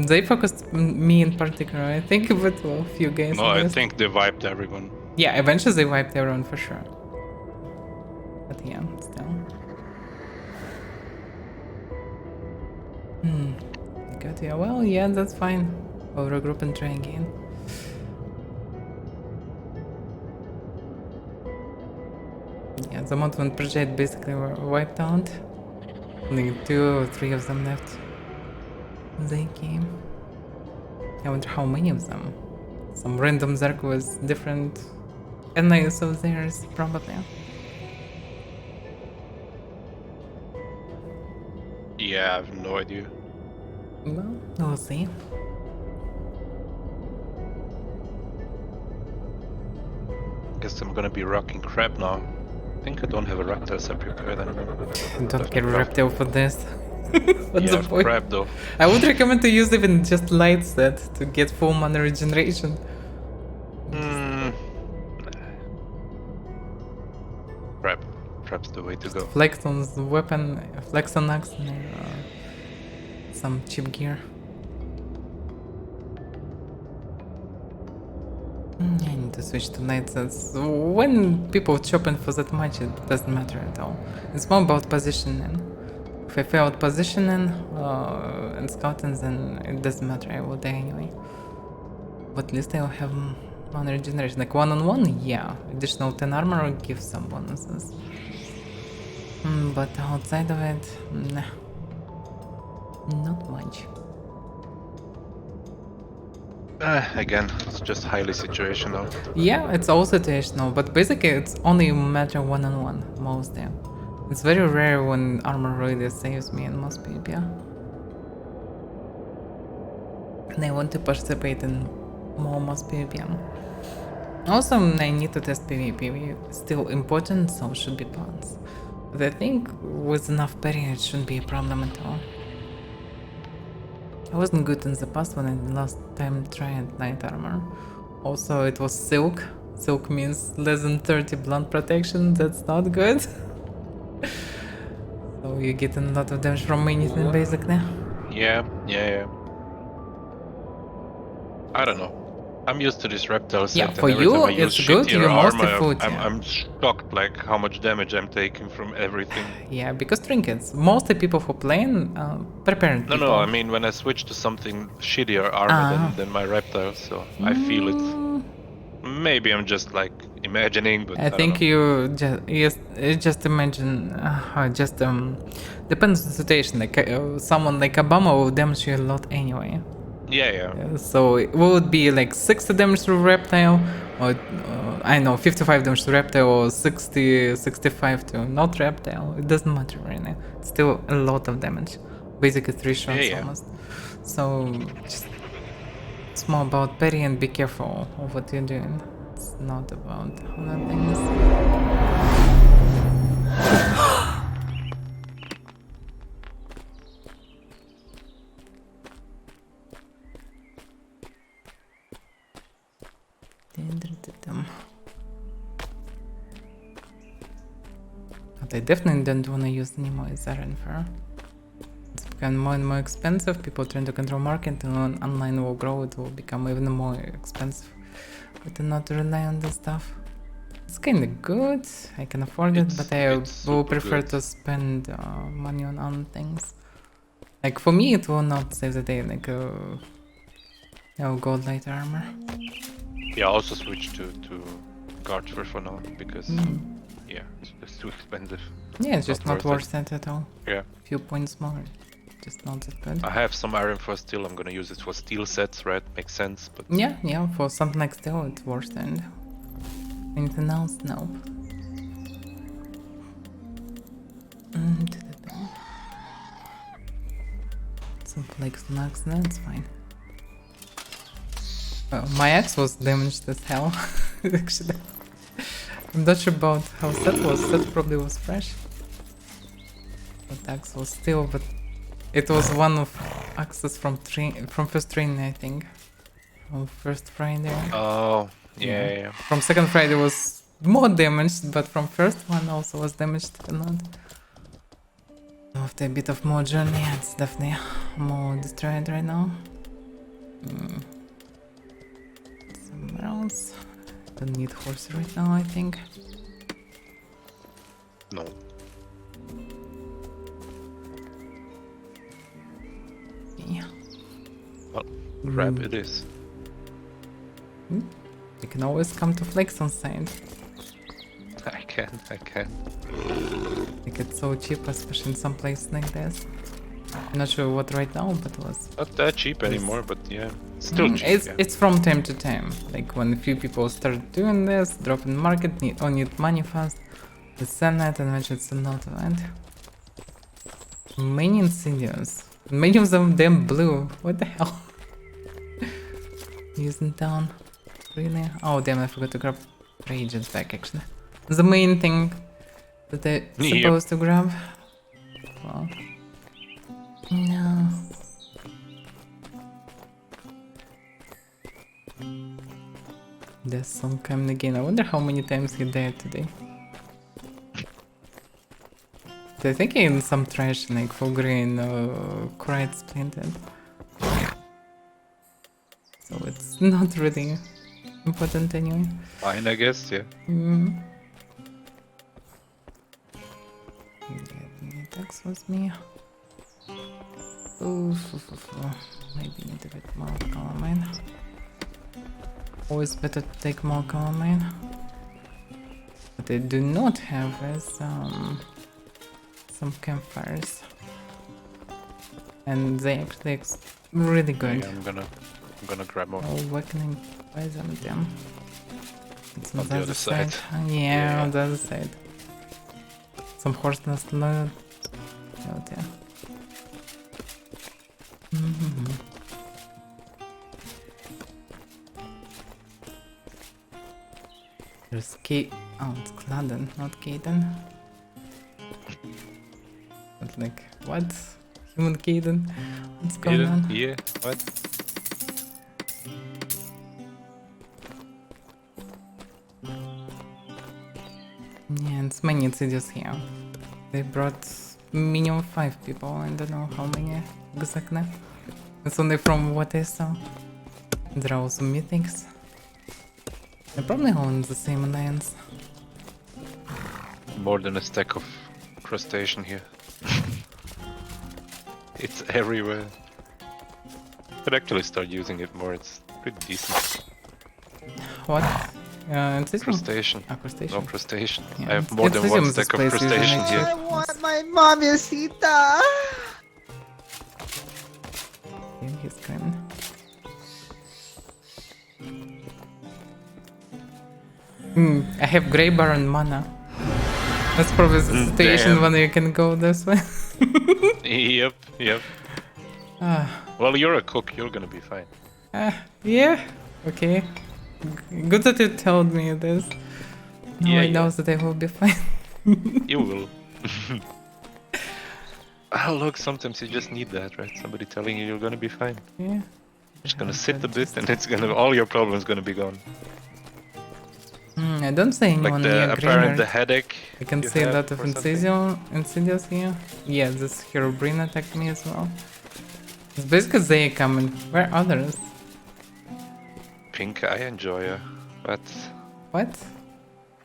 They focused on me in particular, I think, but well, a few guys. No, I think they wiped everyone. Yeah, eventually they wiped everyone for sure. But yeah, still. Good, yeah, well, yeah, that's fine. We'll regroup and try again. Yeah, the Mountain Project basically were wiped out. Only 2 or 3 of them left. They came. I wonder how many of them. Some random Zerg was different allies of theirs, probably. Yeah, I have no idea. Well, we'll see. Guess I'm gonna be rocking crab now. I think I don't have a raptor recipe prepared anymore. Don't get reptile for this. What's the point? Crab though. I would recommend to use even just light set to get full mana regeneration. Crab's the way to go. Flex on the weapon, flex on axe, and some cheap gear. I need to switch to night sets. When people chopping for that much, it doesn't matter at all. It's more about positioning. If I fail at positioning and scouting, then it doesn't matter, I will die anyway. But at least I'll have mana regeneration. Like one-on-one, yeah. Additional 10 armor gives some bonuses. But outside of it, nah. Not much. Again, it's just highly situational. Yeah, it's all situational, but basically it's only a matter one-on-one mostly. It's very rare when armor really saves me in most PvP. And I want to participate in more most PvP. Also, I need to test PvP. It's still important, so should be plans. But I think with enough parry it shouldn't be a problem at all. I wasn't good in the past when I last time tried Knight Armor. Also, it was Silk. Silk means less than 30 blunt protection, that's not good. So you're getting a lot of damage from anything basically. Yeah. I don't know. I'm used to this reptile set, Yeah, and for every you, time I use it's good, shittier you're mostly armor, food, I'm, yeah. I'm shocked like how much damage I'm taking from everything. Yeah, because trinkets. Mostly people who playing prepared people. No, I mean when I switch to something shittier armor than my reptile, so I feel it. Maybe I'm just like imagining, but I don't think know. you just imagine, depends on the situation. Like someone like Obama will damage you a lot anyway. Yeah. So it would be like 60 damage to reptile, or I know 55 damage to reptile, or 65 to not reptile. It doesn't matter really. It's still a lot of damage, basically 3 shots almost. So just, it's more about parry and be careful of what you're doing. It's not about other things. But I definitely don't want to use anymore Zarin Fur. It's become more and more expensive. People trying to control market, and when online will grow, it will become even more expensive. But to not rely on this stuff. It's kinda good, I can afford it, but I will prefer to spend money on other things. Like for me, it will not save the day, like gold light armor. Yeah, I also switched to guard for now because yeah, it's too expensive. Yeah, it's just not worth it at all. Yeah. Few points more, just not that good. I have some iron for steel. I'm gonna use it for steel sets, right? Makes sense, but Yeah, for something like steel, it's worth it. Anything else? Nope. Some flakes on axe, that's fine. My axe was damaged as hell, actually. I'm not sure about how set was. Set probably was fresh. But axe was still, but it was one of axes from first training, I think. From first Friday. Oh, yeah. From second Friday was more damaged, but from first one also was damaged a lot. After a bit of more journey, it's definitely more destroyed right now. Somewhere else. Don't need horse right now, I think. No. Yeah. Well, crap it is. You can always come to Flex on side. I can. Like it's so cheap, especially in some places like this. I'm not sure what right now, but it was Not that cheap anymore, but yeah. Still cheap. It's from time to time. Like when a few people start doing this, drop in market, need money fast, they sell it and eventually it's a lot of it. Many insidious. Many of them blue. What the hell? Using down. Really? Oh damn, I forgot to grab reagents back actually. The main thing that I'm supposed to grab. Well, no. There's some coming again. I wonder how many times he died today. I think in some trash like full green quite splintered. So it's not really important anyway. Fine, I guess, yeah. Attacks was me. Maybe need a bit more calamine. Always better to take more calamine. What I do not have is some campfires. And they actually really good. Yeah, I'm gonna grab more. Awakening poison them. It's On the other side. Yeah, on the other side. Some horse nest loot. Oh dear. There's oh, it's Paladin, not Kaden. But like, what? Human Kaden? What's going on? Yeah, what? Yeah, it's many insidious here. They brought minimum 5 people, I don't know how many exactly. It's only from what I saw. There are also meetings. They're probably all in the same alliance. More than a stack of crustacean here. It's everywhere. Could actually start using it more, it's pretty decent. What? It's Crustacean. crustacean. No, crustacean. Yeah, I have more than one stack of crustacean here. I want my mamiacita! Yeah, he's screaming. I have Grey Baron mana. That's probably the situation damn. when you can go this way. Yep. Well, you're a cook, you're gonna be fine. Yeah, okay. Good that you told me this. Now I know that I will be fine. You will. Oh look, sometimes you just need that, right? Somebody telling you you're gonna be fine. Yeah. Just gonna sit a bit and it's gonna, all your problems gonna be gone. I don't see anyone Like near the Graveyard. the headache. I can you see a have lot of or something. insidious here. Yeah, this Herobrine attacked me as well. It's basically they coming. Where are others? Pink Eye Enjoyer. But What?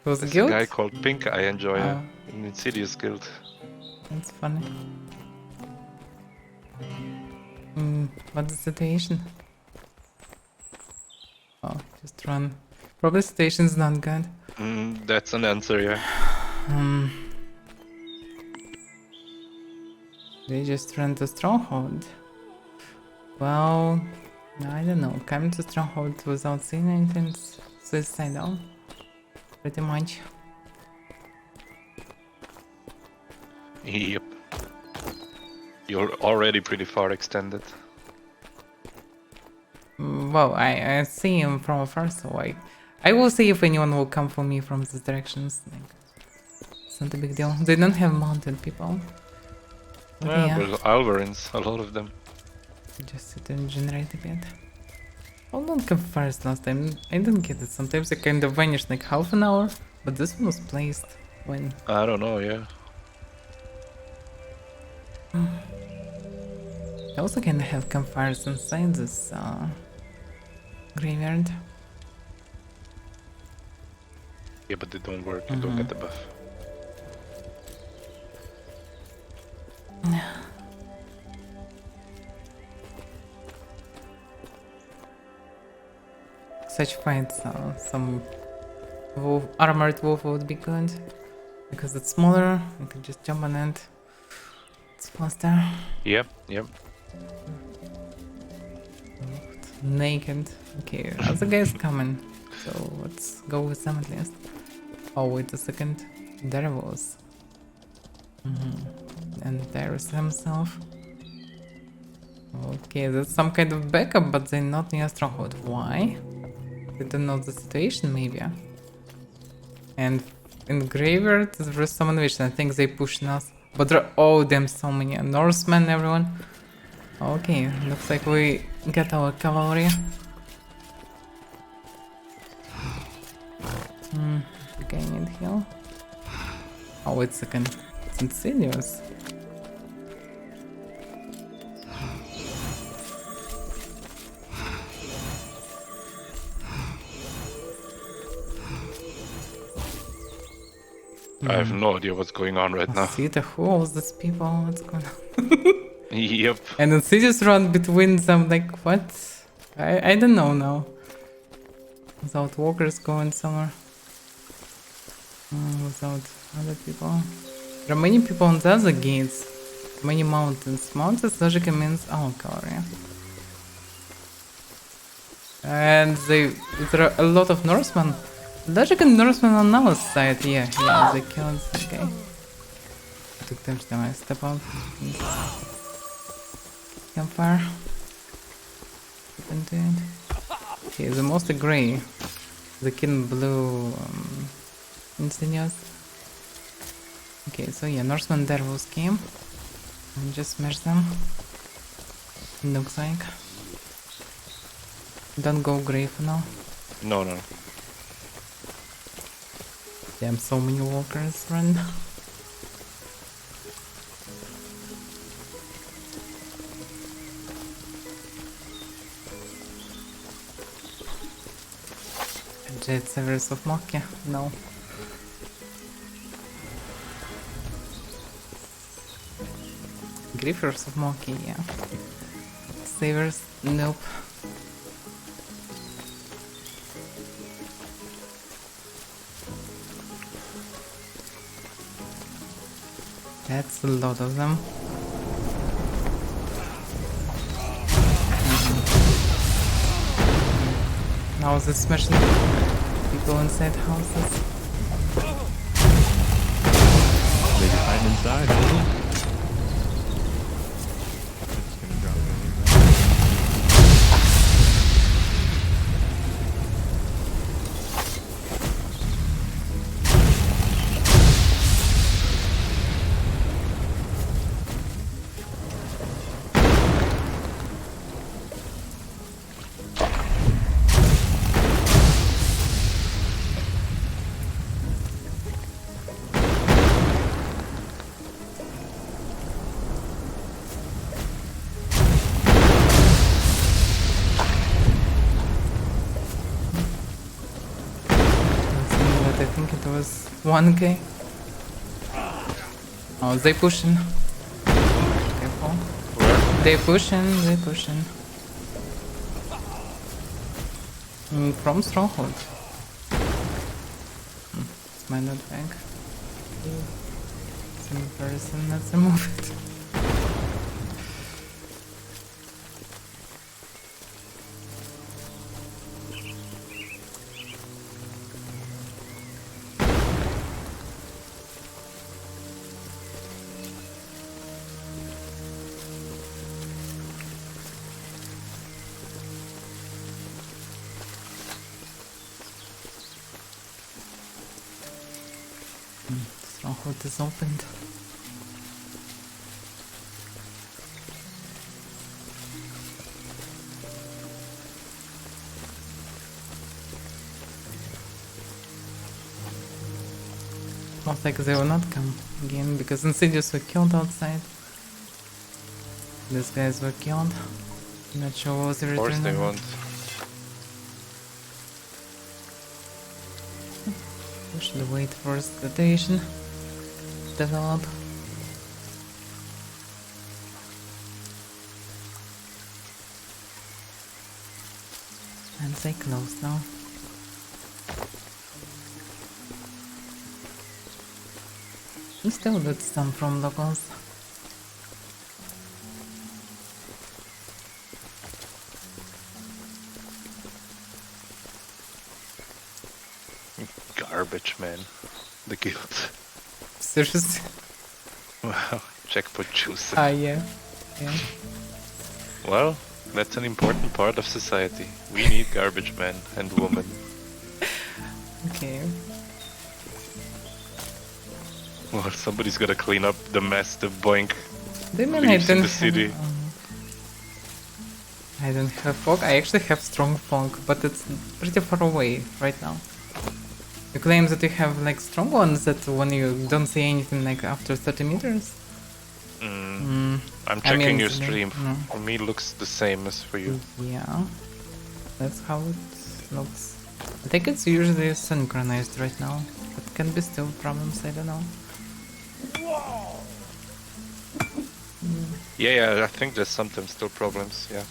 Was a there's guild? a guy called Pink Eye Enjoyer Oh. in Insidious Guild. That's funny. What's the situation? Oh, just run. Probably station's not good. That's an answer, yeah. They just ran to Stronghold. Well, I don't know. Coming to Stronghold without seeing anything's suicidal. Pretty much. Yep. You're already pretty far extended. Well, I see him from afar, so I will see if anyone will come for me from these directions. Like, it's not a big deal. They don't have mounted people. But Yeah, well, Alvarins, a lot of them. Just sit and generate a bit. Hold on, campfires last time. I didn't get it. Sometimes it kind of vanished like half an hour, but this one was placed when. I don't know, yeah. I also kind of have campfires inside this graveyard. Yeah, but they don't work. You don't get the buff. Such fights, some armored wolf would be good because it's smaller. You can just jump on it. It's faster. Yep. Naked. Okay, other guy's coming. So let's go with them at least. Oh, wait a second. There was. And there's himself. Okay, that's some kind of backup, but they're not near Stronghold. Why? They don't know the situation, maybe. And in Graveyard, there's some invasion. I think they pushing us. But there are, oh damn, so many Norsemen, everyone. Okay, looks like we got our cavalry. Okay, I need heal. Oh, wait a second. It's insidious. I have no idea what's going on right now. See the holes, these people, what's going on? Yep. And insidious run between them, like what? I don't know now. Without walkers going somewhere. Without other people. There are many people on the other gates. Many mountains. Mountains logically means our area. And there are a lot of Norsemen. Logically Norsemen on our side, yeah, they killed the guy. Took them to my step out. Campfire. Step into it. Okay, the most grey. The king blue insignias. Okay, so yeah, Norsemen Dervos came. And just smash them. Looks like. Don't go grey for now. No. Damn, so many walkers run. Jet Severs of Mokia? No. Griffers of Mokia, yeah. Savers? Nope. That's a lot of them. Now they're smashing people inside houses. Maybe hide inside, maybe? It's gonna drop I think it was 1k. Oh, they pushing. Careful. Where? They pushing. From Stronghold. It's my not bank. Some person, let's remove it. Stronghold is opened. Looks like they will not come again because Insidious were killed outside. These guys were killed. Not sure what was the Of return. course they won't. We should wait for situation to develop. And they close now. We still got some from locals. Garbage, man. The guild. Seriously? Wow, jackpot juice. Ah, yeah. Well, that's an important part of society. We need garbage men and women. Okay. Well, somebody's gotta clean up the mess the boink I leaves in don't the city. I don't have fog. I actually have strong fog, but it's pretty far away right now. You claim that you have like strong ones that when you don't see anything like after 30 meters? I'm checking your stream. For me, looks the same as for you. Yeah, that's how it looks. I think it's usually synchronized right now, but can be still problems, I don't know. Yeah, I think there's sometimes still problems, yeah.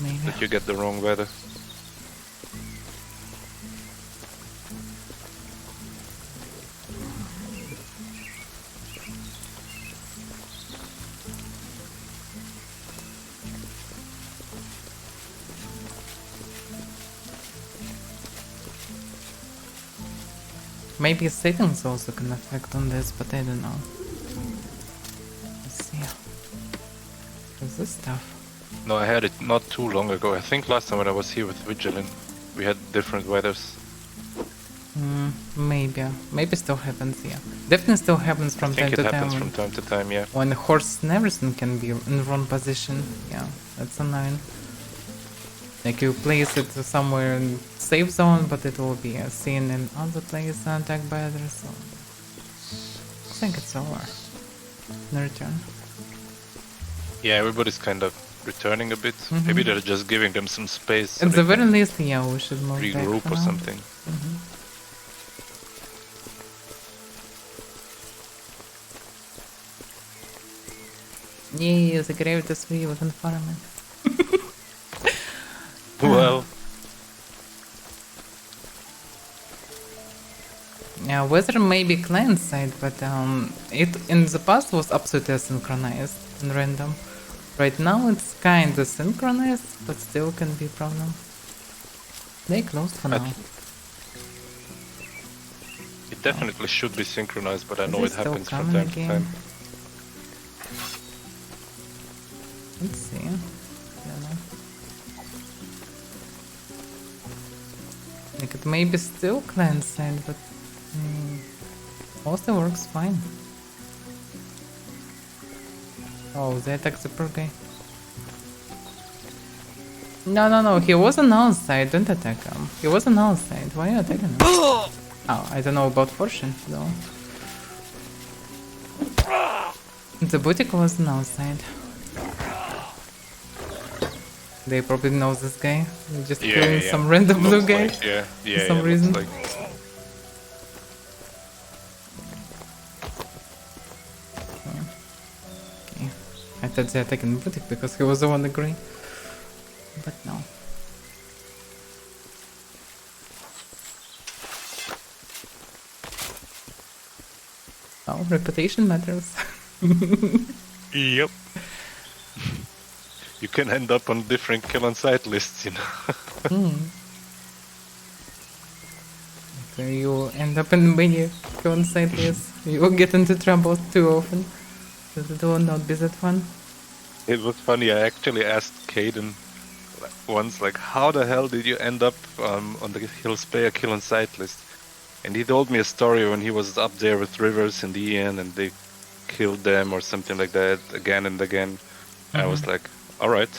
Maybe. That you get the wrong weather. Maybe settings also can affect on this, but I don't know. Let's see. What's this stuff? No, I had it not too long ago. I think last time when I was here with Vigilant, we had different weathers. Maybe. Maybe still happens, yeah. Definitely still happens from time to time. I think it happens from time to time, yeah. When horse and everything can be in wrong position. Yeah, that's annoying. Like you place it somewhere in safe zone, but it will be seen in other place and attacked by others. So I think it's over. No return. Yeah, everybody's kind of returning a bit. Maybe they're just giving them some space. So At the very least, yeah, we should move back regroup for or now. something. Yeah, the gravity free with environment. Well. Yeah, weather may be client side, but it in the past was absolutely synchronized and random. Right now it's kinda synchronized, but still can be a problem. They closed for now. It definitely should be synchronized, but I know Is it it still happens from coming time to again? time. Let's see. I don't know. Like it may be still client side, but mostly works fine. Oh, they attacked the poor guy. No, he was on outside, don't attack him. He was on outside, why are you attacking him? Oh, I don't know about fortune though. The boutique was on outside. They probably know this guy. They're just killing some random blue guy for some reason. Okay. I thought they attacked the boutique because he was the one agree. But no. Oh, reputation matters. Yep. You can end up on different kill on sight lists, you know. So you end up in many kill on sight lists. You will get into trouble too often. So it will not be that fun. It was funny, I actually asked Caden once, like, how the hell did you end up on the Hillspear kill on sight list? And he told me a story when he was up there with Rivers in the end and they killed them or something like that again and again. I was like, alright.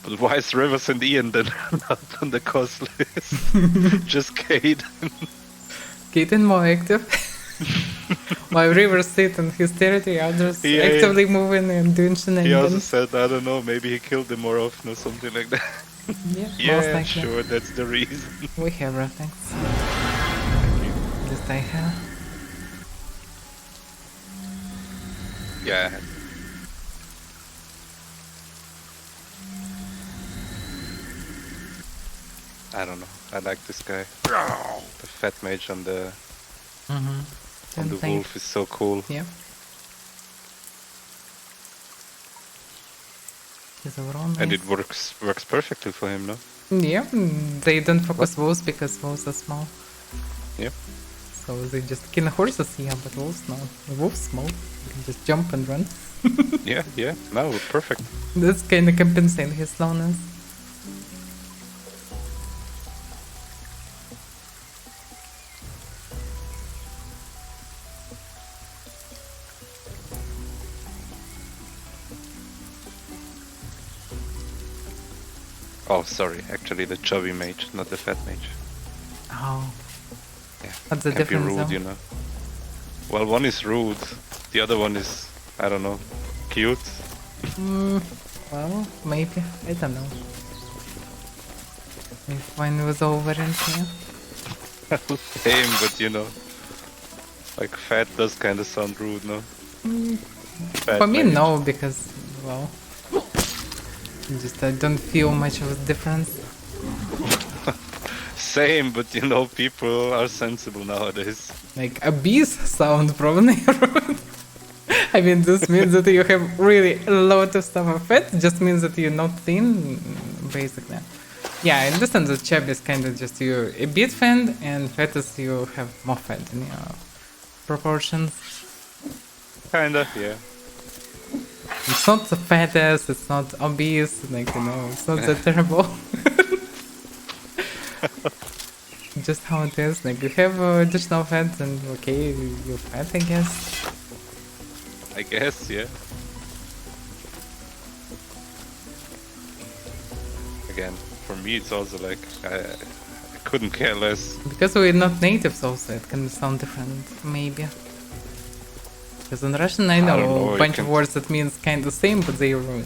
But why is Rivers and Ian then not on the cost list? Just Caden. Caden more active. While Rivers sit in his territory, others actively moving and doing shenanigans. He also said, I don't know, maybe he killed them more often or something like that. Yeah, most likely. Sure, that's the reason. We have reflex. Just I have. Yeah. I don't know. I like this guy. The fat mage on the on the wolf is so cool. Yeah. And it works perfectly for him, no? Yeah, they don't focus wolves because wolves are small. Yep. So they just kill horses, yeah, but wolves no. Wolves small. You can just jump and run. yeah, no, perfect. That's kinda compensate his slowness. Oh, sorry. Actually, the chubby mage, not the fat mage. Oh. Yeah. What's the Can't be difference, rude, though? you know. Well, one is rude. The other one is, I don't know, cute. Well, maybe. I don't know. If one was over in here. Same, but you know, like fat does kind of sound rude, no? Fat For me, mage. no, because, well, just I don't feel much of a difference. Same, but you know, people are sensible nowadays. Like, a bees sound probably rude. I mean, this means that you have really a lot of stomach fat, just means that you're not thin, basically. Yeah, in the sense that chub is kind of just you a bit fat, and fattest you have more fat in your proportions. Kinda, yeah. It's not the fattest, it's not obese, like, you know, it's not that terrible. Just how it is, like, you have additional fat, and okay, you're fat, I guess. I guess, yeah. Again, for me it's also like, I couldn't care less. Because we're not natives also, it can sound different, maybe. Because in Russian I know a bunch of words that means kind of same, but they ruin.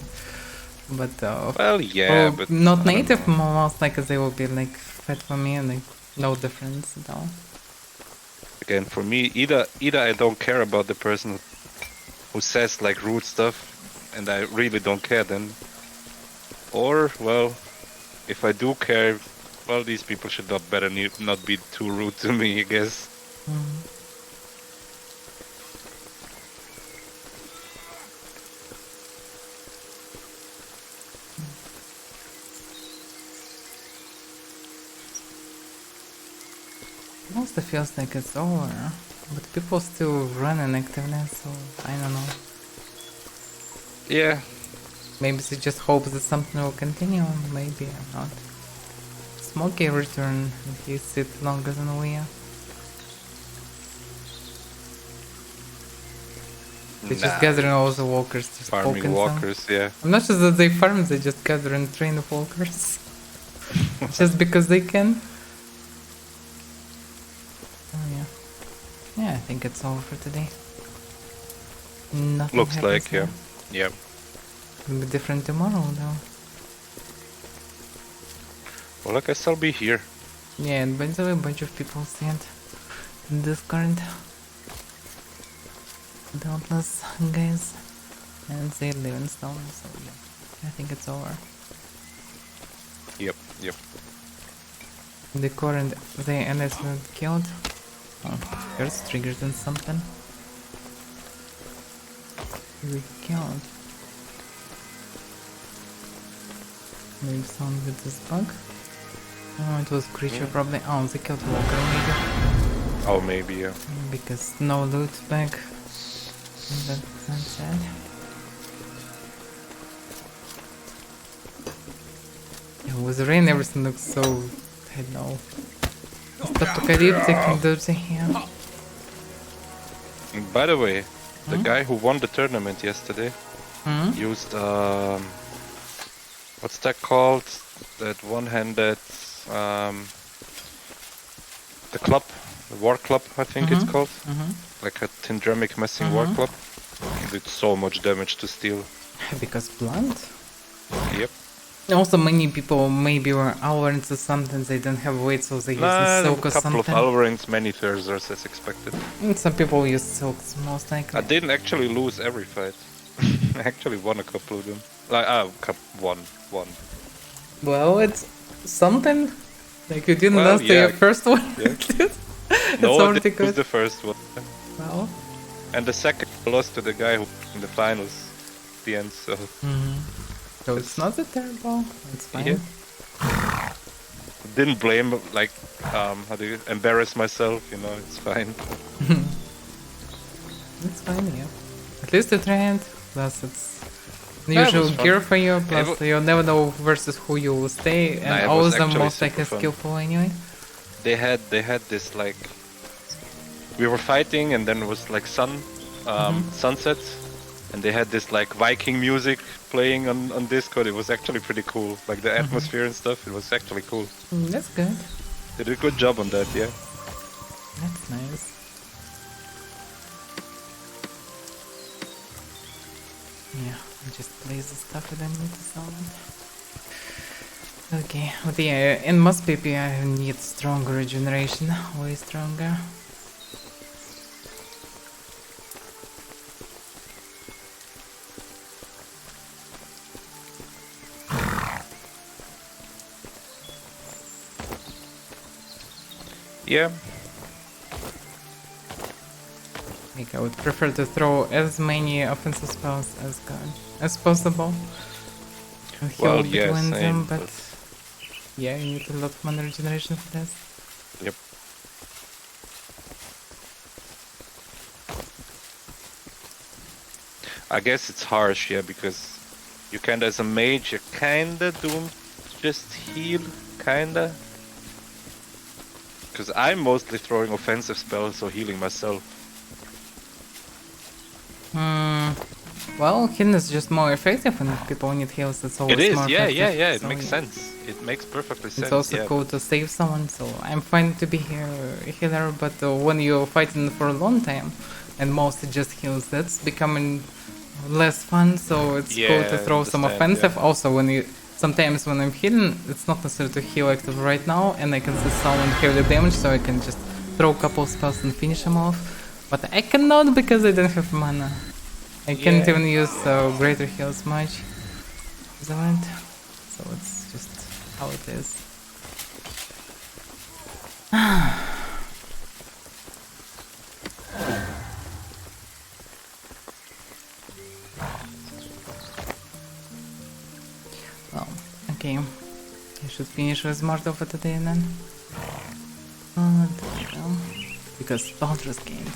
But well, yeah, for but not native, most likely they will be like fat for me, and like no difference at all. Again, for me, either I don't care about the person who says like rude stuff, and I really don't care then, or well, if I do care, well, these people should not be too rude to me, I guess. Mostly feels like it's over, but people still run in actively, so I don't know. Yeah. Maybe they just hope that something will continue, maybe not. Smokey return, he sit longer than we are. They just gathering all the walkers, just farming walkers, yeah. I'm not sure that they farm, they just gather and train the walkers. Just because they can. Oh yeah. Yeah, I think it's over for today. Nothing Looks happens like, yeah. now. Yeah. It'll be different tomorrow though. Well, I guess I'll be here. Yeah, and by the way, a bunch of people stand in Discord. Doubtless, guys. And they live in stone, so yeah. I think it's over. Yep, yep. The current, the NS were killed. Oh, here's triggered in something. We killed. Maybe someone with this bug? Oh, it was creature probably. Oh, they killed Walker maybe. Oh, maybe, yeah. Because no loot back. That's sad. Yeah, with rain everything looks so, I don't know, apocalyptic and dirty here. By the way, the guy who won the tournament yesterday used what's that called? That one-handed the club, the war club, I think it's called. Like a Tindremic messing war club. Did so much damage to steel. Because blunt? Yep. Also, many people maybe were Alvarins or something, they don't have weight, so they use silk or a couple something. of Alvarins, many Thursers as expected. And some people use silks, most likely. I didn't actually lose every fight. I actually won a couple of them. Like, one. Well, it's something. Like you didn't Well, lose your first one. Yeah. It's No, already this was good. the first one. Well. And the second I lost to the guy who in the finals at the end, so... So it's not that terrible, it's fine. Yeah. Didn't blame, like, how do you embarrass myself, you know, it's fine. It's fine, yeah. At least you tried, plus it's Yeah, it usual was fun. gear for you, It plus you never know versus who you will stay, and Nah, it all was of them actually most likely super fun. skillful anyway. They had this, like... We were fighting and then it was, like, sunset. And they had this, like, Viking music playing on Discord. It was actually pretty cool. Like, the atmosphere and stuff, it was actually cool. That's good. They did a good job on that, yeah. That's nice. Yeah, I just place the stuff that I need to sound. Okay, but yeah, in most PP I need stronger regeneration, way stronger. Yeah. Like I would prefer to throw as many offensive spells as possible. And heal Well, yeah, between them, same, but Yeah, you need a lot of mana regeneration for this. Yep. I guess it's harsh, yeah, because you kinda, as a mage, you're kinda doomed to just heal, kinda. Because I'm mostly throwing offensive spells or healing myself. Well, healing is just more effective when people need heals. It's always It is, more yeah, effective. yeah, it so makes yeah. sense. It makes perfectly sense. It's also yeah, cool to save someone, so I'm fine to be here healer, but when you're fighting for a long time and mostly just heals, that's becoming less fun, so it's cool to Yeah, throw some understand, offensive. yeah. Also, sometimes when I'm healing, it's not necessary to heal active right now, and I can see someone heavily damage, so I can just throw a couple spells and finish him off. But I cannot because I don't have mana. I can't even use greater heals much. So it's just how it is. Well, okay. I should finish with Mortal for today then. There we go. Because Baldur's Gate.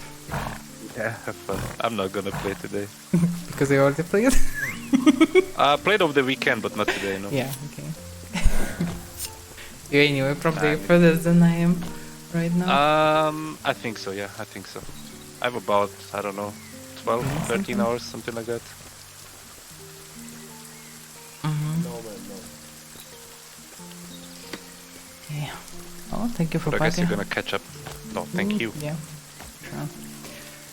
Yeah, have fun. I'm not gonna play today. Because I already played? Played over the weekend, but not today, no. Yeah, okay. You anyway probably further than I am right now. I think so, yeah, I think so. I have about, I don't know, 12, 13 hours, something like that. No, man, no. Yeah. Oh, thank you for But I guess partying. you're gonna catch up. No, thank you. Yeah, sure.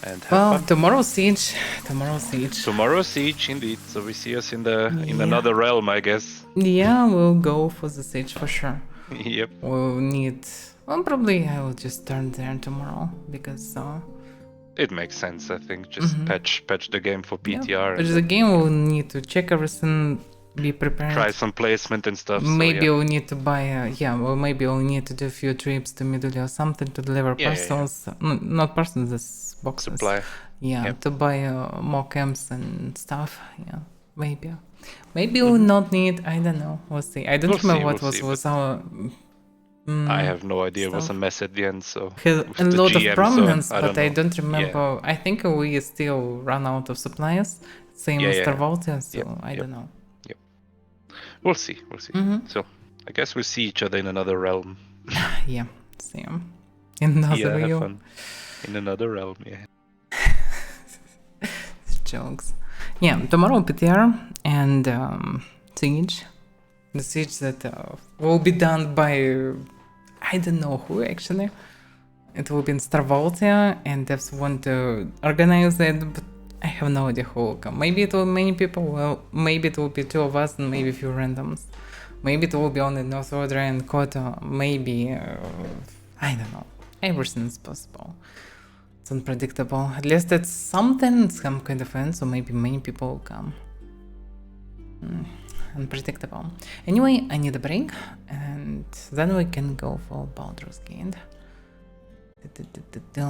And have Well, fun. tomorrow Siege. Tomorrow Siege. Tomorrow Siege, indeed. So we see us in another realm, I guess. Yeah, we'll go for the Siege for sure. Yep. We'll need... Well, probably I will just turn there tomorrow, because... It makes sense, I think. Just patch the game for PTR. But the game will need to check everything, be prepared. Try some placement and stuff. Maybe so, we'll need to buy well, maybe we'll need to do a few trips to Middle or something to deliver parcels. No, not parcels, this boxes. Supply. Yeah, to buy more camps and stuff. Yeah, maybe. Maybe we'll not need, I don't know, we'll see. I don't remember what was our... I have no idea. It was a mess at the end, so... Had a with the lot of GM, prominence, so but I know. don't remember. I think we still run out of supplies. Same as Starvaltia, so I don't know. Yep. We'll see, we'll see. So, I guess we'll see each other in another realm. Yeah, same. In another have realm. fun. In another realm, yeah. Jokes. Yeah, tomorrow PTR and Siege. The Siege that will be done by... I don't know who actually. It will be in Starvaltia, and devs want to organize it, but I have no idea who will come. Maybe it will be many people, well, maybe it will be 2 of us and maybe a few randoms. Maybe it will be only North Order and Koto, maybe... I don't know. Everything is possible. It's unpredictable. At least it's something, some kind of event, so maybe many people will come. Unpredictable. Anyway, I need a break, and then we can go for Baldur's Gate.